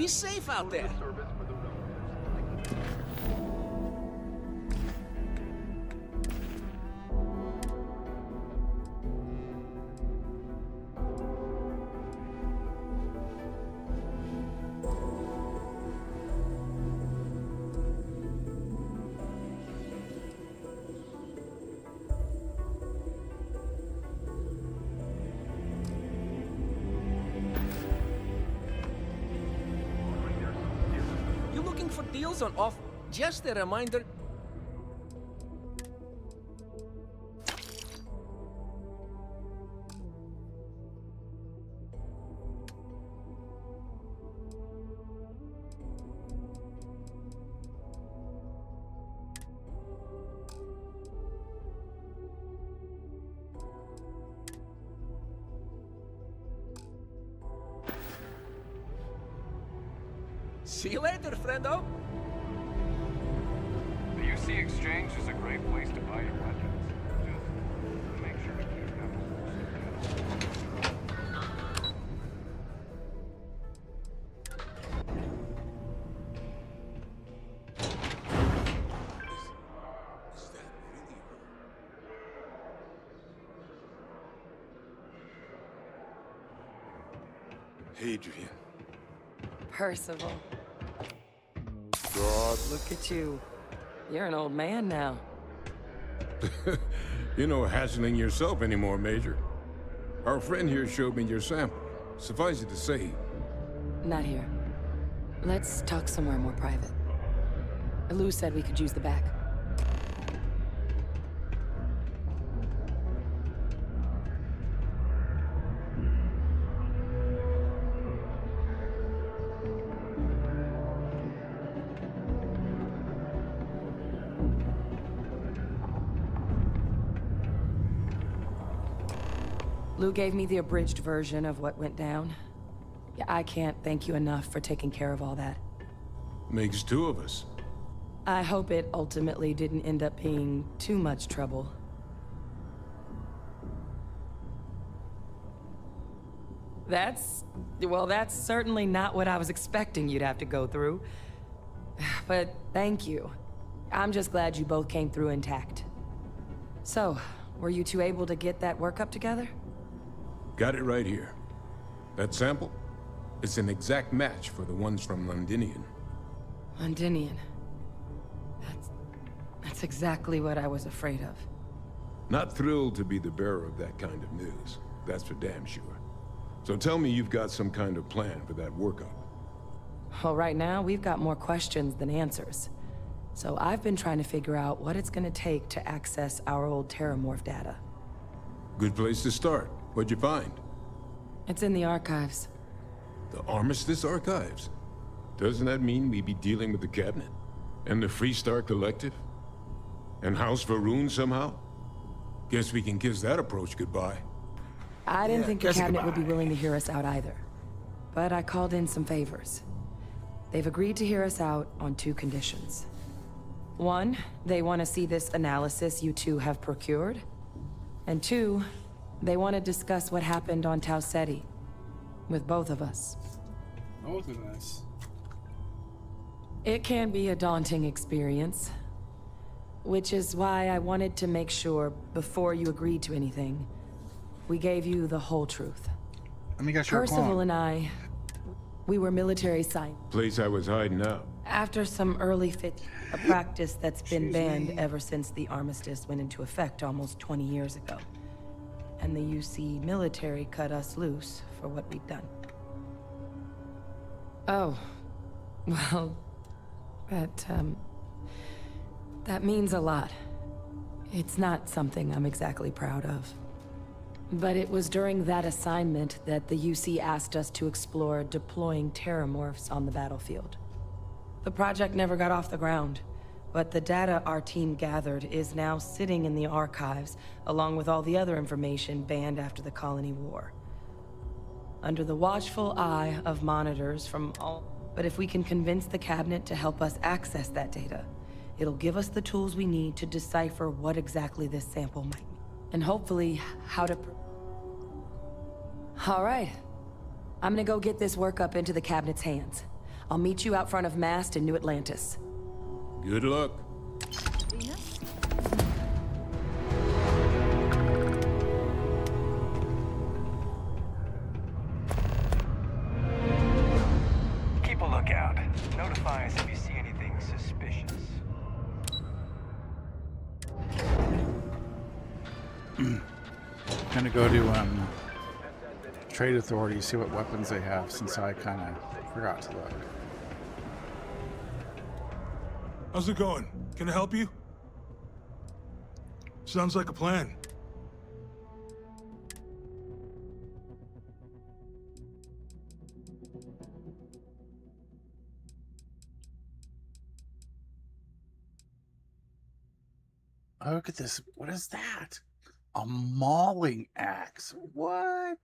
Be safe out there. For deals on off. Just a reminder. See you later, friendo. The UC Exchange is a great place to buy your weapons. Just make sure to keep them. Adrian. Percival. God, look at you. You're an old man now. You're no hatchling yourself anymore, Major. Our friend here showed me your sample. Suffice it to say... Not here. Let's talk somewhere more private. Lou said we could use the back. Lou gave me the abridged version of what went down. Yeah, I can't thank you enough for taking care of all that. Makes two of us. I hope it ultimately didn't end up being too much trouble. That's certainly not what I was expecting you'd have to go through. But thank you. I'm just glad you both came through intact. So, were you two able to get that workup together? Got it right here. That sample? It's an exact match for the ones from Londinian. Londinian. That's exactly what I was afraid of. Not thrilled to be the bearer of that kind of news. That's for damn sure. So tell me you've got some kind of plan for that workup. Well, right now, we've got more questions than answers. So I've been trying to figure out what it's gonna take to access our old Terramorph data. Good place to start. What'd you find? It's in the archives. The Armistice Archives? Doesn't that mean we be dealing with the Cabinet? And the Freestar Collective? And House Varun somehow? Guess we can kiss that approach goodbye. I didn't think the Cabinet would be willing to hear us out either. But I called in some favors. They've agreed to hear us out on two conditions. One, they want to see this analysis you two have procured. And two, they want to discuss what happened on Tau Ceti. With both of us. Both of us? It can be a daunting experience. Which is why I wanted to make sure, before you agreed to anything, we gave you the whole truth. Let me get your Percival and I, we were military scientists. Place I was hiding out. After some early fit, a practice that's been banned ever since the armistice went into effect almost 20 years ago. And the UC military cut us loose for what we'd done. Oh, well, that means a lot. It's not something I'm exactly proud of. But it was during that assignment that the UC asked us to explore deploying Terramorphs on the battlefield. The project never got off the ground, but the data our team gathered is now sitting in the archives, along with all the other information banned after the Colony War. Under the watchful eye of monitors from all... But if we can convince the Cabinet to help us access that data, it'll give us the tools we need to decipher what exactly this sample might mean. And hopefully, how to... All right. I'm gonna go get this workup into the Cabinet's hands. I'll meet you out front of Mast in New Atlantis. Good luck. Keep a lookout. Notify us if you see anything suspicious. Gonna go to Trade Authority, see what weapons they have, since I kind of forgot to look. How's it going? Can I help you? Sounds like a plan. Oh, look at this. What is that? A mauling axe. What?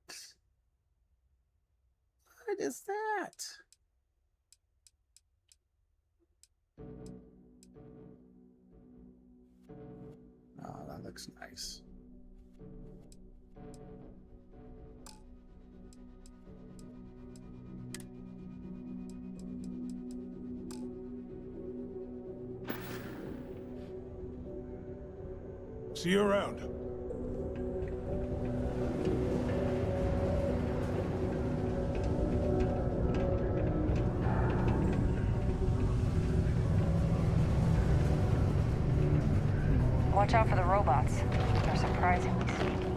What is that? Oh, that looks nice. See you around. Watch out for the robots. They're surprisingly sneaky.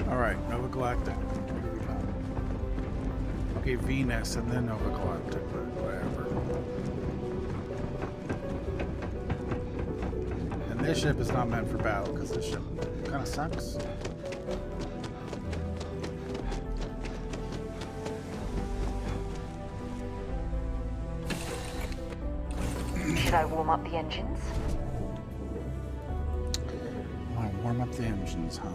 Alright, Nova Galactic. What do we got? Okay, Venus and then Nova Galactic, but whatever. And this ship is not meant for battle because this ship kind of sucks. Should I warm up the engines? I want to warm up the engines, huh?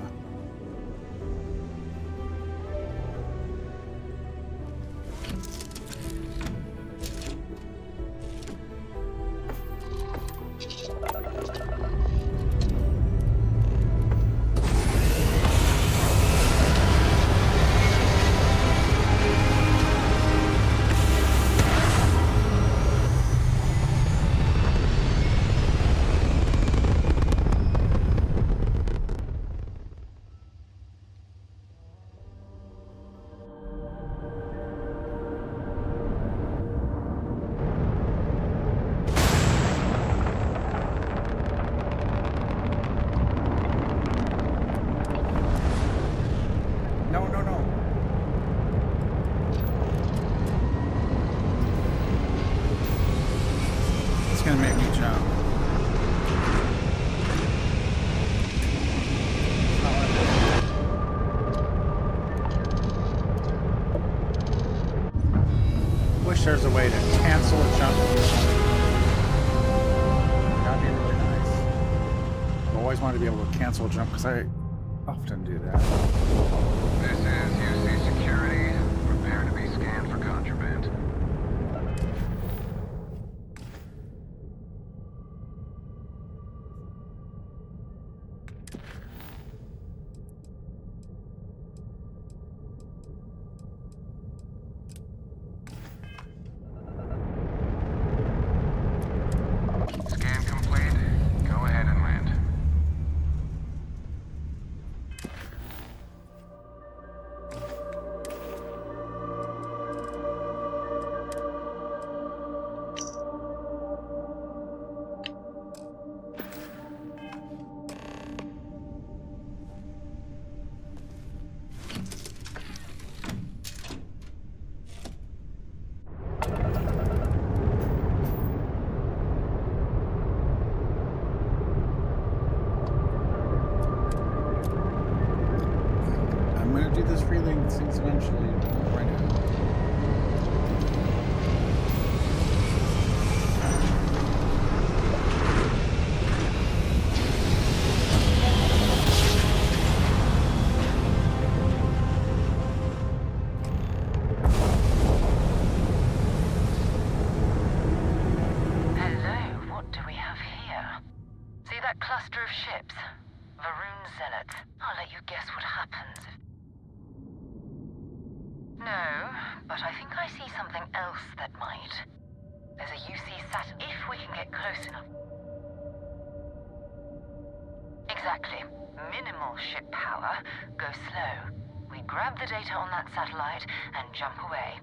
There's a way to cancel a jump. That'd be really nice. I've always wanted to be able to cancel a jump because I often do that. This is UC Security. Prepare to be scanned for contraband. to do this freely things eventually. Right now. Cluster of ships. Varun zealots. I'll let you guess what happens if... No, but I think I see something else that might. There's a UC sat if we can get close enough. Exactly. Minimal ship power. Go slow. We grab the data on that satellite and jump away.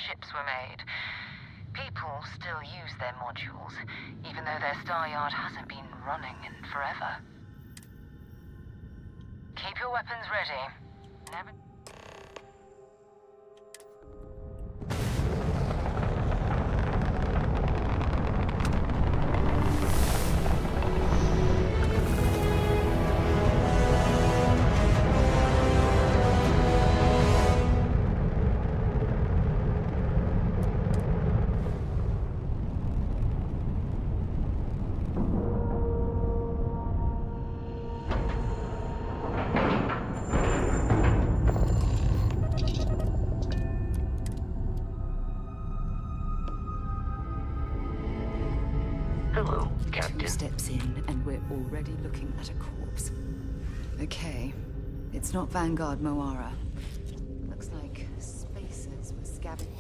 Ships were made. People still use their modules, even though their star yard hasn't been running in forever. Keep your weapons ready. Never... Hello, Captain. 2 steps in, and we're already looking at a corpse. Okay, it's not Vanguard Moara. Looks like spacers were scavenging.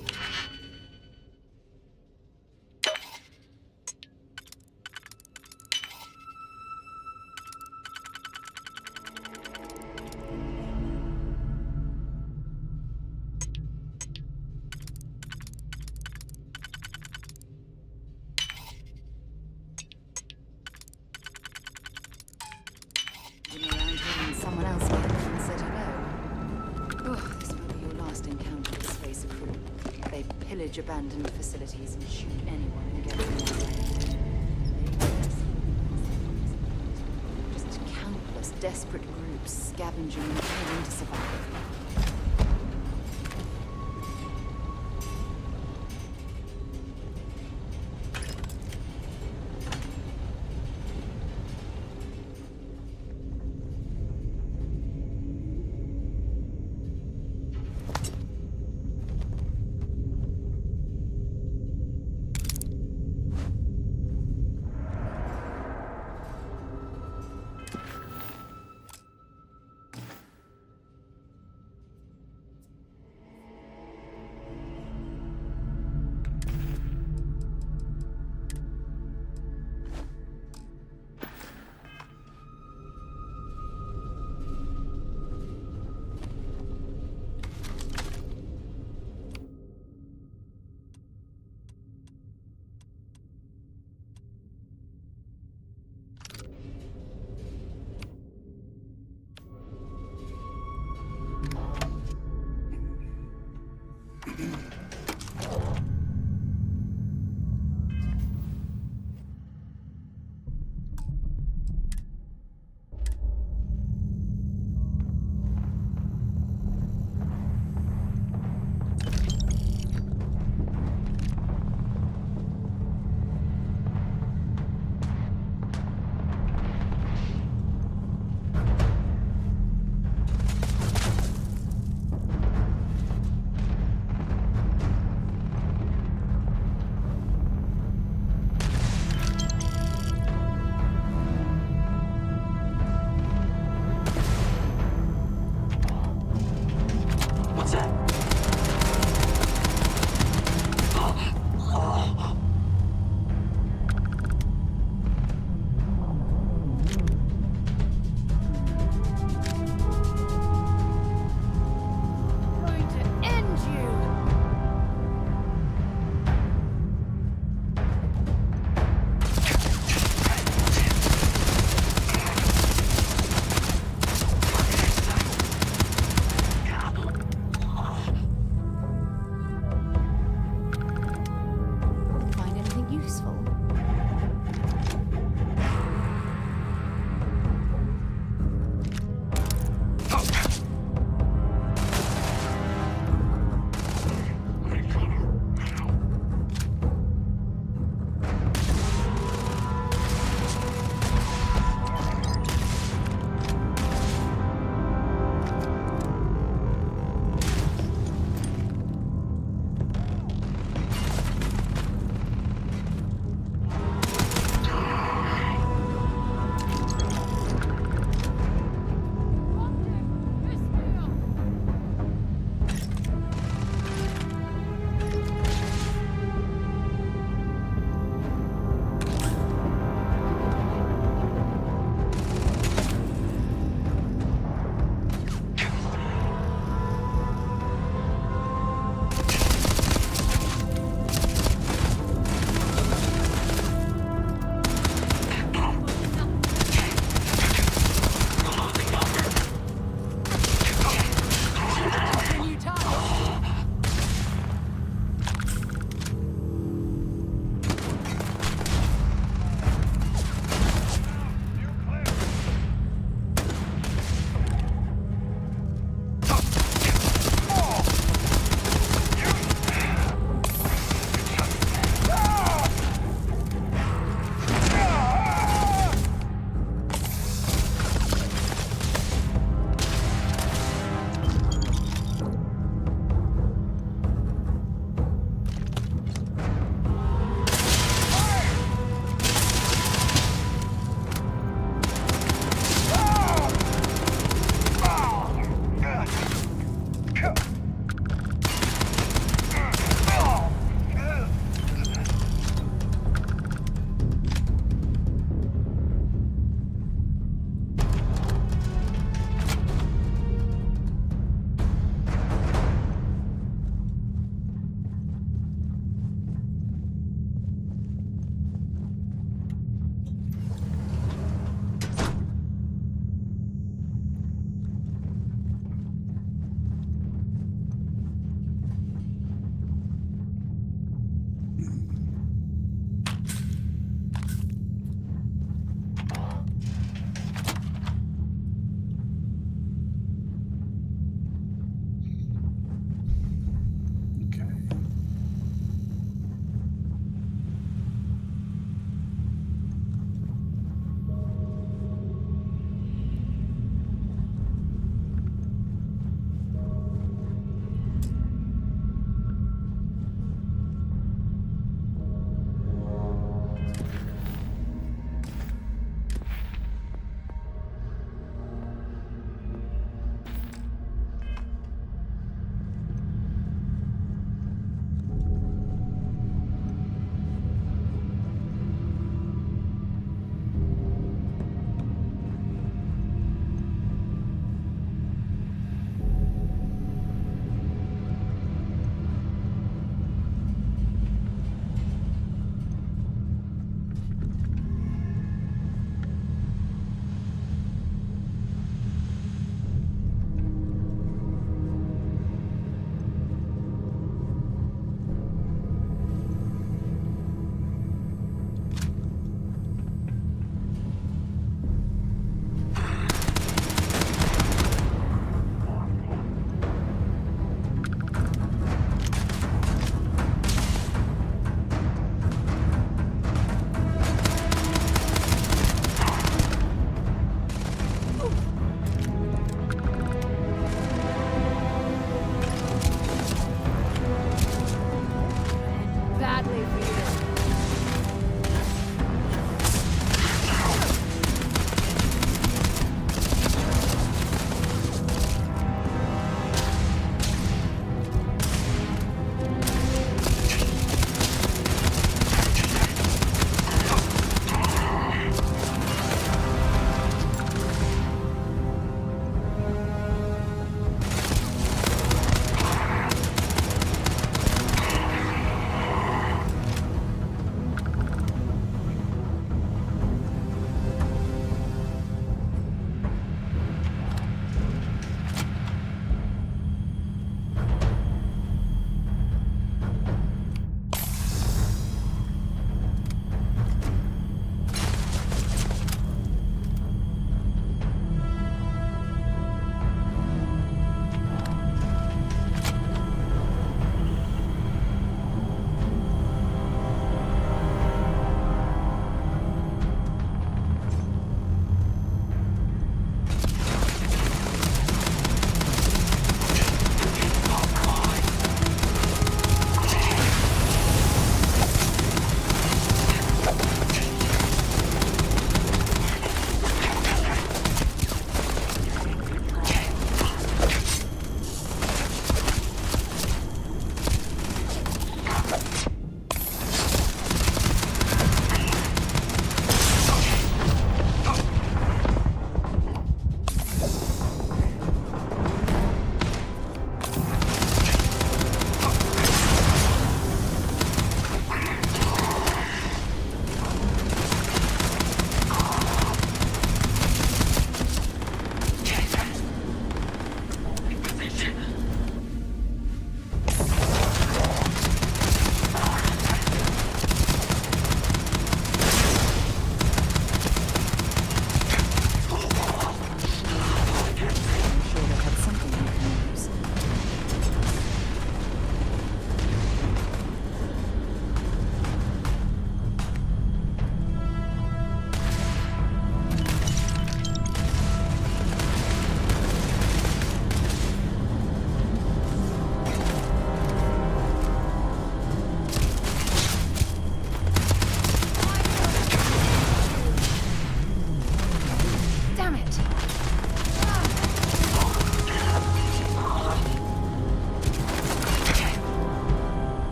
Someone else came and said hello. Oh, this won't be your last encounter with Spacer Crew. They pillage abandoned facilities and shoot anyone who gets in their way. Just countless desperate groups scavenging and trying to survive.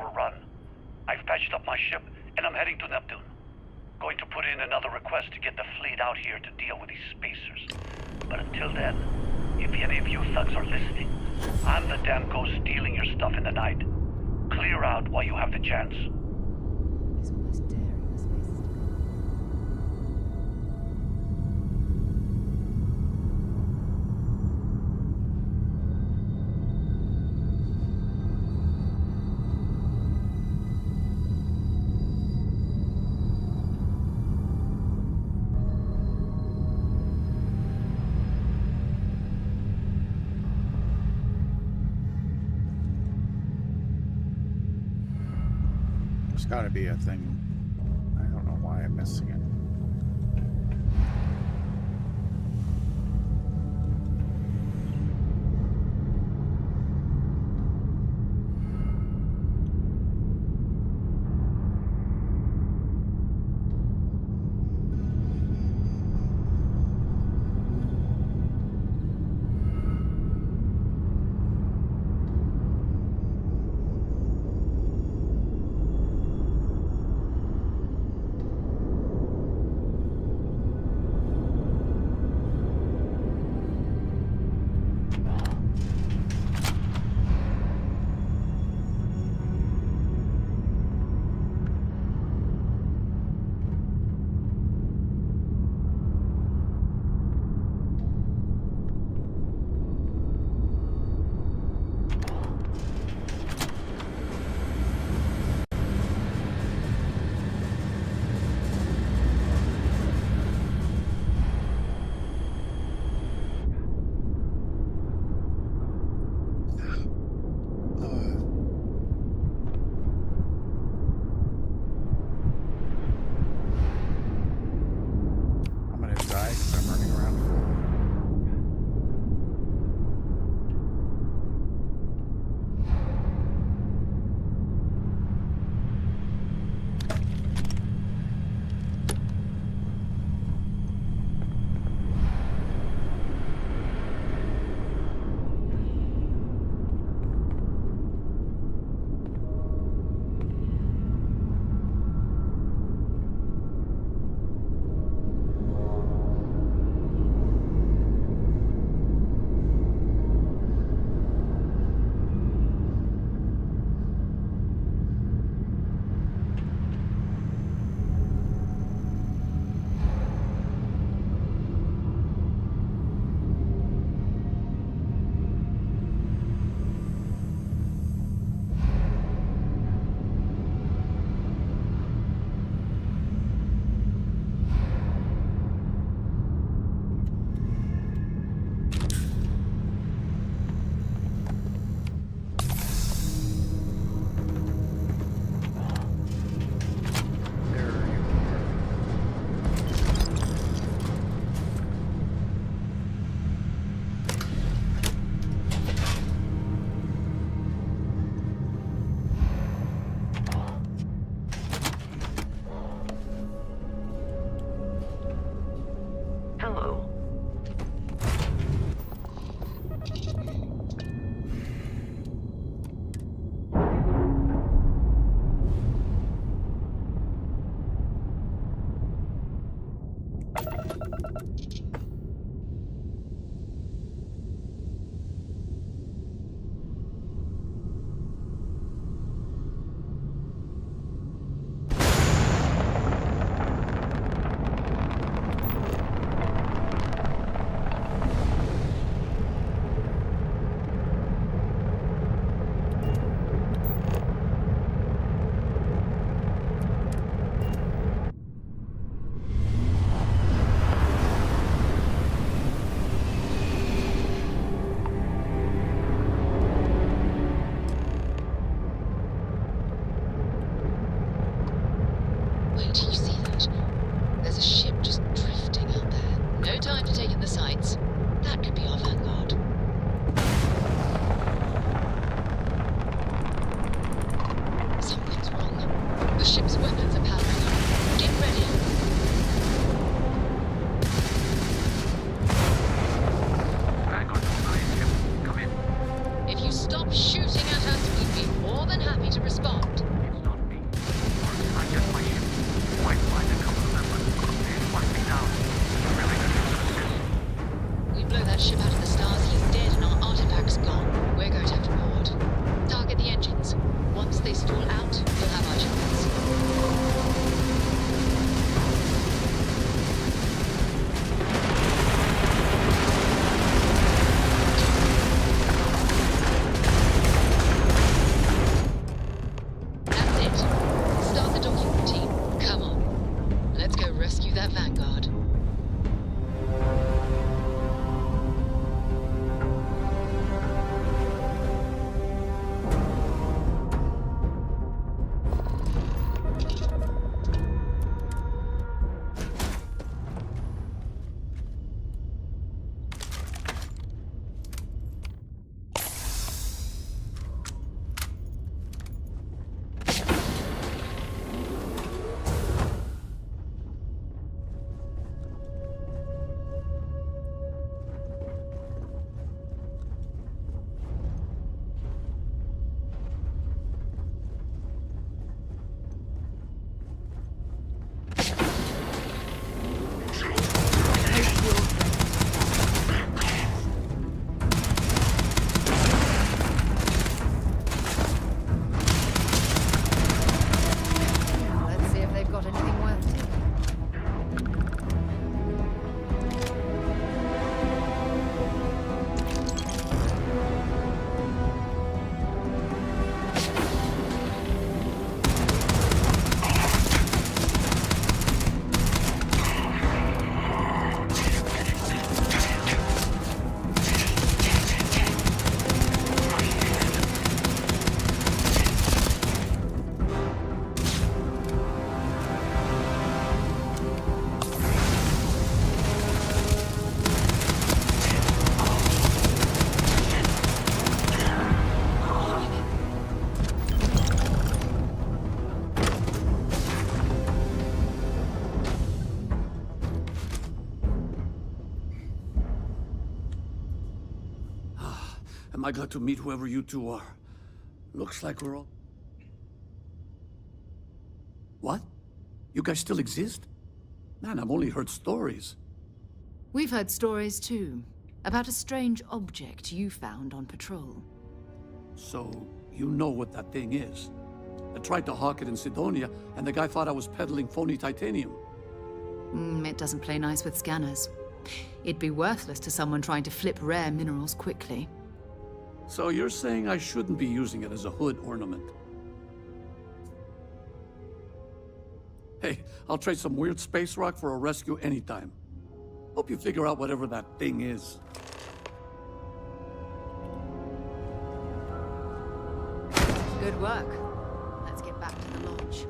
overrun. I've patched up my ship, and I'm heading to Neptune. Going to put in another request to get the fleet out here to deal with these spacers. But until then, if any of you thugs are listening, I'm the damn ghost stealing your stuff in the night. Clear out while you have the chance. He's almost daring the spaces to go. There's got to be a thing. I don't know why I'm missing it. Stop shooting at us, we'd be more than happy to respond. rescue that Vanguard. Let's see if they've got anything worth taking. Am I glad to meet whoever you two are? Looks like we're all... What? You guys still exist? Man, I've only heard stories. We've heard stories too, about a strange object you found on patrol. So, you know what that thing is? I tried to hawk it in Sidonia, and the guy thought I was peddling phony titanium. It doesn't play nice with scanners. It'd be worthless to someone trying to flip rare minerals quickly. So you're saying I shouldn't be using it as a hood ornament? Hey, I'll trade some weird space rock for a rescue anytime. Hope you figure out whatever that thing is. Good work. Let's get back to the lodge.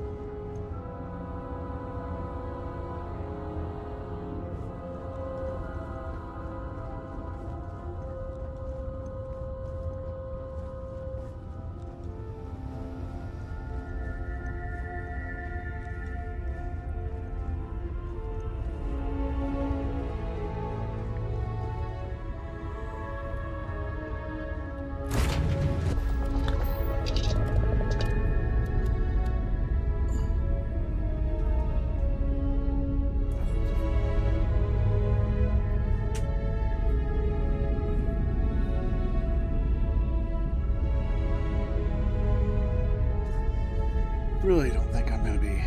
Really don't think I'm gonna be...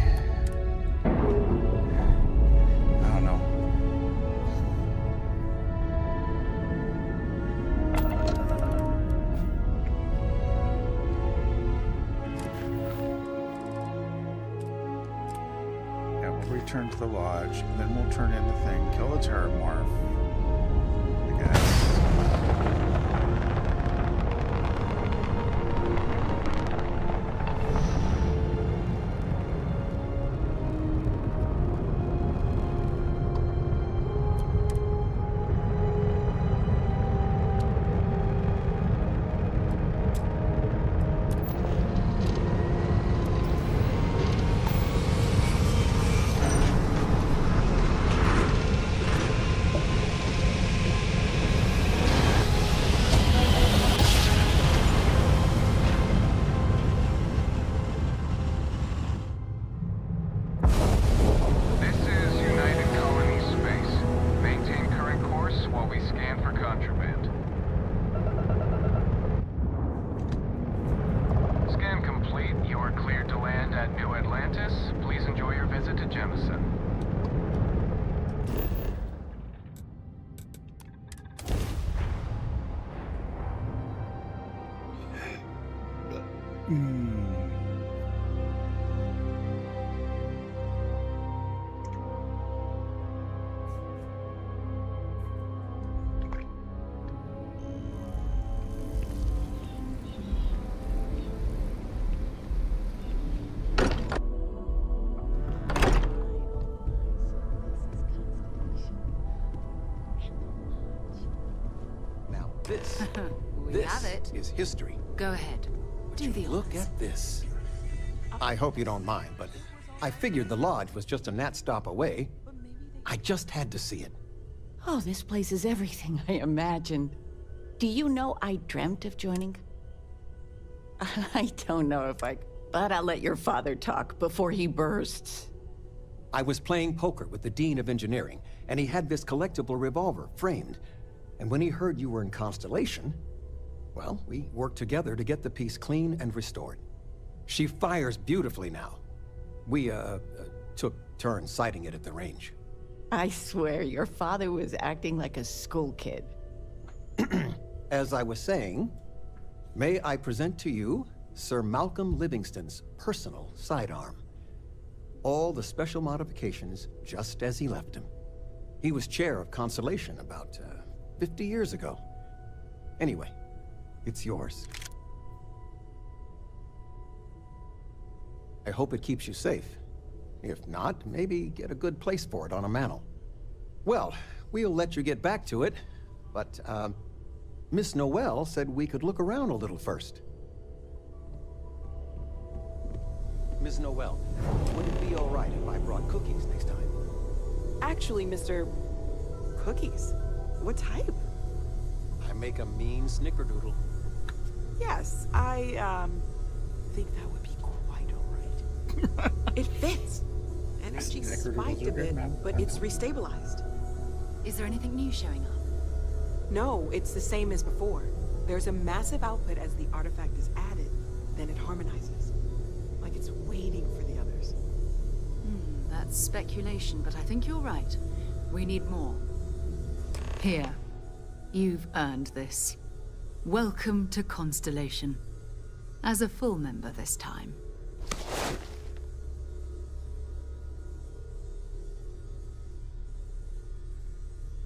I don't know. Yeah, we'll return to the lodge, and then we'll turn in the thing, kill the Terramorph, I guess. We have it. This is history. Go ahead. Do the Look honors. at this. I hope you don't mind, but I figured the lodge was just a gnat stop away. I just had to see it. Oh, this place is everything I imagined. Do you know I dreamt of joining? I don't know if I... But I'll let your father talk before he bursts. I was playing poker with the Dean of Engineering, and he had this collectible revolver framed. And when he heard you were in Constellation, well, we worked together to get the piece clean and restored. She fires beautifully now. We, took turns sighting it at the range. I swear, your father was acting like a school kid. As I was saying, may I present to you Sir Malcolm Livingston's personal sidearm. All the special modifications just as he left him. He was chair of Constellation about 50 years ago. Anyway, it's yours. I hope it keeps you safe. If not, maybe get a good place for it on a mantle. Well, we'll let you get back to it, but Miss Noel said we could look around a little first. Ms. Noel, would it be all right if I brought cookies next time? Actually, Mr. Cookies? What type? I make a mean snickerdoodle. Yes, I, think that would be quite all right. It fits. Energy spiked a bit, but it's restabilized. Is there anything new showing up? No, it's the same as before. There's a massive output as the artifact is added, then it harmonizes. Like it's waiting for the others. That's speculation, but I think you're right. We need more. Here. You've earned this. Welcome to Constellation. As a full member this time.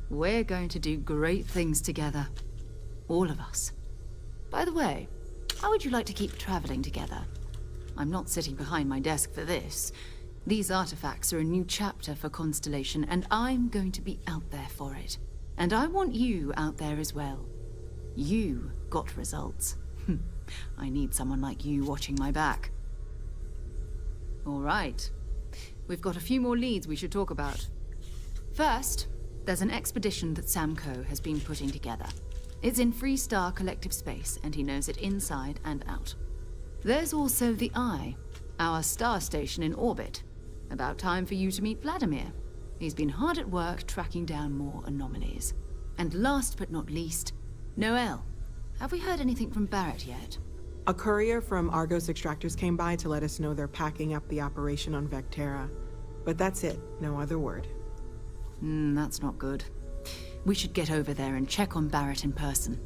We're going to do great things together. All of us. By the way, how would you like to keep traveling together? I'm not sitting behind my desk for this. These artifacts are a new chapter for Constellation, and I'm going to be out there for it. And I want you out there as well. You got results. I need someone like you watching my back. All right. We've got a few more leads we should talk about. First, there's an expedition that Samco has been putting together. It's in Freestar Collective Space, and he knows it inside and out. There's also the Eye, our star station in orbit. About time for you to meet Vladimir. He's been hard at work tracking down more anomalies. And last but not least, Noel. Have we heard anything from Barrett yet? A courier from Argos Extractors came by to let us know they're packing up the operation on Vectera. But that's it, no other word. That's not good. We should get over there and check on Barrett in person.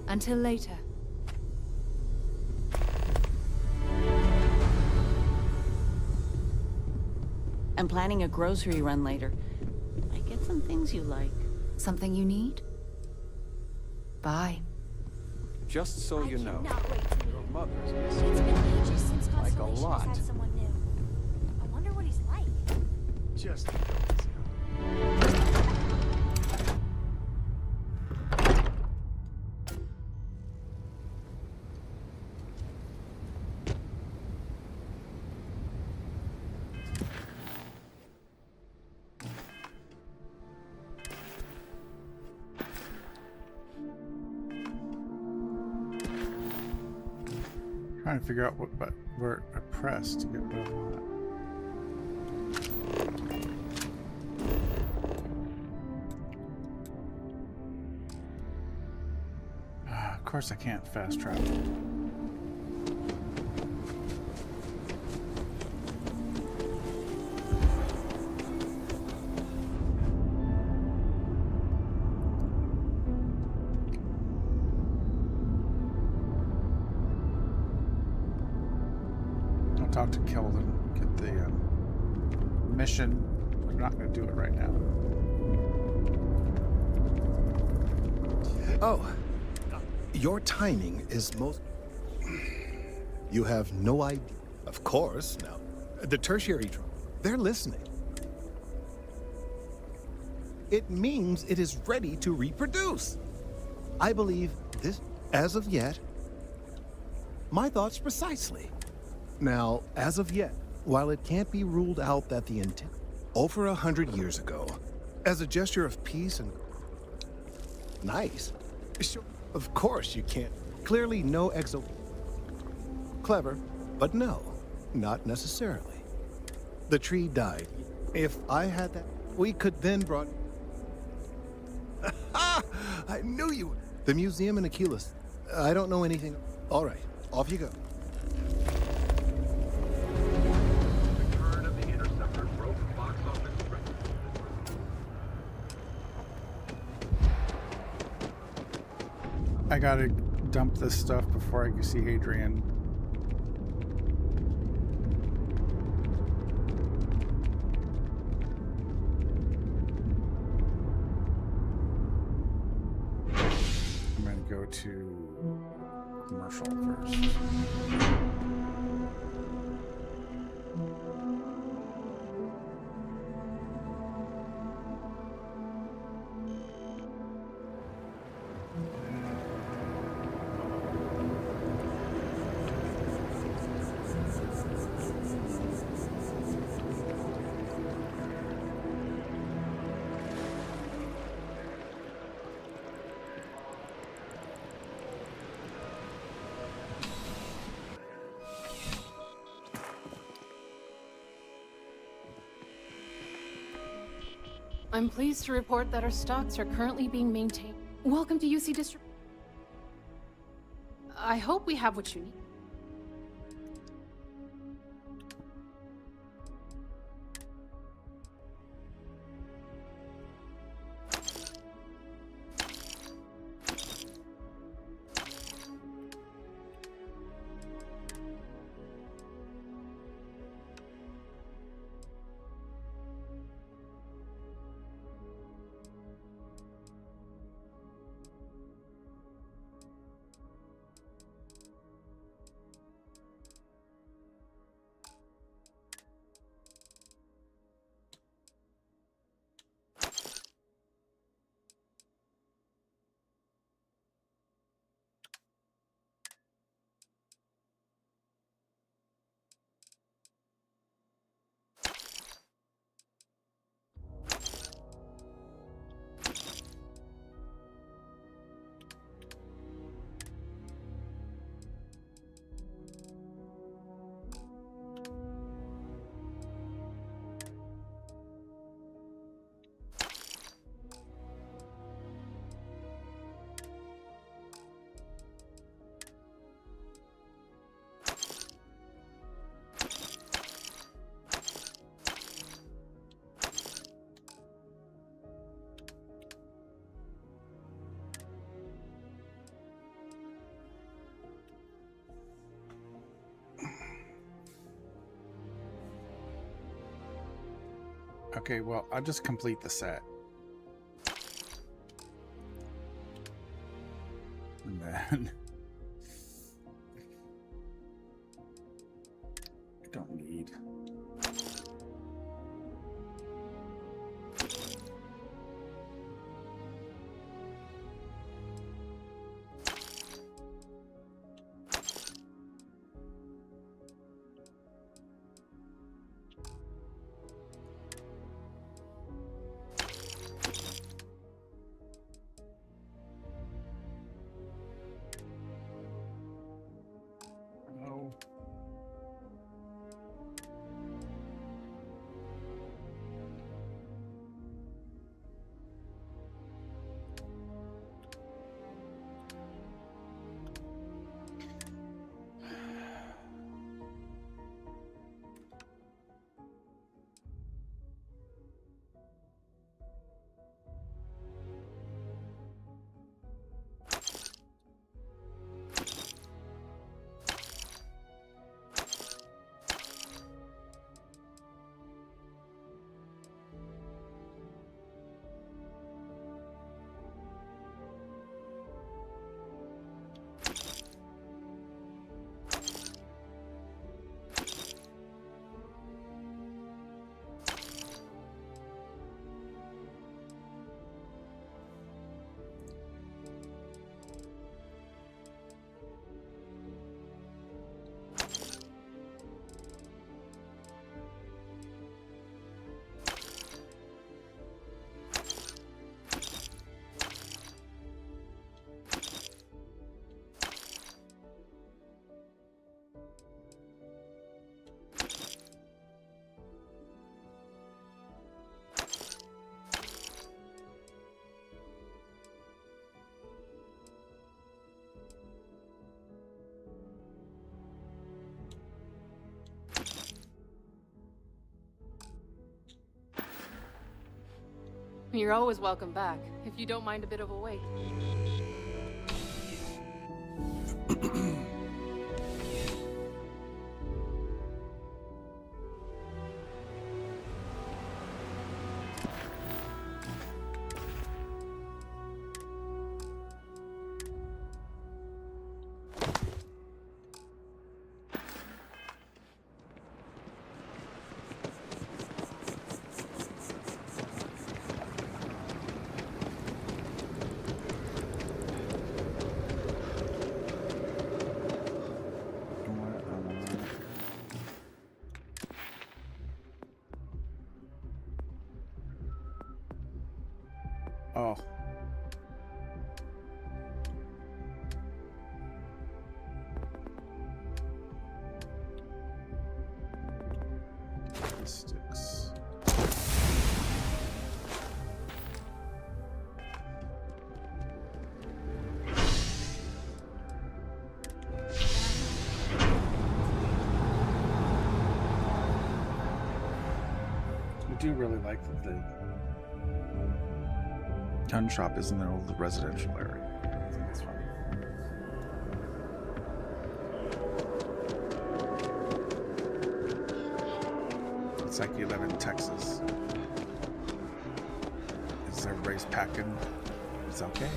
Until later. I'm planning a grocery run later. I get some things you like. Something you need? Bye. Just so you know, your mother's It's missing been ages since like a Constellation lot. has had someone new. I wonder what he's like. Just Trying to figure out where I press to get what I want. Of course I can't fast travel. Talk to Kelvin, get the mission. I'm not going to do it right now. Oh, your timing is most... You have no idea. Of course. Now, the tertiary drone, they're listening. It means it is ready to reproduce. I believe this, as of yet, my thoughts precisely. Now, as of yet, while it can't be ruled out that the intent over 100 years ago, as a gesture of peace and nice, sure, of course you can't. Clearly no clever, but no, not necessarily. The tree died. If I had that, we could then brought. I knew you. The museum in Achilles. I don't know anything. All right, off you go. I gotta dump this stuff before I can see Hadrian. I'm gonna go to commercial first. I'm pleased to report that our stocks are currently being maintained. Welcome to UC District. I hope we have what you need. Okay, well, I'll just complete the set. And then I don't need. You're always welcome back, if you don't mind a bit of a wait. Oh. Sticks. I do really like that the gun shop is in the old residential area. I think it's fun. It's like you live in Texas. Is everybody's packing? It's okay.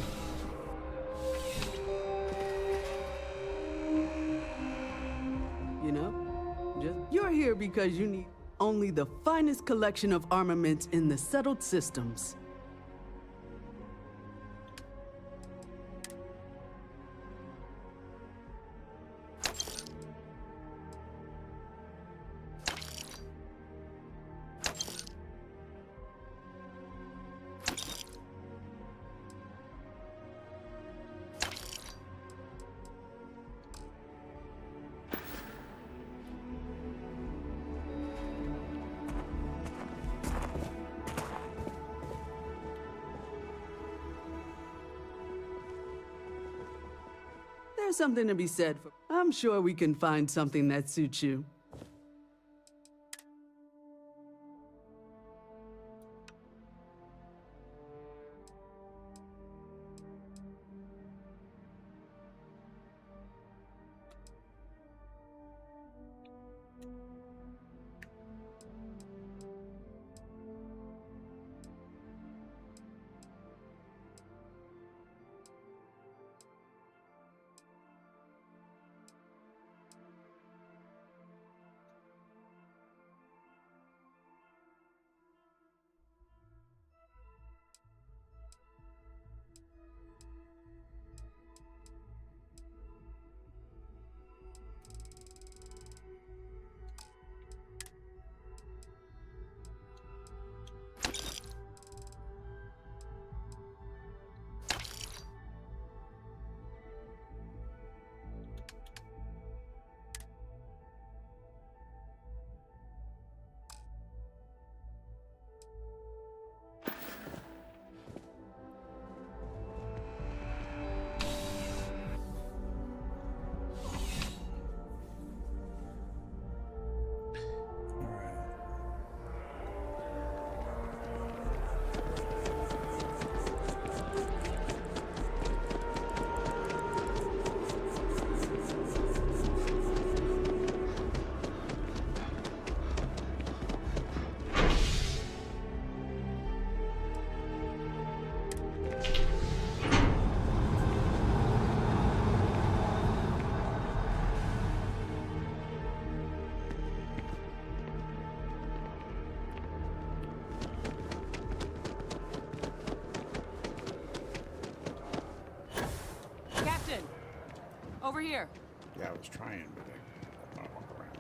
You know, you're here because you need only the finest collection of armaments in the settled systems. There's something to be said for. I'm sure we can find something that suits you. Over here. Yeah, I was trying, but I don't walk around.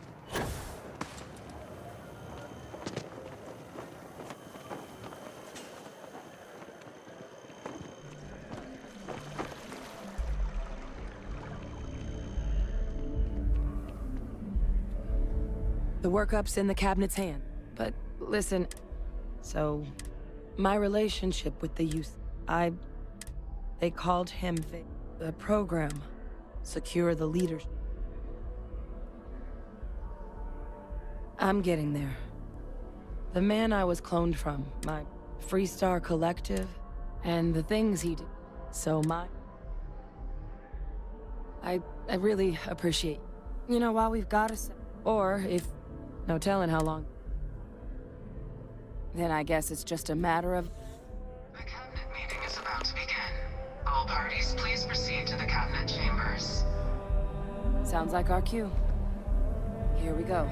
The workup's in the cabinet's hand. But listen, so my relationship with the youth, they called him the program. Secure the leaders. I'm getting there. The man I was cloned from, my Freestar Collective, and the things he did. So I really appreciate. You know, while we've got us, or if no telling how long. Then I guess it's just a matter of. The cabinet meeting is about to begin. All parties, please proceed to the cabinet chambers. Sounds like our cue. Here we go.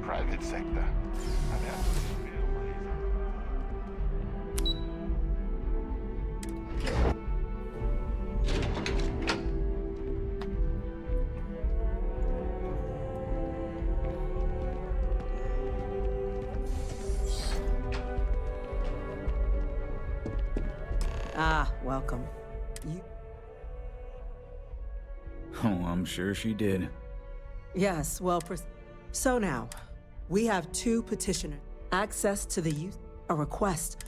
Private sector. Ah, welcome. Oh, I'm sure she did. Yes, well, so now, we have 2 petitioners. Access to the youth, a request.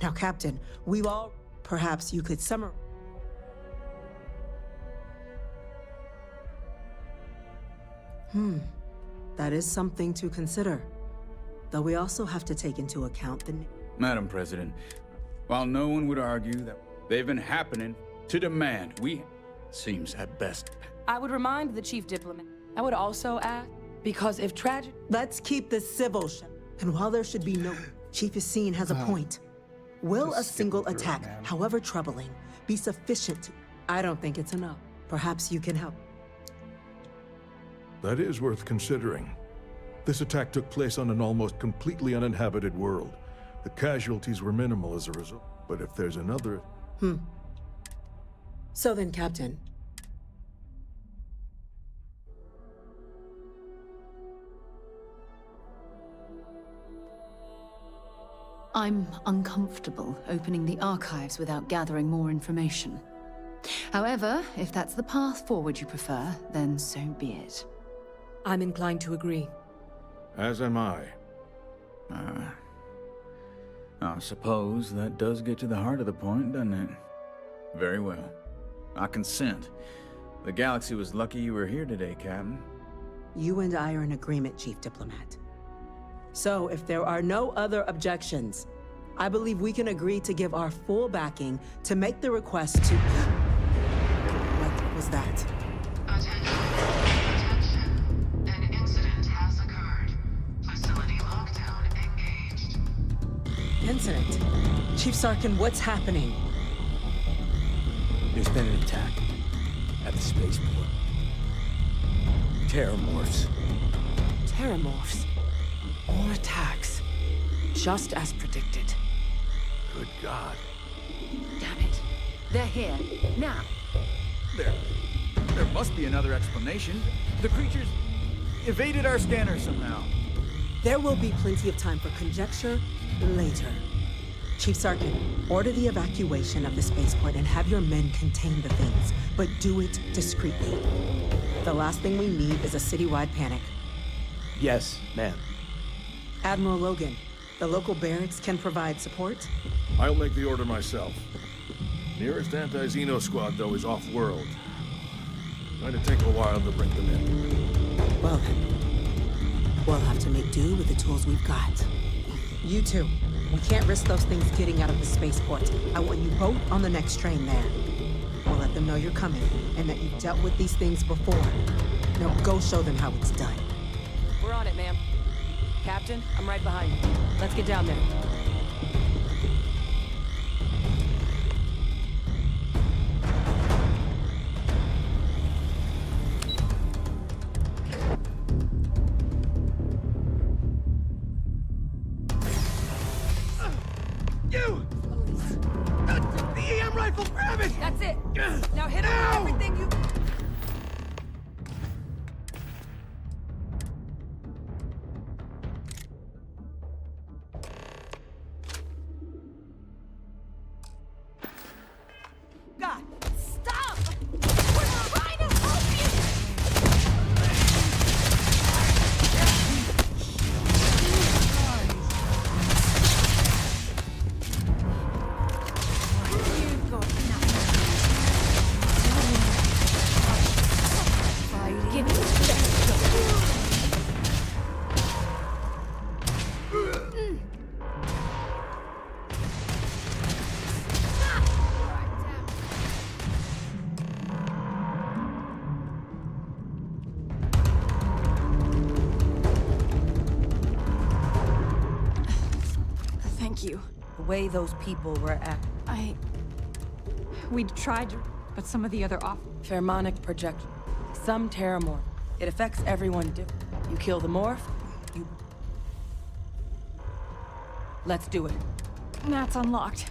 Now, Captain, we've all... Perhaps you could summarize... That is something to consider. Though we also have to take into account the... Madam President, while no one would argue that they've been happening to demand, we... Seems at best. I would remind the chief diplomat. I would also add, because if tragic... Let's keep this civil, and while there should be no... Chief Yassine has a point. Will a single attack, however troubling, be sufficient to... I don't think it's enough. Perhaps you can help. That is worth considering. This attack took place on an almost completely uninhabited world. The casualties were minimal as a result. But if there's another... So then, Captain... I'm uncomfortable opening the archives without gathering more information. However, if that's the path forward you prefer, then so be it. I'm inclined to agree. As am I. I suppose that does get to the heart of the point, doesn't it? Very well. I consent. The galaxy was lucky you were here today, Captain. You and I are in agreement, Chief Diplomat. So, if there are no other objections, I believe we can agree to give our full backing to make the request to... What was that? Attention. An incident has occurred. Facility lockdown engaged. Incident? Chief Sarkin, what's happening? There's been an attack at the spaceport. Terramorphs. Terramorphs? More attacks. Just as predicted. Good God. Damn it. They're here. Now. There must be another explanation. The creatures evaded our scanner somehow. There will be plenty of time for conjecture later. Chief Sarkin, order the evacuation of the spaceport and have your men contain the things, but do it discreetly. The last thing we need is a citywide panic. Yes, ma'am. Admiral Logan, the local barracks can provide support? I'll make the order myself. Nearest anti-Xeno squad, though, is off-world. Going to take a while to bring them in. Well then, we'll have to make do with the tools we've got. You two, we can't risk those things getting out of the spaceport. I want you both on the next train there. We'll let them know you're coming, and that you've dealt with these things before. Now go show them how it's done. We're on it, ma'am. Captain, I'm right behind you. Let's get down there. You! The EM rifle, grab it! That's it! Now hit him with everything you... God, stop! We're trying to help The way those people were acting. We tried, but some of the other Pheromonic projection. Some terramorph. It affects everyone different. You kill the morph, you... Let's do it. That's unlocked.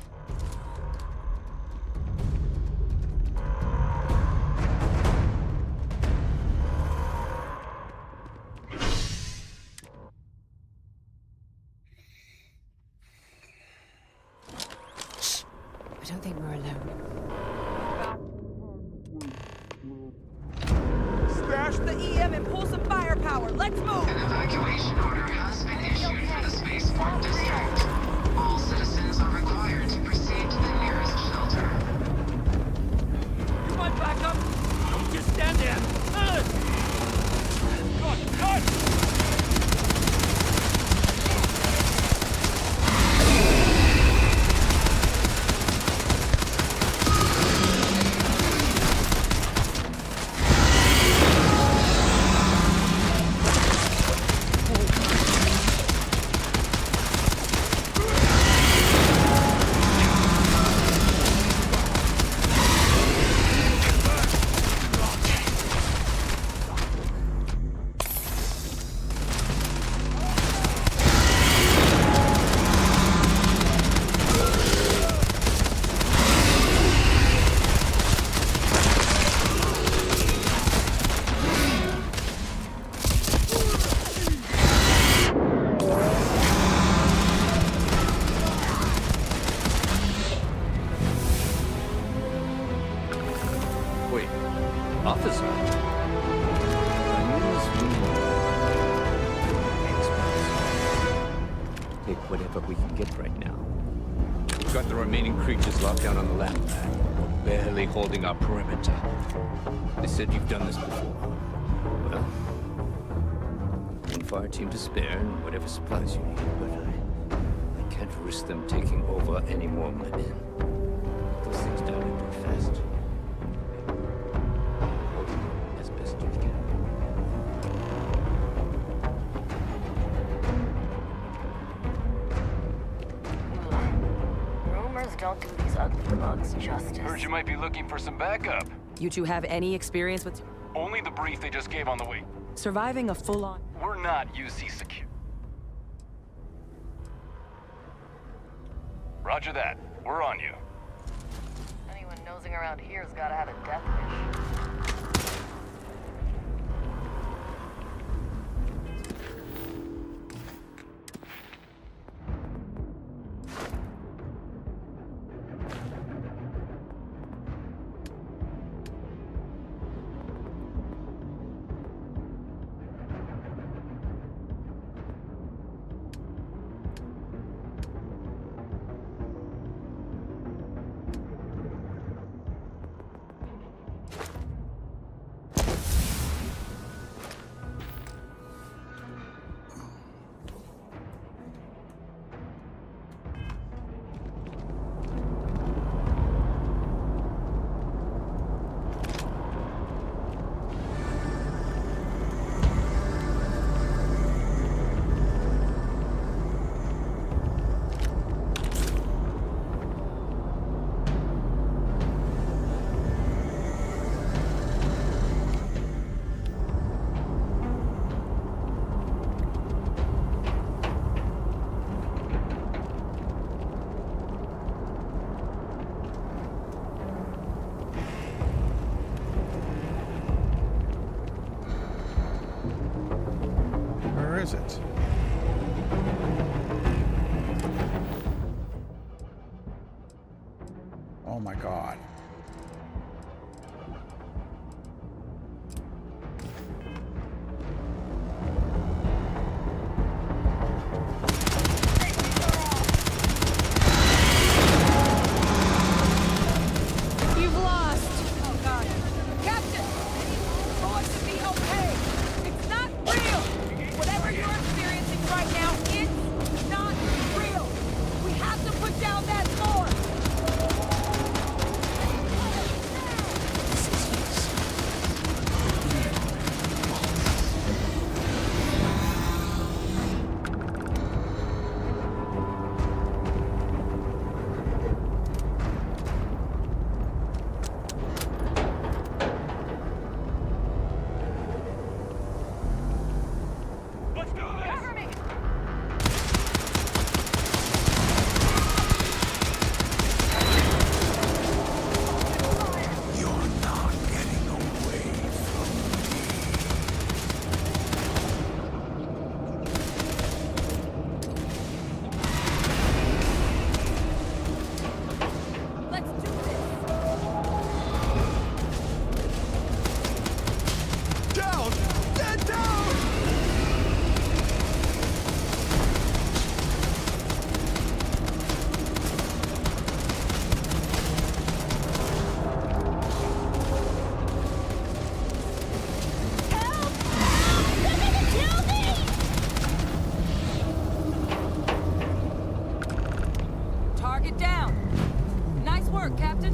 Shh. I don't think we're alone. Stash the EM and pull some firepower. Let's move! An evacuation order has been issued for the spaceport district. All citizens are required to proceed to the nearest shelter. You want backup? Don't just stand there! Good! Whatever we can get right now. We've got the remaining creatures locked down on the land pad. We're barely holding our perimeter. They said you've done this before. Well, one fire team to spare and whatever supplies you need, but I can't risk them taking over any more of my men. Those things die pretty fast. Hold them as best you can. Don't do these ugly bugs justice. Heard you might be looking for some backup. You two have any experience with... Only the brief they just gave on the way. Surviving a full-on... We're not UC secure. Roger that. We're on you. Anyone nosing around here's gotta have a death wish. Where is it? Oh my God. You've lost! Oh God. Captain! I want to be okay! It's not real! Whatever you're experiencing right now, it's not real! We have to put down that sword! Target down. Nice work, Captain.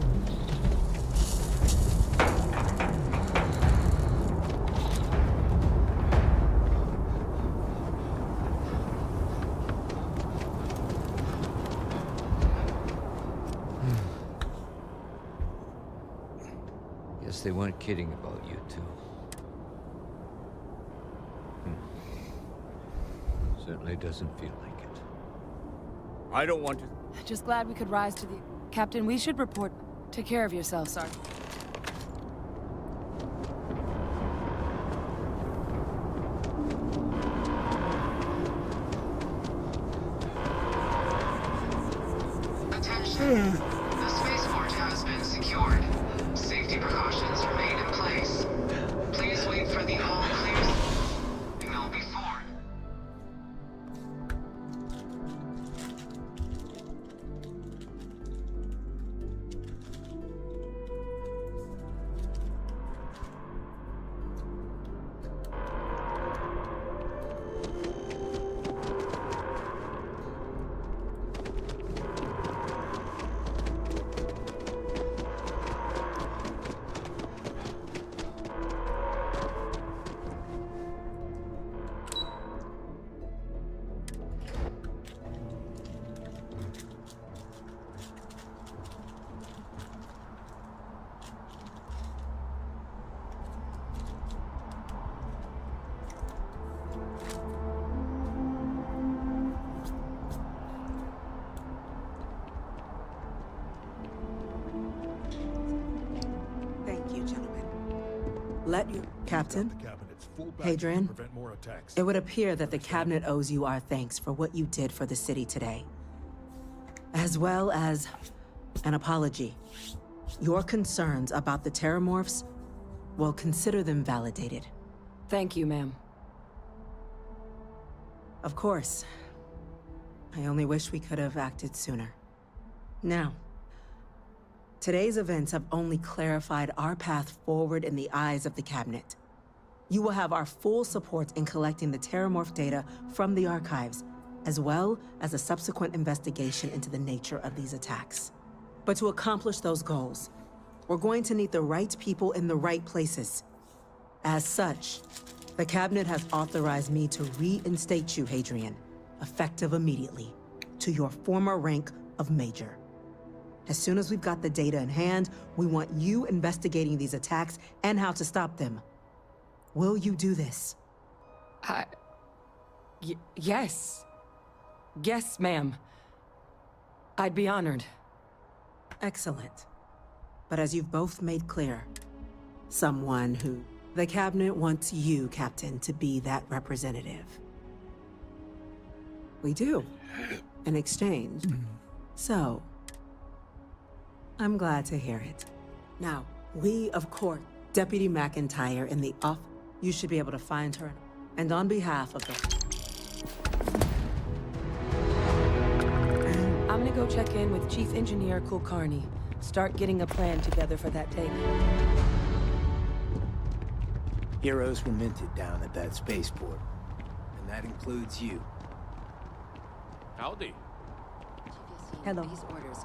Guess they weren't kidding about you two. Certainly doesn't feel like it. I don't want to... Just glad we could rise to the... Captain, we should report. Take care of yourself, Sergeant. Attention. The spaceport has been secured. Safety precautions remain in place. Please wait for the all clear signal before. Thank you, gentlemen. Let you... Captain? to Hadrian, prevent more attacks. it would appear that the Cabinet owes you our thanks for what you did for the city today. As well as an apology. Your concerns about the Terramorphs, well, consider them validated. Thank you, ma'am. Of course. I only wish we could have acted sooner. Now, today's events have only clarified our path forward in the eyes of the Cabinet. You will have our full support in collecting the Terramorph data from the archives, as well as a subsequent investigation into the nature of these attacks. But to accomplish those goals, we're going to need the right people in the right places. As such, the Cabinet has authorized me to reinstate you, Hadrian, effective immediately, to your former rank of Major. As soon as we've got the data in hand, we want you investigating these attacks and how to stop them. Will you do this? Yes. Yes, ma'am. I'd be honored. Excellent. But as you've both made clear, someone who... The Cabinet wants you, Captain, to be that representative. We do. In exchange. So... I'm glad to hear it. Now, we, of course, Deputy McIntyre in the off... You should be able to find her. And on behalf of the... I'm gonna go check in with Chief Engineer Kulkarni. Start getting a plan together for that data. Heroes were minted down at that spaceport. And that includes you. Howdy. Hello. These orders.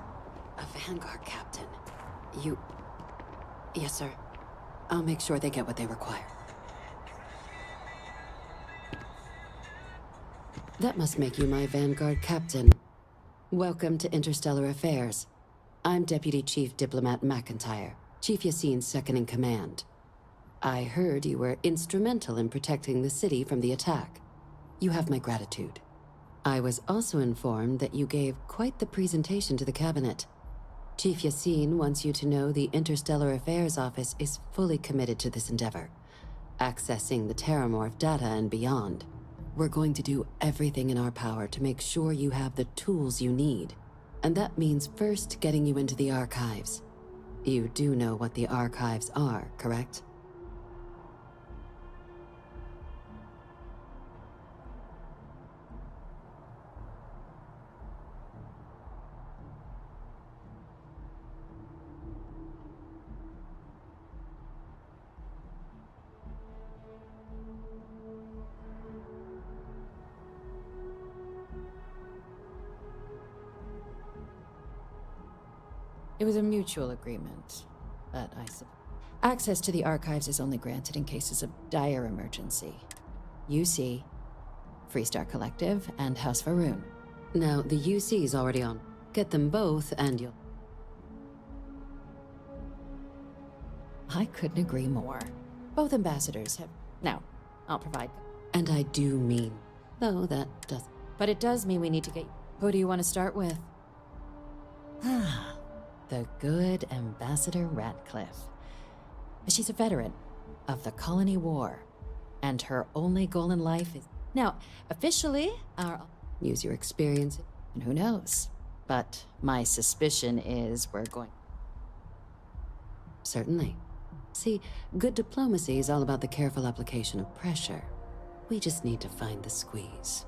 A Vanguard captain. You... Yes, sir. I'll make sure they get what they require. That must make you my Vanguard captain. Welcome to Interstellar Affairs. I'm Deputy Chief Diplomat McIntyre, Chief Yassine's second-in-command. I heard you were instrumental in protecting the city from the attack. You have my gratitude. I was also informed that you gave quite the presentation to the Cabinet. Chief Yassine wants you to know the Interstellar Affairs Office is fully committed to this endeavor, accessing the Terramorph data and beyond. We're going to do everything in our power to make sure you have the tools you need. And that means first getting you into the archives. You do know what the archives are, correct? It was a mutual agreement, but I suppose. Access to the archives is only granted in cases of dire emergency. UC, Freestar Collective, and House Varun. Now, the UC is already on. Get them both, and you'll... I couldn't agree more. Both ambassadors have... Now, I'll provide... And I do mean... Though that does... But it does mean we need to get... Who do you want to start with? The good Ambassador Ratcliffe. She's a veteran of the Colony War, and her only goal in life is... Now, officially, use your experience, and who knows? But my suspicion is we're going... Certainly. See, good diplomacy is all about the careful application of pressure. We just need to find the squeeze.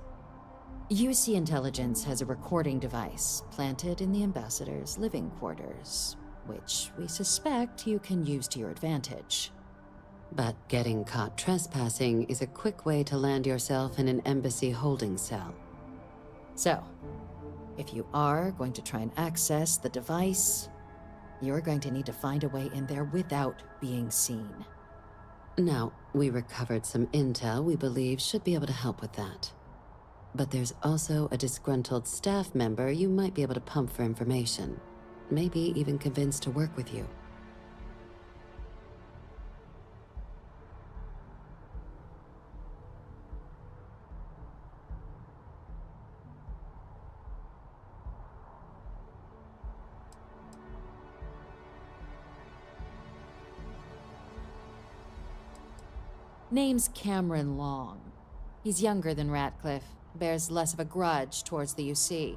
UC Intelligence has a recording device planted in the Ambassador's living quarters, which we suspect you can use to your advantage. But getting caught trespassing is a quick way to land yourself in an embassy holding cell. So, if you are going to try and access the device, you're going to need to find a way in there without being seen. Now, we recovered some intel we believe should be able to help with that. But there's also a disgruntled staff member you might be able to pump for information. Maybe even convince to work with you. Name's Cameron Long. He's younger than Ratcliffe, bears less of a grudge towards the UC.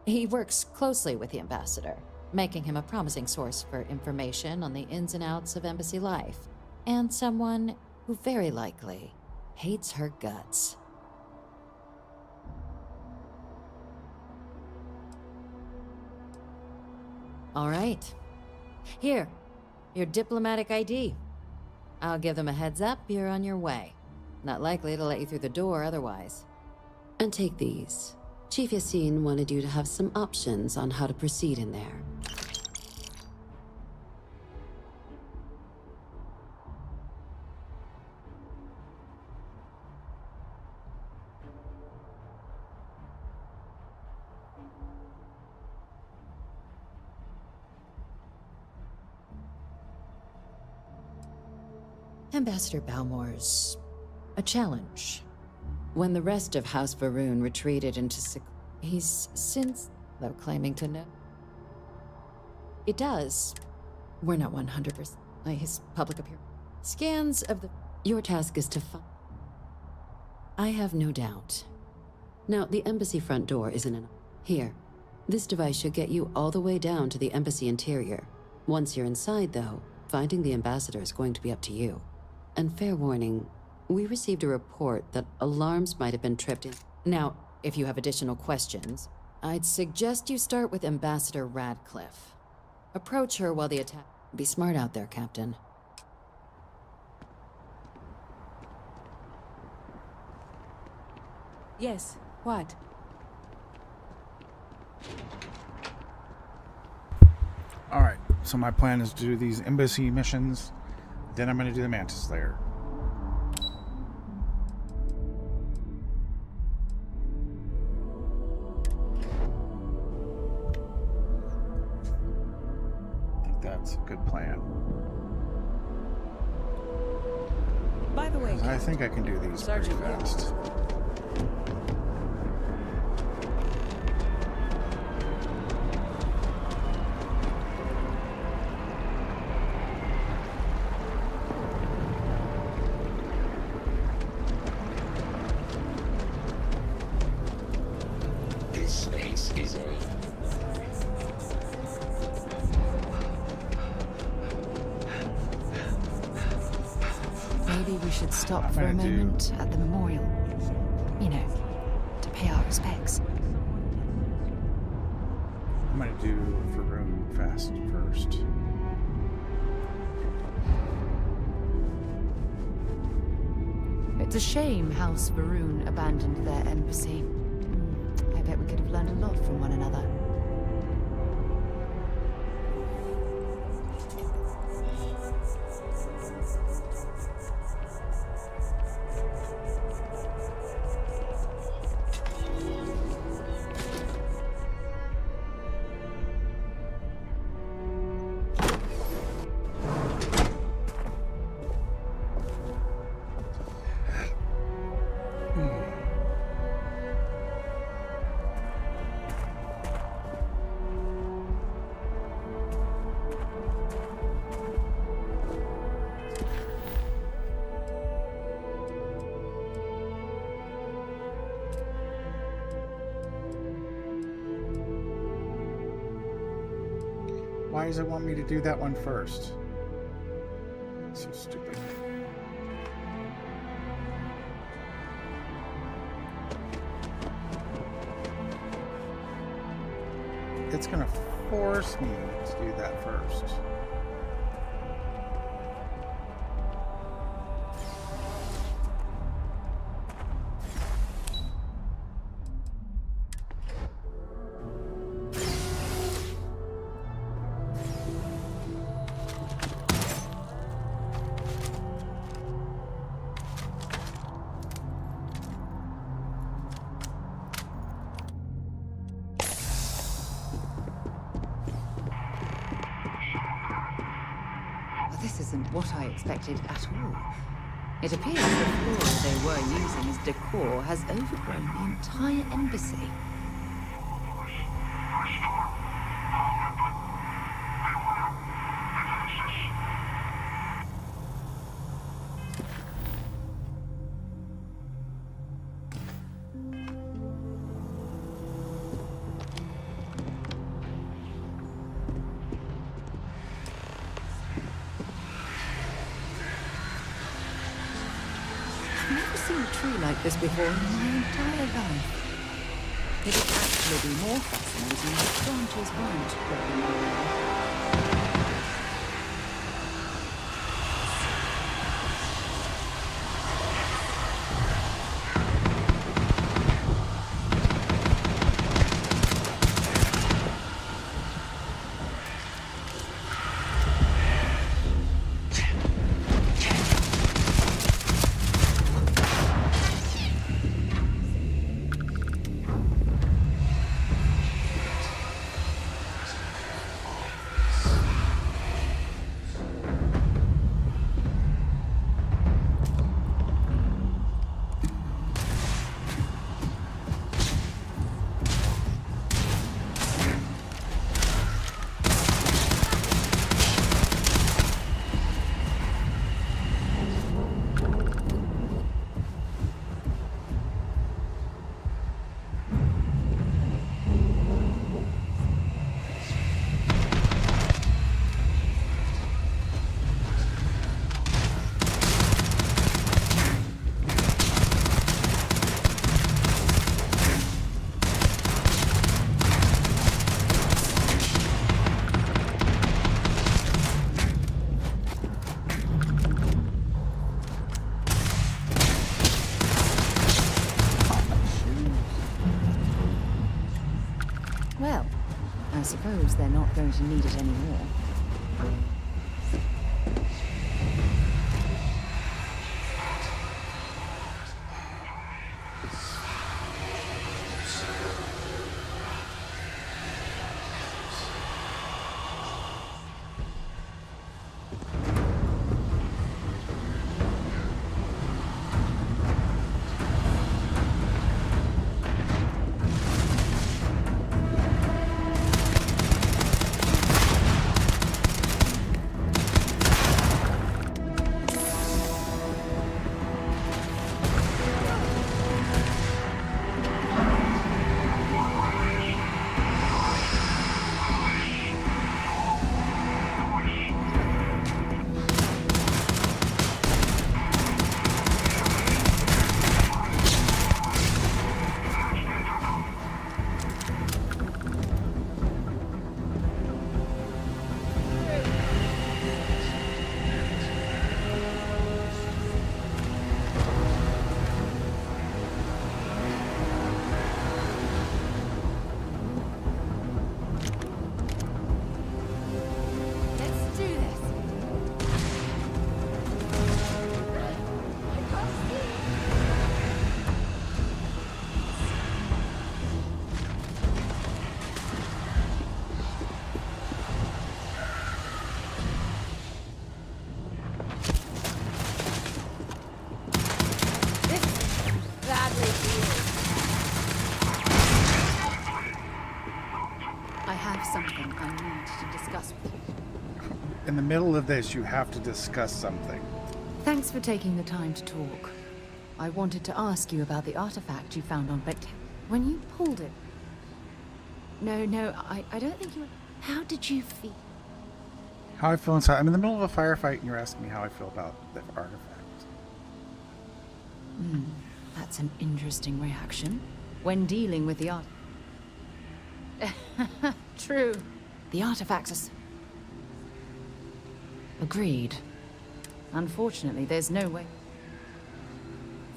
He works closely with the Ambassador, making him a promising source for information on the ins and outs of embassy life, and someone who very likely hates her guts. All right. Here, your diplomatic ID. I'll give them a heads up, you're on your way. Not likely to let you through the door otherwise. And take these. Chief Yassine wanted you to have some options on how to proceed in there. Ambassador Balmore's a challenge. When the rest of House Varun retreated into he's since, though claiming to know. It does. We're not 100% his public appearance. Scans of the... Your task is to find... I have no doubt. Now, the embassy front door isn't enough. Here. This device should get you all the way down to the embassy interior. Once you're inside, though, finding the ambassador is going to be up to you. And fair warning, we received a report that alarms might have been tripped in. Now, if you have additional questions, I'd suggest you start with Ambassador Ratcliffe. Approach her while the attack... Be smart out there, Captain. Yes, what? Alright, so my plan is to do these embassy missions, then I'm going to do the Mantis Lair. I think that's a good plan. By the way, I think I can do these pretty fast. Stop for a moment at the memorial. You know, to pay our respects. I'm gonna do Varun fast first. It's a shame House Varun abandoned their embassy. I bet we could have learned a lot from one another. Why does it want me to do that one first? So stupid. It's gonna force me to do that first. This isn't what I expected at all. It appears the floor they were using as decor has overgrown the entire embassy. I've never seen a tree like this before in my entire life. It'd actually be more fascinating if branches weren't growing around. Well, I suppose they're not going to need it anymore. In the middle of this, you have to discuss something. Thanks for taking the time to talk. I wanted to ask you about the artifact you found on Bect. When you pulled it... No, I don't think you... How did you feel? How I feel inside. I'm in the middle of a firefight and you're asking me how I feel about the artifact. That's an interesting reaction. When dealing with the art... True. The artifacts are... Agreed. Unfortunately, there's no way...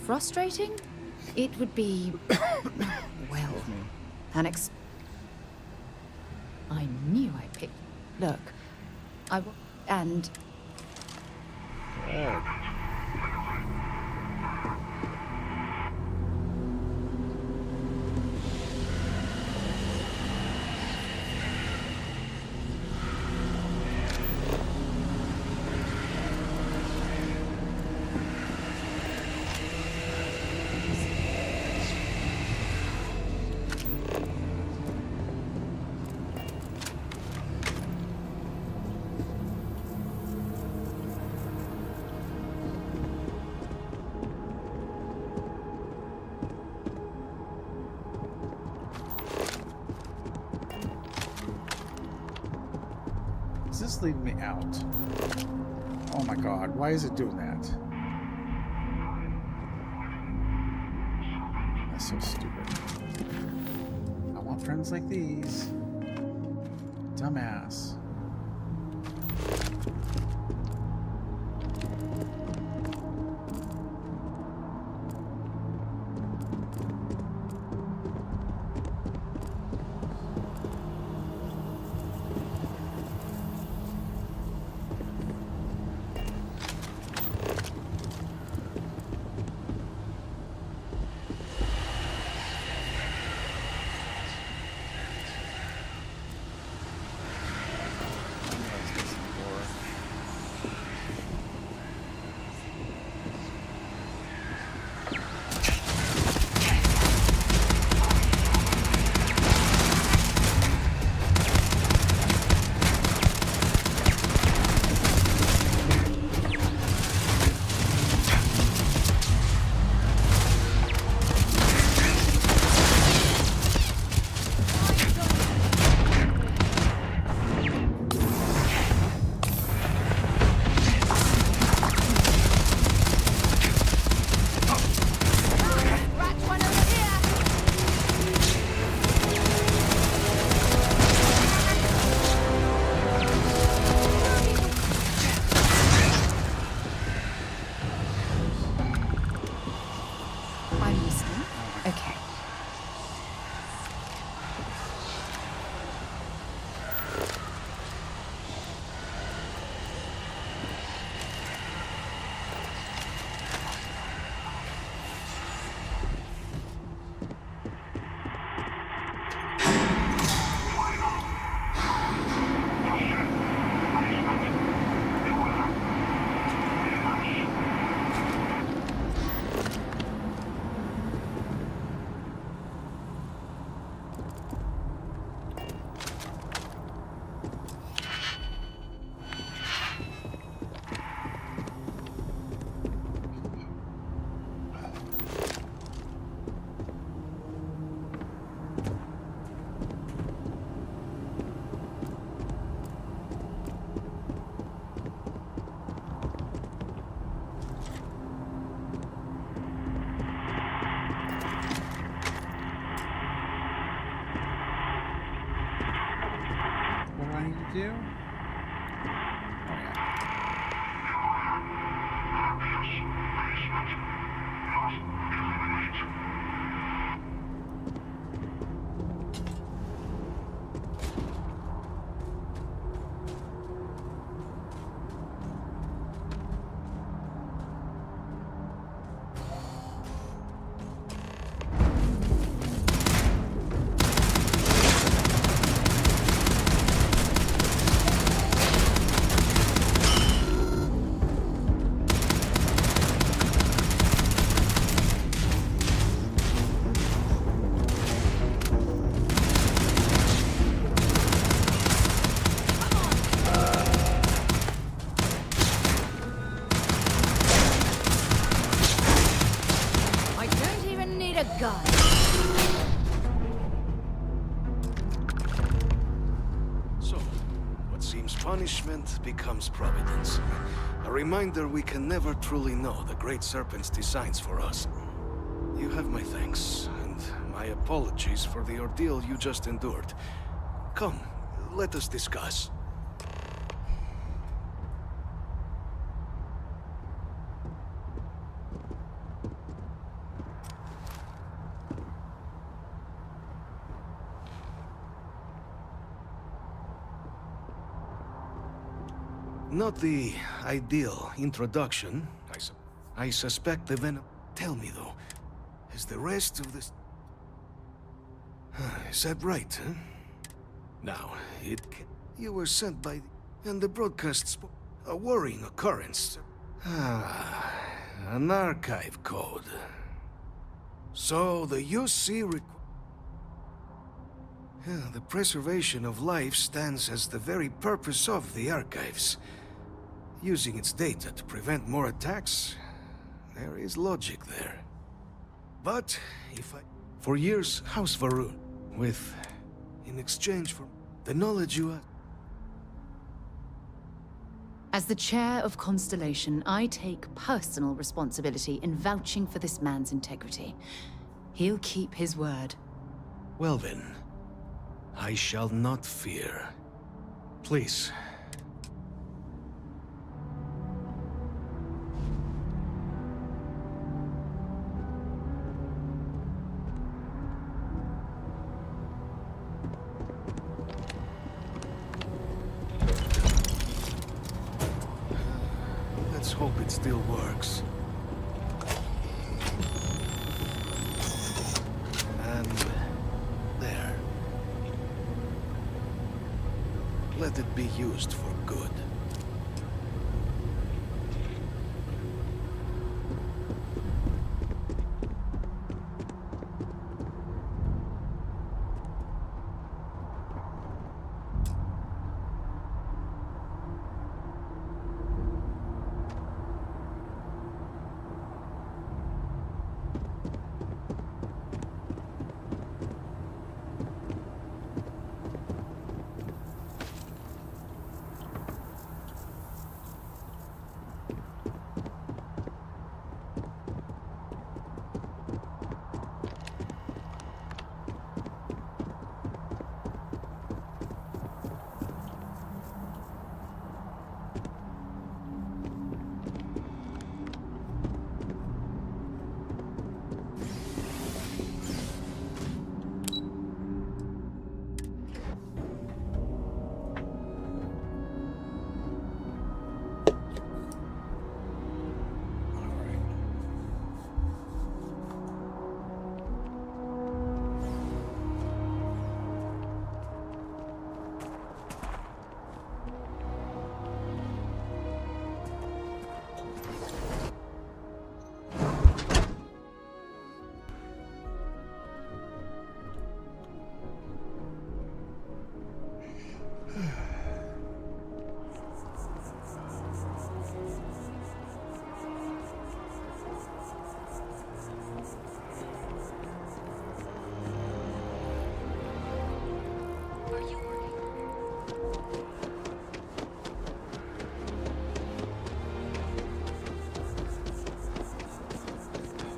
Frustrating? It would be... well... I knew I picked... Look. I will... And... Is this leading me out? Oh my god, why is it doing that? That's so stupid. I want friends like these. Dumbass. Do? What seems punishment becomes providence. A reminder we can never truly know the Great Serpent's designs for us. You have my thanks, and my apologies for the ordeal you just endured. Come, let us discuss. Not the ideal introduction. I suspect the venom... Tell me, though, is the rest of this... Is that right, huh? Now, you were sent by... And the broadcast a worrying occurrence. An archive code. So, the UC the preservation of life stands as the very purpose of the archives. Using its data to prevent more attacks, there is logic there. But, for years, House Varun, in exchange for the knowledge you have... As the chair of Constellation, I take personal responsibility in vouching for this man's integrity. He'll keep his word. Well then, I shall not fear. Please. Let's hope it still works. And there. Let it be used for good.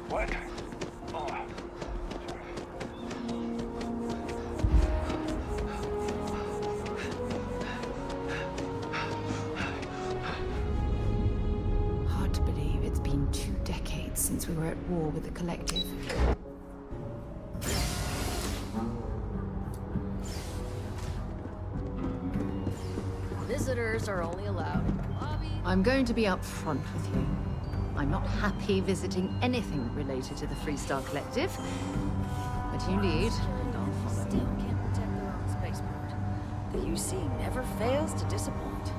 What? Oh. Hard to believe it's been 2 decades since we were at war with the Collective. Visitors are only allowed in the lobby. I'm going to be upfront with you. I'm not happy visiting anything related to the Freestar Collective. But you need... Still can't protect their own spaceport. The UC never fails to disappoint.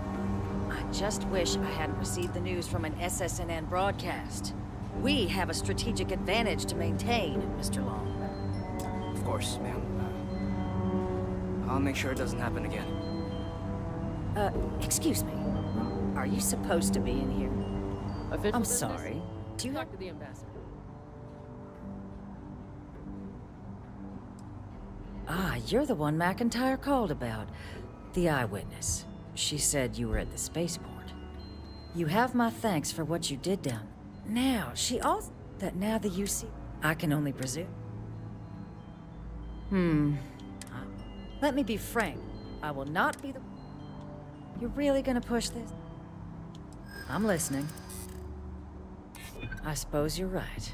I just wish I hadn't received the news from an SSNN broadcast. We have a strategic advantage to maintain, Mr. Long. Of course, ma'am. I'll make sure it doesn't happen again. Excuse me. Are you supposed to be in here? I'm sorry. Do you talk to the ambassador? Ah, you're the one McIntyre called about. The eyewitness. She said you were at the spaceport. You have my thanks for what you did down. Now, she also... that now the UC... I can only presume. Let me be frank. I will not be the... You're really gonna push this? I'm listening. I suppose you're right.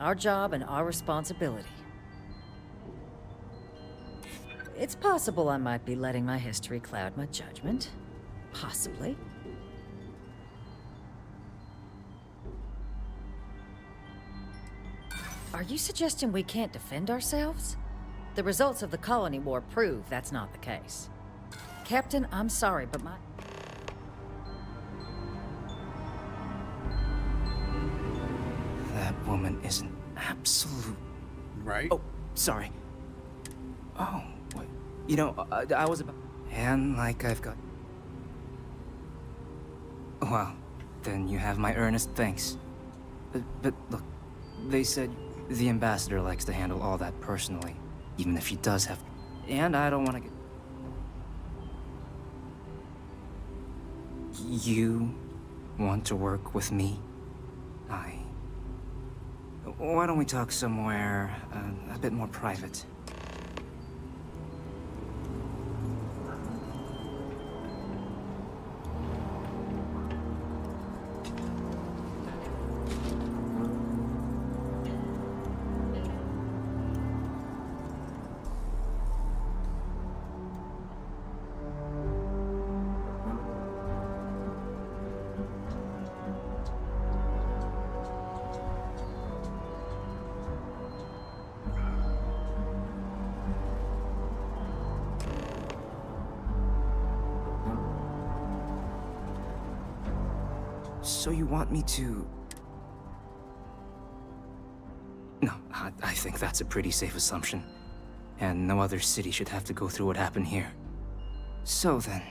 Our job and our responsibility. It's possible I might be letting my history cloud my judgment. Possibly. Are you suggesting we can't defend ourselves? The results of the colony war prove that's not the case. Captain, I'm sorry, but my... That woman is an absolute... Right? Oh, sorry. Oh, wait. You know, I was about... And like I've got... Well, then you have my earnest thanks. But look, they said the ambassador likes to handle all that personally, even if she does have... And I don't want to get... You want to work with me? Why don't we talk somewhere a bit more private? So you want me to... No, I think that's a pretty safe assumption. And no other city should have to go through what happened here. So then,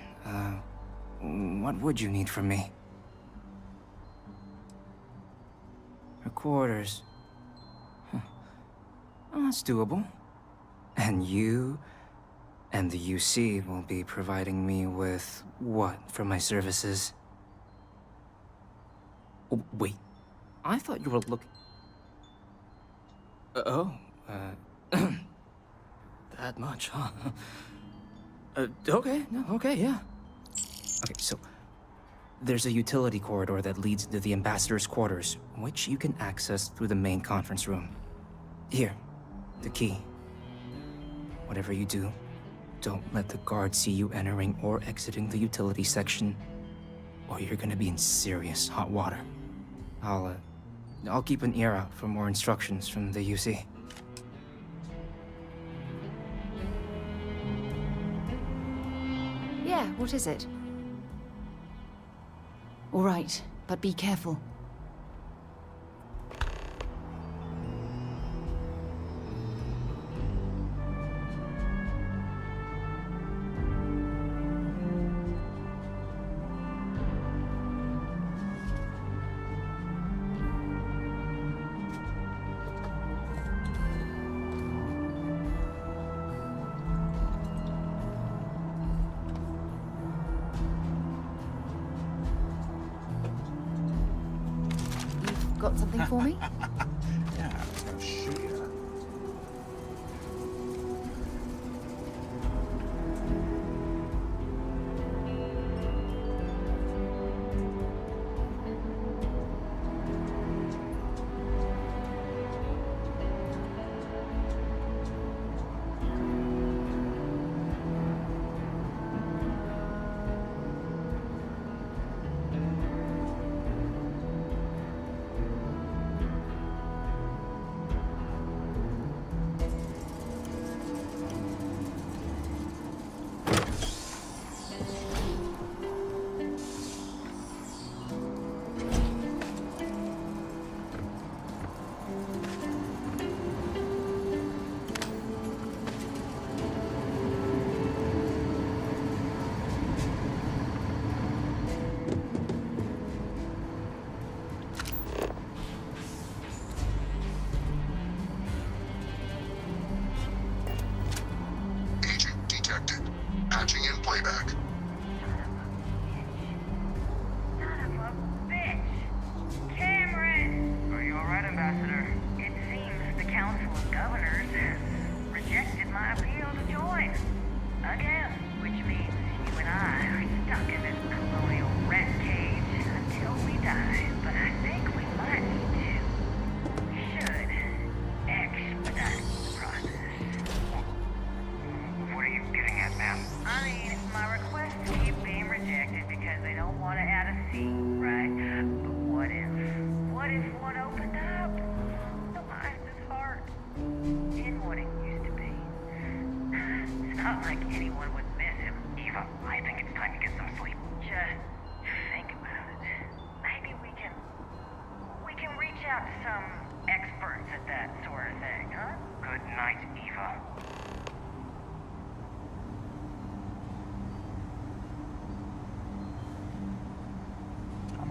what would you need from me? Her quarters. Huh. Well, that's doable. And you and the UC will be providing me with what for my services? Oh, wait, I thought you were looking... that much, huh? Okay, no, okay, yeah. Okay, so there's a utility corridor that leads to the ambassador's quarters, which you can access through the main conference room. Here, the key. Whatever you do, don't let the guards see you entering or exiting the utility section, or you're gonna be in serious hot water. I'll keep an ear out for more instructions from the UC. Yeah, what is it? All right, but be careful. Got something for me? Yeah, I was gonna shoot you.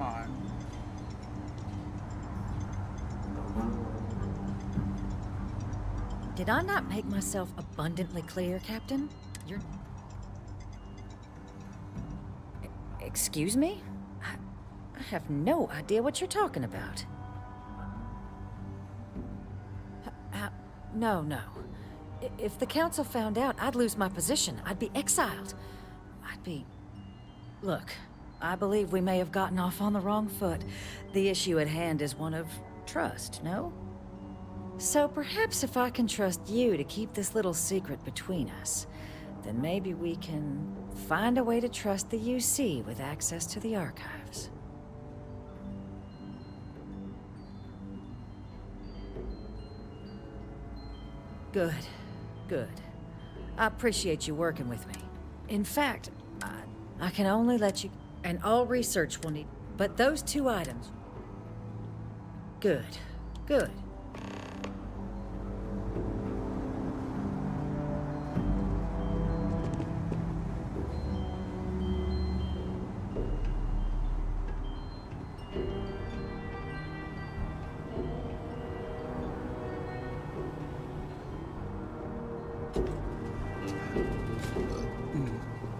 on. Did I not make myself abundantly clear, Captain? You're... Excuse me? I have no idea what you're talking about. No. If the Council found out, I'd lose my position. I'd be exiled. Look, I believe we may have gotten off on the wrong foot. The issue at hand is one of trust, no? So perhaps if I can trust you to keep this little secret between us, then maybe we can find a way to trust the UC with access to the archives. Good. I appreciate you working with me. In fact, I can only let you... And all research will need... But those 2 items... Good.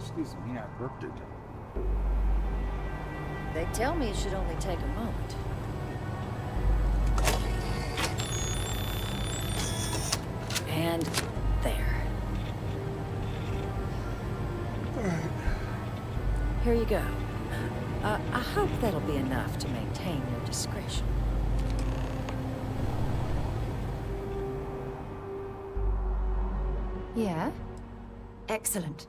Excuse me, I burped it. They tell me it should only take a moment. And there. All right. Here you go. I hope that'll be enough to maintain your discretion. Yeah? Excellent.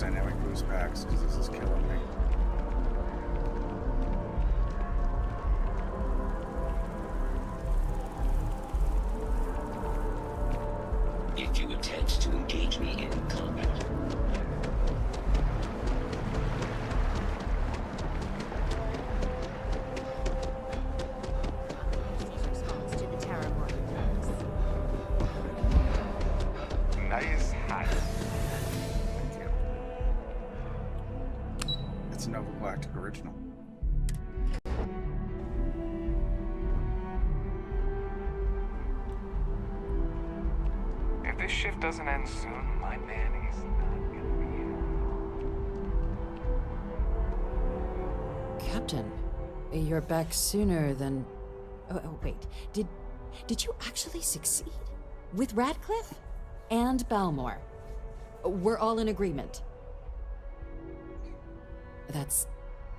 Dynamic boost packs, because this is killing me. If you attempt to engage me in combat, nice hat. It's a Nova Galactic original. If this shift doesn't end soon, my man is not gonna be here. Captain, you're back sooner than... Oh, wait. Did you actually succeed? With Radcliffe? And Balmore? We're all in agreement. That's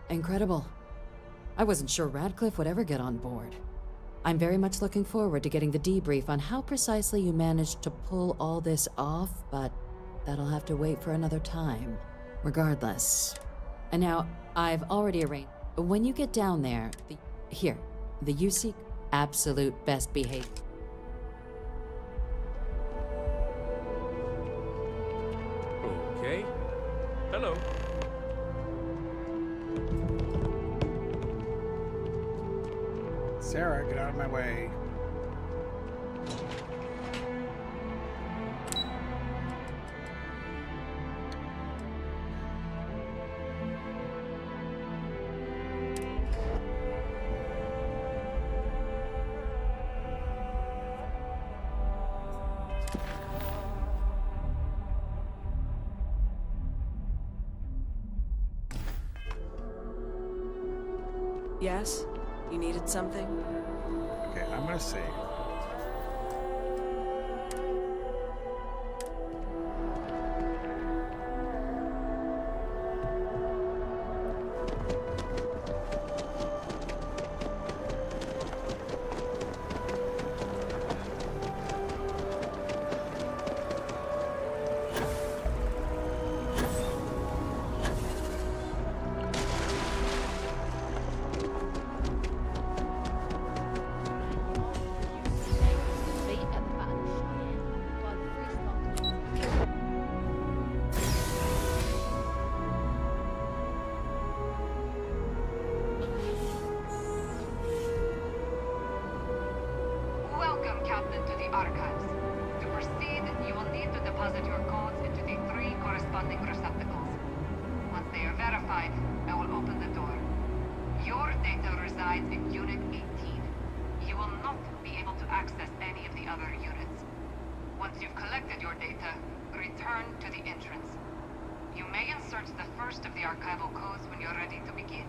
incredible. I wasn't sure Radcliffe would ever get on board. I'm very much looking forward to getting the debrief on how precisely you managed to pull all this off, but that'll have to wait for another time. Regardless. And now, I've already arranged... When you get down there, the UC absolute best behavior. Okay. Hello. Sarah, get out of my way. Yes? You needed something? Okay, I'm gonna save. Welcome, Captain, to the Archives. To proceed, you will need to deposit your codes into the 3 corresponding receptacles. Once they are verified, I will open the door. Your data resides in Unit 18. You will not be able to access any of the other units. Once you've collected your data, return to the entrance. You may insert the first of the archival codes when you're ready to begin.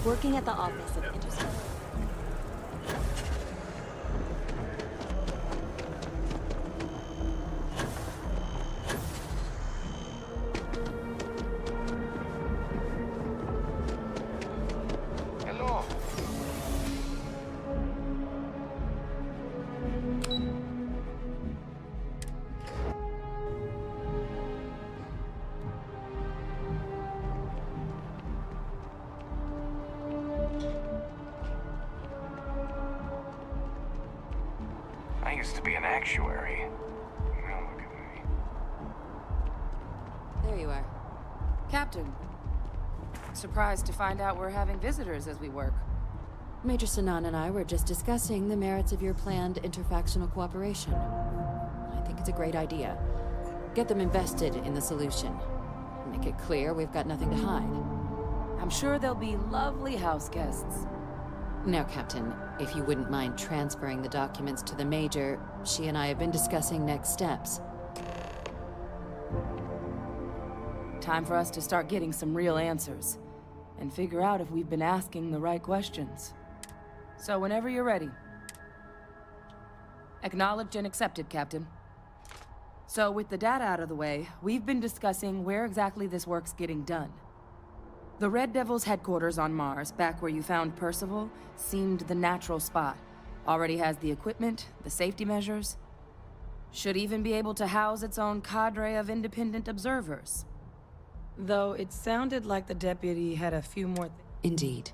Working at the office of Interstellar. Hello. I used to be an actuary. Now look at me. There you are. Captain. Surprised to find out we're having visitors as we work. Major Sinan and I were just discussing the merits of your planned interfactional cooperation. I think it's a great idea. Get them invested in the solution. Make it clear we've got nothing to hide. I'm sure they'll be lovely house guests. Now, Captain, if you wouldn't mind transferring the documents to the Major, she and I have been discussing next steps. Time for us to start getting some real answers. And figure out if we've been asking the right questions. So whenever you're ready. Acknowledged and accepted, Captain. So with the data out of the way, we've been discussing where exactly this work's getting done. The Red Devil's headquarters on Mars, back where you found Percival, seemed the natural spot. Already has the equipment, the safety measures. Should even be able to house its own cadre of independent observers. Though it sounded like the deputy had a few more Indeed.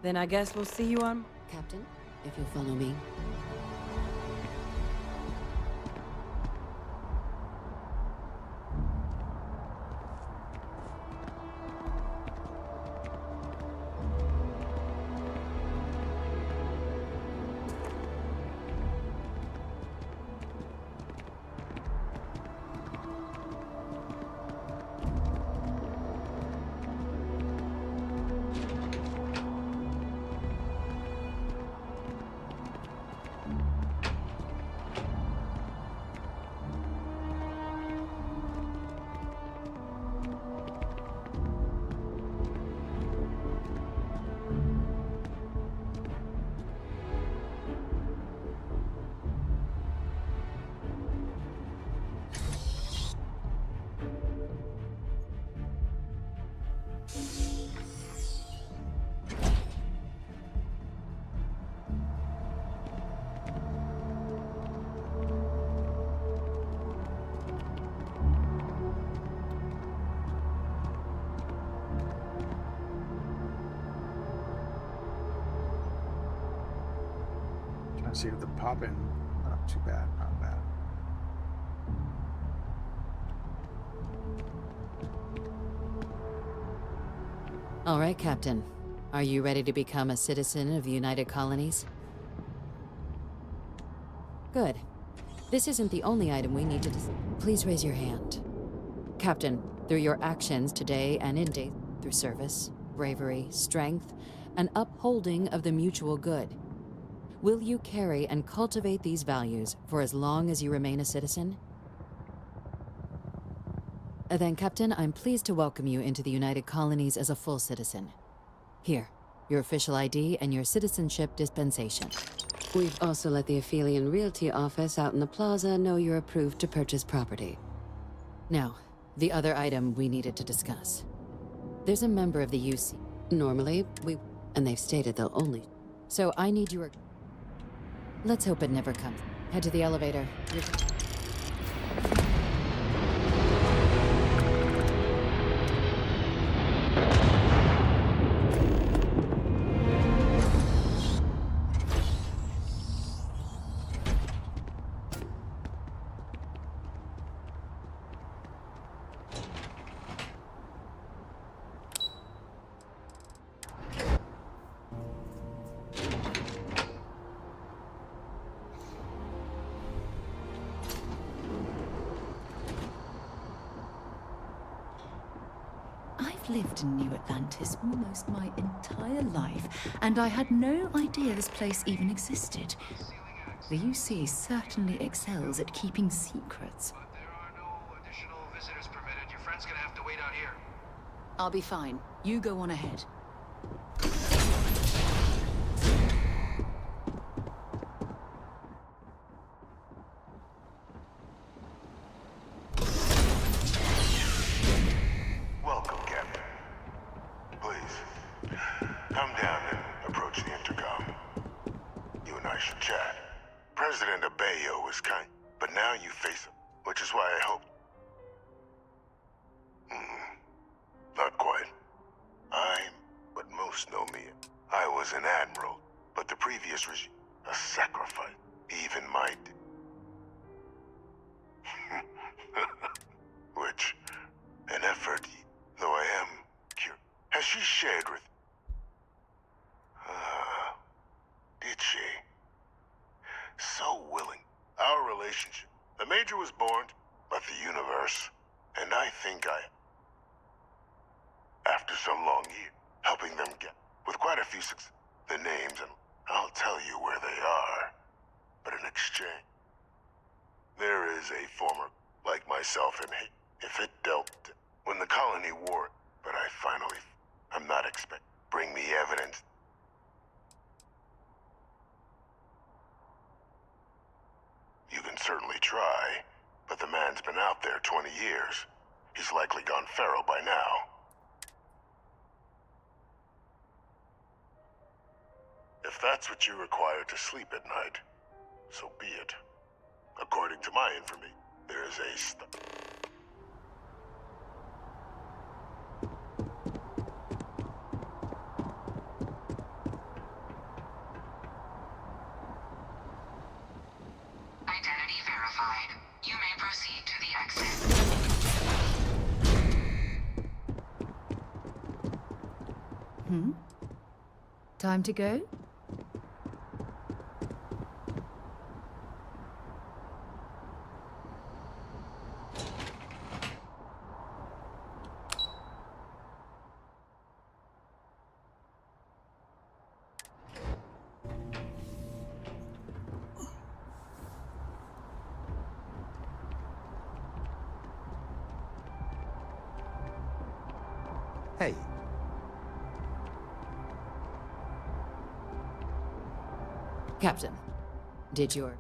Then I guess we'll see you on... Captain, if you'll follow me. See if the pop-in, not too bad, not bad. All right, Captain. Are you ready to become a citizen of the United Colonies? Good. This isn't the only item we need to Please raise your hand. Captain, through your actions today and in day, through service, bravery, strength, an upholding of the mutual good. Will you carry and cultivate these values for as long as you remain a citizen? Then, Captain, I'm pleased to welcome you into the United Colonies as a full citizen. Here, your official ID and your citizenship dispensation. We've also let the Aphelion Realty office out in the plaza know you're approved to purchase property. Now, the other item we needed to discuss. There's a member of the UC. Normally, and they've stated they'll only. So I need your... Let's hope it never comes. Head to the elevator. Lived in New Atlantis almost my entire life, and I had no idea this place even existed. The UC certainly excels at keeping secrets. But there are no additional visitors permitted. Your friend's gonna have to wait out here. I'll be fine. You go on ahead. If that's what you require to sleep at night, so be it. According to my information, there is a Identity verified. You may proceed to the exit. Time to go? Hey. Captain, did your...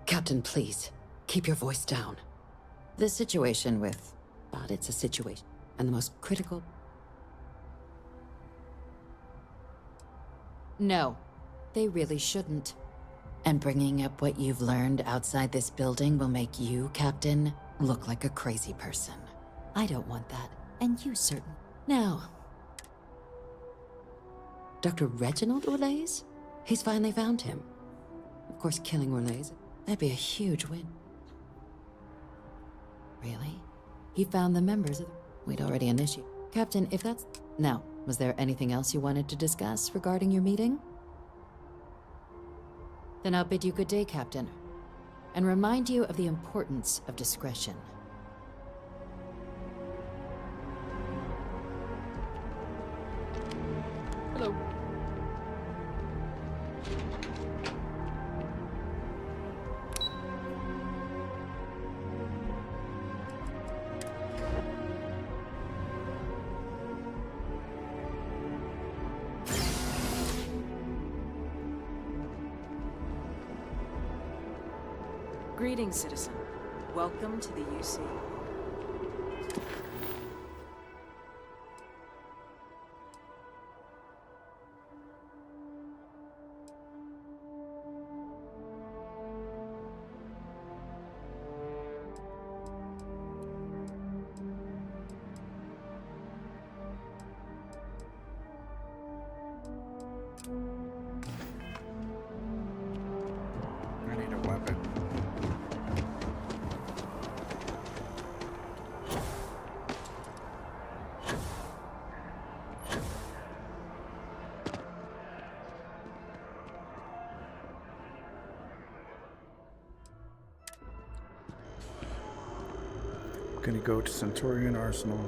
Captain, please, keep your voice down. The situation with... But it's a situation, and the most critical... No, they really shouldn't. And bringing up what you've learned outside this building will make you, Captain, look like a crazy person. I don't want that, and you certain. Now... Dr. Reginald Orlaise? He's finally found him. Of course, killing Orlaise, that'd be a huge win. Really? He found the members of the... We'd already initiated. Captain, if that's... Now, was there anything else you wanted to discuss regarding your meeting? Then I'll bid you good day, Captain, and remind you of the importance of discretion. Hello. Greetings, citizen. Welcome to the UC. I need a weapon. Gonna go to Centurion Arsenal.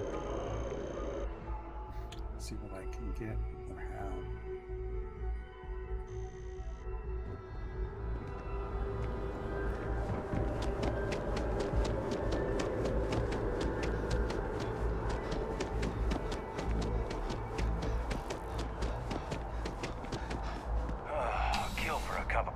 See what I can get or have. Kill for a couple.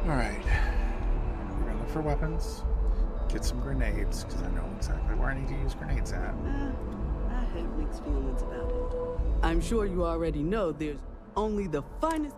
Alright. We're gonna look for weapons. Get some grenades, because I know exactly where I need to use grenades at. I have mixed feelings about it. I'm sure you already know there's only the finest.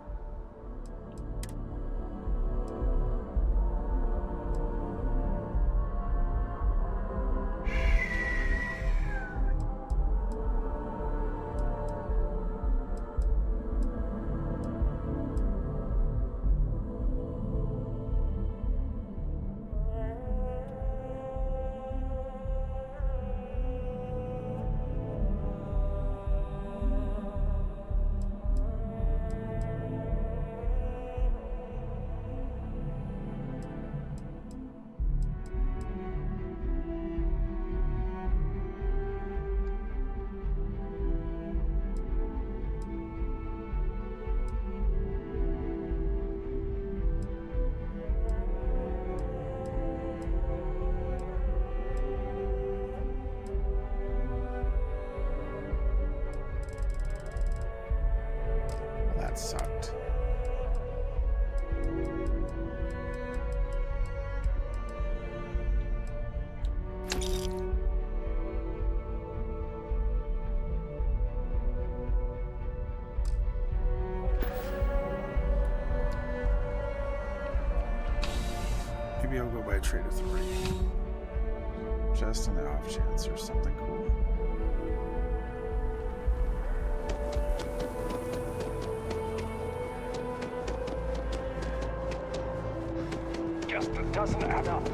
That sucked. Maybe I'll go by a trade of 3. Just on the off chance there's something cool. Just doesn't add up.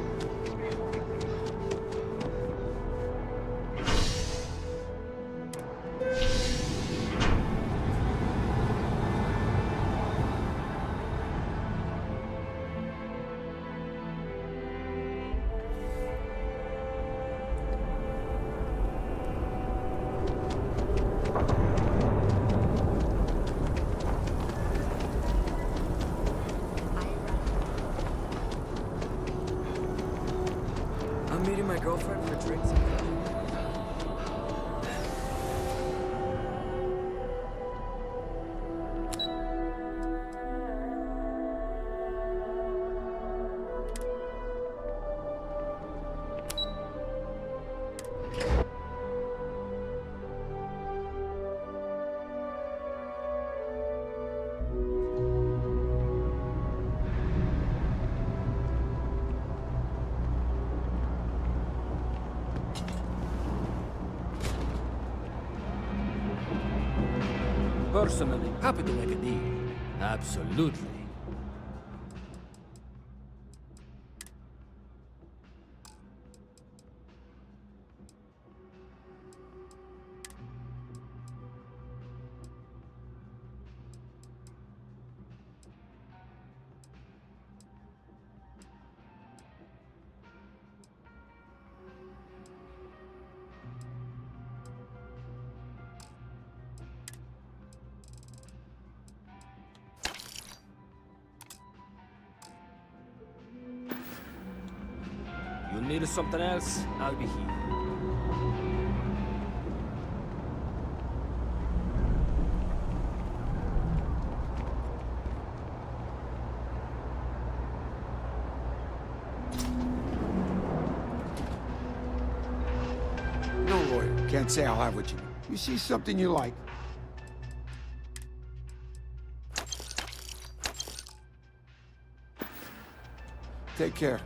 Personally, happy to make a deal. Absolutely. You need something else? I'll be here. No lawyer. Can't say I'll have what you need. You see something you like. Take care.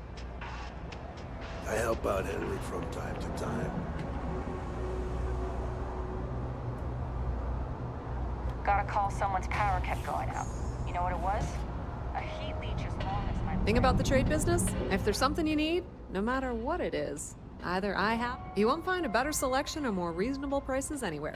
I help out Henry from time to time. Got a call someone's power kept going out. You know what it was? A heat leech as long as my... Thing about the trade business? If there's something you need, no matter what it is, either I have... You won't find a better selection or more reasonable prices anywhere.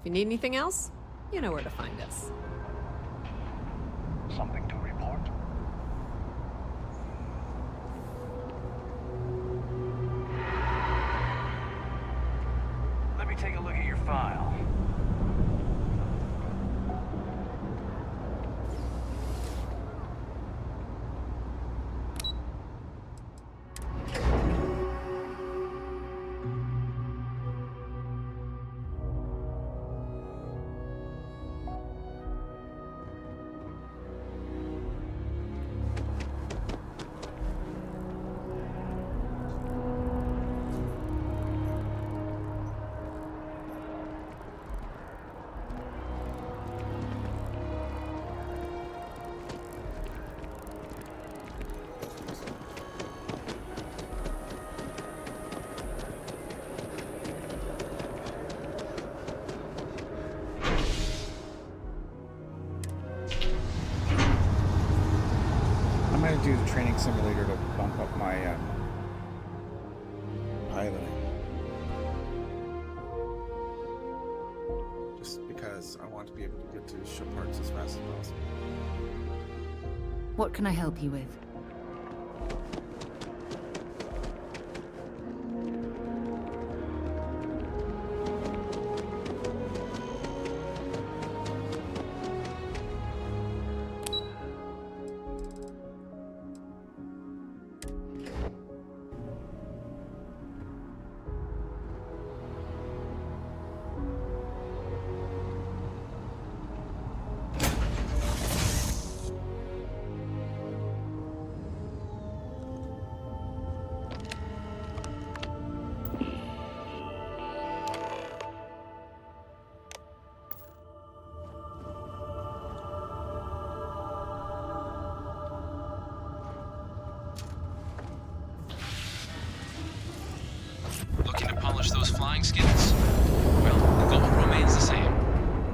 If you need anything else, you know where to find us. Something to report? Let me take a look at your file. I'm gonna do the training simulator to bump up my piloting. Just because I want to be able to get to ship parts as fast as possible. What can I help you with? Looking to polish those flying skills? Well, the goal remains the same.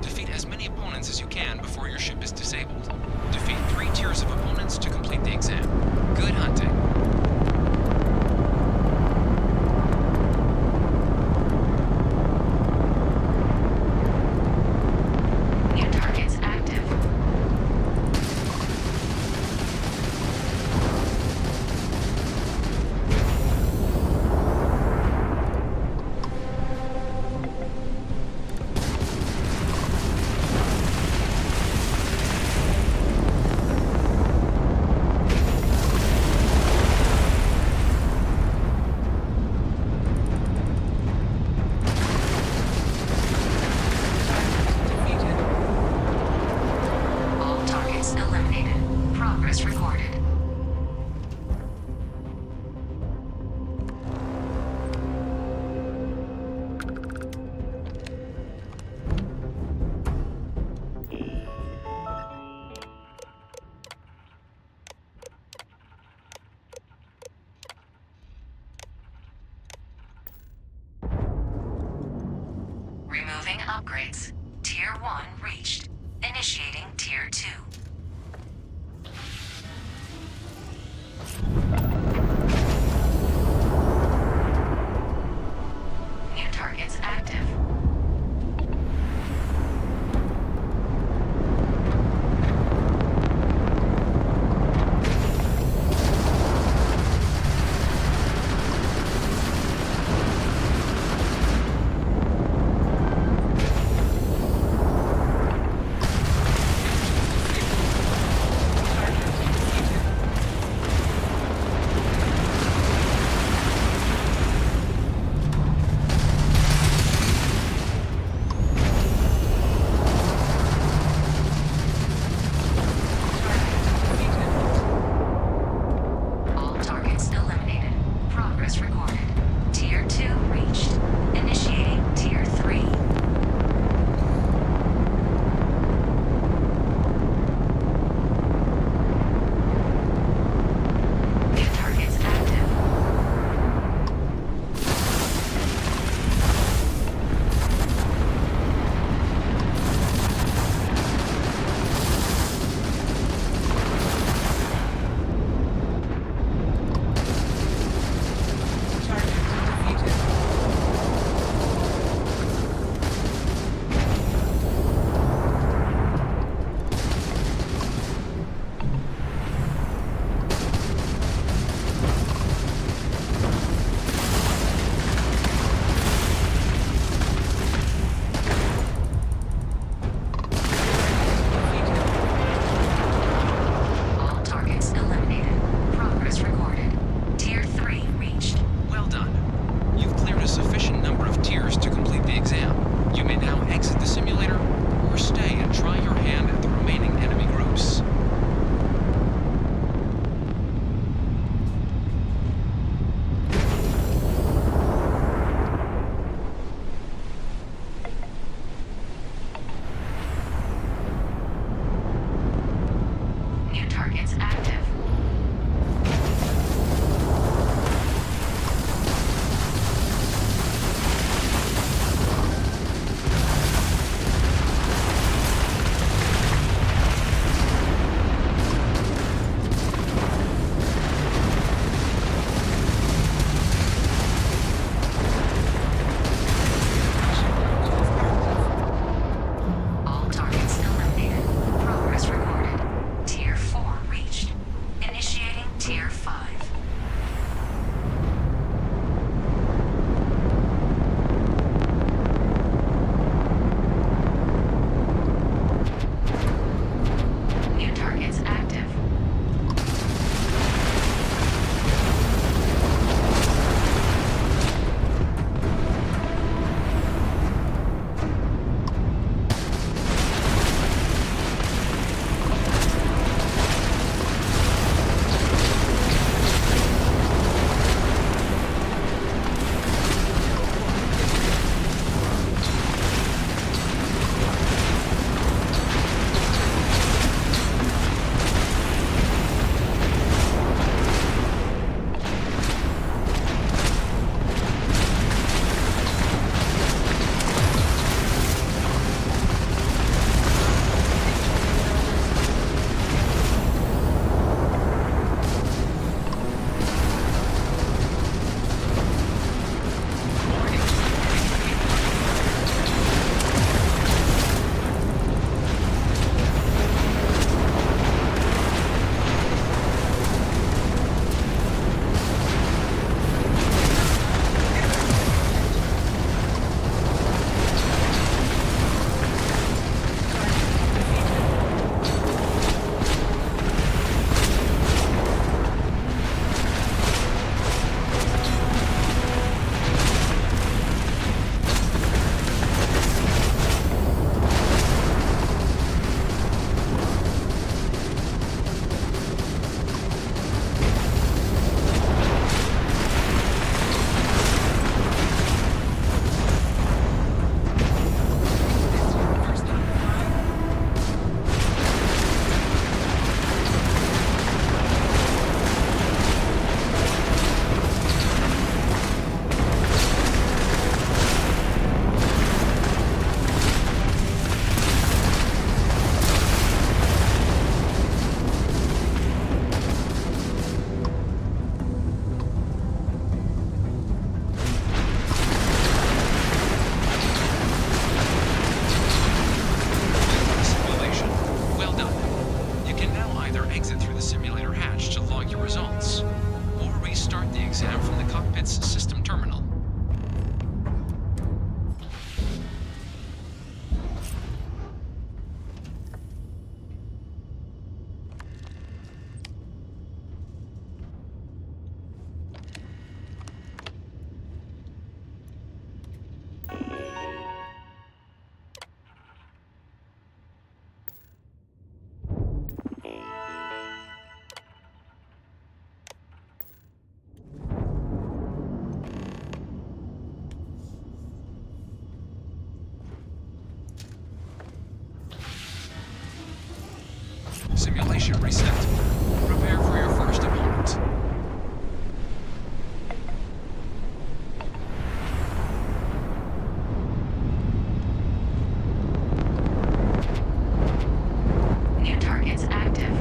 Defeat as many opponents as you can before your ship is disabled. Defeat 3 tiers of opponents to complete the exam. Good hunting. progress recorded. Removing upgrades. Tier 1 reached. Initiating Tier 2. New targets active. Simulation reset. Prepare for your first opponent. New targets active.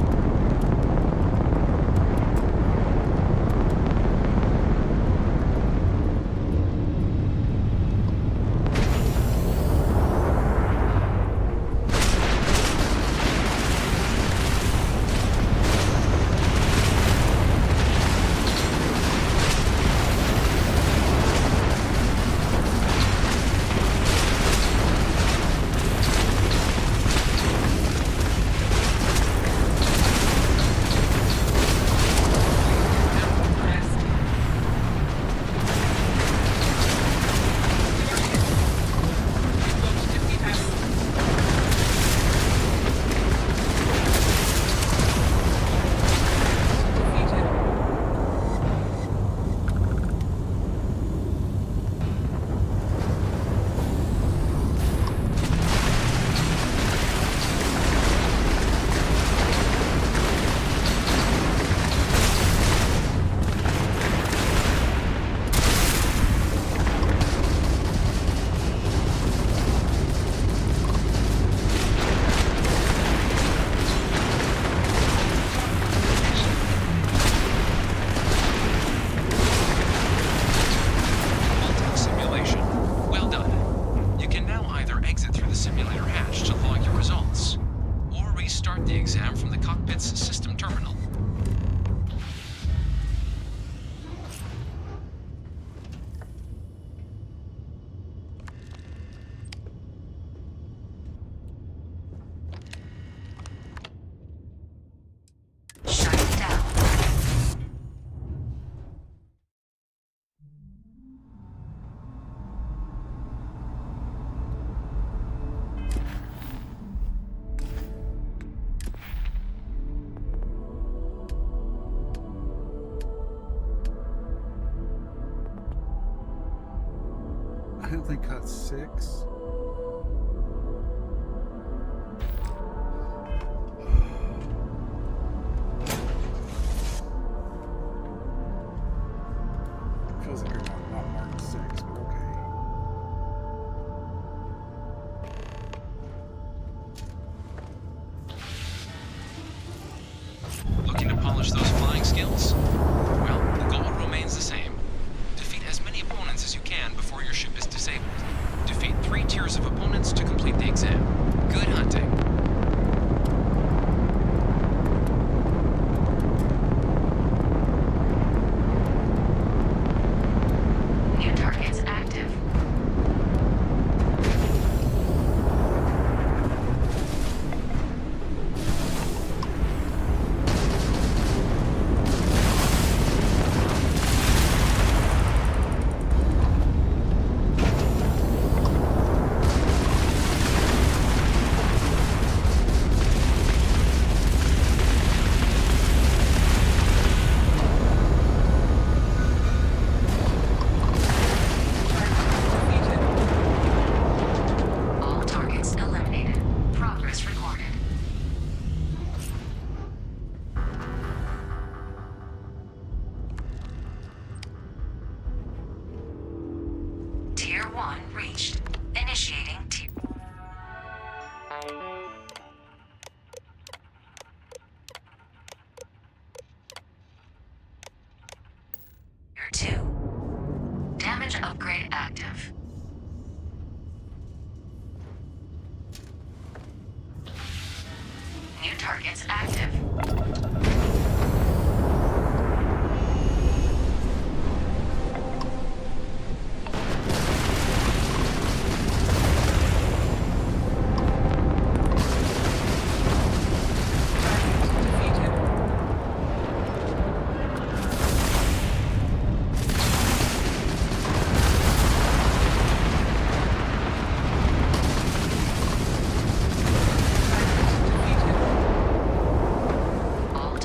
I don't think cut 6. Feels like you're not marked 6, but okay. Looking to polish those flying skills? Well, the goal remains the same. Defeat as many opponents as you can before your ship is disabled. Defeat 3 tiers of opponents to complete the exam. Good hunting. New targets active. All targets eliminated. Progress recorded. Tier 1 reached. Initiating tier. Tier 2. Damage upgrade active. New targets active. All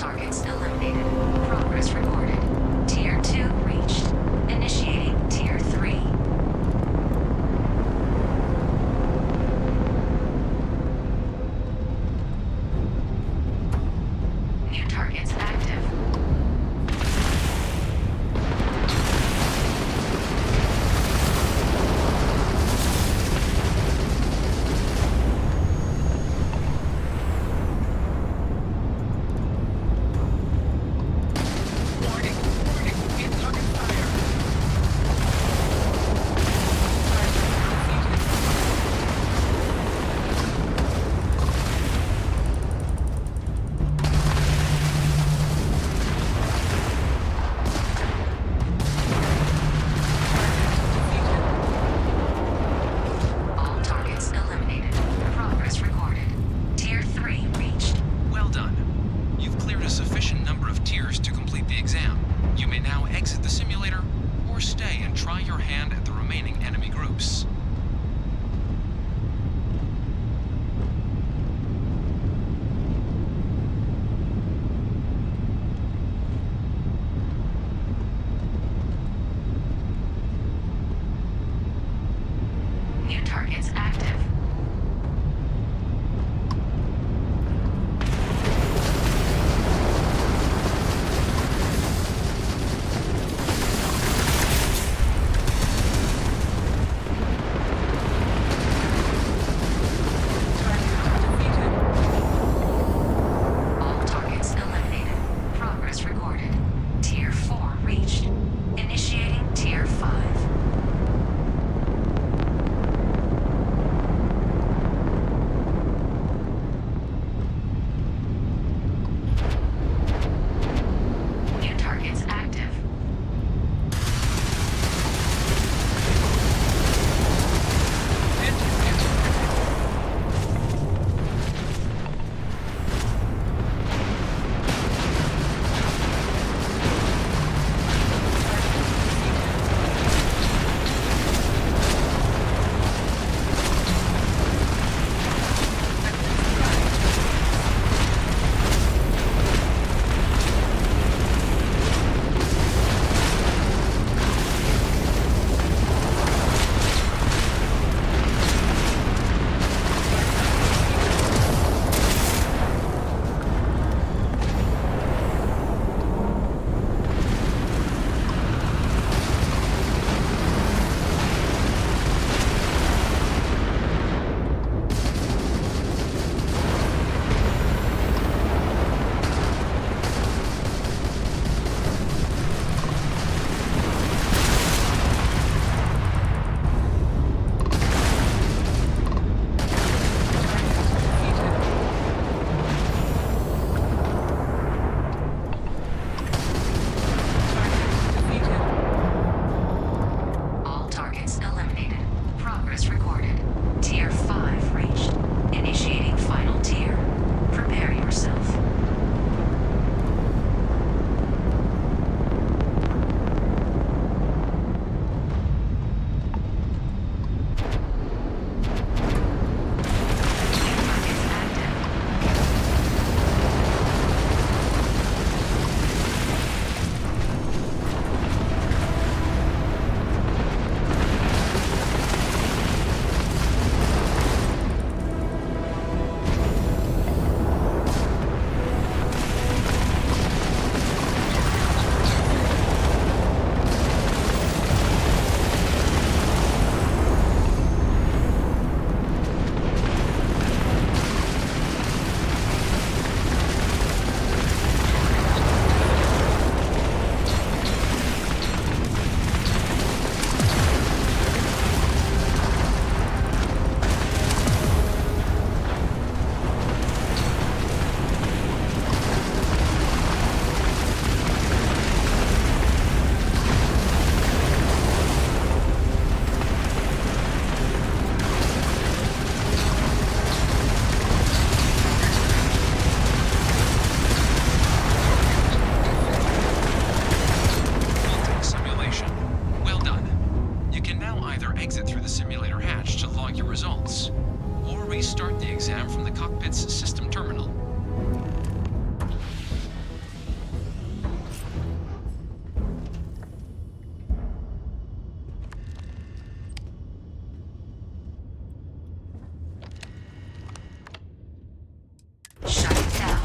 its system terminal. Shut it down.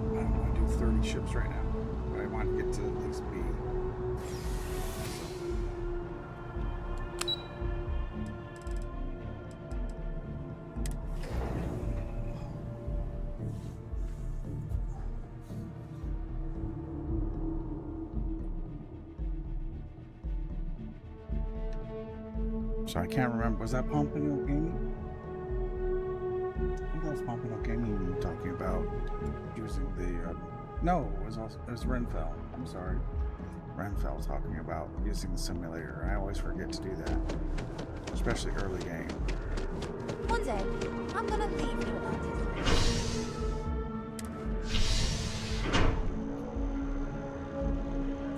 I don't want to do 30 ships right now, but I want to get to at least B. So I can't remember. Was that Pompano Gaming? I think that was Pompano Gaming talking about using the. No, it was Renfell. I'm sorry. Renfell talking about using the simulator. I always forget to do that, especially early game. One day, I'm gonna leave New Atlantis.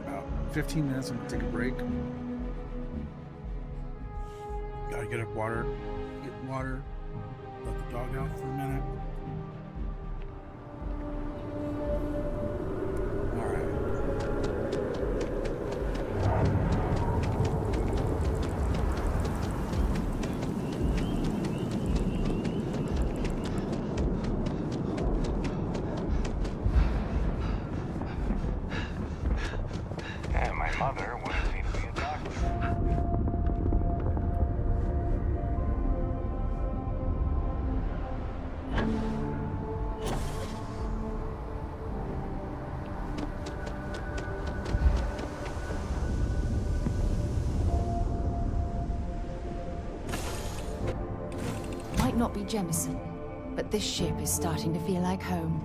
About 15 minutes. I'm gonna take a break. Gotta get water, let the dog out for a minute. And my mother wanted me to be a doctor. Might not be Jemison, but this ship is starting to feel like home.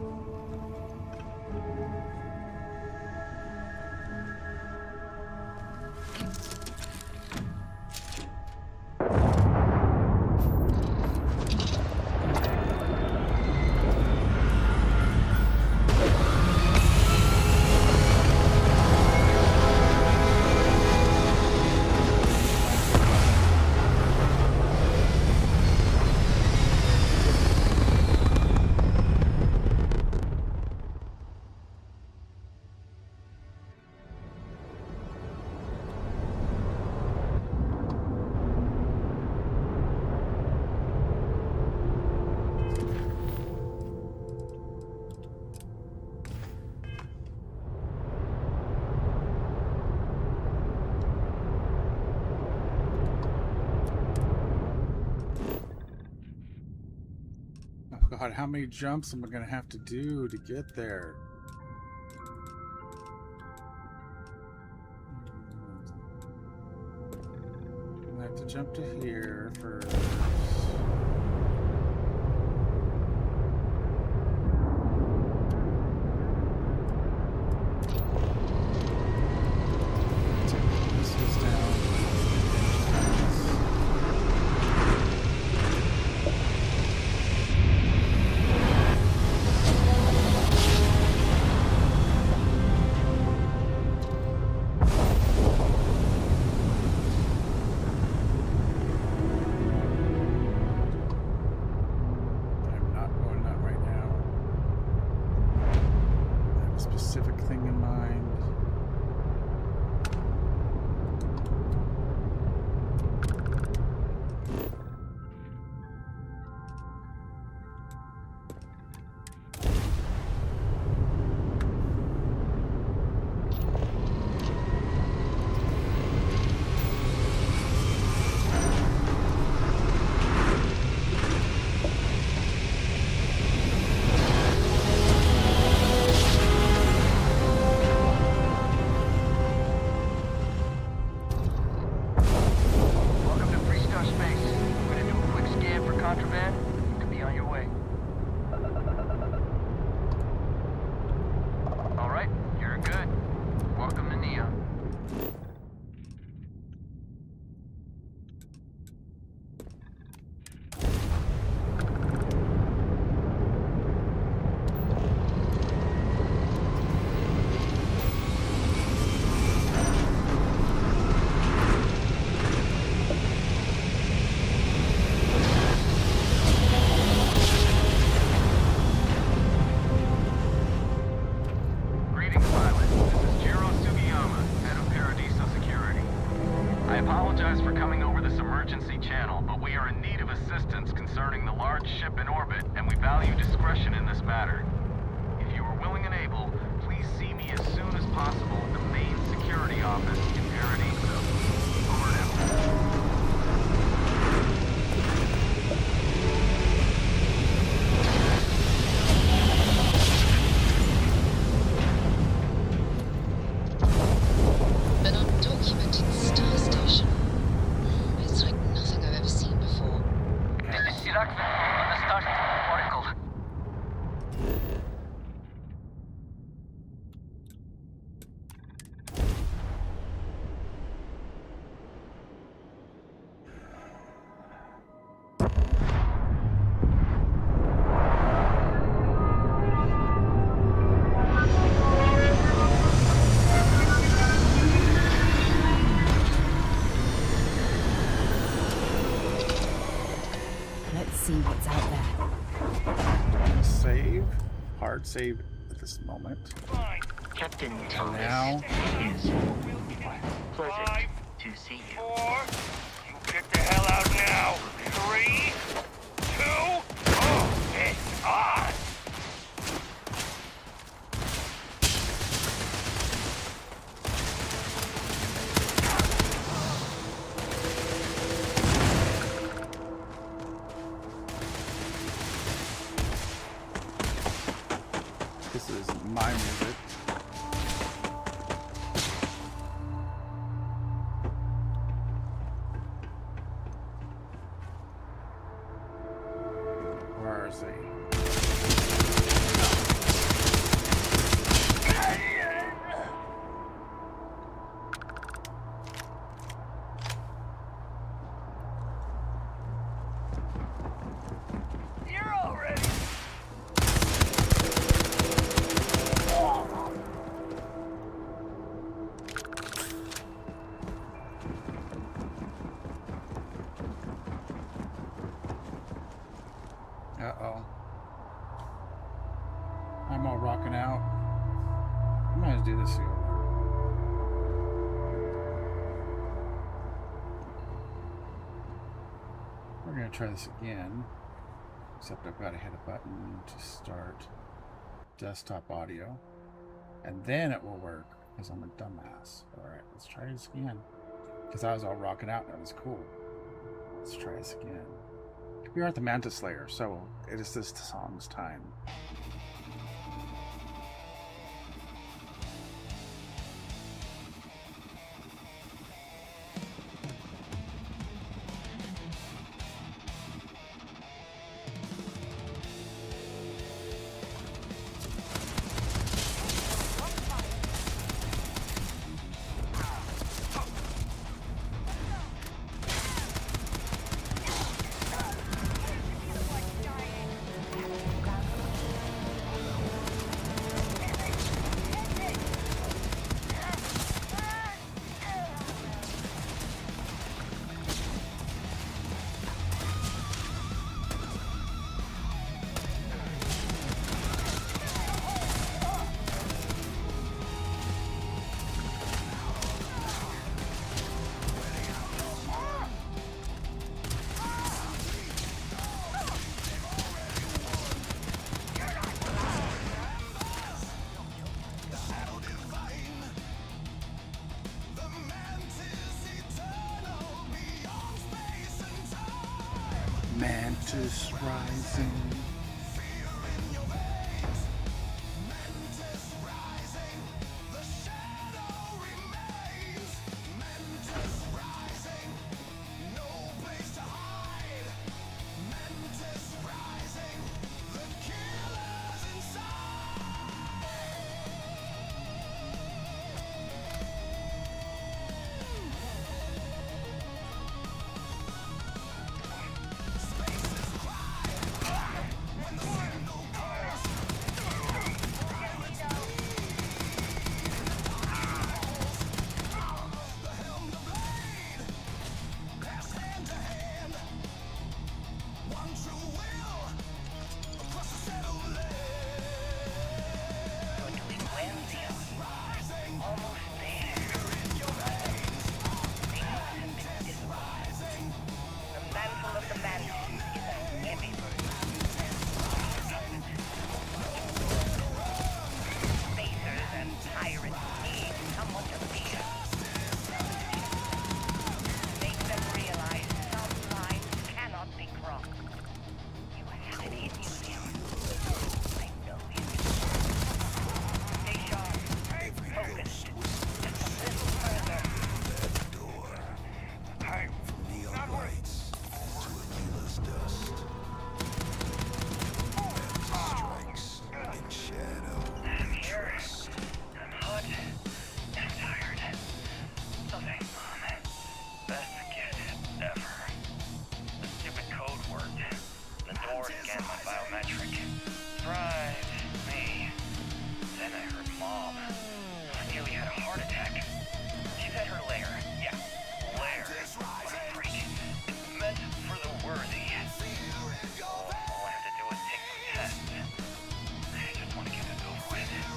God, how many jumps am I gonna have to do to get there? I have to jump to here first. Take this down. concerning the large ship in orbit, and we value discretion in this matter. If you are willing and able, please see me as soon as possible at the main security office in Gtrretings. Over and out. An undocumented star station. It's like nothing I've ever seen before. This is Sirakvin on the Starfield Oracle. Let's see what's out there. Save. Hard save at this moment. Captain Now. Pleasure to see you. 4. You get the hell out now. 3, 2. Oh, it's on. This is my music. Where is he? You're all ready. Uh-oh. I'm all rocking out. I'm gonna do this again. We're gonna try this again. Except I've gotta hit a button to start desktop audio. And then it will work, because I'm a dumbass. Alright, let's try this again. Because I was all rocking out and it was cool. Let's try this again. We are at the Mantis Slayer, so it is this song's time. Mantis rising. more scans on biometric. Right, me. Then I heard Mom. I nearly had a heart attack. She's at her lair. Yeah, lair. What a freak. It's meant for the worthy. All I have to do is take some tests. I just want to get this over with.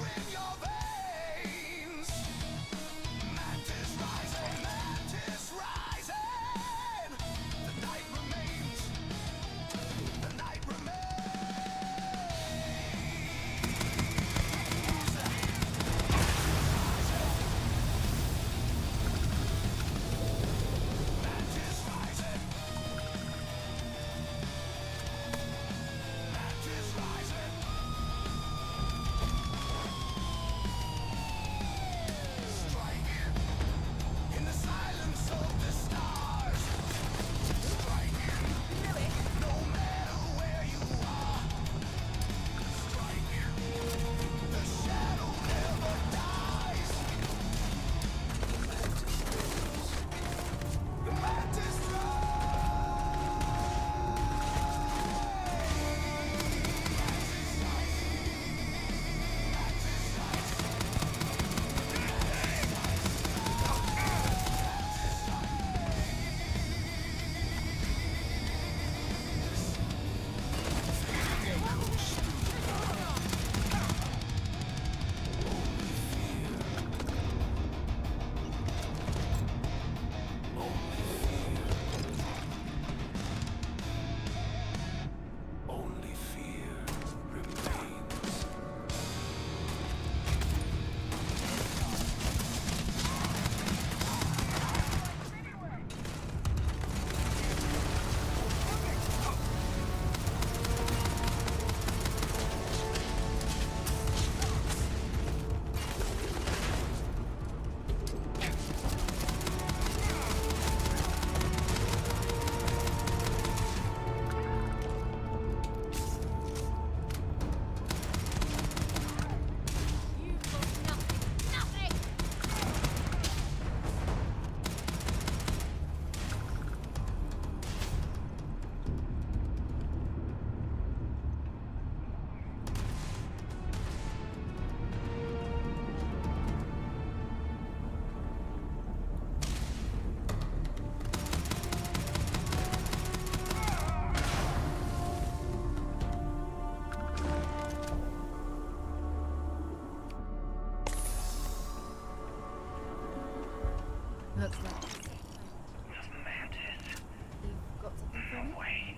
Looks like The mantis? you've got something for me? No way.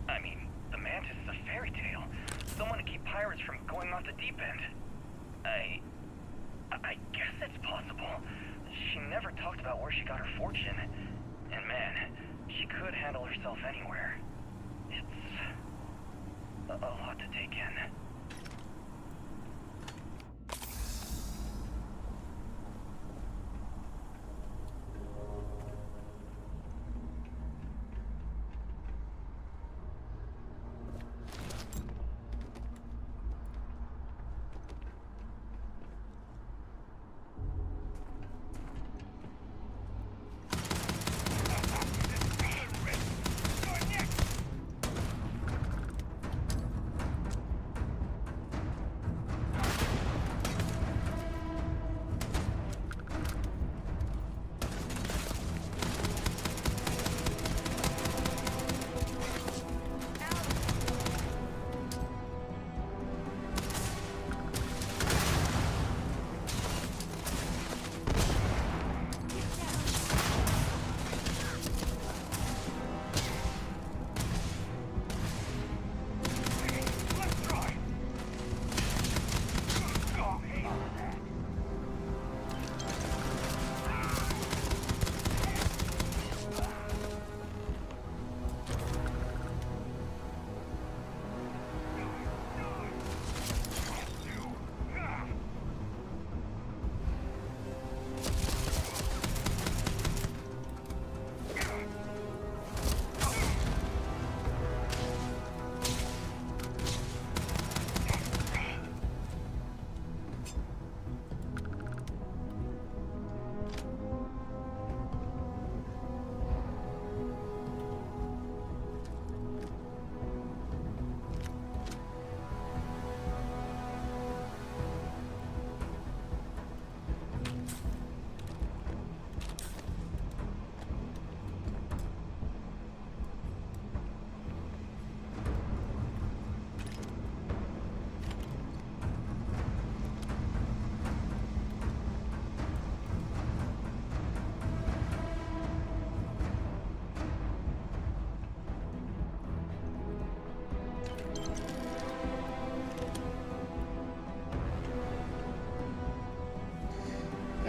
I mean, the mantis is a fairy tale. Someone to keep pirates from going off the deep end. I guess it's possible. She never talked about where she got her fortune. And man, she could handle herself anywhere. It's a lot to take in.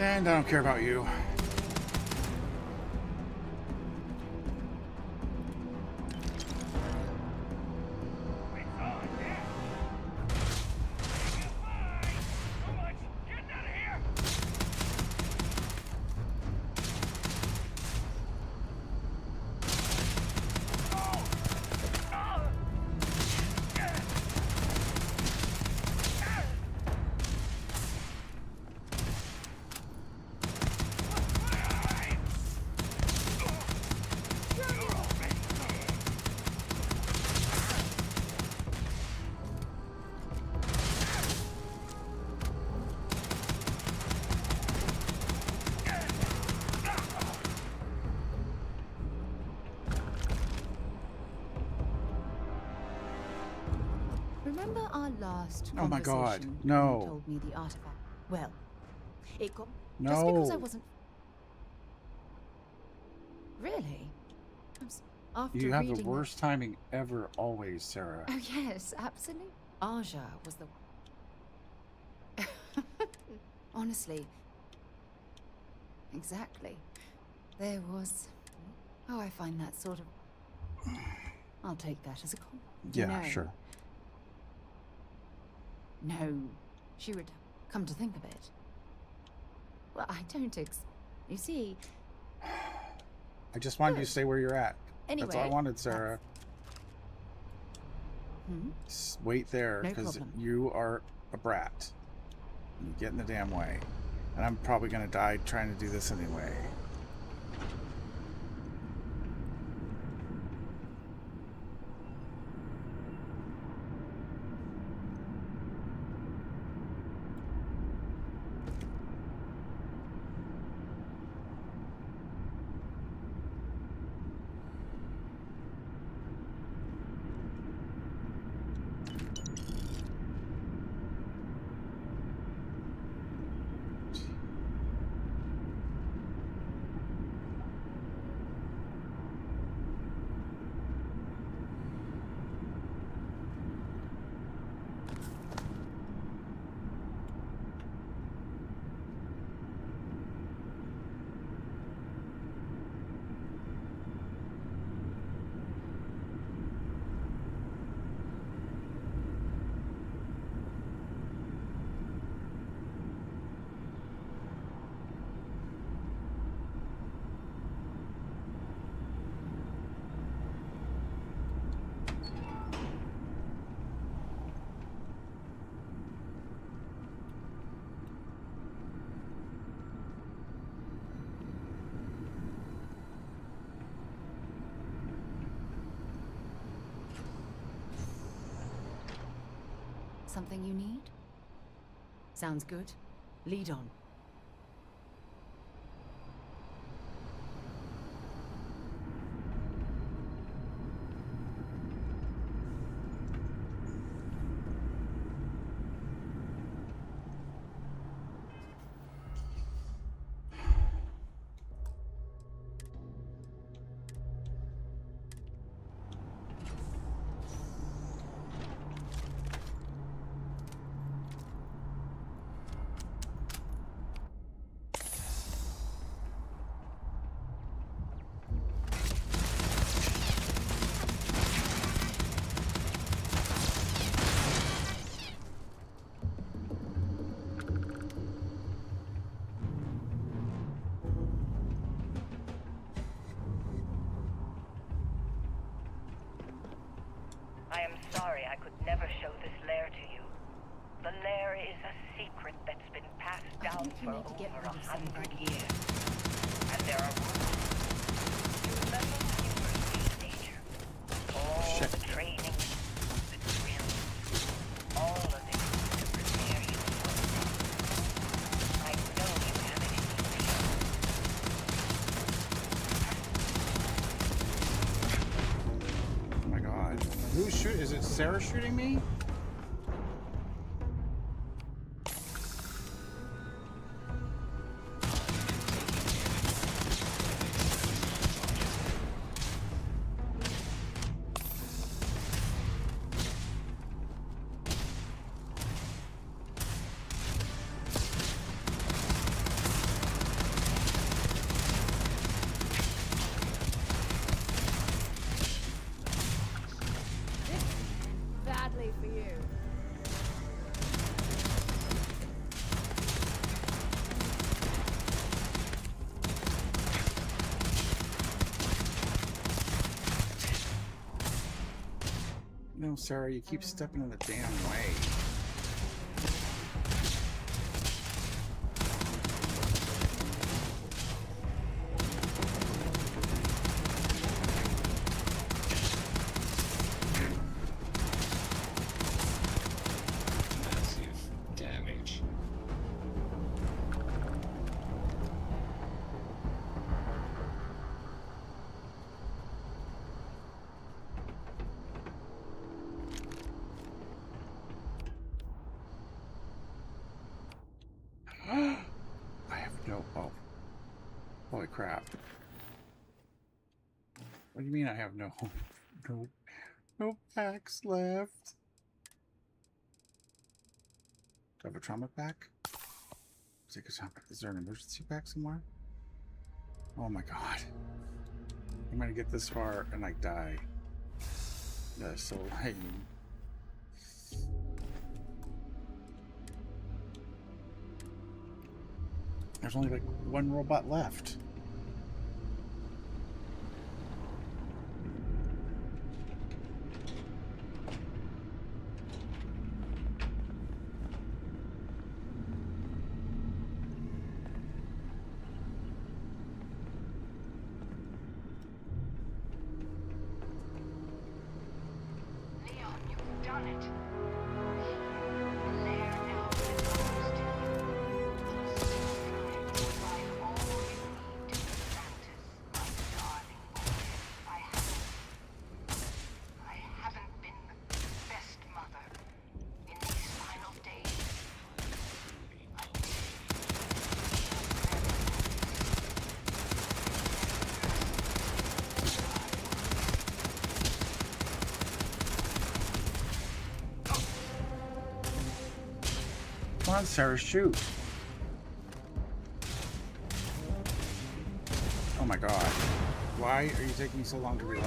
And I don't care about you. Remember our last Oh my God, conversation no. when you told me the artifact? Well, it got... No. Just because I wasn't... Really? After You have the reading worst timing ever, always, Sarah. Oh yes, absolutely. Aja was the... Honestly. Exactly. There was... Oh, I find that sort of... I'll take that as a compliment. Yeah, No. sure. No, she would come to think of it. Well, I don't You see... I just wanted you to stay where you're at. Anyway, that's all I wanted, Sarah. Hmm? Wait there, No because problem. you are a brat. You get in the damn way. And I'm probably going to die trying to do this anyway. Something you need? Sounds good. Lead on. I am sorry I could never show this lair to you. The lair is a secret that's been passed down for over 100 years. And there are rules. You remember when you first faced nature? All the training, the drills, all of it to prepare you for it. I know you have it in you. Oh my God. Who's shooting? Is it Sarah shooting me? Sadly for you. No, Sarah, you keep stepping in the damn way. Massive damage. I have no... Oh. Holy crap. What do you mean I have no packs left? Do I have a trauma pack? Is there an emergency pack somewhere? Oh my god. I'm gonna get this far and I die. That's so lame. There's only like one robot left. Leon, you've done it. The lair now belongs to you. Find all you need to Atlantis, my darling boy. I haven't been the best mother in these final days. Come on, Sarah, shoot. Oh my god. Why are you taking so long to reload?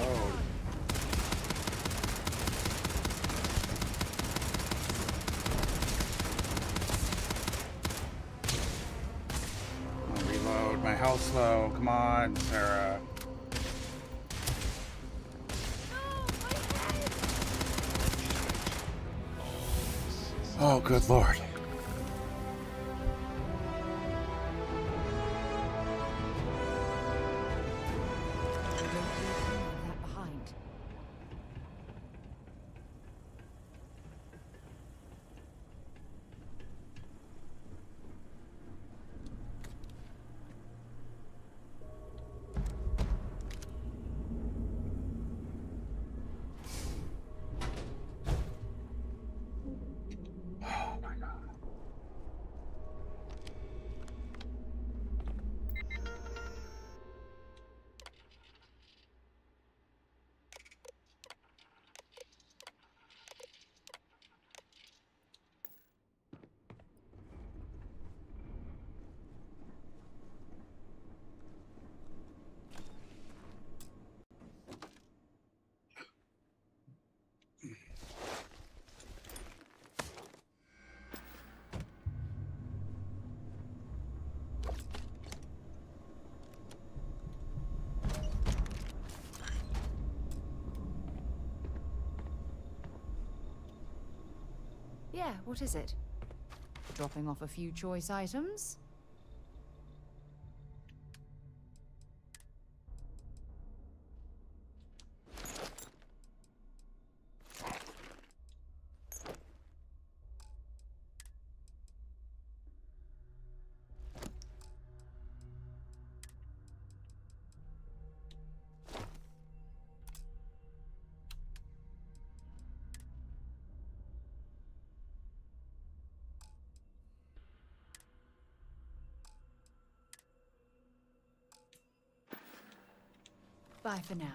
I'll reload. My health's low. Come on, Sarah. Oh, good lord. That behind. Oh my god. Yeah, what is it? Dropping off a few choice items? Bye for now.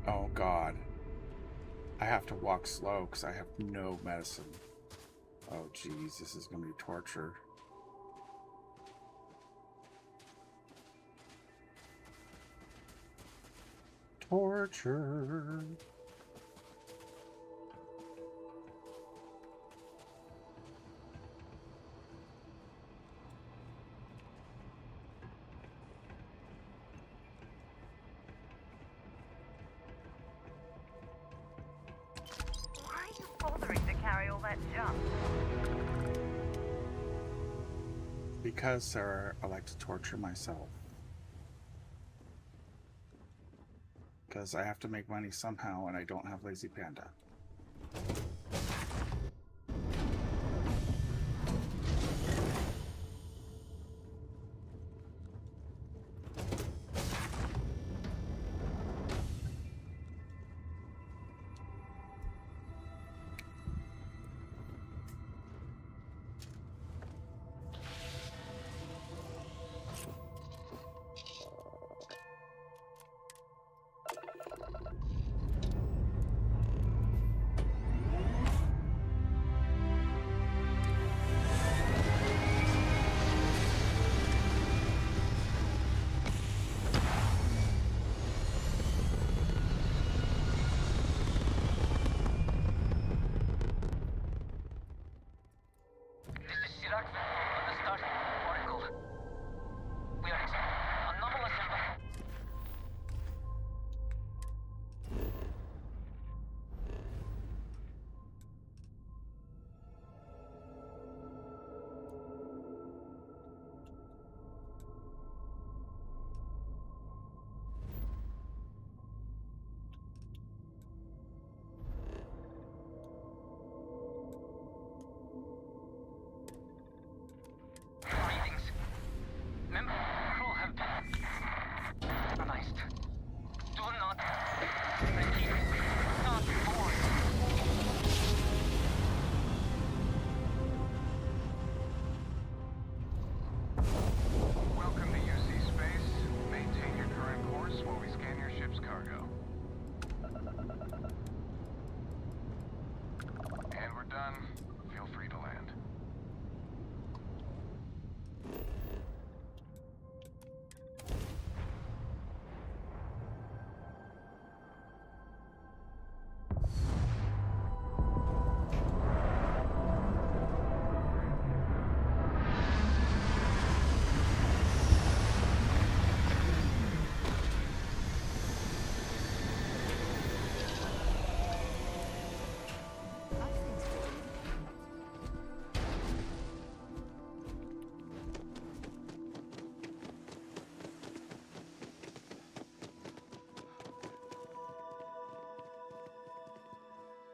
Oh God. I have to walk slow because I have no medicine. Oh geez, this is gonna be torture. Torture. Why are you bothering to carry all that junk? Because, Sarah, I like to torture myself. Because I have to make money somehow and I don't have Lazy Panda.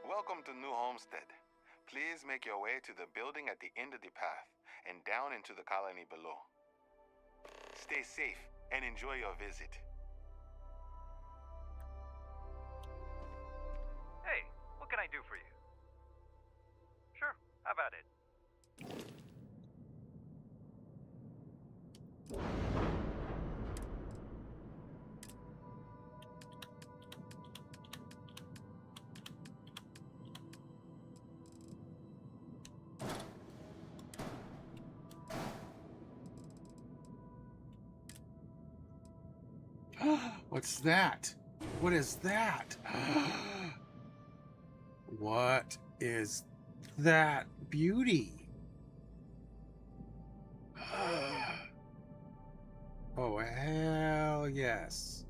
Welcome to New Homestead. Please make your way to the building at the end of the path and down into the colony below. Stay safe and enjoy your visit. Hey, what can I do for you? Sure, how about it? What's that? What is that? What is that beauty? Oh, hell yes.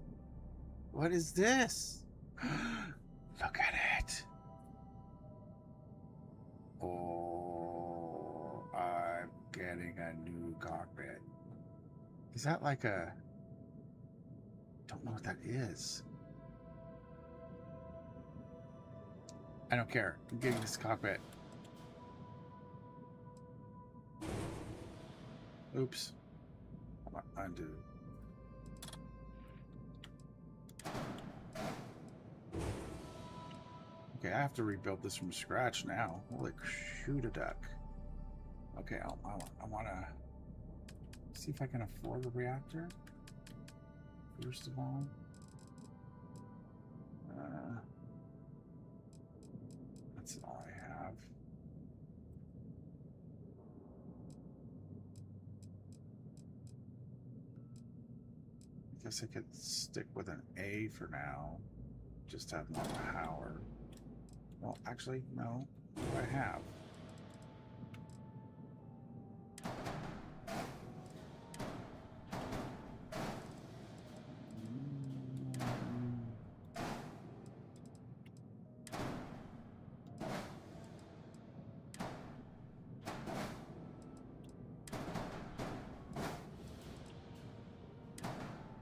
What is this? Look at it. Oh, I'm getting a new cockpit. Is that like a... Don't know what that is. I don't care. I'm getting this cockpit. Oops. Undo. Okay, I have to rebuild this from scratch now. Holy shoot a duck. Okay, I want to see if I can afford a reactor. First of all, That's all I have. I guess I could stick with an A for now. Just have more power. Well, actually, no. What do I have?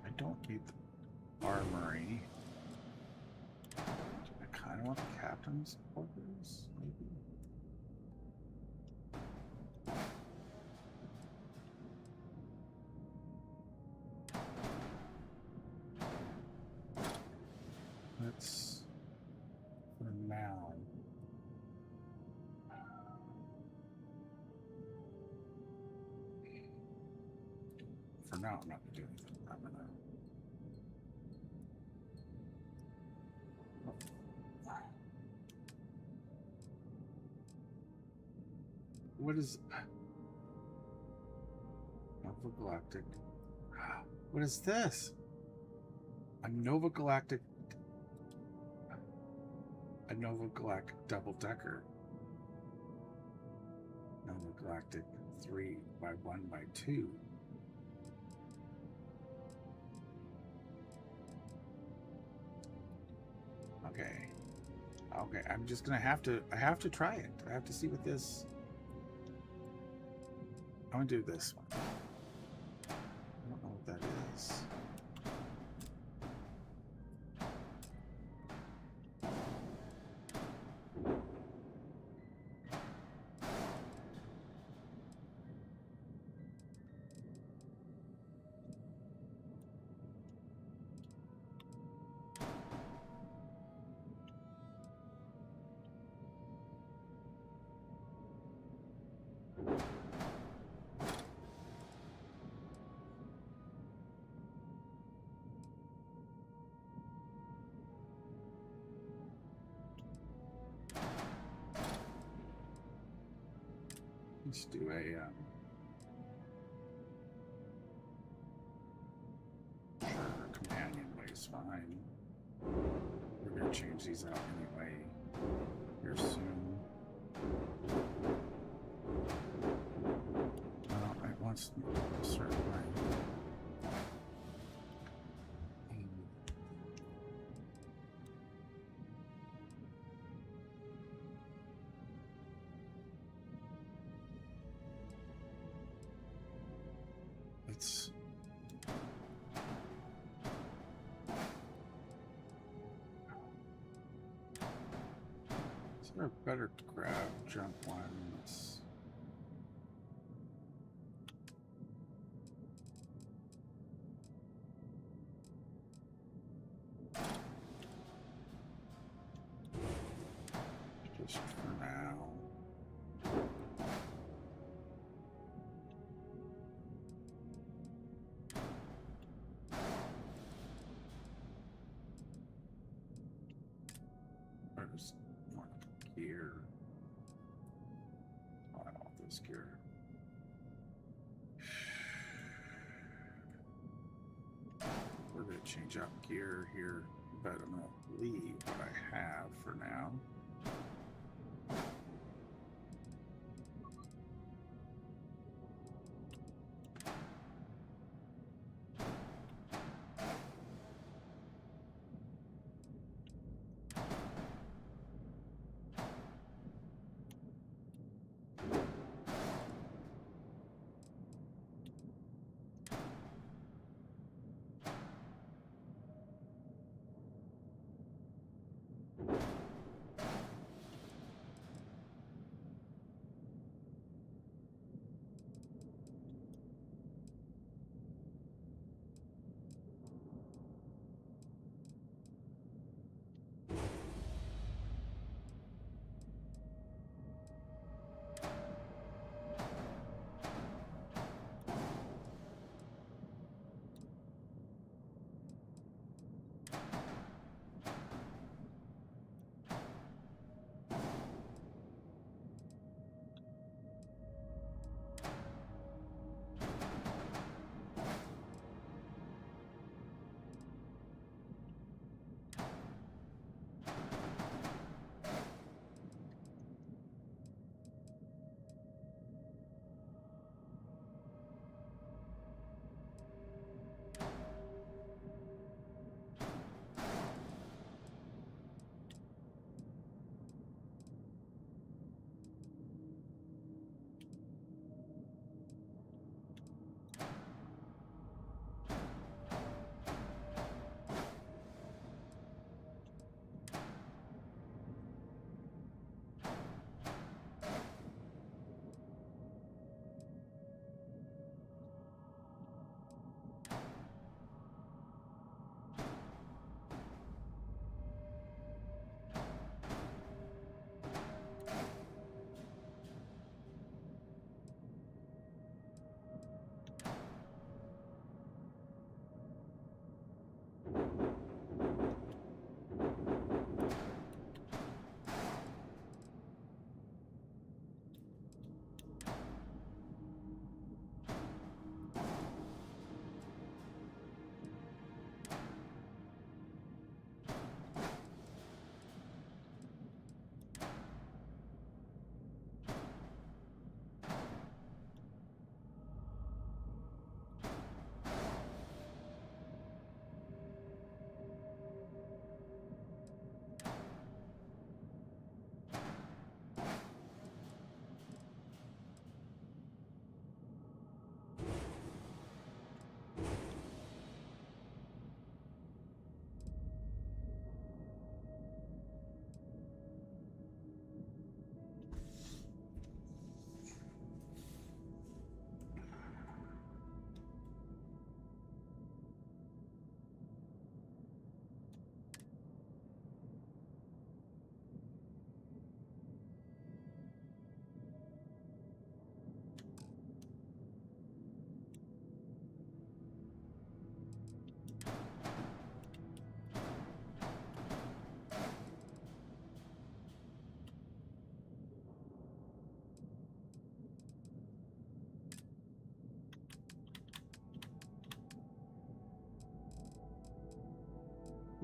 I don't need the armory. I kind of want the captain's quarters, maybe. Let's, for now. For now, I'm not gonna do anything. I'm gonna. What is Nova Galactic? What is this? A Nova Galactic double-decker. Nova Galactic 3x1x2. Okay. Okay, I'm just gonna have to, I have to try it. I have to see what this, I'm gonna do this one. I don't know what that is. Let's do a sure, companion way is fine. We're gonna change these out anyway here soon. It wants a certain way. Let's is there a better grab jump one? Let's just for now. There's more gear. Oh, I don't want this gear. We're gonna change out gear here, but I'm gonna leave what I have for now.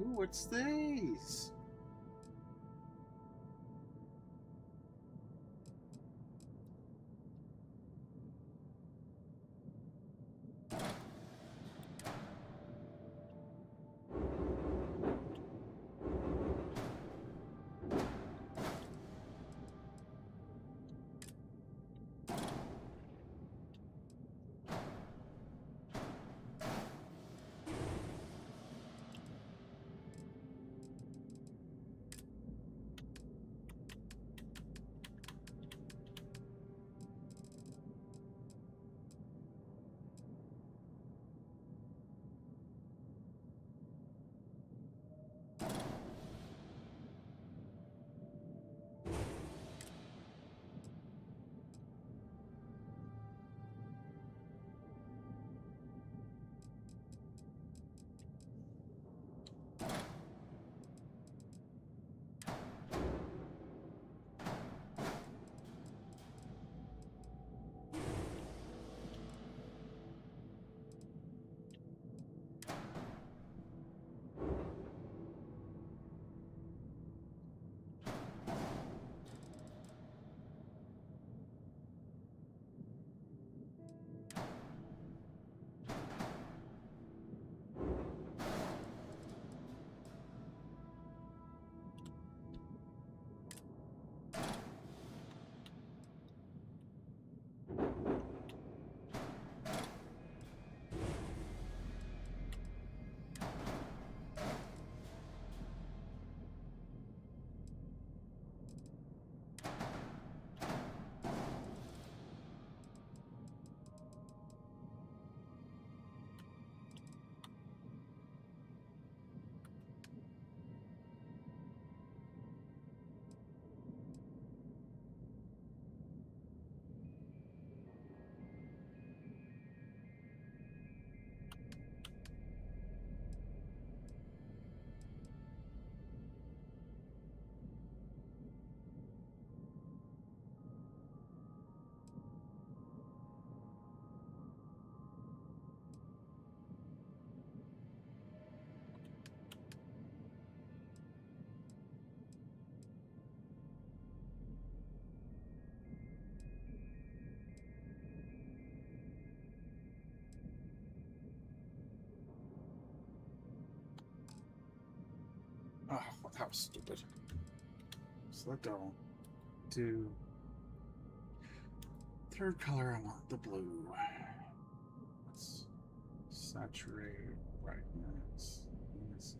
Ooh, what's these? Oh, that was stupid. Select all. Do third color, I want the blue. Let's saturate brightness. Yes.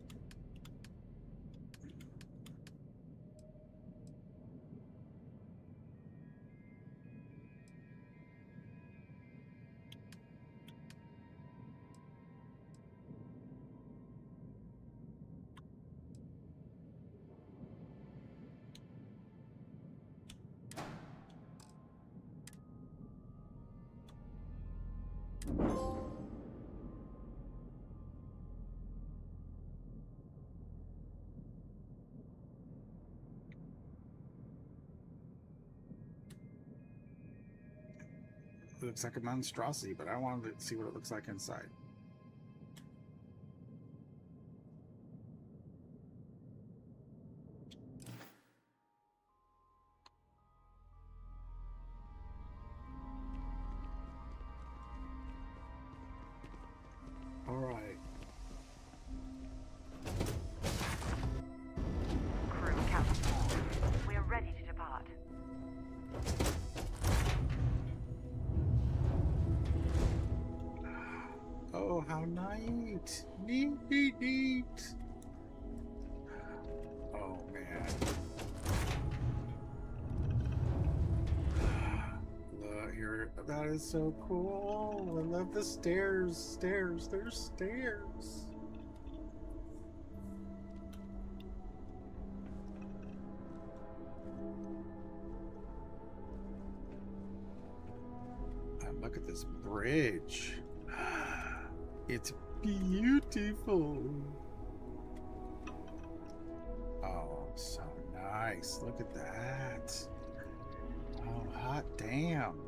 It looks like a monstrosity, but I wanted to see what it looks like inside. All right. Crew Captain, we are ready to depart. Oh, how neat! Neat, neat, neat! Oh, man. Look here. That is so cool. I love the stairs. Stairs. There's stairs. And look at this bridge. It's beautiful. Oh, so nice. Look at that. Oh, hot damn.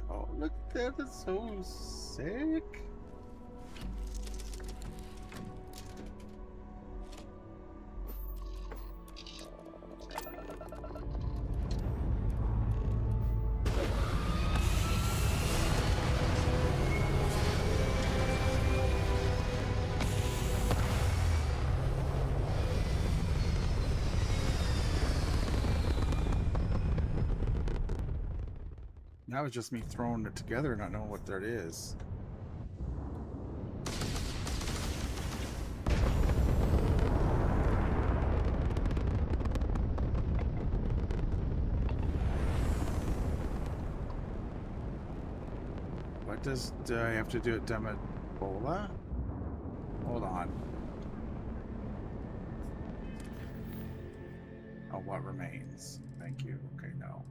Oh, look at that. That's so sick. That was just me throwing it together and not knowing what that is. What do I have to do at Demabola? Hold on. Oh, what remains? Thank you. Okay, no.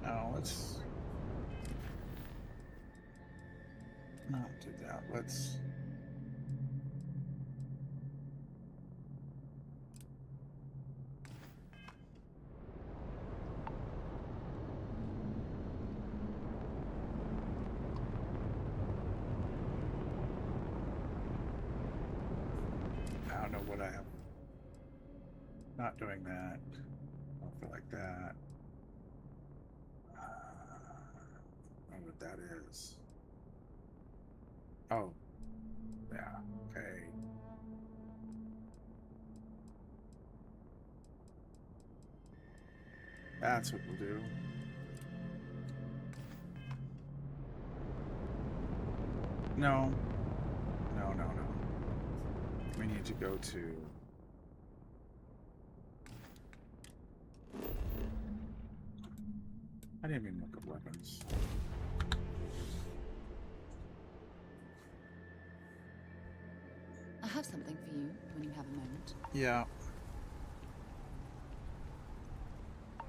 No, let's not do that. Let's I don't know what I have. Not doing that. I don't feel like that. I don't know what that is. Oh, yeah, okay. That's what we'll do. No. No, no, no. We need to go to... I didn't even look at weapons. I have something for you when you have a moment. Yeah.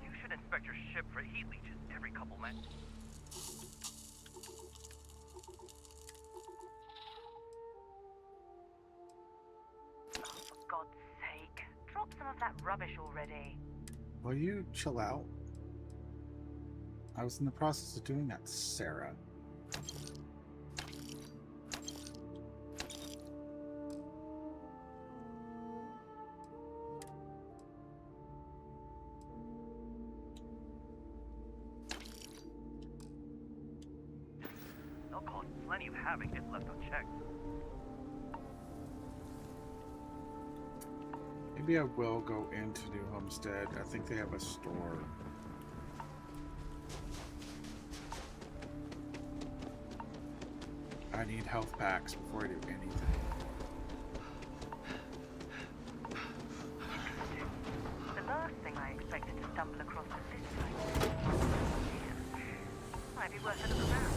You should inspect your ship for heat leeches every couple minutes. For God's sake, drop some of that rubbish already. Will you chill out? I was in the process of doing that, Sarah. They'll cause plenty of havoc if left unchecked. Maybe I will go into New Homestead. I think they have a store. I need health packs before I do anything. The last thing I expected to stumble across was this place. Might be worth a look around.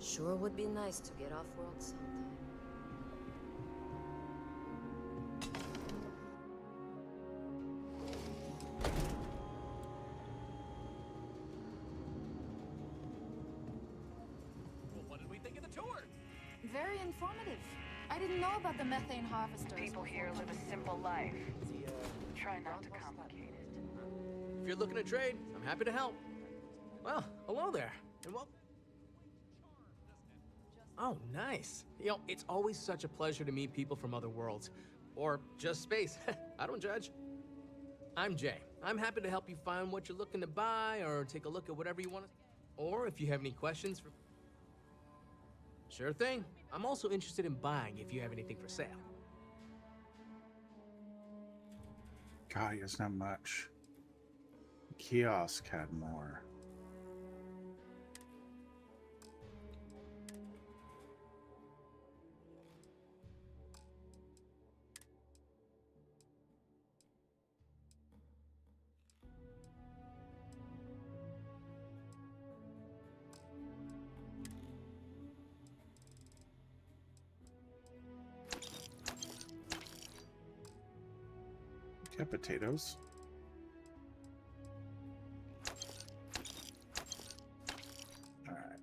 Sure would be nice to get off-world sometime. Well, what did we think of the tour? Very informative. I didn't know about the methane harvesters. People here live a simple life. Try not to complicate it. If you're looking to trade, I'm happy to help. Well, hello there, and welcome. Oh, nice. You know, it's always such a pleasure to meet people from other worlds. Or just space. I don't judge. I'm Jay. I'm happy to help you find what you're looking to buy or take a look at whatever you want to... Or if you have any questions for... Sure thing. I'm also interested in buying if you have anything for sale. God, it's not much. kiosk had more. Get potatoes. All right.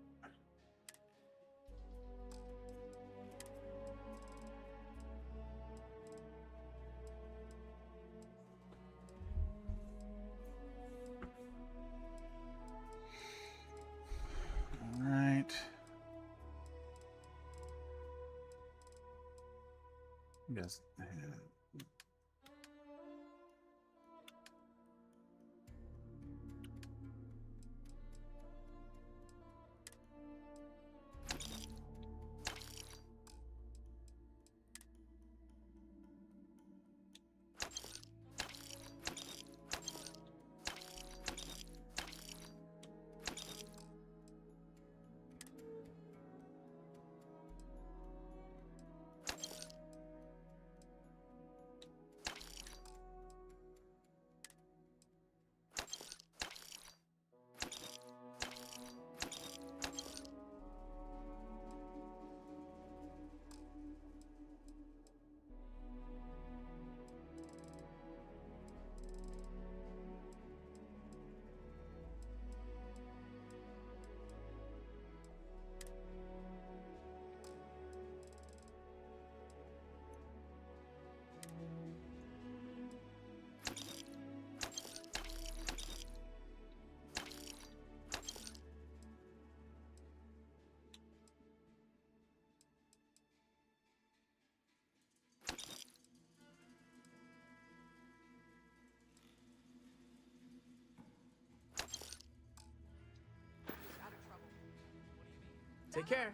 All right. Yes. Take care.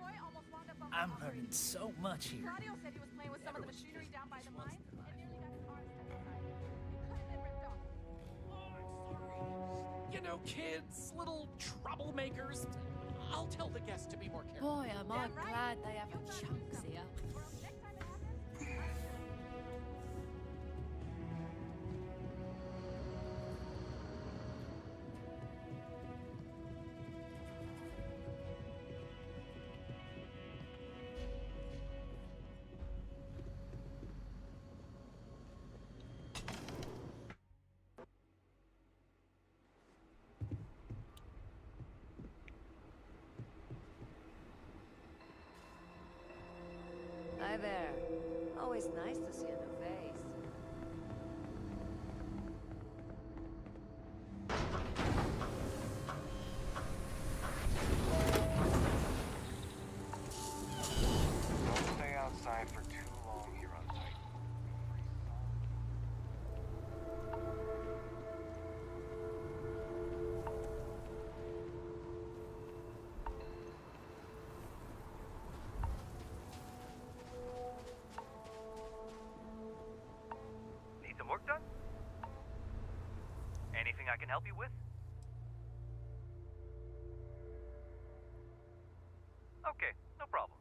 I'm learning so much here. Claudio said he was playing with some of the machinery down by the mine and nearly got his car stuck inside. It could have been ripped off. You know, kids, little troublemakers. I'll tell the guests to be more careful. Boy, am I glad they have the chunks here. Hi there. Always nice to see a new face. Don't stay outside for too long here on Titan. Need some work done? Anything I can help you with? Okay, no problem.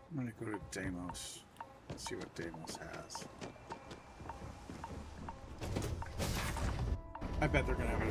I'm gonna go to Deimos. See what Deimos has. I bet they're gonna have it.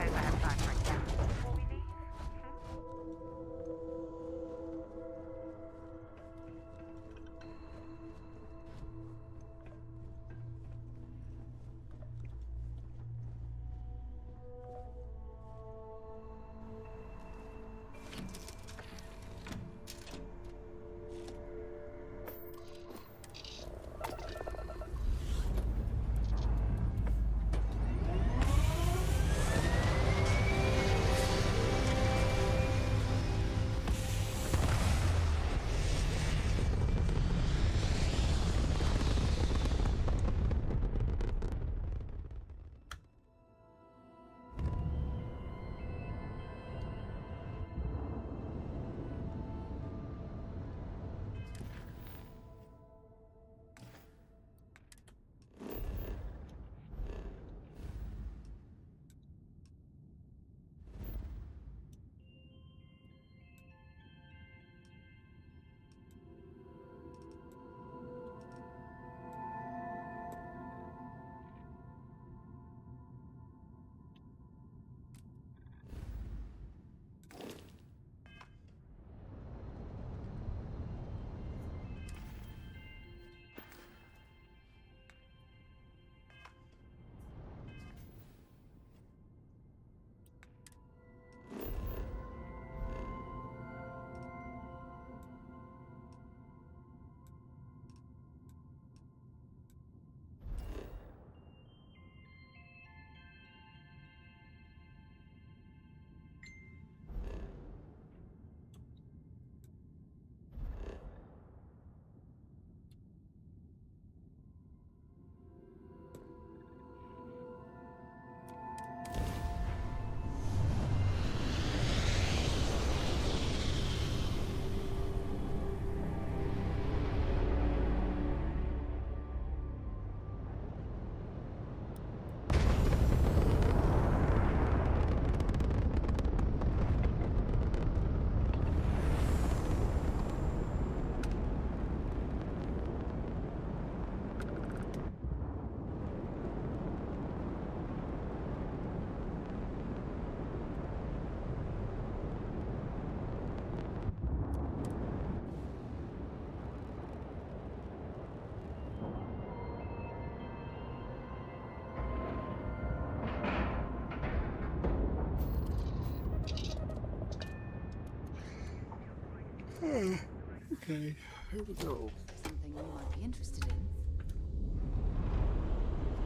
Okay, here we go. Something you might be interested in.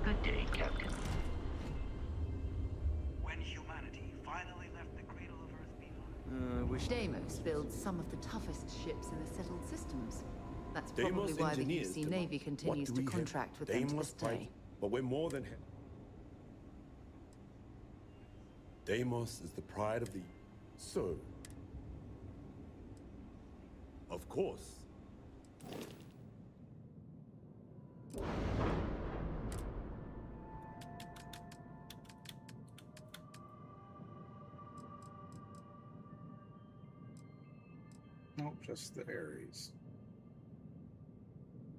Good day, Captain. When humanity finally left the cradle of Earth behind. I wish Deimos builds some of the toughest ships in the settled systems. That's Deimos probably why the engineers UC Navy continues to contract with them to this day. But we're more than... Deimos is the pride of the... So... Of course. Nope, just the Ares.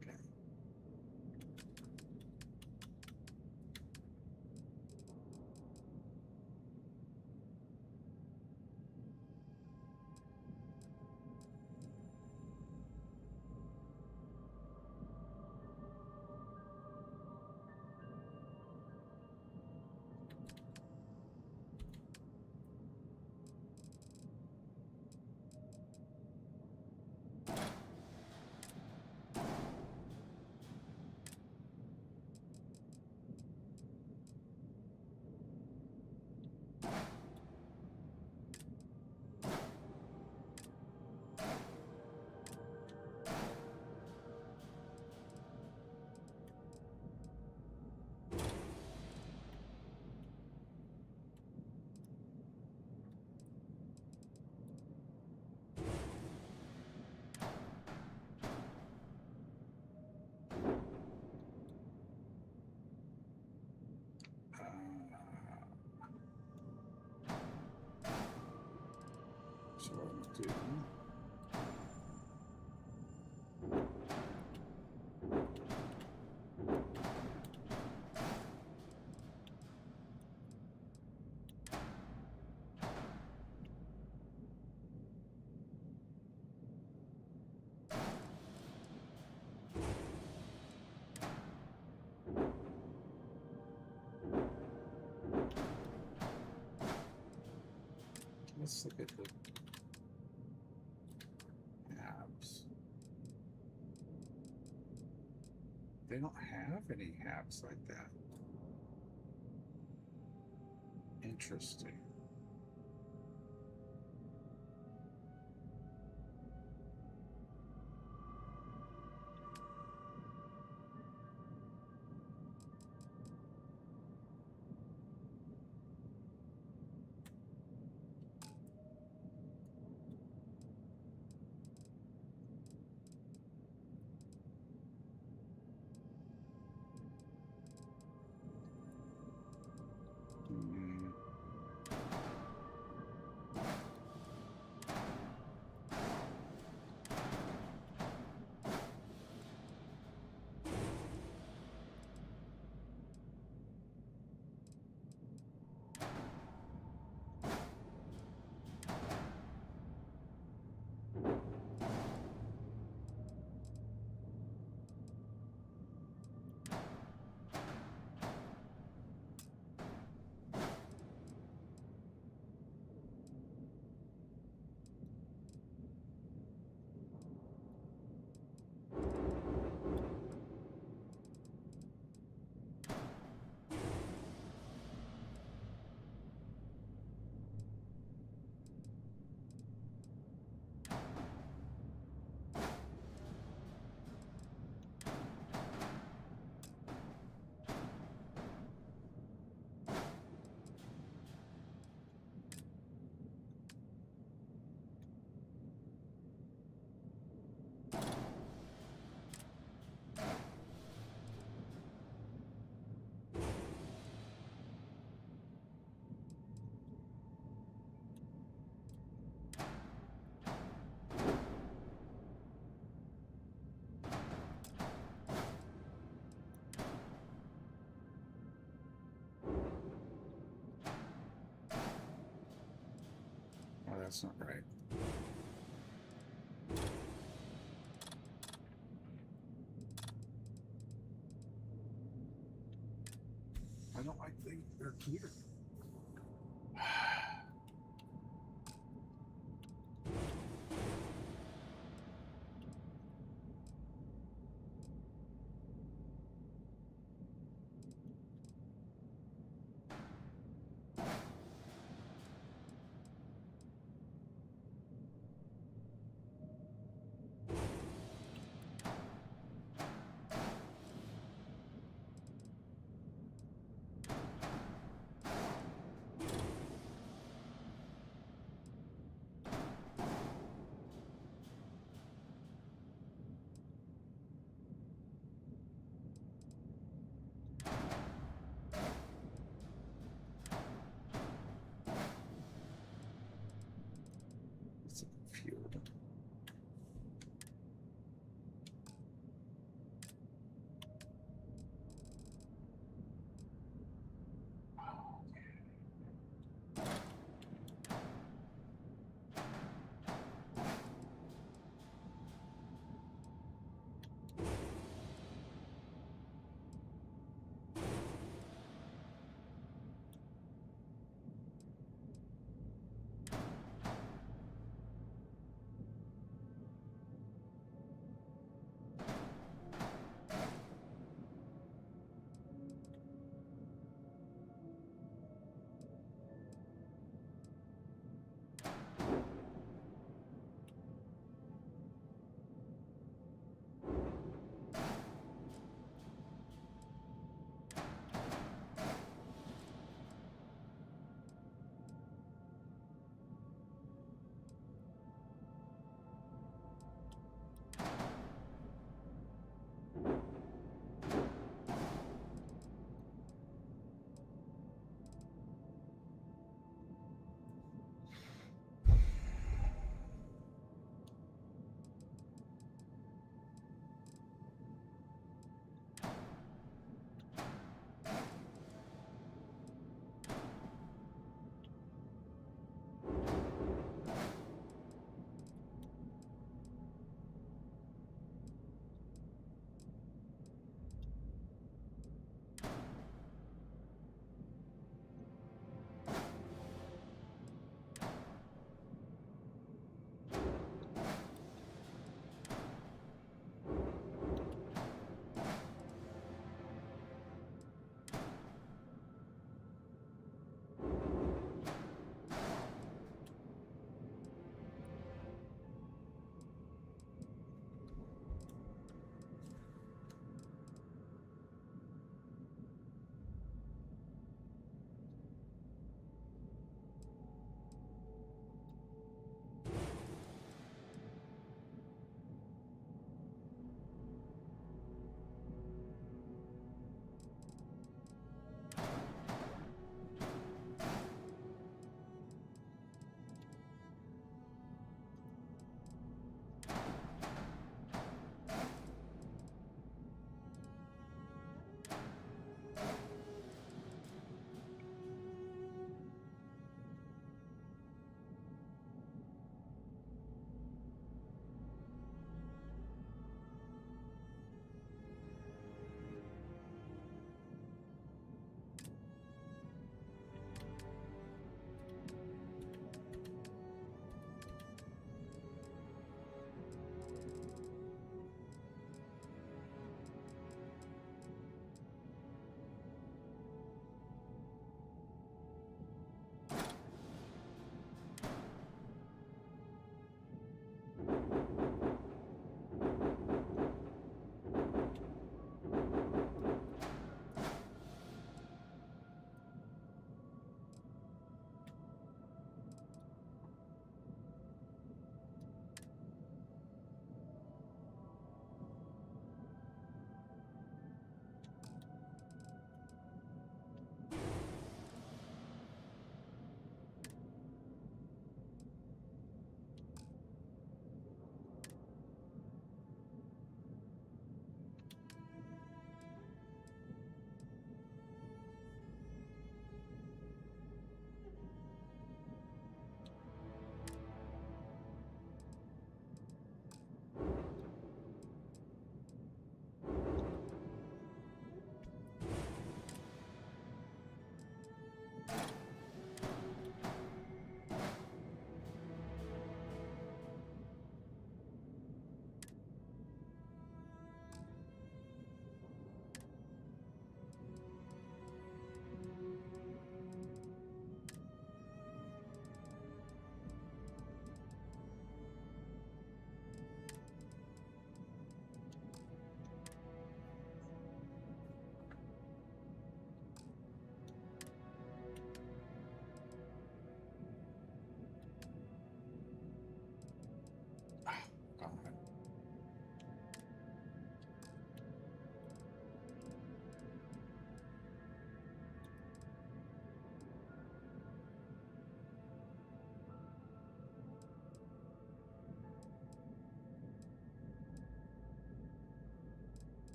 Okay. So what I'm gonna do. Let's look at the apps. They don't have any apps like that. Interesting. Oh, that's not right. I don't like their gear.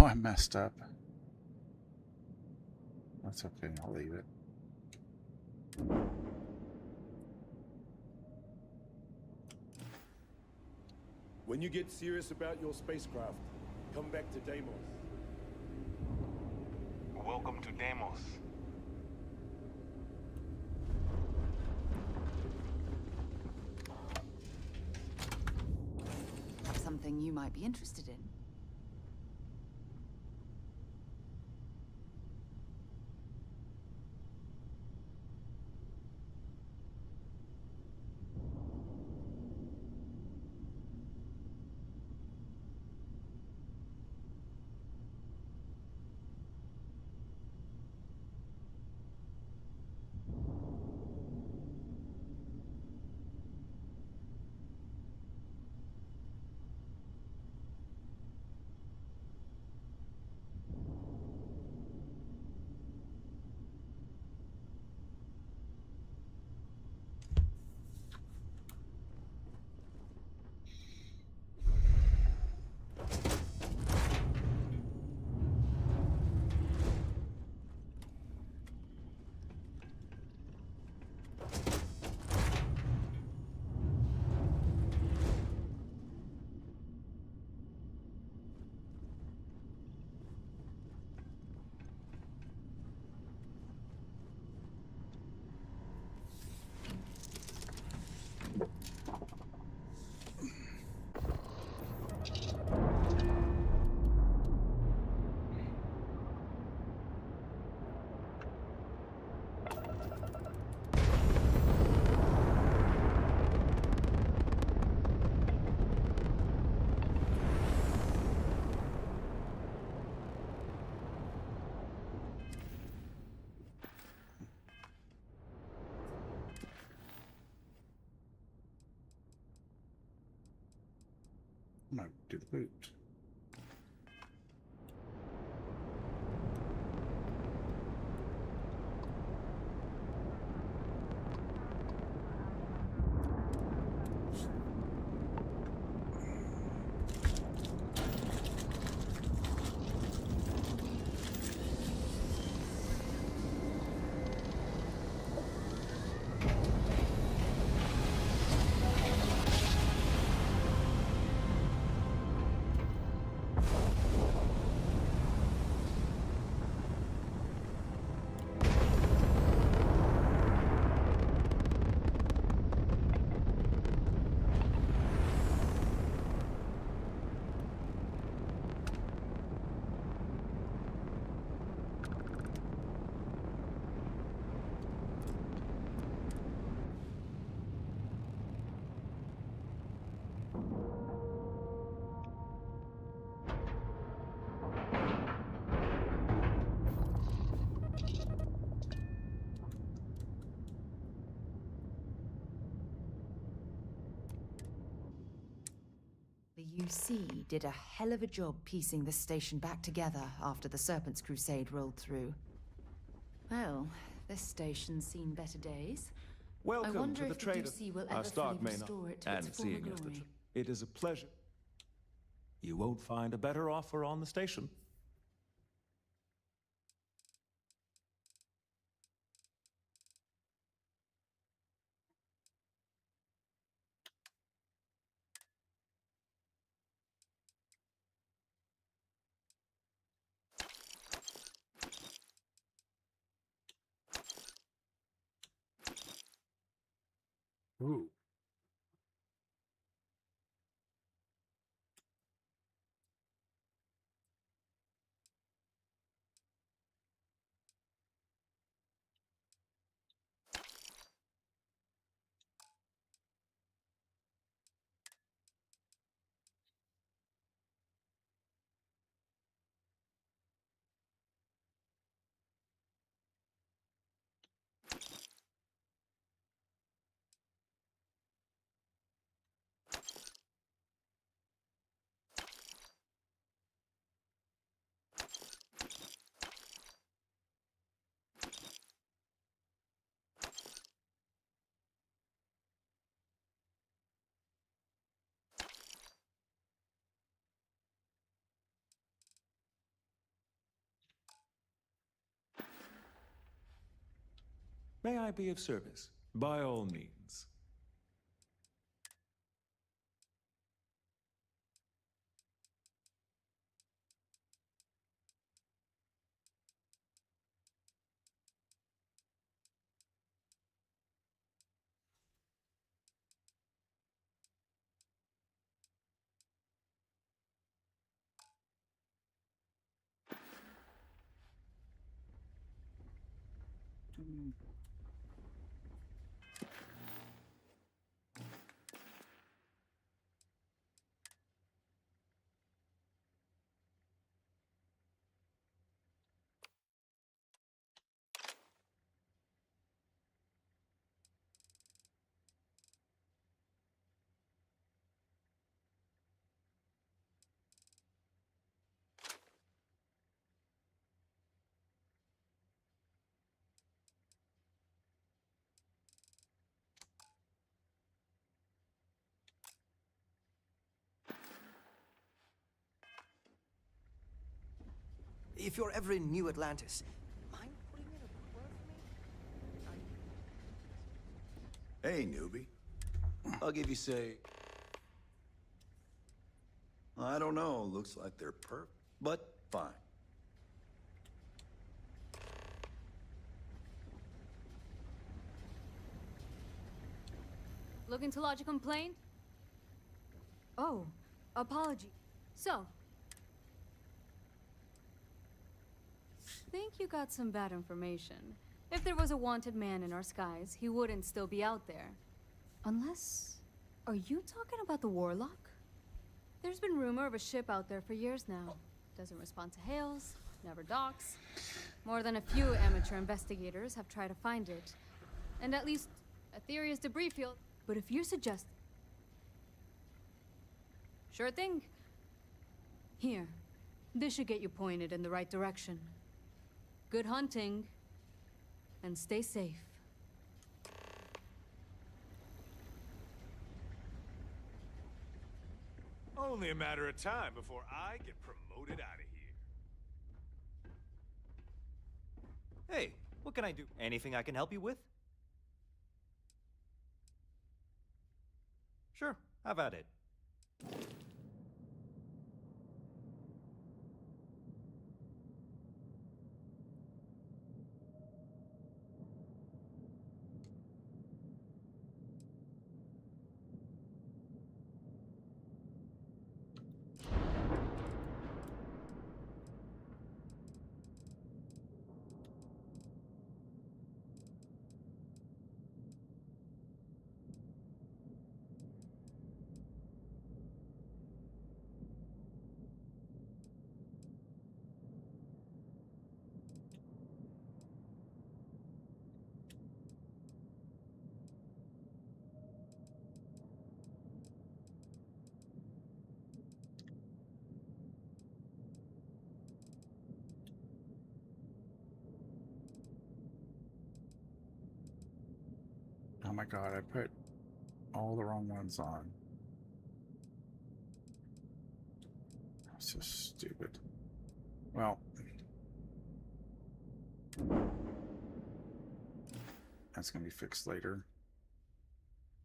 know I messed up. That's okay, I'll leave it. When you get serious about your spacecraft, come back to Deimos. Welcome to Deimos. Something you might be interested in. I'm gonna do the boot. The UC did a hell of a job piecing this station back together after the Serpent's Crusade rolled through. Well, this station's seen better days. I Welcome wonder to the if the trader. UC will Our ever stock fully may not, restore it to and its former seeing as the glory. it is a pleasure. You won't find a better offer on the station. Ooh. May I be of service? By all means. If you're ever in New Atlantis, mind putting in a word for me? Hey, newbie. I'll give you, say... I don't know, looks like they're perfect, but fine. Looking to lodge a complaint? Oh, apology. So, think you got some bad information. If there was a wanted man in our skies, he wouldn't still be out there. Unless... Are you talking about the Warlock? There's been rumor of a ship out there for years now. Doesn't respond to hails, never docks. More than a few amateur investigators have tried to find it. And at least a theory is debris field. But if you suggest... Sure thing. Here. This should get you pointed in the right direction. Good hunting. And stay safe. Only a matter of time before I get promoted out of here. Hey, what can I do? Anything I can help you with? Sure, have at it. Oh my god, I put all the wrong ones on. That's so stupid. Well, that's gonna be fixed later.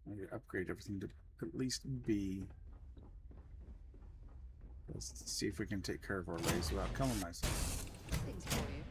I need to upgrade everything to at least B. Let's see if we can take care of our ways without killing myself. Things for you.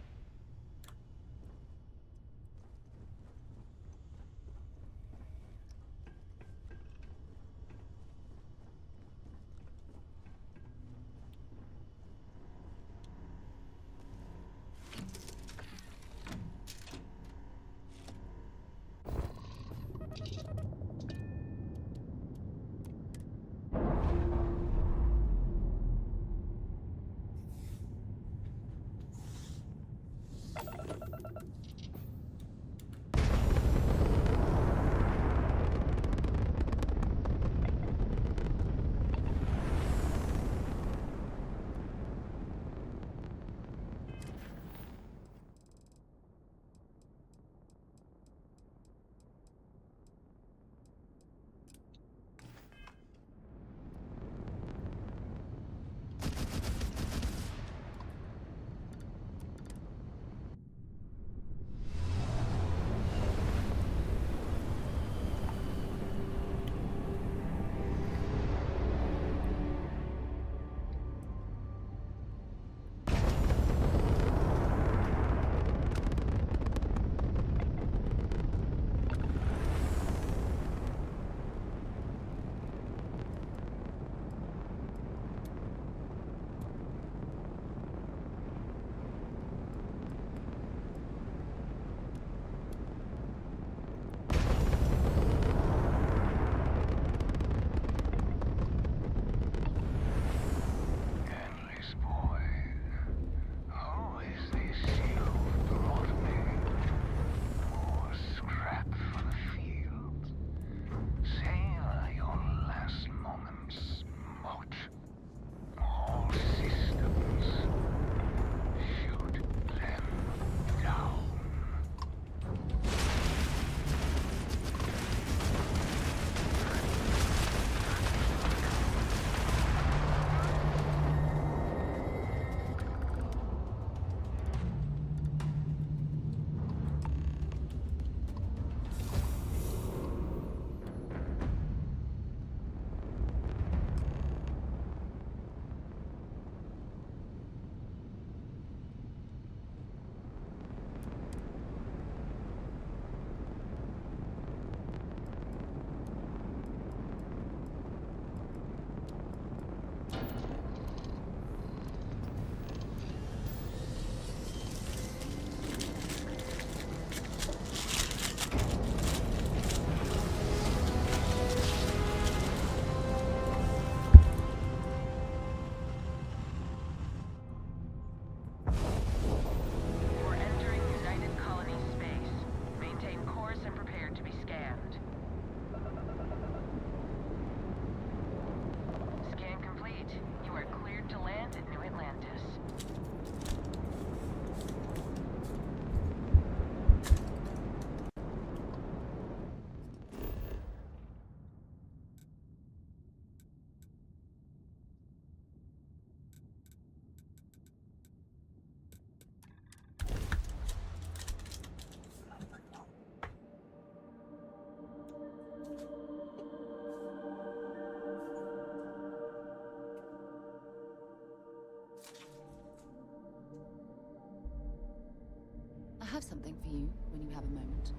have something for you when you have a moment.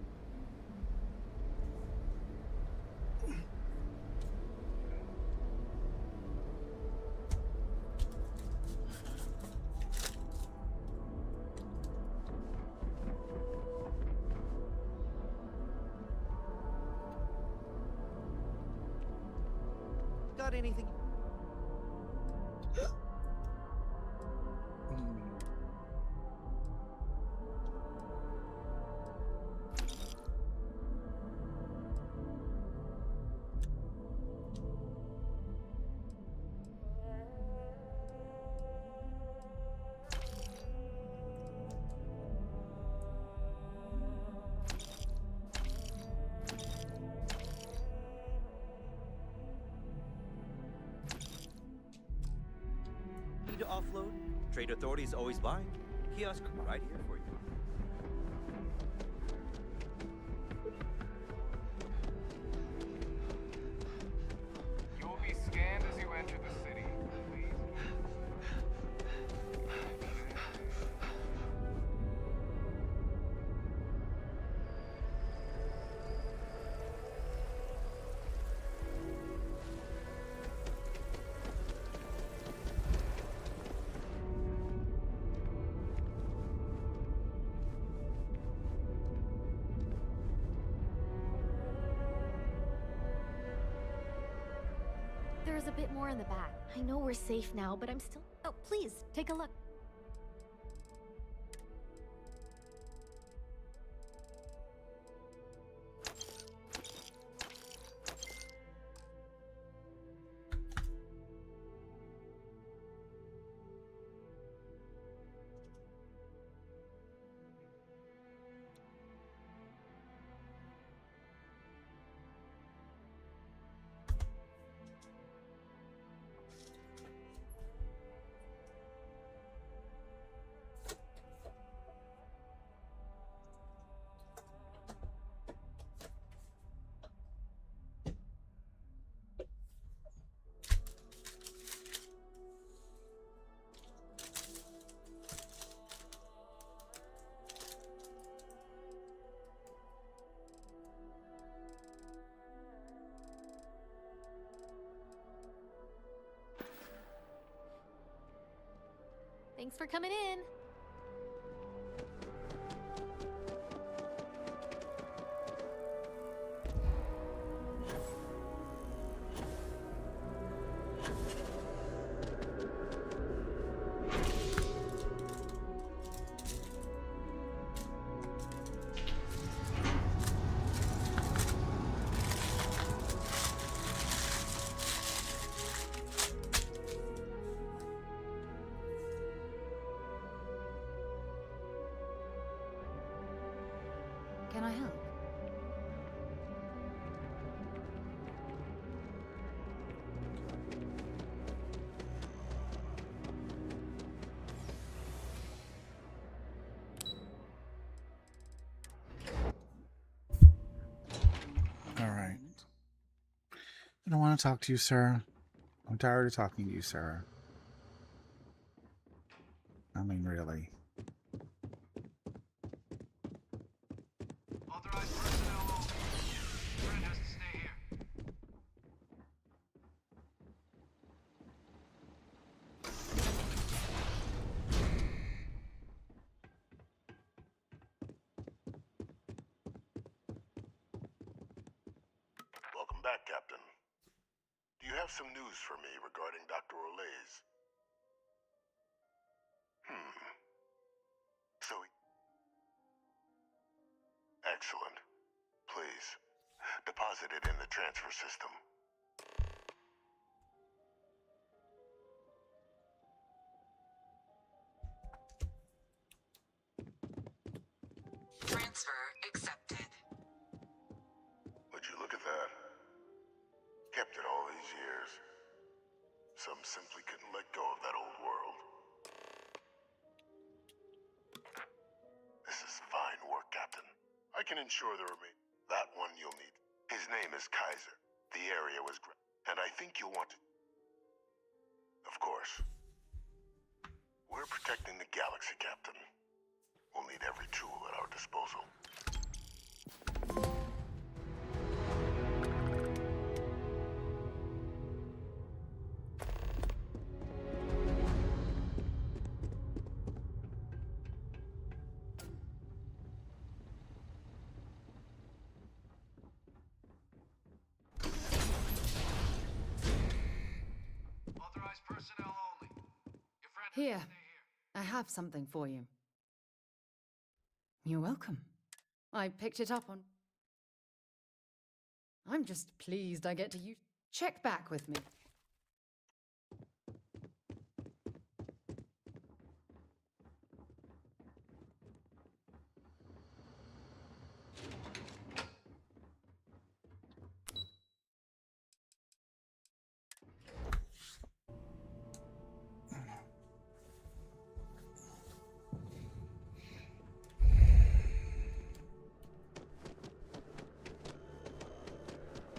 Got anything? Need to offload? Trade authorities always buying. Kiosk right here for you. You will be scanned as you enter the city. Please. There's a bit more in the back. I know we're safe now, but I'm still... Oh, please, take a look. Thanks for coming in. Can I help? All right. I don't want to talk to you, sir. I'm tired of talking to you, sir. I mean, really. Authorized personnel only. Trent has to stay here. Welcome back, Captain. Do you have some news for me regarding Dr. Olays? So... Excellent. Please, deposit it in the transfer system. Transfer accepted. Would you look at that? Kept it all these years. Some simply couldn't let go of that old world. This is fine work, Captain. I can ensure the remain. That one you'll need. His name is Kaiser. The area was and I think you'll want to... Of course. We're protecting the galaxy, Captain. We'll need every tool at our disposal. Here, I have something for you. You're welcome. I picked it up on... I'm just pleased I get to use... Check back with me.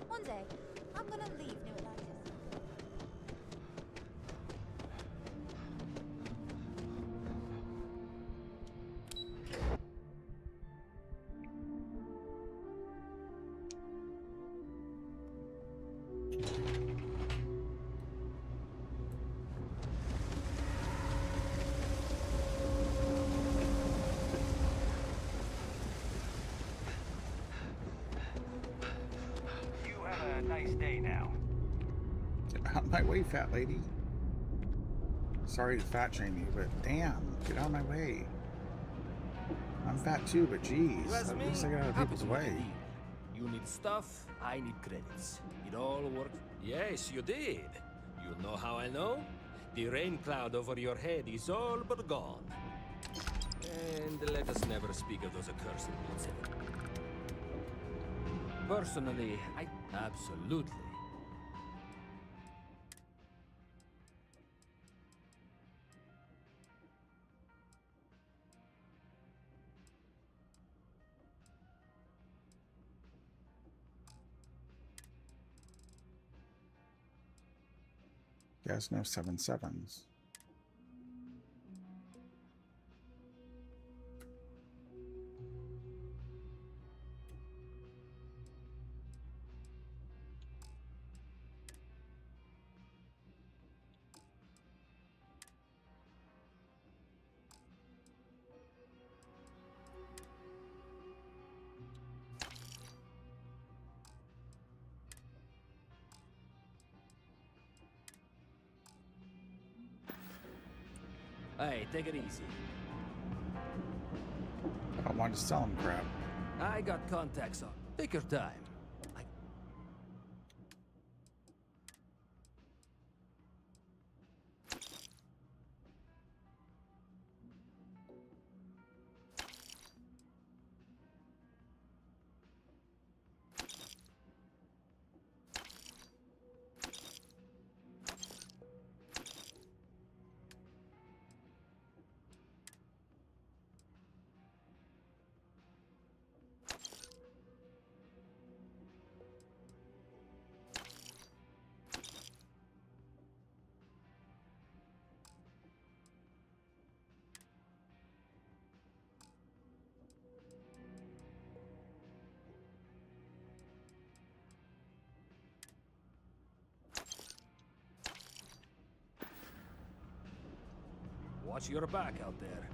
One day, I'm gonna leave New Atlantis. Nice day now. Get out of my way, fat lady. Sorry to fat shame you, but damn, get out of my way. I'm fat too, but geez, at least I get out of people's way. You need stuff, I need credits. It all works. Yes, you did. You know how I know? The rain cloud over your head is all but gone. And let us never speak of those accursed blood. Personally, I absolutely. Guess no 7-7s. Hey, take it easy. I don't want to sell him crap. I got contacts on. Take your time. Watch your back out there.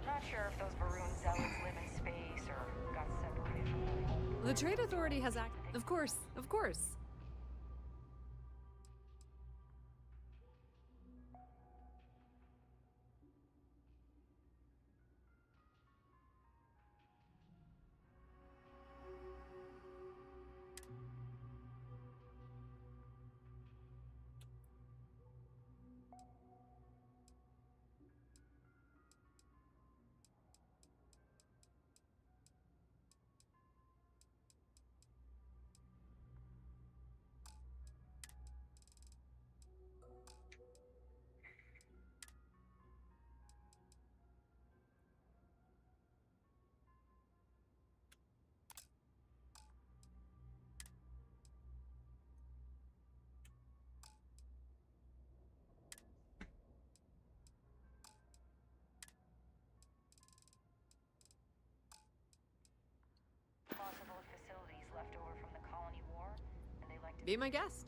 Not sure if those Varun zealots live in space or got separated from their home. The Trade Authority has Of course, of course. Be my guest.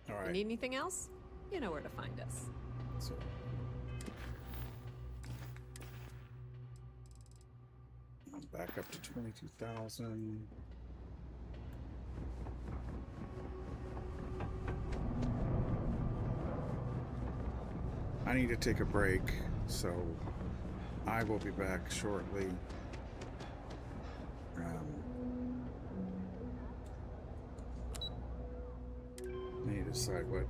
All right. You need anything else? You know where to find us. So. I'm back up to 22,000. I need to take a break, so I will be back shortly. I need to decide what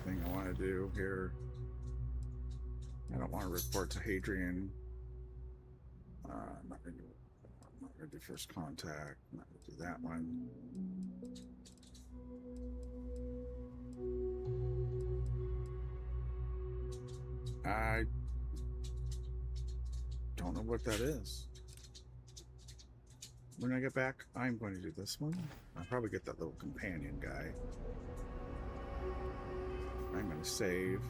thing I want to do here. I don't want to report to Hadrian. I'm not going to do first contact. I'm not going to do that one. I don't know what that is. When I get back, I'm going to do this one. I'll probably get that little companion guy. I'm going to save.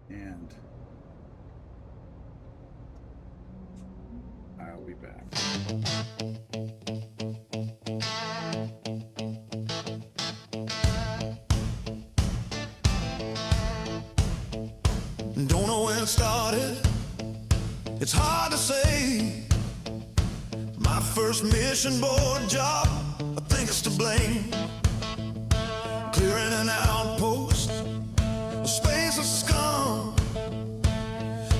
And I'll be back. Don't know where it started. It's hard to say. My first mission board job, I think it's to blame. Clearing an outpost, a space of scum.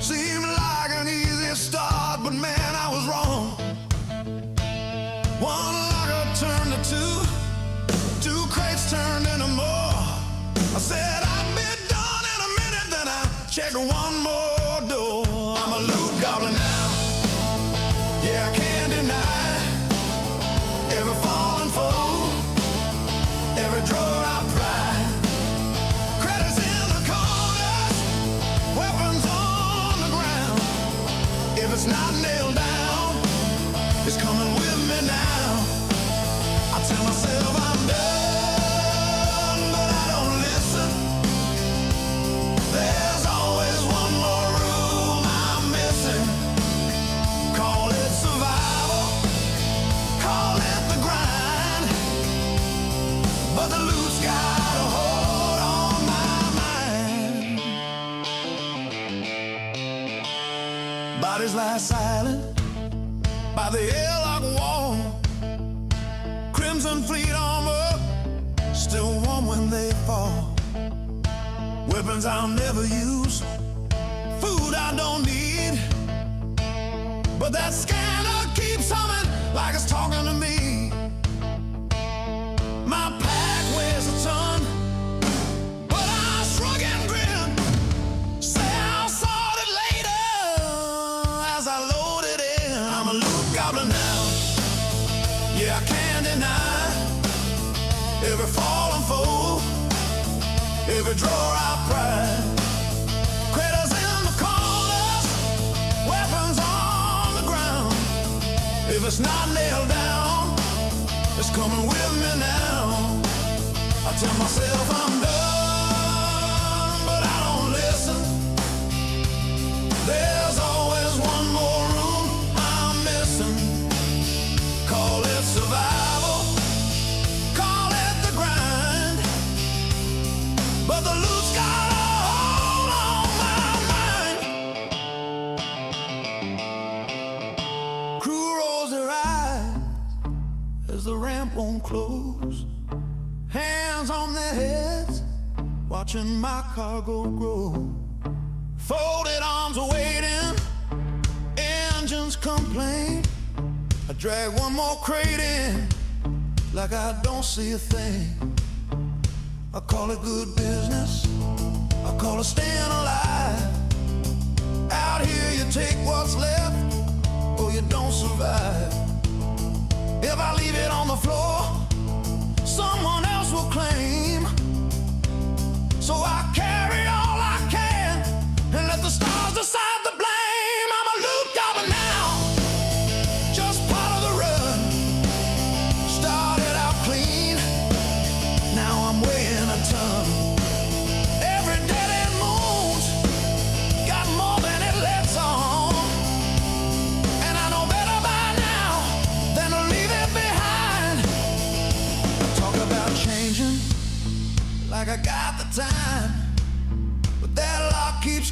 Seemed like an easy start, but man, I was wrong. One locker turned to two crates turned into more. I said I'd be done in a minute, then I checked one more door. I'm a loot goblin now. Yeah, I can't deny every fallen foe, every drawer I pry. Credits in the corners, weapons on the ground. If it's not nailed down, it's coming with me now. I tell myself I'm done, but I don't listen. There's always one more room I'm missing. Call it survival, call it the grind, but the loot's got a hold on my mind. Bodies lie silent by the airlock wall. Crimson fleet armor, still warm when they fall. Weapons I'll never use, food I don't need, but that scanner keeps humming like it's talking to me. My pack weighs a ton, but I shrug and grin. Say I'll sort it later as I load it in. I'm a loot goblin now. Yeah, I can't deny every fallen foe, every drawer I pry. Critters in the corners, weapons on the ground. If it's not nailed down, it's coming with me now. I tell myself I'm done, but I don't listen. There's always one more room I'm missing. Call it survival, call it the grind, but the loot's got a hold on my mind. Crew rolls their eyes as the ramp won't close. Hands on their heads, watching my cargo grow. Folded arms waiting, engines complain. I drag one more crate in, like I don't see a thing. I call it good business, I call it staying alive. Out here you take what's left, or you don't survive. If I leave it on the floor, someone else will claim. So I carry all I can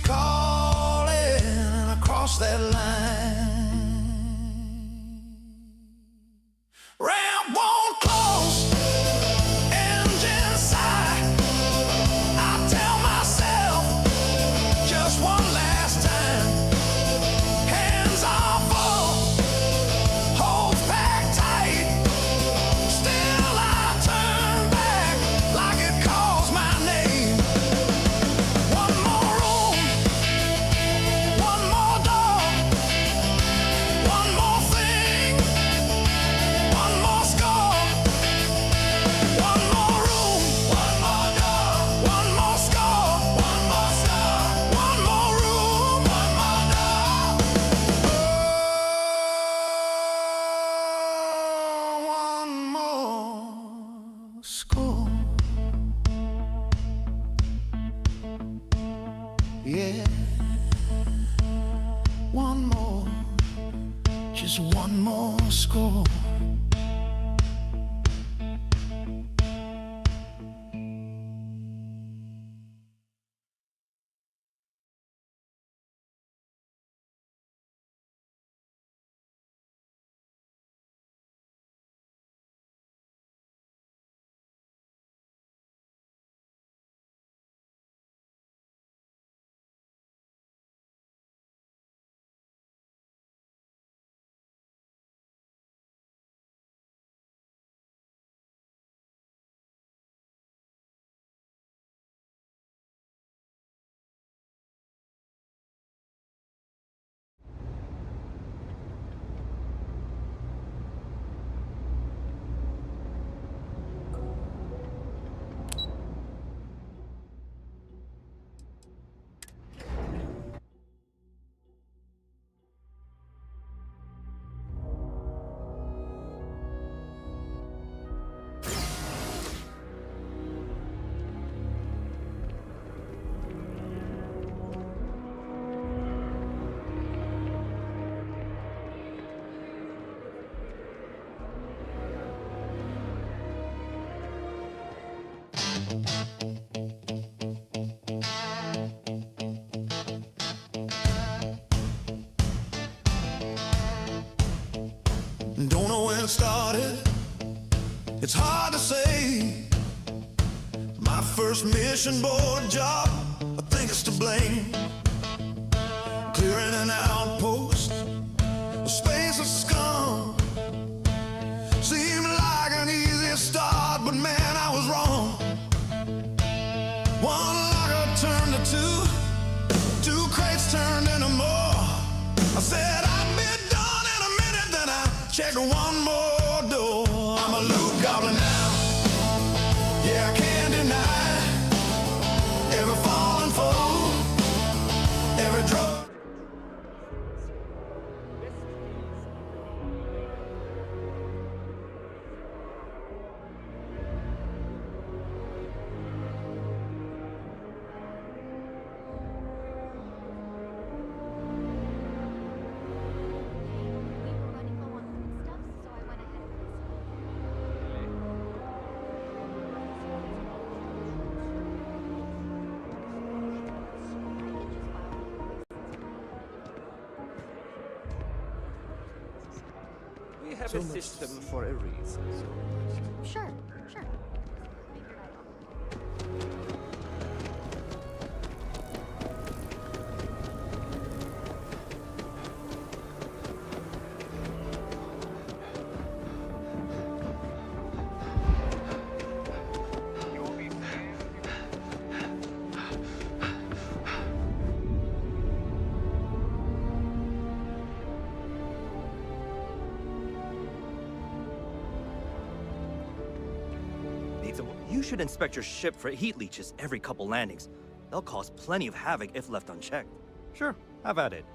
calling across that line. Ramp won't close, engine sigh. I tell myself just one last time. Hands are full, holds packed tight. Still I turn back like it calls my name. One more room, one more door, one more thing, one more score. One more room, one more door, one more score, one more star. One more room, one more door. Oh, one more score. Yeah, one more, just one more score. Don't know when it started, it's hard to say. My first mission board job, I think it's to blame. Clearing an outpost, a space of scum. Seemed like an easy start, but man, I was wrong. One locker turned to two crates turned into more. I said I'd be done in a minute, then I checked one more door. I'm a loot goblin now, yeah, I can't deny. Every fallen foe, every drug. We have a system for a reason. Sure, sure. You should inspect your ship for heat leeches every couple landings. They'll cause plenty of havoc if left unchecked. Sure, have at it.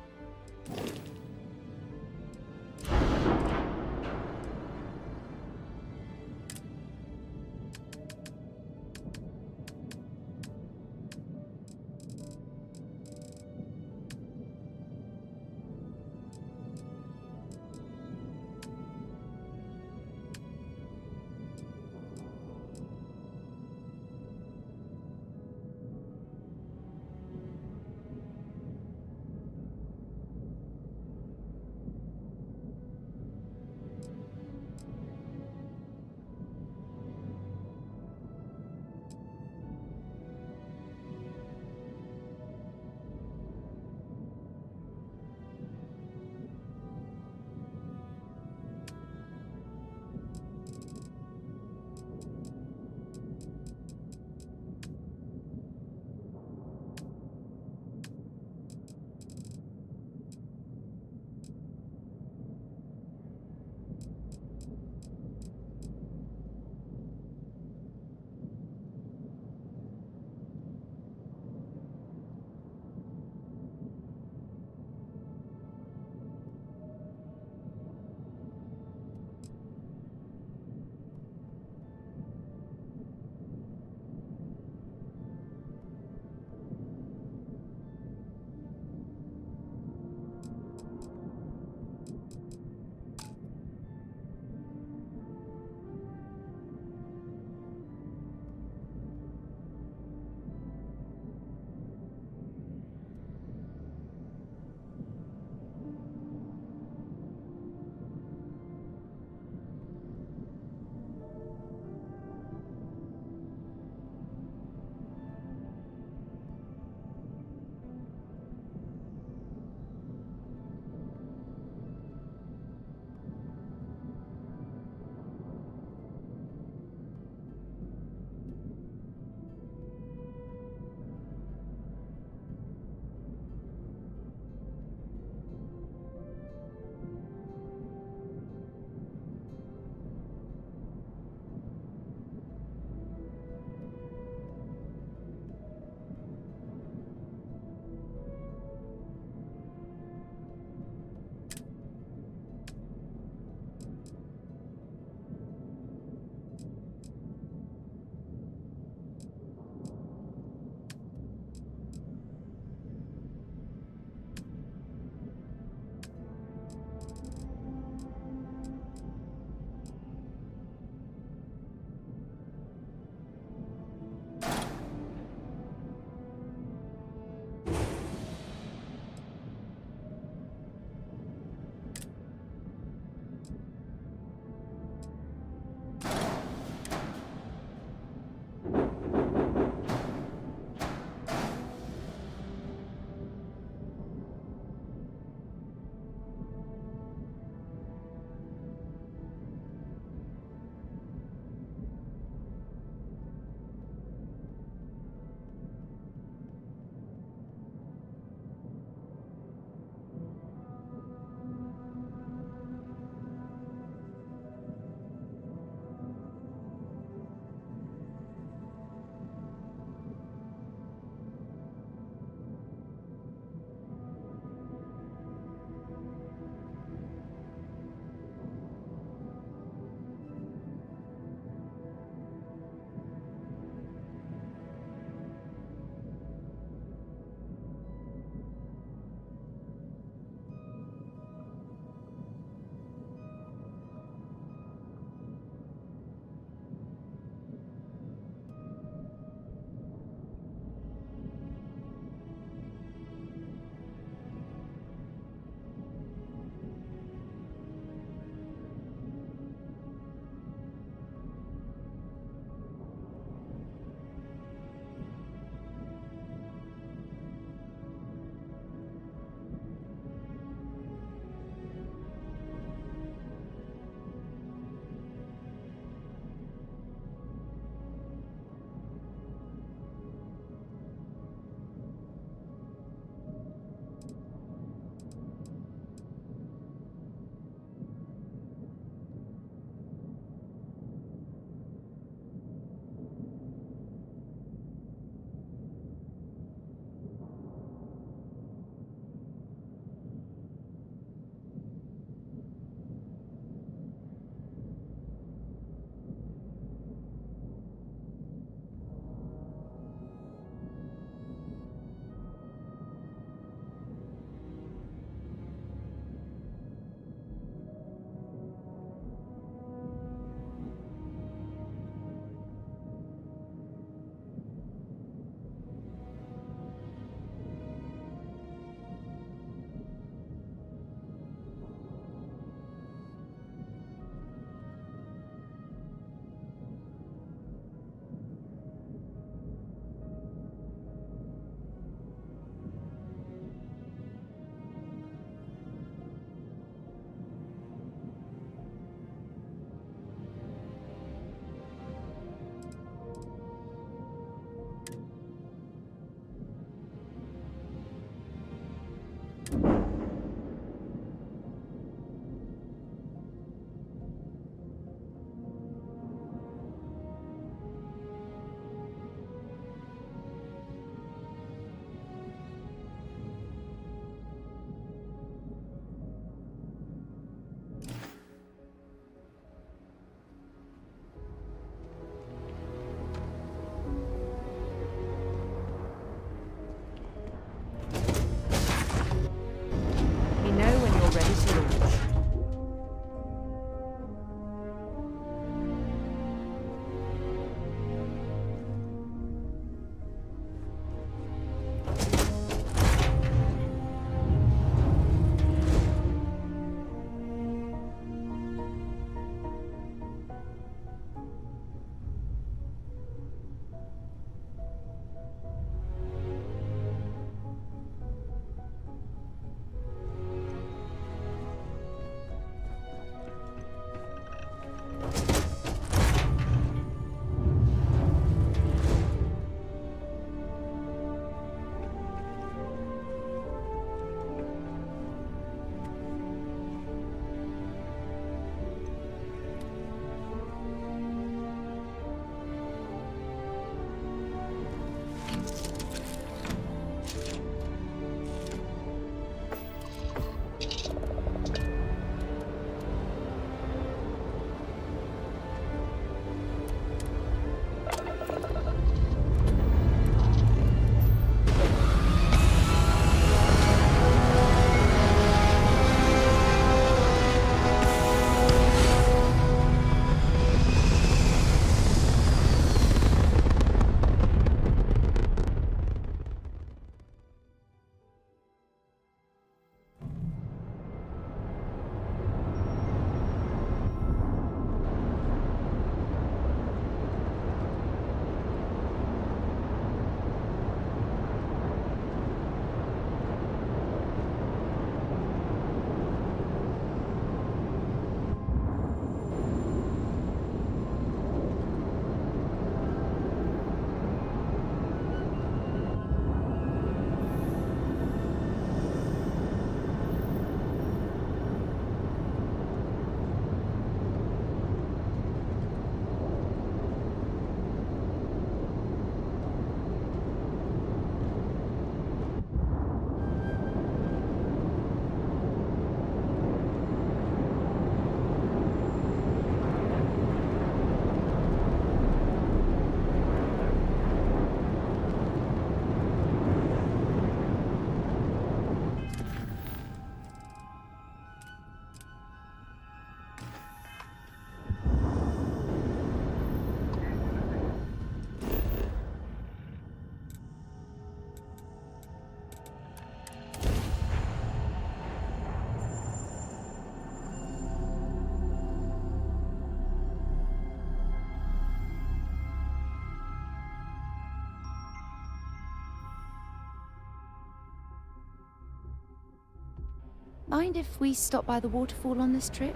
Mind if we stop by the waterfall on this trip?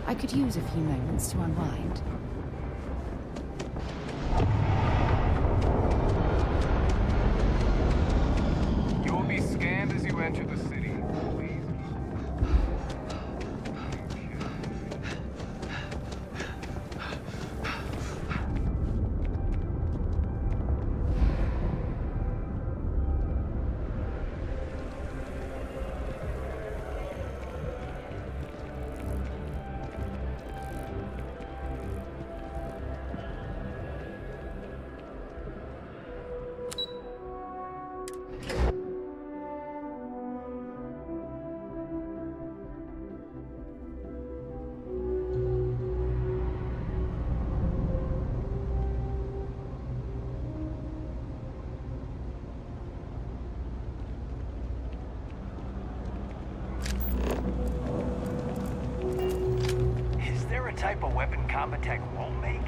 I could use a few moments to unwind. You will be scanned as you enter the city. Please. Is there a type of weapon combat tech won't make?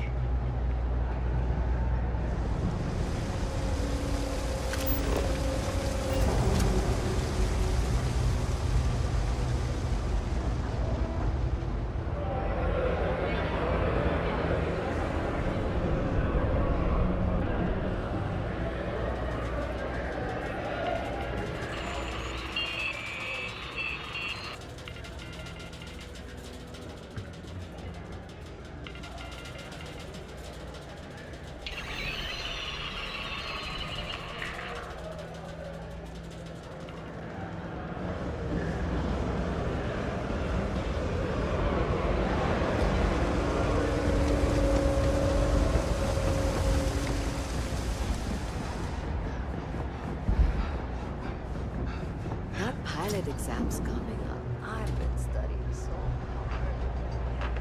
That pilot exam's coming up. I've been studying so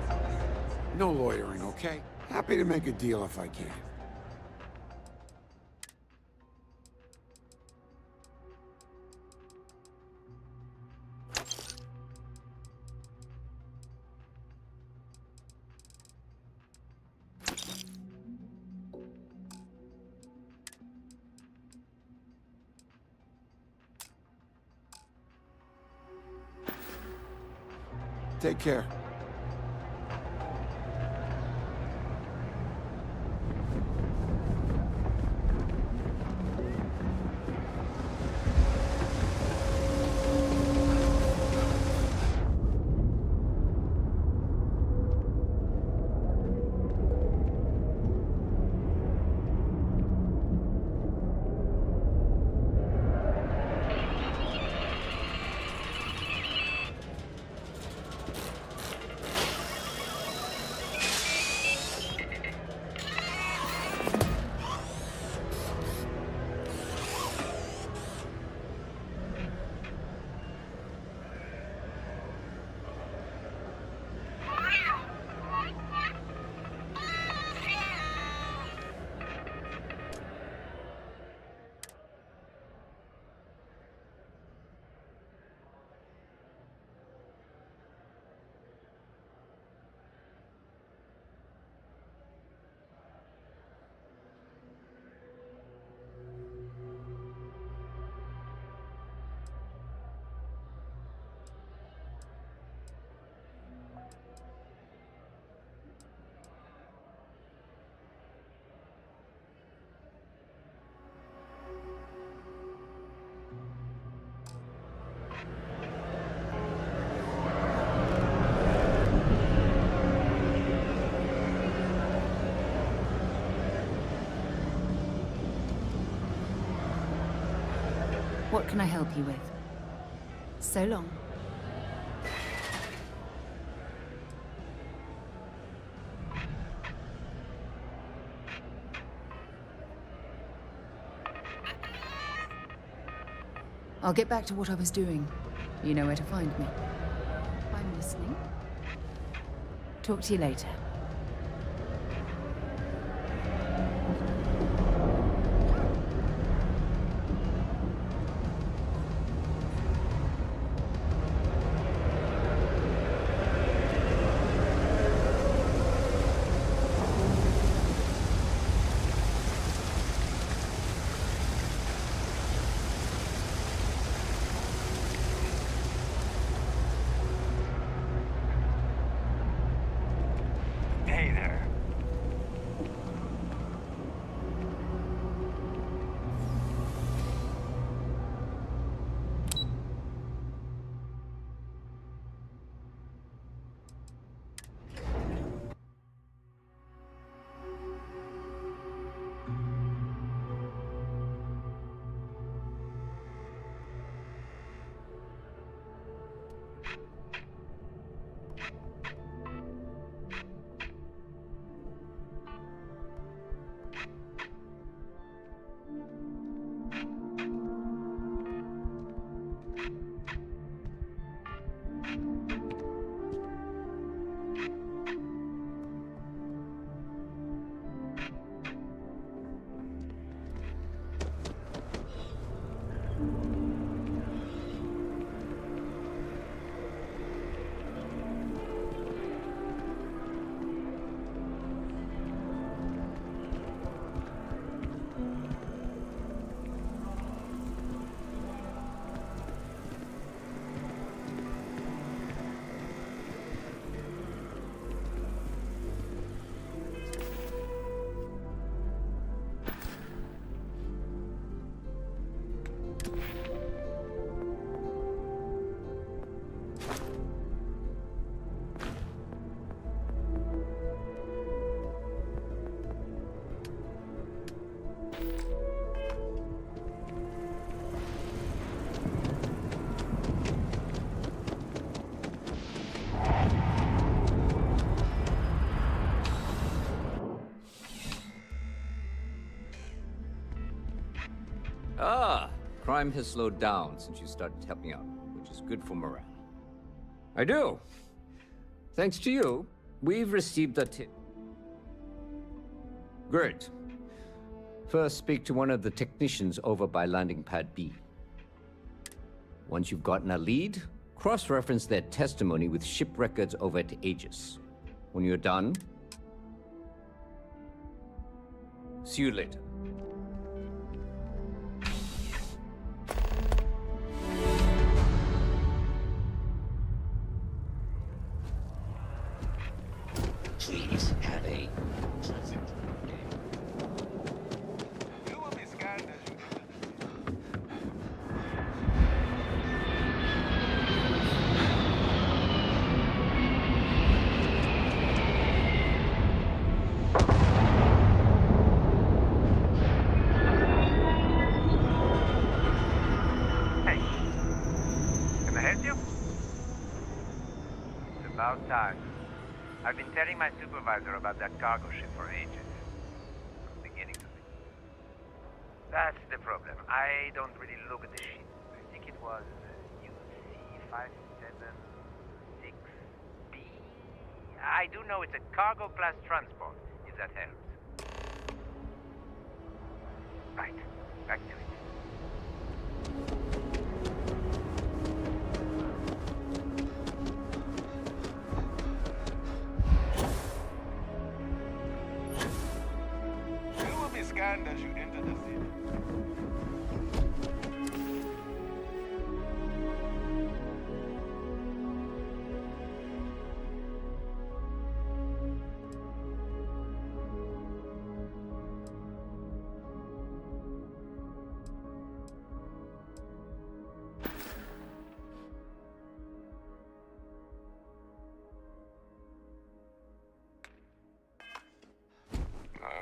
hard. No loitering, okay? Happy to make a deal if I can. Take care. What can I help you with? So long. I'll get back to what I was doing. You know where to find me. I'm listening. Talk to you later. crime has slowed down since you started helping out, which is good for morale. I do. Thanks to you, we've received a tip. Great. First, speak to one of the technicians over by landing pad B. Once you've gotten a lead, cross-reference their testimony with ship records over at Aegis. When you're done, see you later. Please have a pleasant day. You will be scared as you... Hey, can I help you? It's about time. I've been telling my supervisor about that cargo ship for ages. I'm beginning to think. That's the problem. I don't really look at the ship. I think it was UC-576B. I do know it's a cargo class transport, if that helps. Right, back to it. You will be scanned as you enter the city.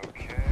Okay.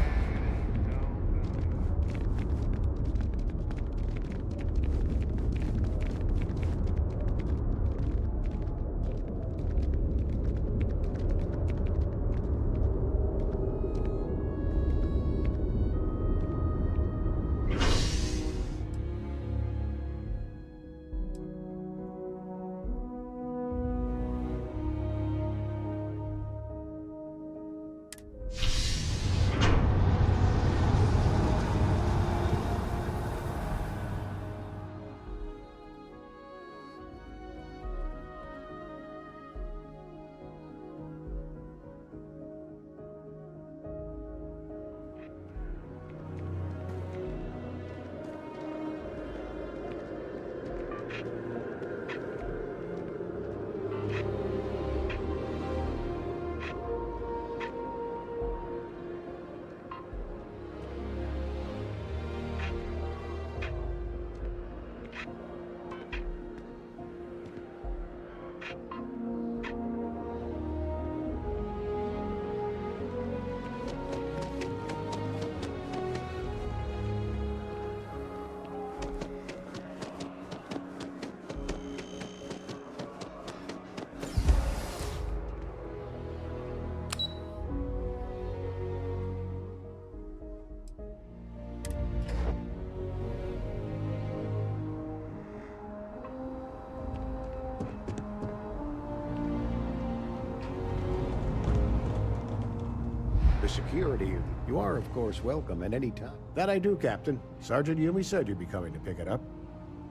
The security, you are, of course, welcome at any time. That I do, Captain. Sergeant Yumi said you'd be coming to pick it up.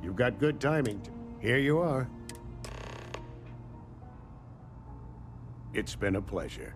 You've got good timing. Here you are. It's been a pleasure.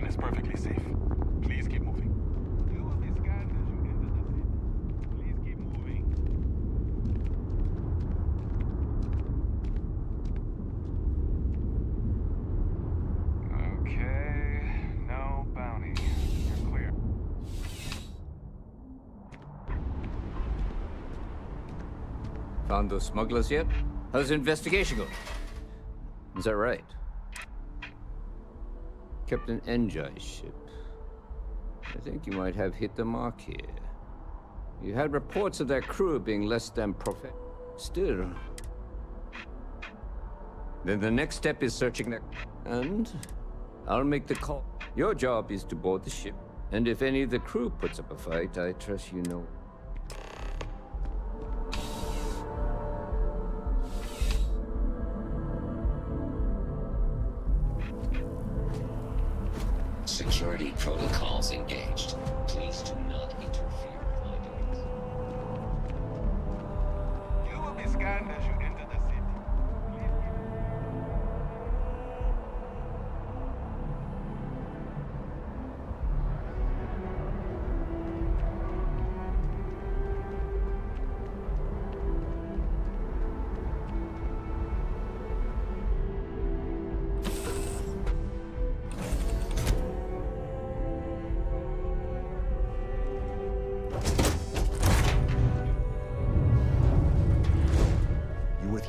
is perfectly safe. Please keep moving. You will be scanned as you enter the city. Please keep moving. Okay, no bounty. You're clear. Found those smugglers yet? How's the investigation going? Is that right? Captain Enjai's ship. I think you might have hit the mark here. You had reports of their crew being less than Still. Then the next step is searching their... And I'll make the call. Your job is to board the ship. And if any of the crew puts up a fight, I trust you know. Security protocols engaged. Please do not interfere with my doings. You will be scanned as you enter the city.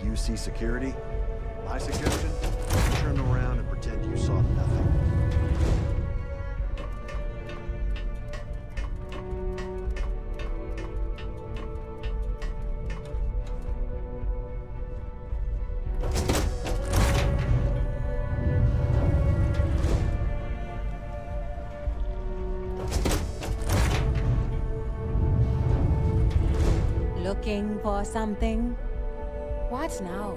UC security? My suggestion? Turn around and pretend you saw nothing. Looking for something? What now?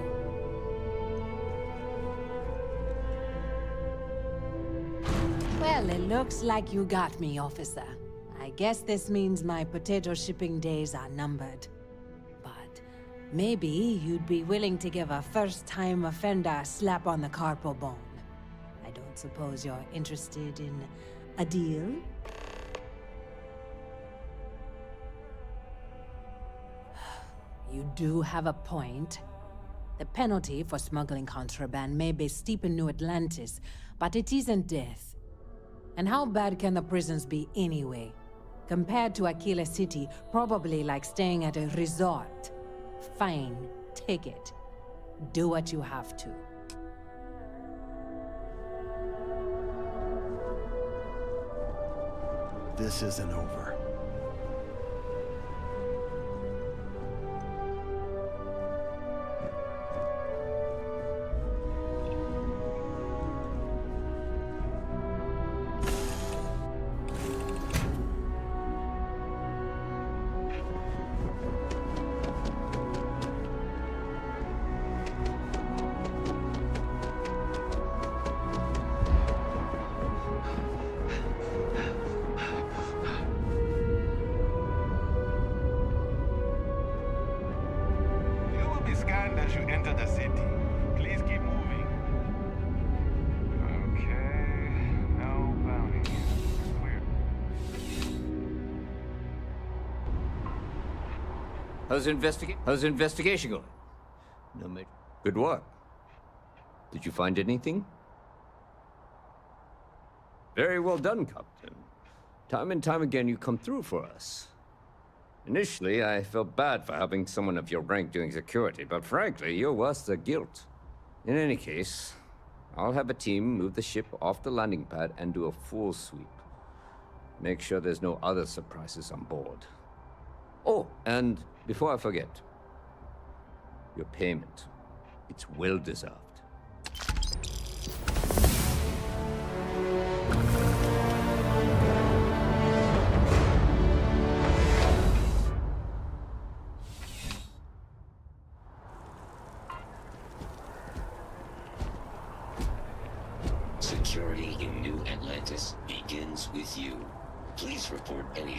Well, it looks like you got me, officer. I guess this means my potato shipping days are numbered. But maybe you'd be willing to give a first-time offender a slap on the carpal bone. I don't suppose you're interested in a deal? You do have a point. The penalty for smuggling contraband may be steep in New Atlantis, but it isn't death. And how bad can the prisons be anyway? Compared to Aquila City, probably like staying at a resort. Fine, take it. Do what you have to. This isn't over. As you enter the city, please keep moving. Okay, no bounty. Clear. How's the investigation going? No, mate. Good work. Did you find anything? Very well done, Captain. Time and time again, you come through for us. Initially, I felt bad for having someone of your rank doing security, but frankly, you're worse the guilt. In any case, I'll have a team move the ship off the landing pad and do a full sweep. Make sure there's no other surprises on board. Oh, and before I forget, your payment. It's well deserved. Security in New Atlantis begins with you. Please report any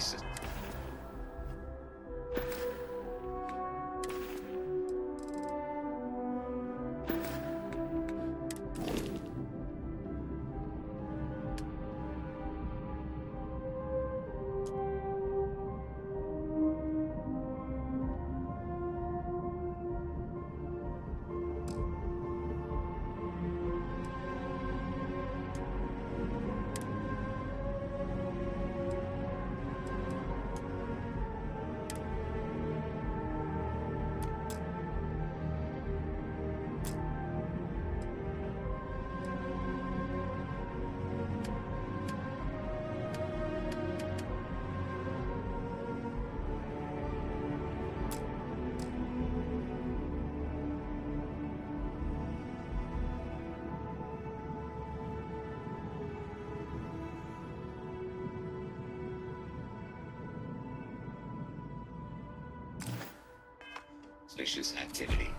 Suspicious activity.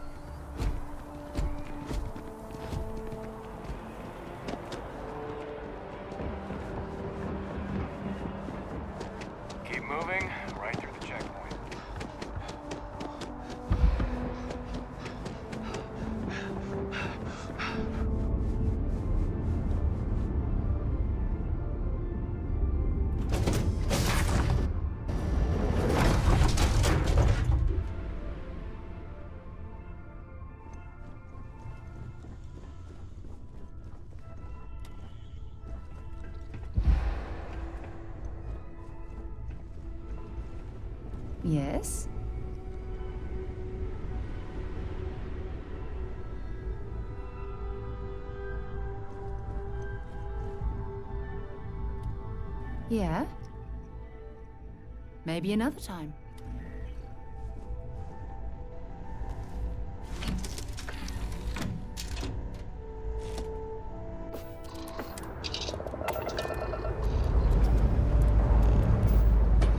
Keep moving, right through the checkpoint. Yes? Yeah? Maybe another time.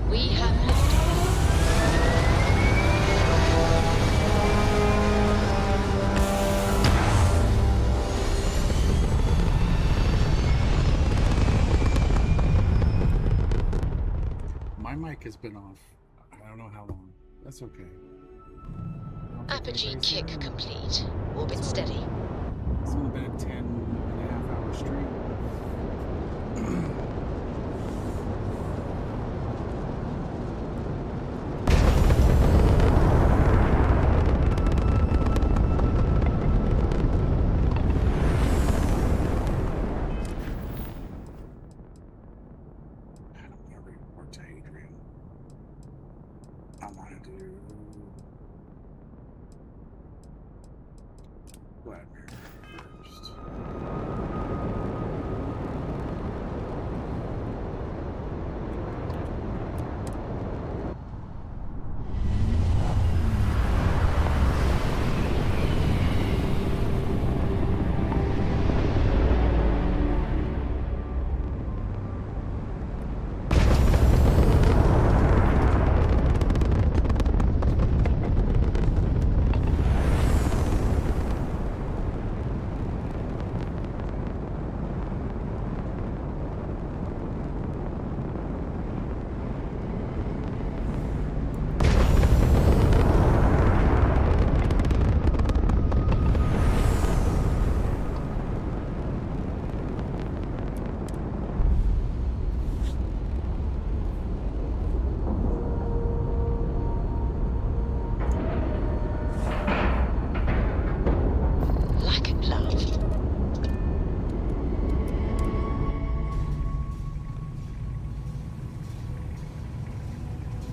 We have liftoff. My mic has been off. I don't know how long. That's okay. Apogee kick complete. Orbit steady. It's only been a 10.5 hour stream. To Adrian. I want to do Vladimir first.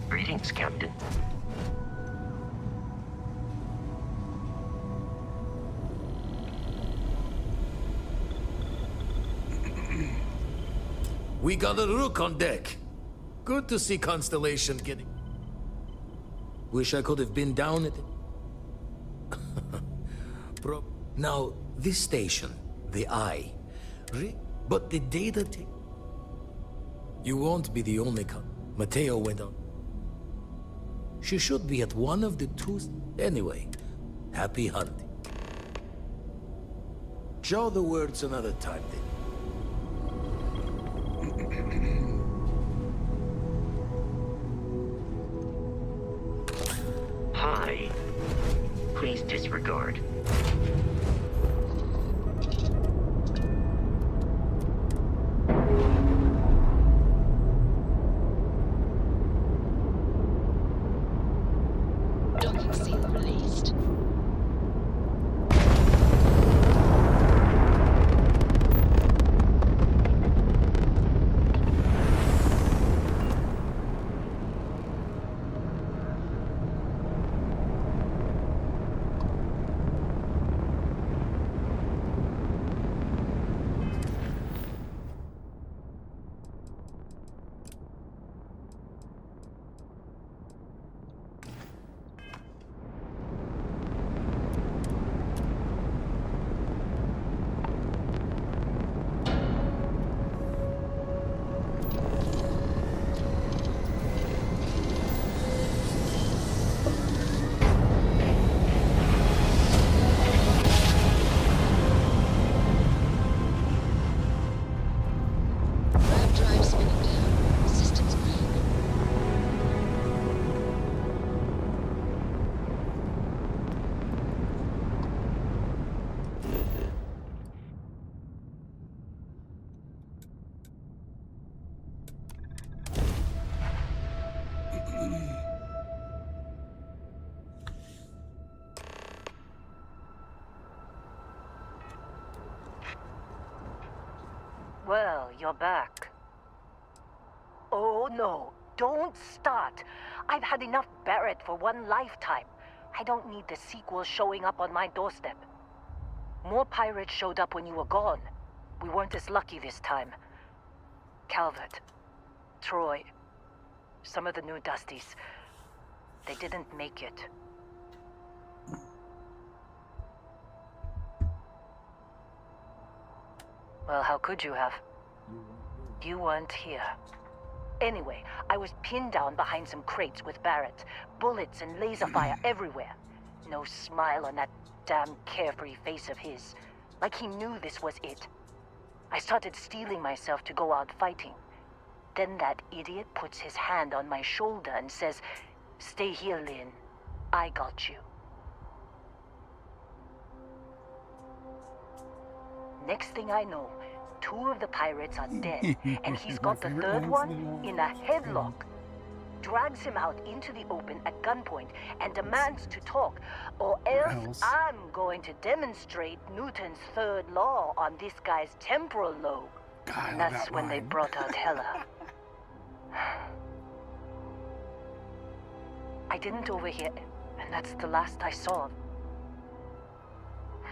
Greetings, Captain. We got a rook on deck. Good to see Constellation getting... Wish I could have been down at it. Now, this station, the Eye, but the data You won't be the only Mateo went on. She should be at one of the two... Anyway, happy hunting. Show the words another time, then. Hi. Please disregard. Docking seal released. Well, you're back. Oh no, don't start. I've had enough Barrett for one lifetime. I don't need the sequel showing up on my doorstep. More pirates showed up when you were gone. We weren't as lucky this time. Calvert, Troy, some of the new Dusties, they didn't make it. Well, how could you have? You weren't here. Anyway, I was pinned down behind some crates with Barrett. Bullets and laser fire everywhere. No smile on that damn carefree face of his. Like he knew this was it. I started steeling myself to go out fighting. Then that idiot puts his hand on my shoulder and says, "Stay here, Lynn. I got you." Next thing I know, 2 of the pirates are dead, and he's got the third one in a headlock. Drags him out into the open at gunpoint and demands to talk, or else I'm going to demonstrate Newton's third law on this guy's temporal lobe. And that's when they brought out Hela. I didn't overhear, and that's the last I saw.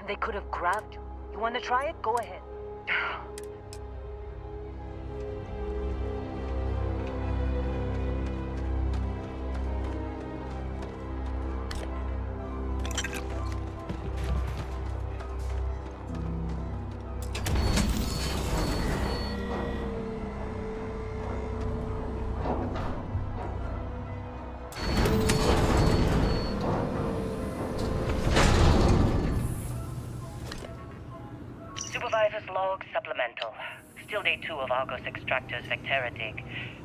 They could have grabbed you. You want to try it? Go ahead. Supervisor's log supplemental. Still day 2 of Argos Extractor's Gtrretings.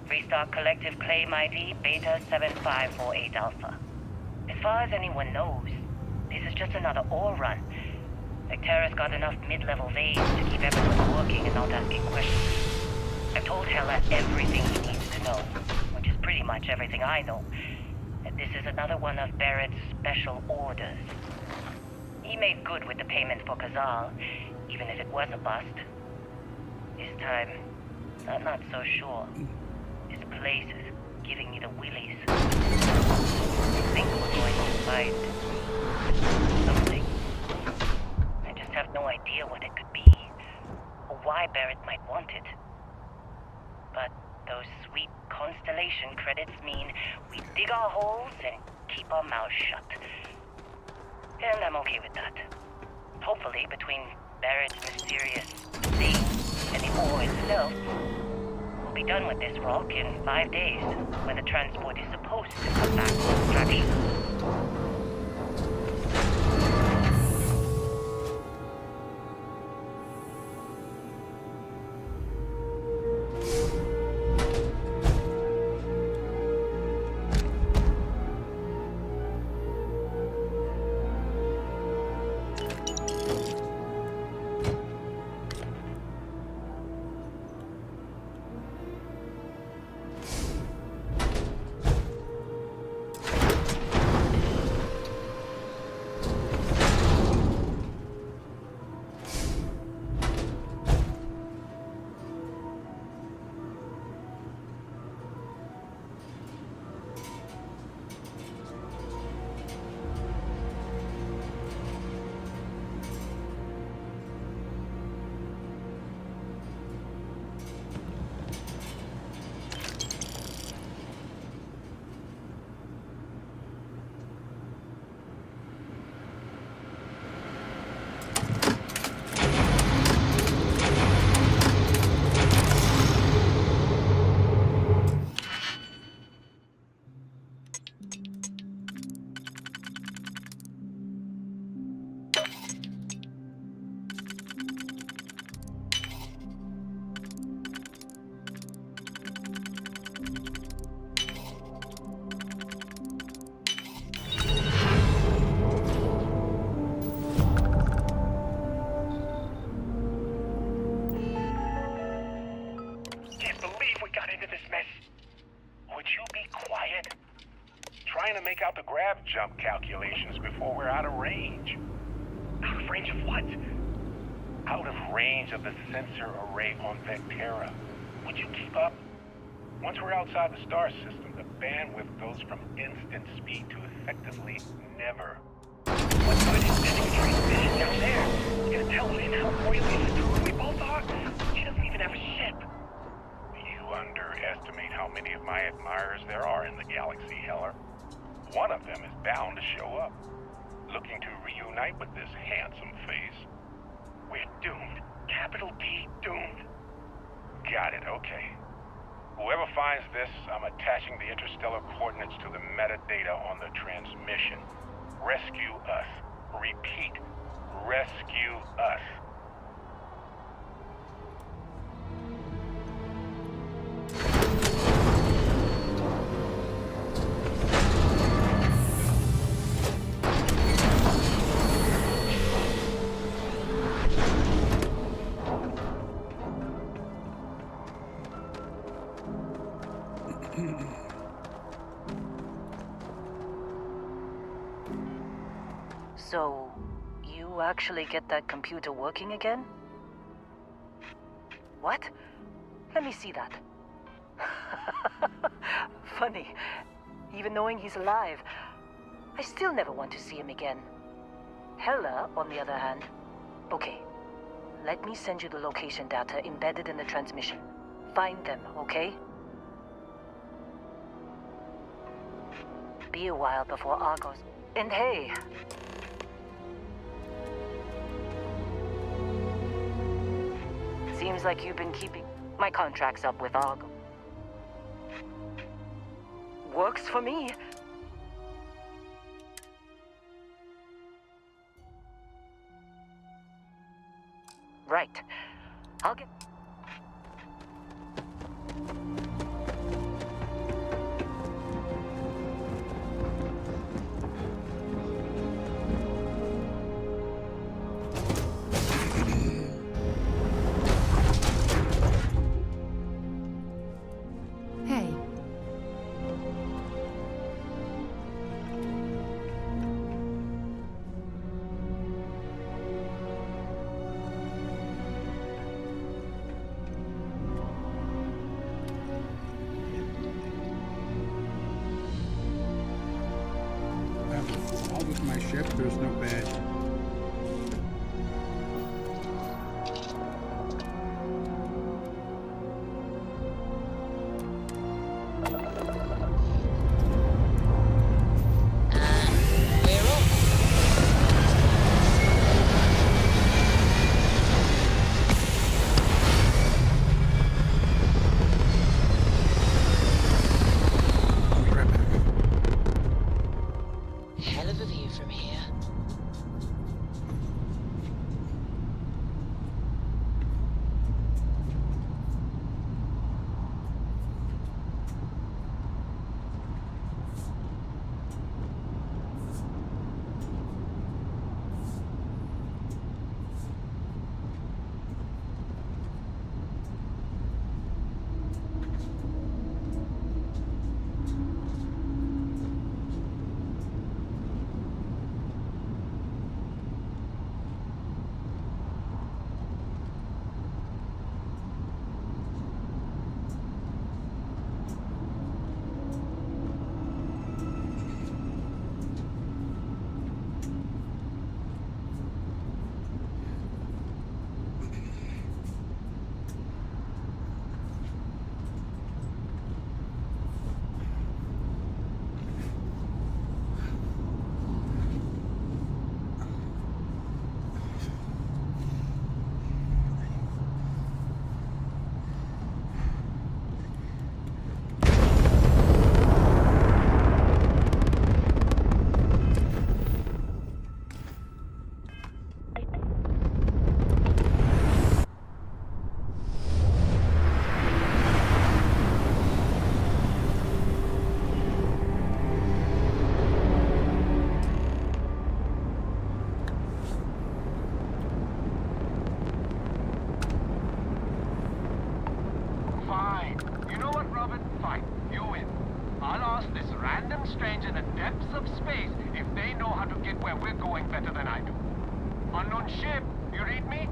Restart collective claim ID Beta 7548 Alpha. As far as anyone knows, this is just another ore run. Vectera's got enough mid-level veins to keep everyone working and not asking questions. I've told Hela everything he needs to know, which is pretty much everything I know. And this is another one of Barrett's special orders. He made good with the payment for Kazal, even if it was a bust. This time, I'm not so sure. This place is giving me the willies. I think we're going to find something. I just have no idea what it could be, or why Barrett might want it. But those sweet Constellation credits mean we dig our holes and keep our mouths shut. And I'm okay with that. Hopefully, between Barrett's mysterious thing and the ore itself, we'll be done with this rock in 5 days, when the transport is supposed to come back from extraction. Make out the grav jump calculations before we're out of range. Out of range of what? out of range of the sensor array on Vectera. Would you keep up? Once we're outside the star system, the bandwidth goes from instant speed to effectively never. What good is sending transmission down there? It's gonna tell Lynn how royally screwed we both are. She doesn't even have a ship. You underestimate how many of my admirers there are in the galaxy, Heller. One of them is bound to show up, looking to reunite with this handsome face. We're doomed. Capital D, doomed. Got it, okay. Whoever finds this, I'm attaching the interstellar coordinates to the metadata on the transmission. Rescue us. Repeat, rescue us. So, you actually get that computer working again? What? Let me see that. Funny. Even knowing he's alive, I still never want to see him again. Hella, on the other hand. Okay. Let me send you the location data embedded in the transmission. Find them, okay? Be a while before Argos. And hey! Seems like you've been keeping my contracts up with Argo. Works for me. Right. I'll get... Hey. All with my ship, there's no bed. Hell of a view from here. Fine. You know what, Robert? Fine. You win. I'll ask this random stranger in the depths of space if they know how to get where we're going better than I do. Unknown ship, you read me?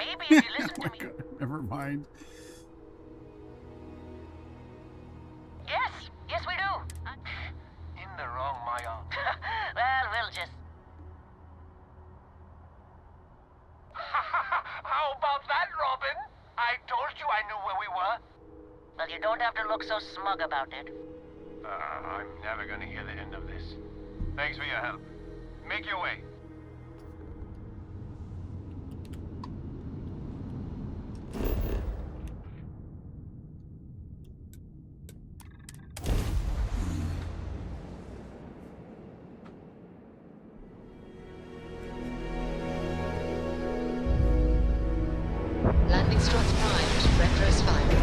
Maybe if you listen to me. Never mind. Yes, we do. In the wrong, Maya. Well, we'll just... How about that, Robin? I told you I knew where we were. Well, you don't have to look so smug about it. I'm never gonna hear the end of this. Thanks for your help. Make your way. Landing struts primed. Retros firing.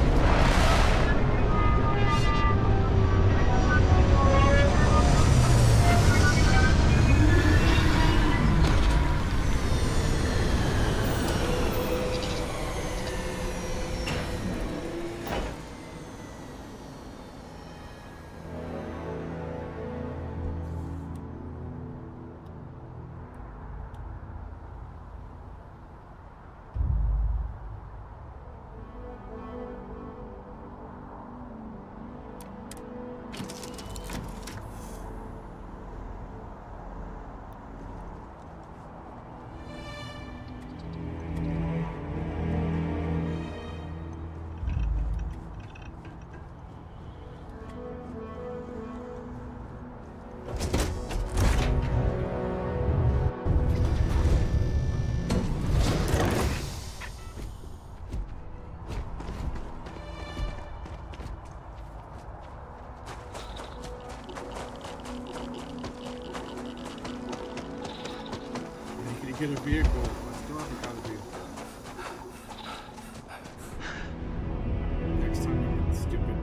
Get a vehicle. What dog we gotta do? Next time you get stupid.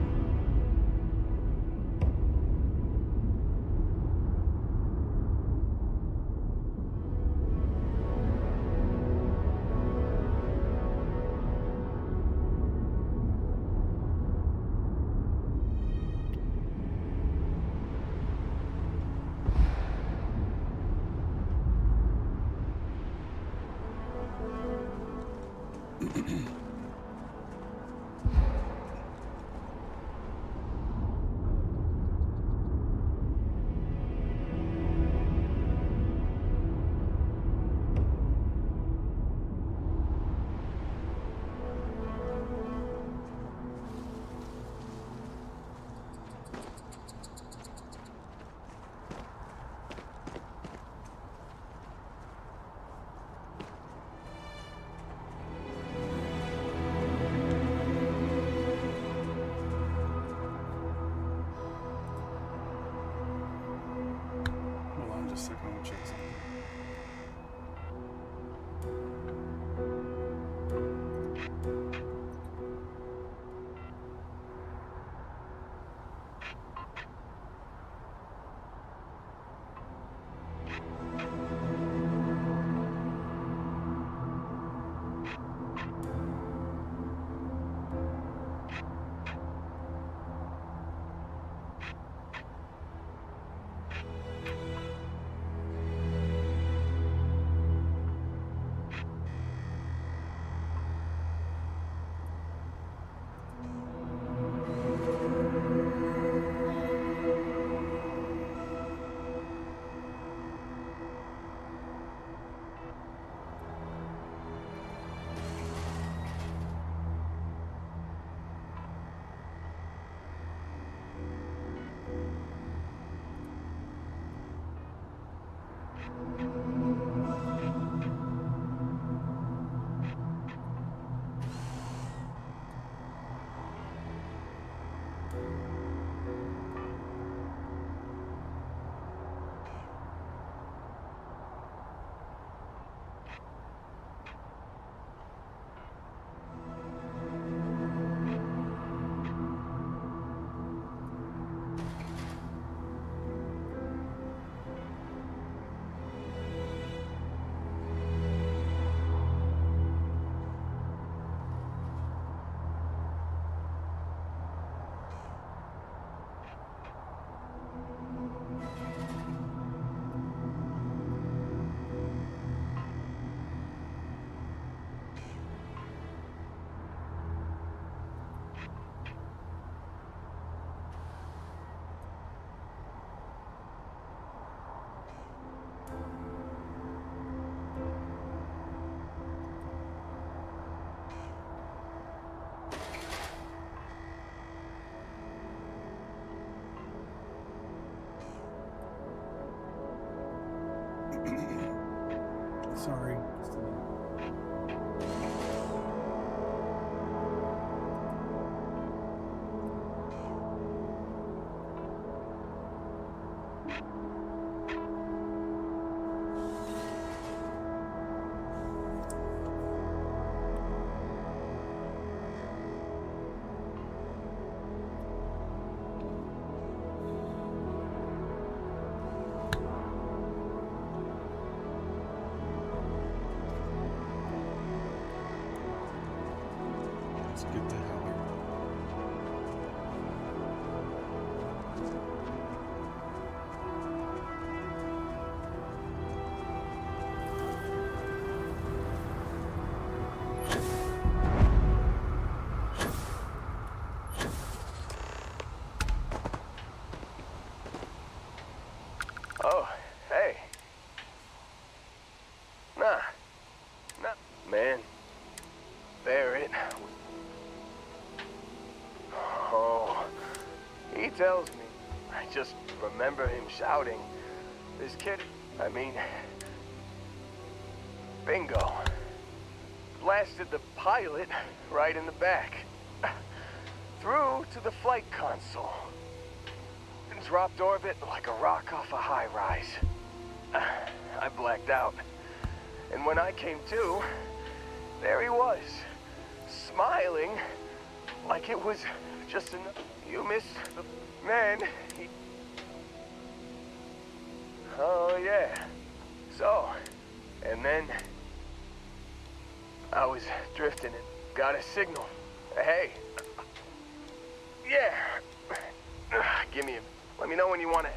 Sorry. Let's get the hell out. Oh, hey. Nah. Man. Barrett. Oh. He tells me. I just remember him shouting. This kid, bingo. Blasted the pilot right in the back. Through to the flight console. And dropped orbit like a rock off a high rise. I blacked out. And when I came to, there he was. Smiling like it was just enough. You missed the man. Oh, yeah. So, and then I was drifting and got a signal. Hey. Yeah. Let me know when you want to.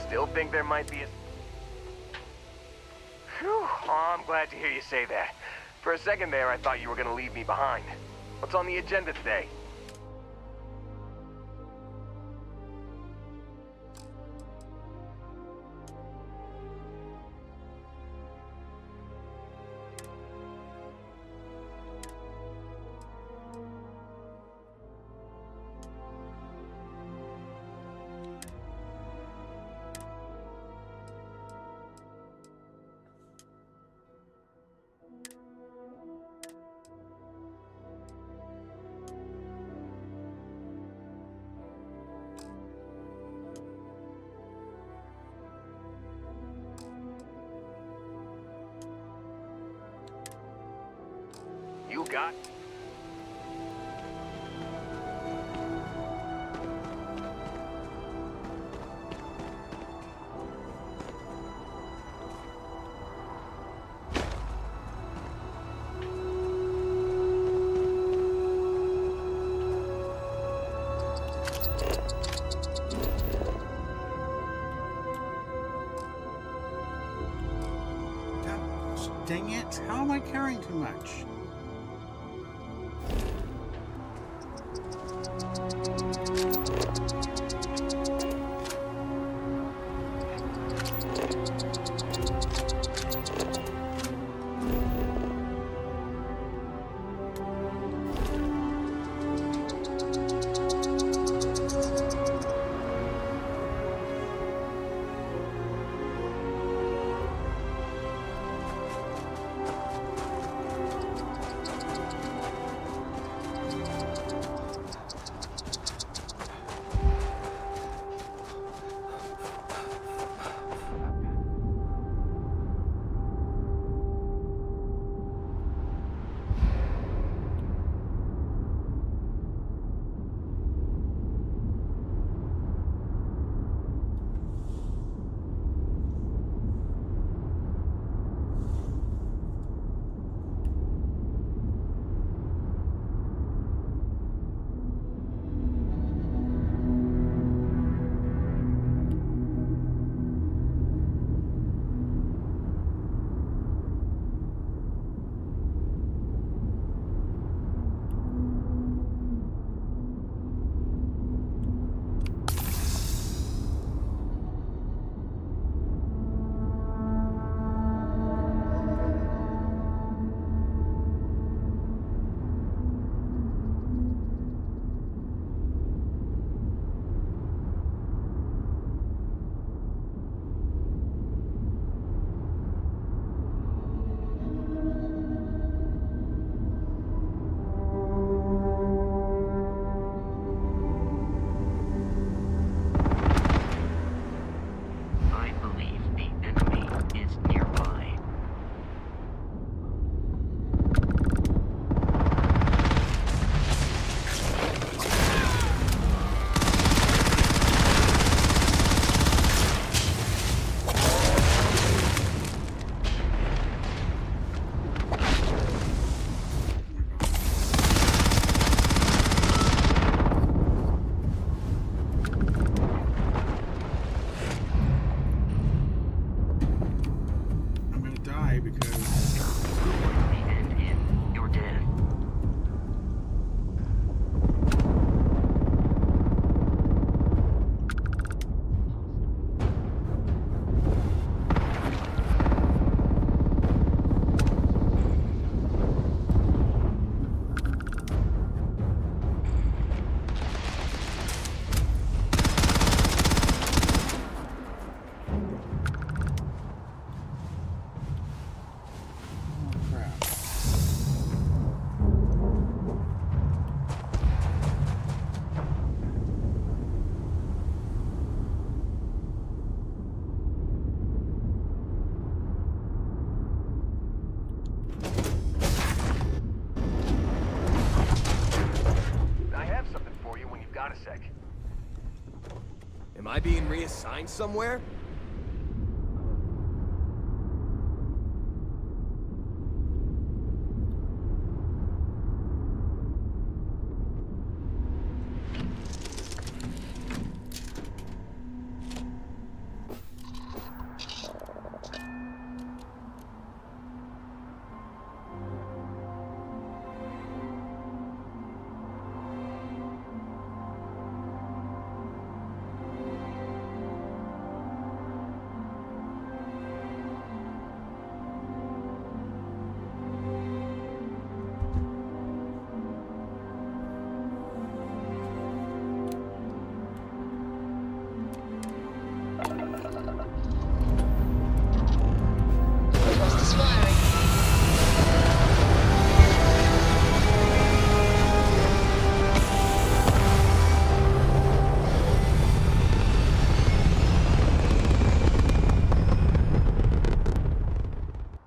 Still think there might be a... Phew. Oh, I'm glad to hear you say that. For a second there, I thought you were gonna leave me behind. What's on the agenda today? You got... Dang it, how am I carrying too much? die because... You're dead. I have something for you when you've got a sec. Am I being reassigned somewhere?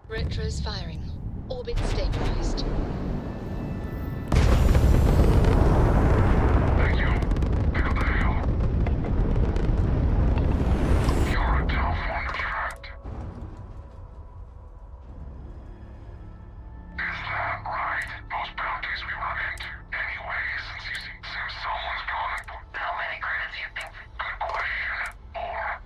Retros firing. Orbit stabilized. Thank you. Pick up the hill. You're a tough one to track. Is that right? Those bounties we run into. Anyway, since someone's gone and put... How many credits do you think? Good question. Or...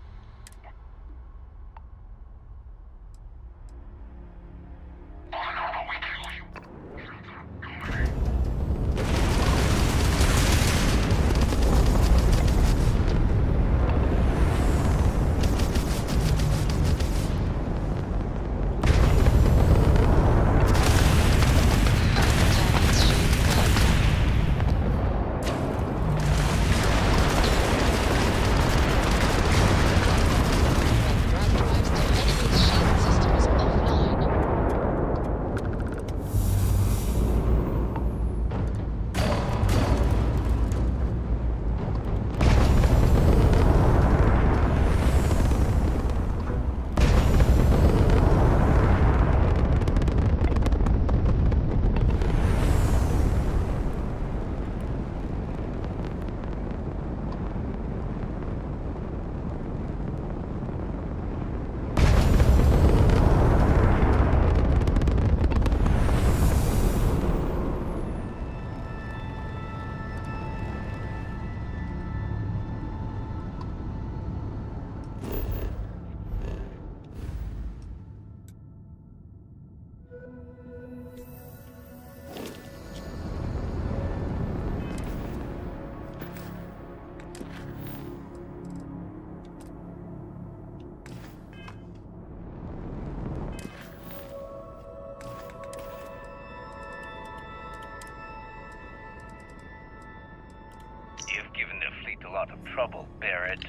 You've given the fleet a lot of trouble, Barrett.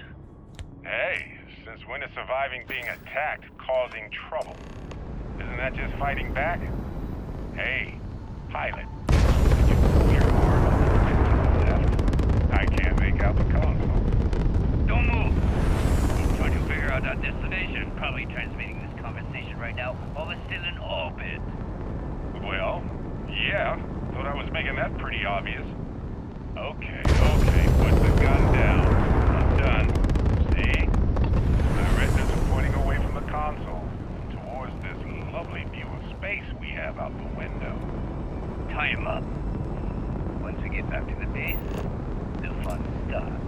Hey, since when is surviving being attacked causing trouble? Isn't that just fighting back? Hey, pilot, did you move your arm a little bit to the left? I can't make out the console. Don't move! We're trying to figure out our destination. Probably transmitting this conversation right now while we're still in orbit. Well, yeah. Thought I was making that pretty obvious. Okay, put the gun down. I'm done. See? My retinas are pointing away from the console, towards this lovely view of space we have out the window. Time up. Once we get back to the base, the fun starts.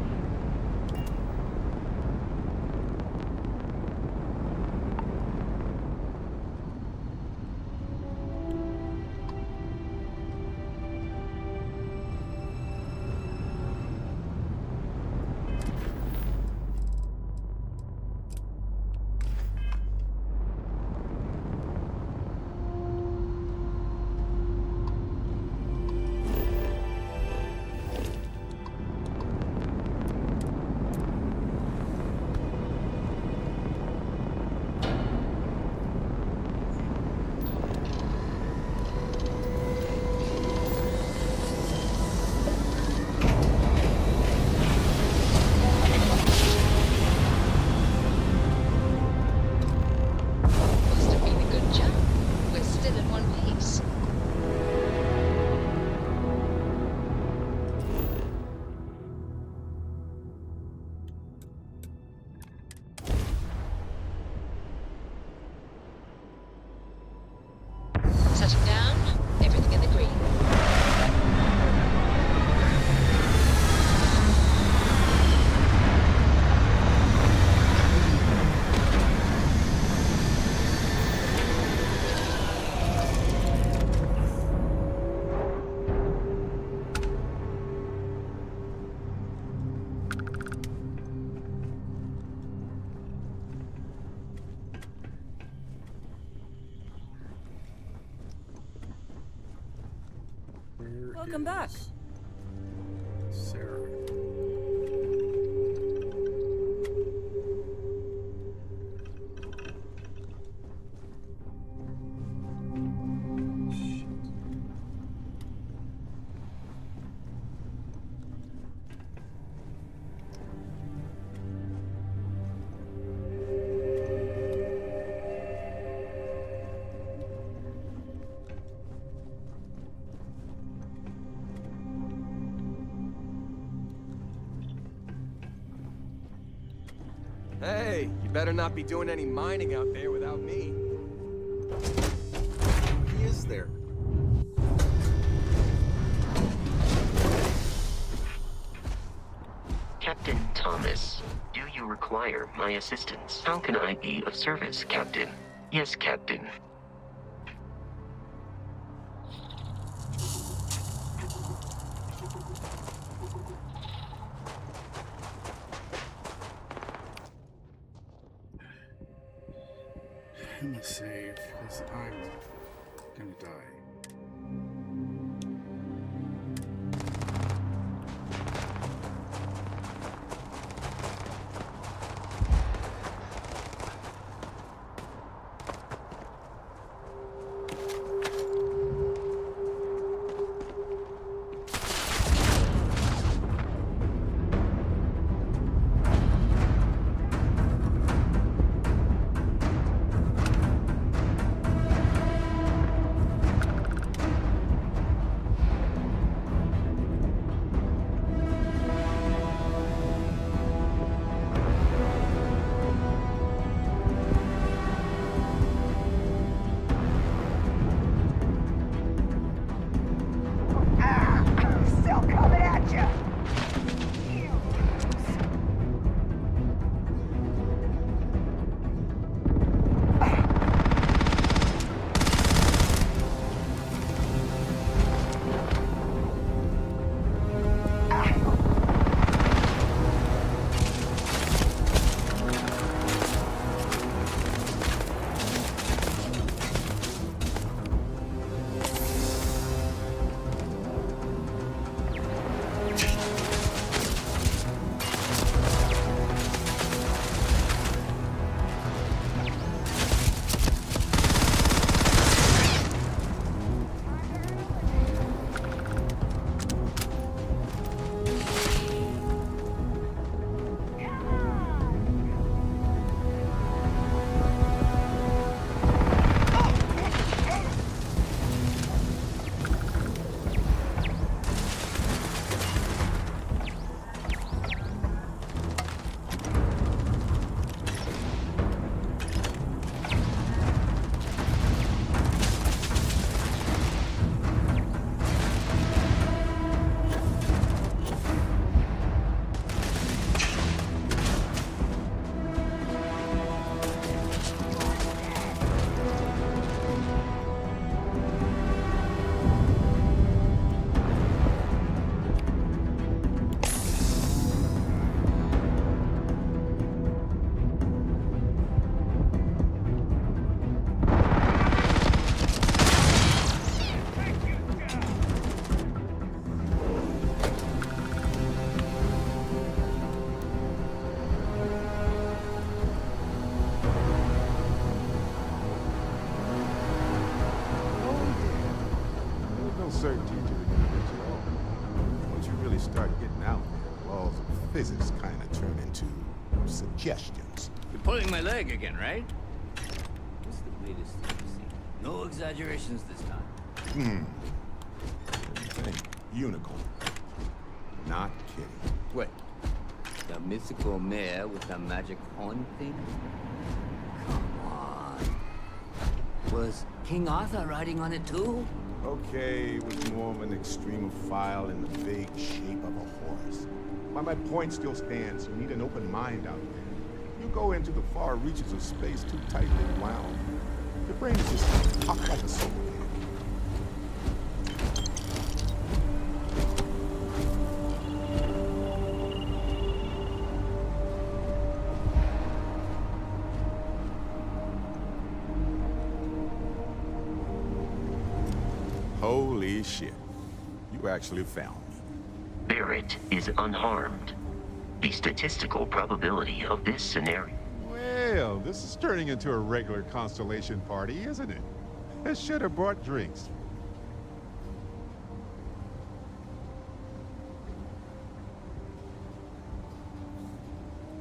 Welcome back. Sarah. Hey, you better not be doing any mining out there without me. He is there. Captain Thomas, do you require my assistance? How can I be of service, Captain? Yes, Captain. I'm gonna save, because I'm gonna die. certainty to the universe at all. Once you really start getting out there, laws of physics kind of turn into suggestions. You're pulling my leg again, right? What's the latest thing you've seen? No exaggerations this time. Think unicorn. Not kidding. What? The mythical mare with the magic horn thing? Come on. Was King Arthur riding on it too? Okay, it was more of an extremophile in the vague shape of a horse. But my point still stands. You need an open mind out there. You go into the far reaches of space too tightly wound. Your brain is just popped like a solar can. Holy shit. You actually found me. Barrett is unharmed. The statistical probability of this scenario. Well, this is turning into a regular Constellation party, isn't it? I should have brought drinks.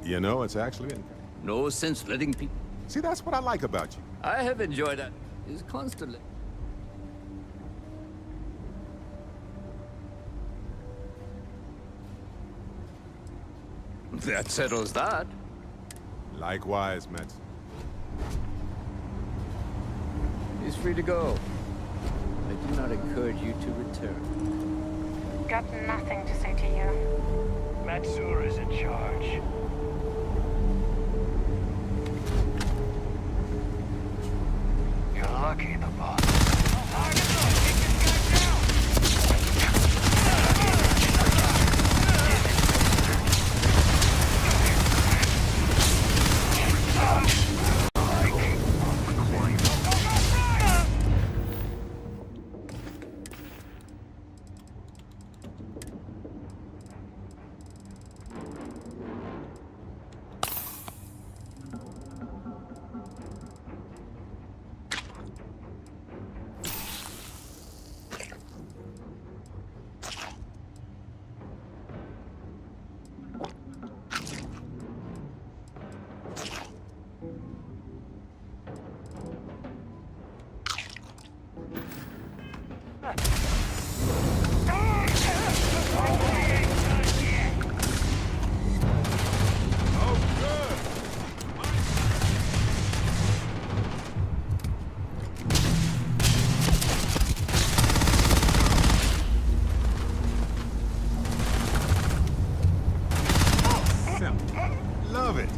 You know, it's actually been... No sense letting people... See, that's what I like about you. I have enjoyed that. Is constantly... That settles that. Likewise, Matt. He's free to go. I do not encourage you to return. Got nothing to say to you. Matsur is in charge. You're lucky the boss. Love it.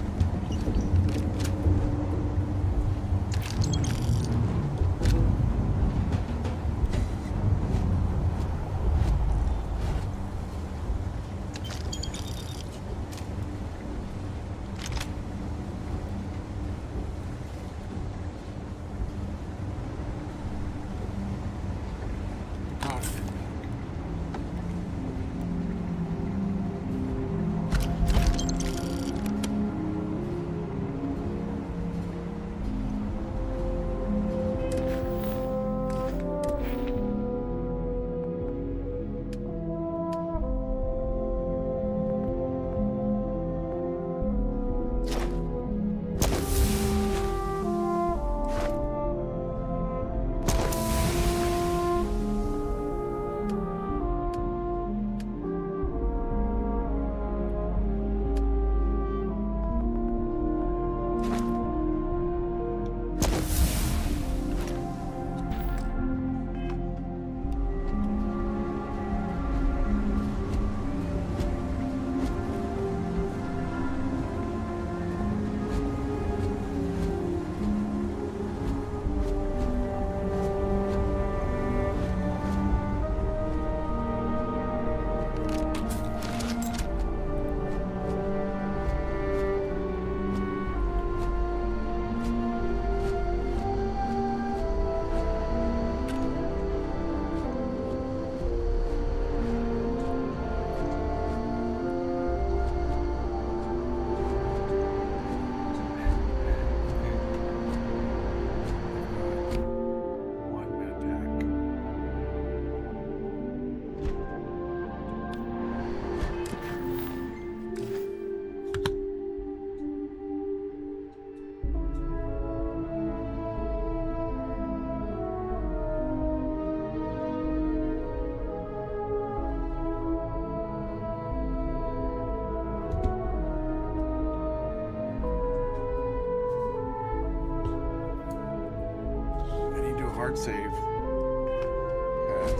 Hard save. Because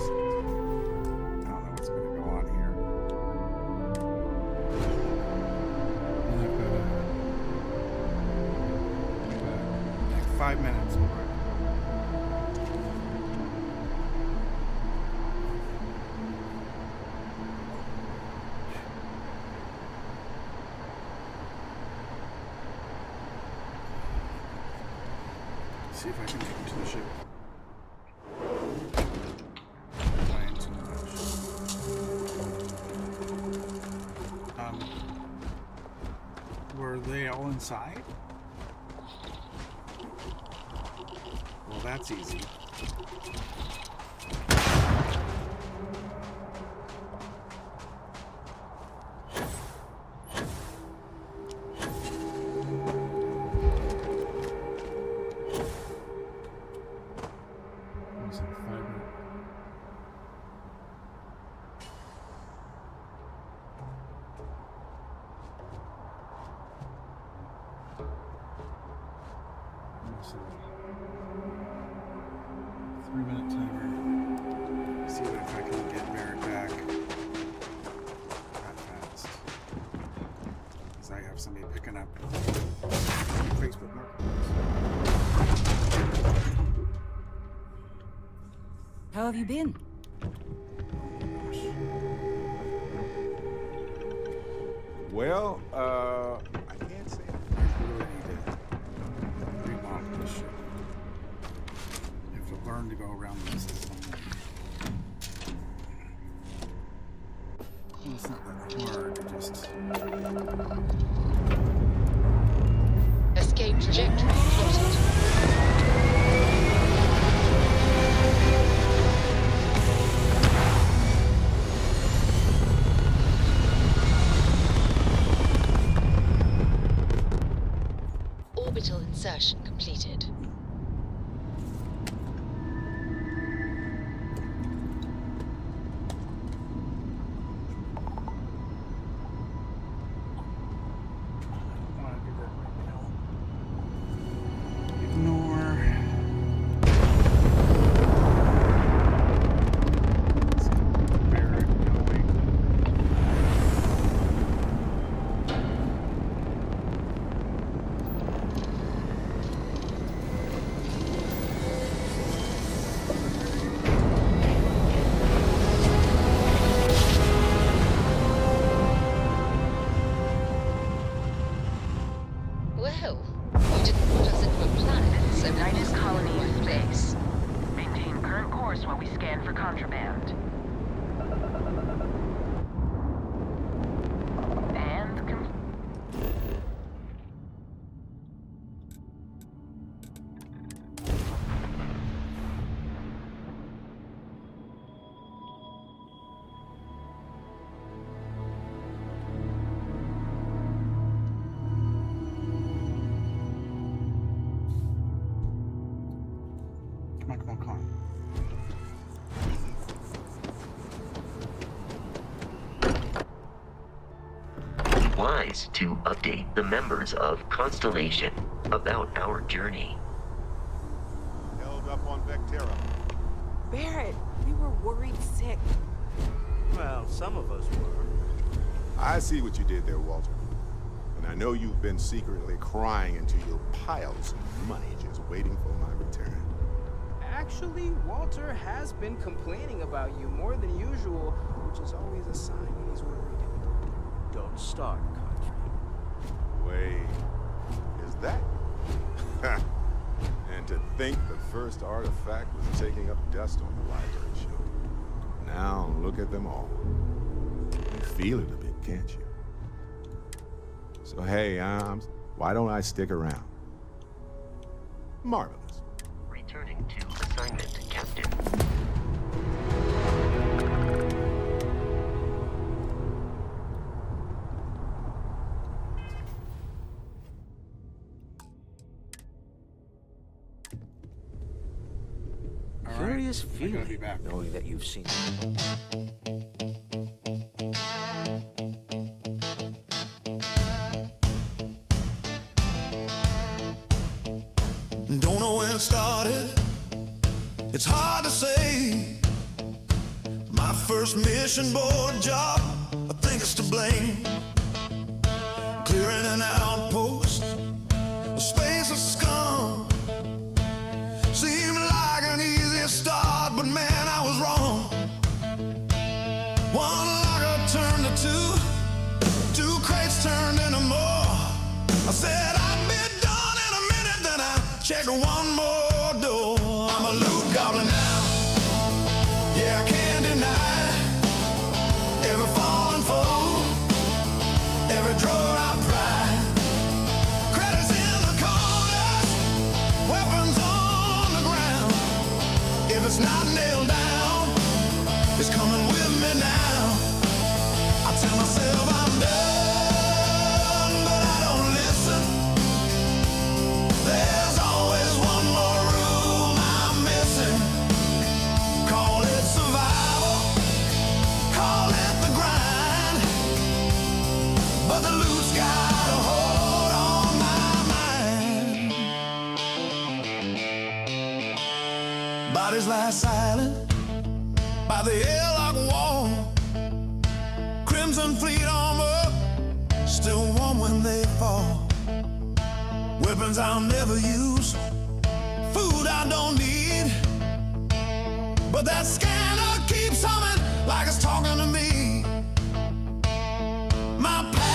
I don't know what's going to go on here. And I've got like 5 minutes. See if I can get into the ship. Too much. inside? Well, that's easy. How have you been? Well, I can't say. I really need to remodel this ship. I have to learn to go around the system. Well, it's not that hard, it just... Escape trajectory plotted. Orbital insertion completed. Wise to update the members of Constellation about our journey. Held up on Vectera. Barrett, we were worried sick. Well, some of us were. I see what you did there, Walter. And I know you've been secretly crying into your piles of money just waiting for my return. Actually, Walter has been complaining about you more than usual, which is always a sign when he's worried. Don't start, country. Wait, is that? And to think the first artifact was taking up dust on the library shelf. Now look at them all. You feel it a bit, can't you? So hey, why don't I stick around? Marvelous. Returning to assignment, Captain. Curious feeling knowing that you've seen Don't know when it started, it's hard to say. My first mission board job, I think it's to blame. Clearing an outpost, a space of scum. Seemed like an easy start, but man, I was wrong. One locker turned to two crates turned into more. I said I'd be done in a minute, then I checked one more door. I'm a loot goblin now, yeah, I can't deny. Every fallen foe, every drawer I pry. Bodies lie silent by the airlock wall. Crimson Fleet armor, still warm when they fall. Weapons I'll never use, food I don't need. But that scanner keeps humming like it's talking to me. My past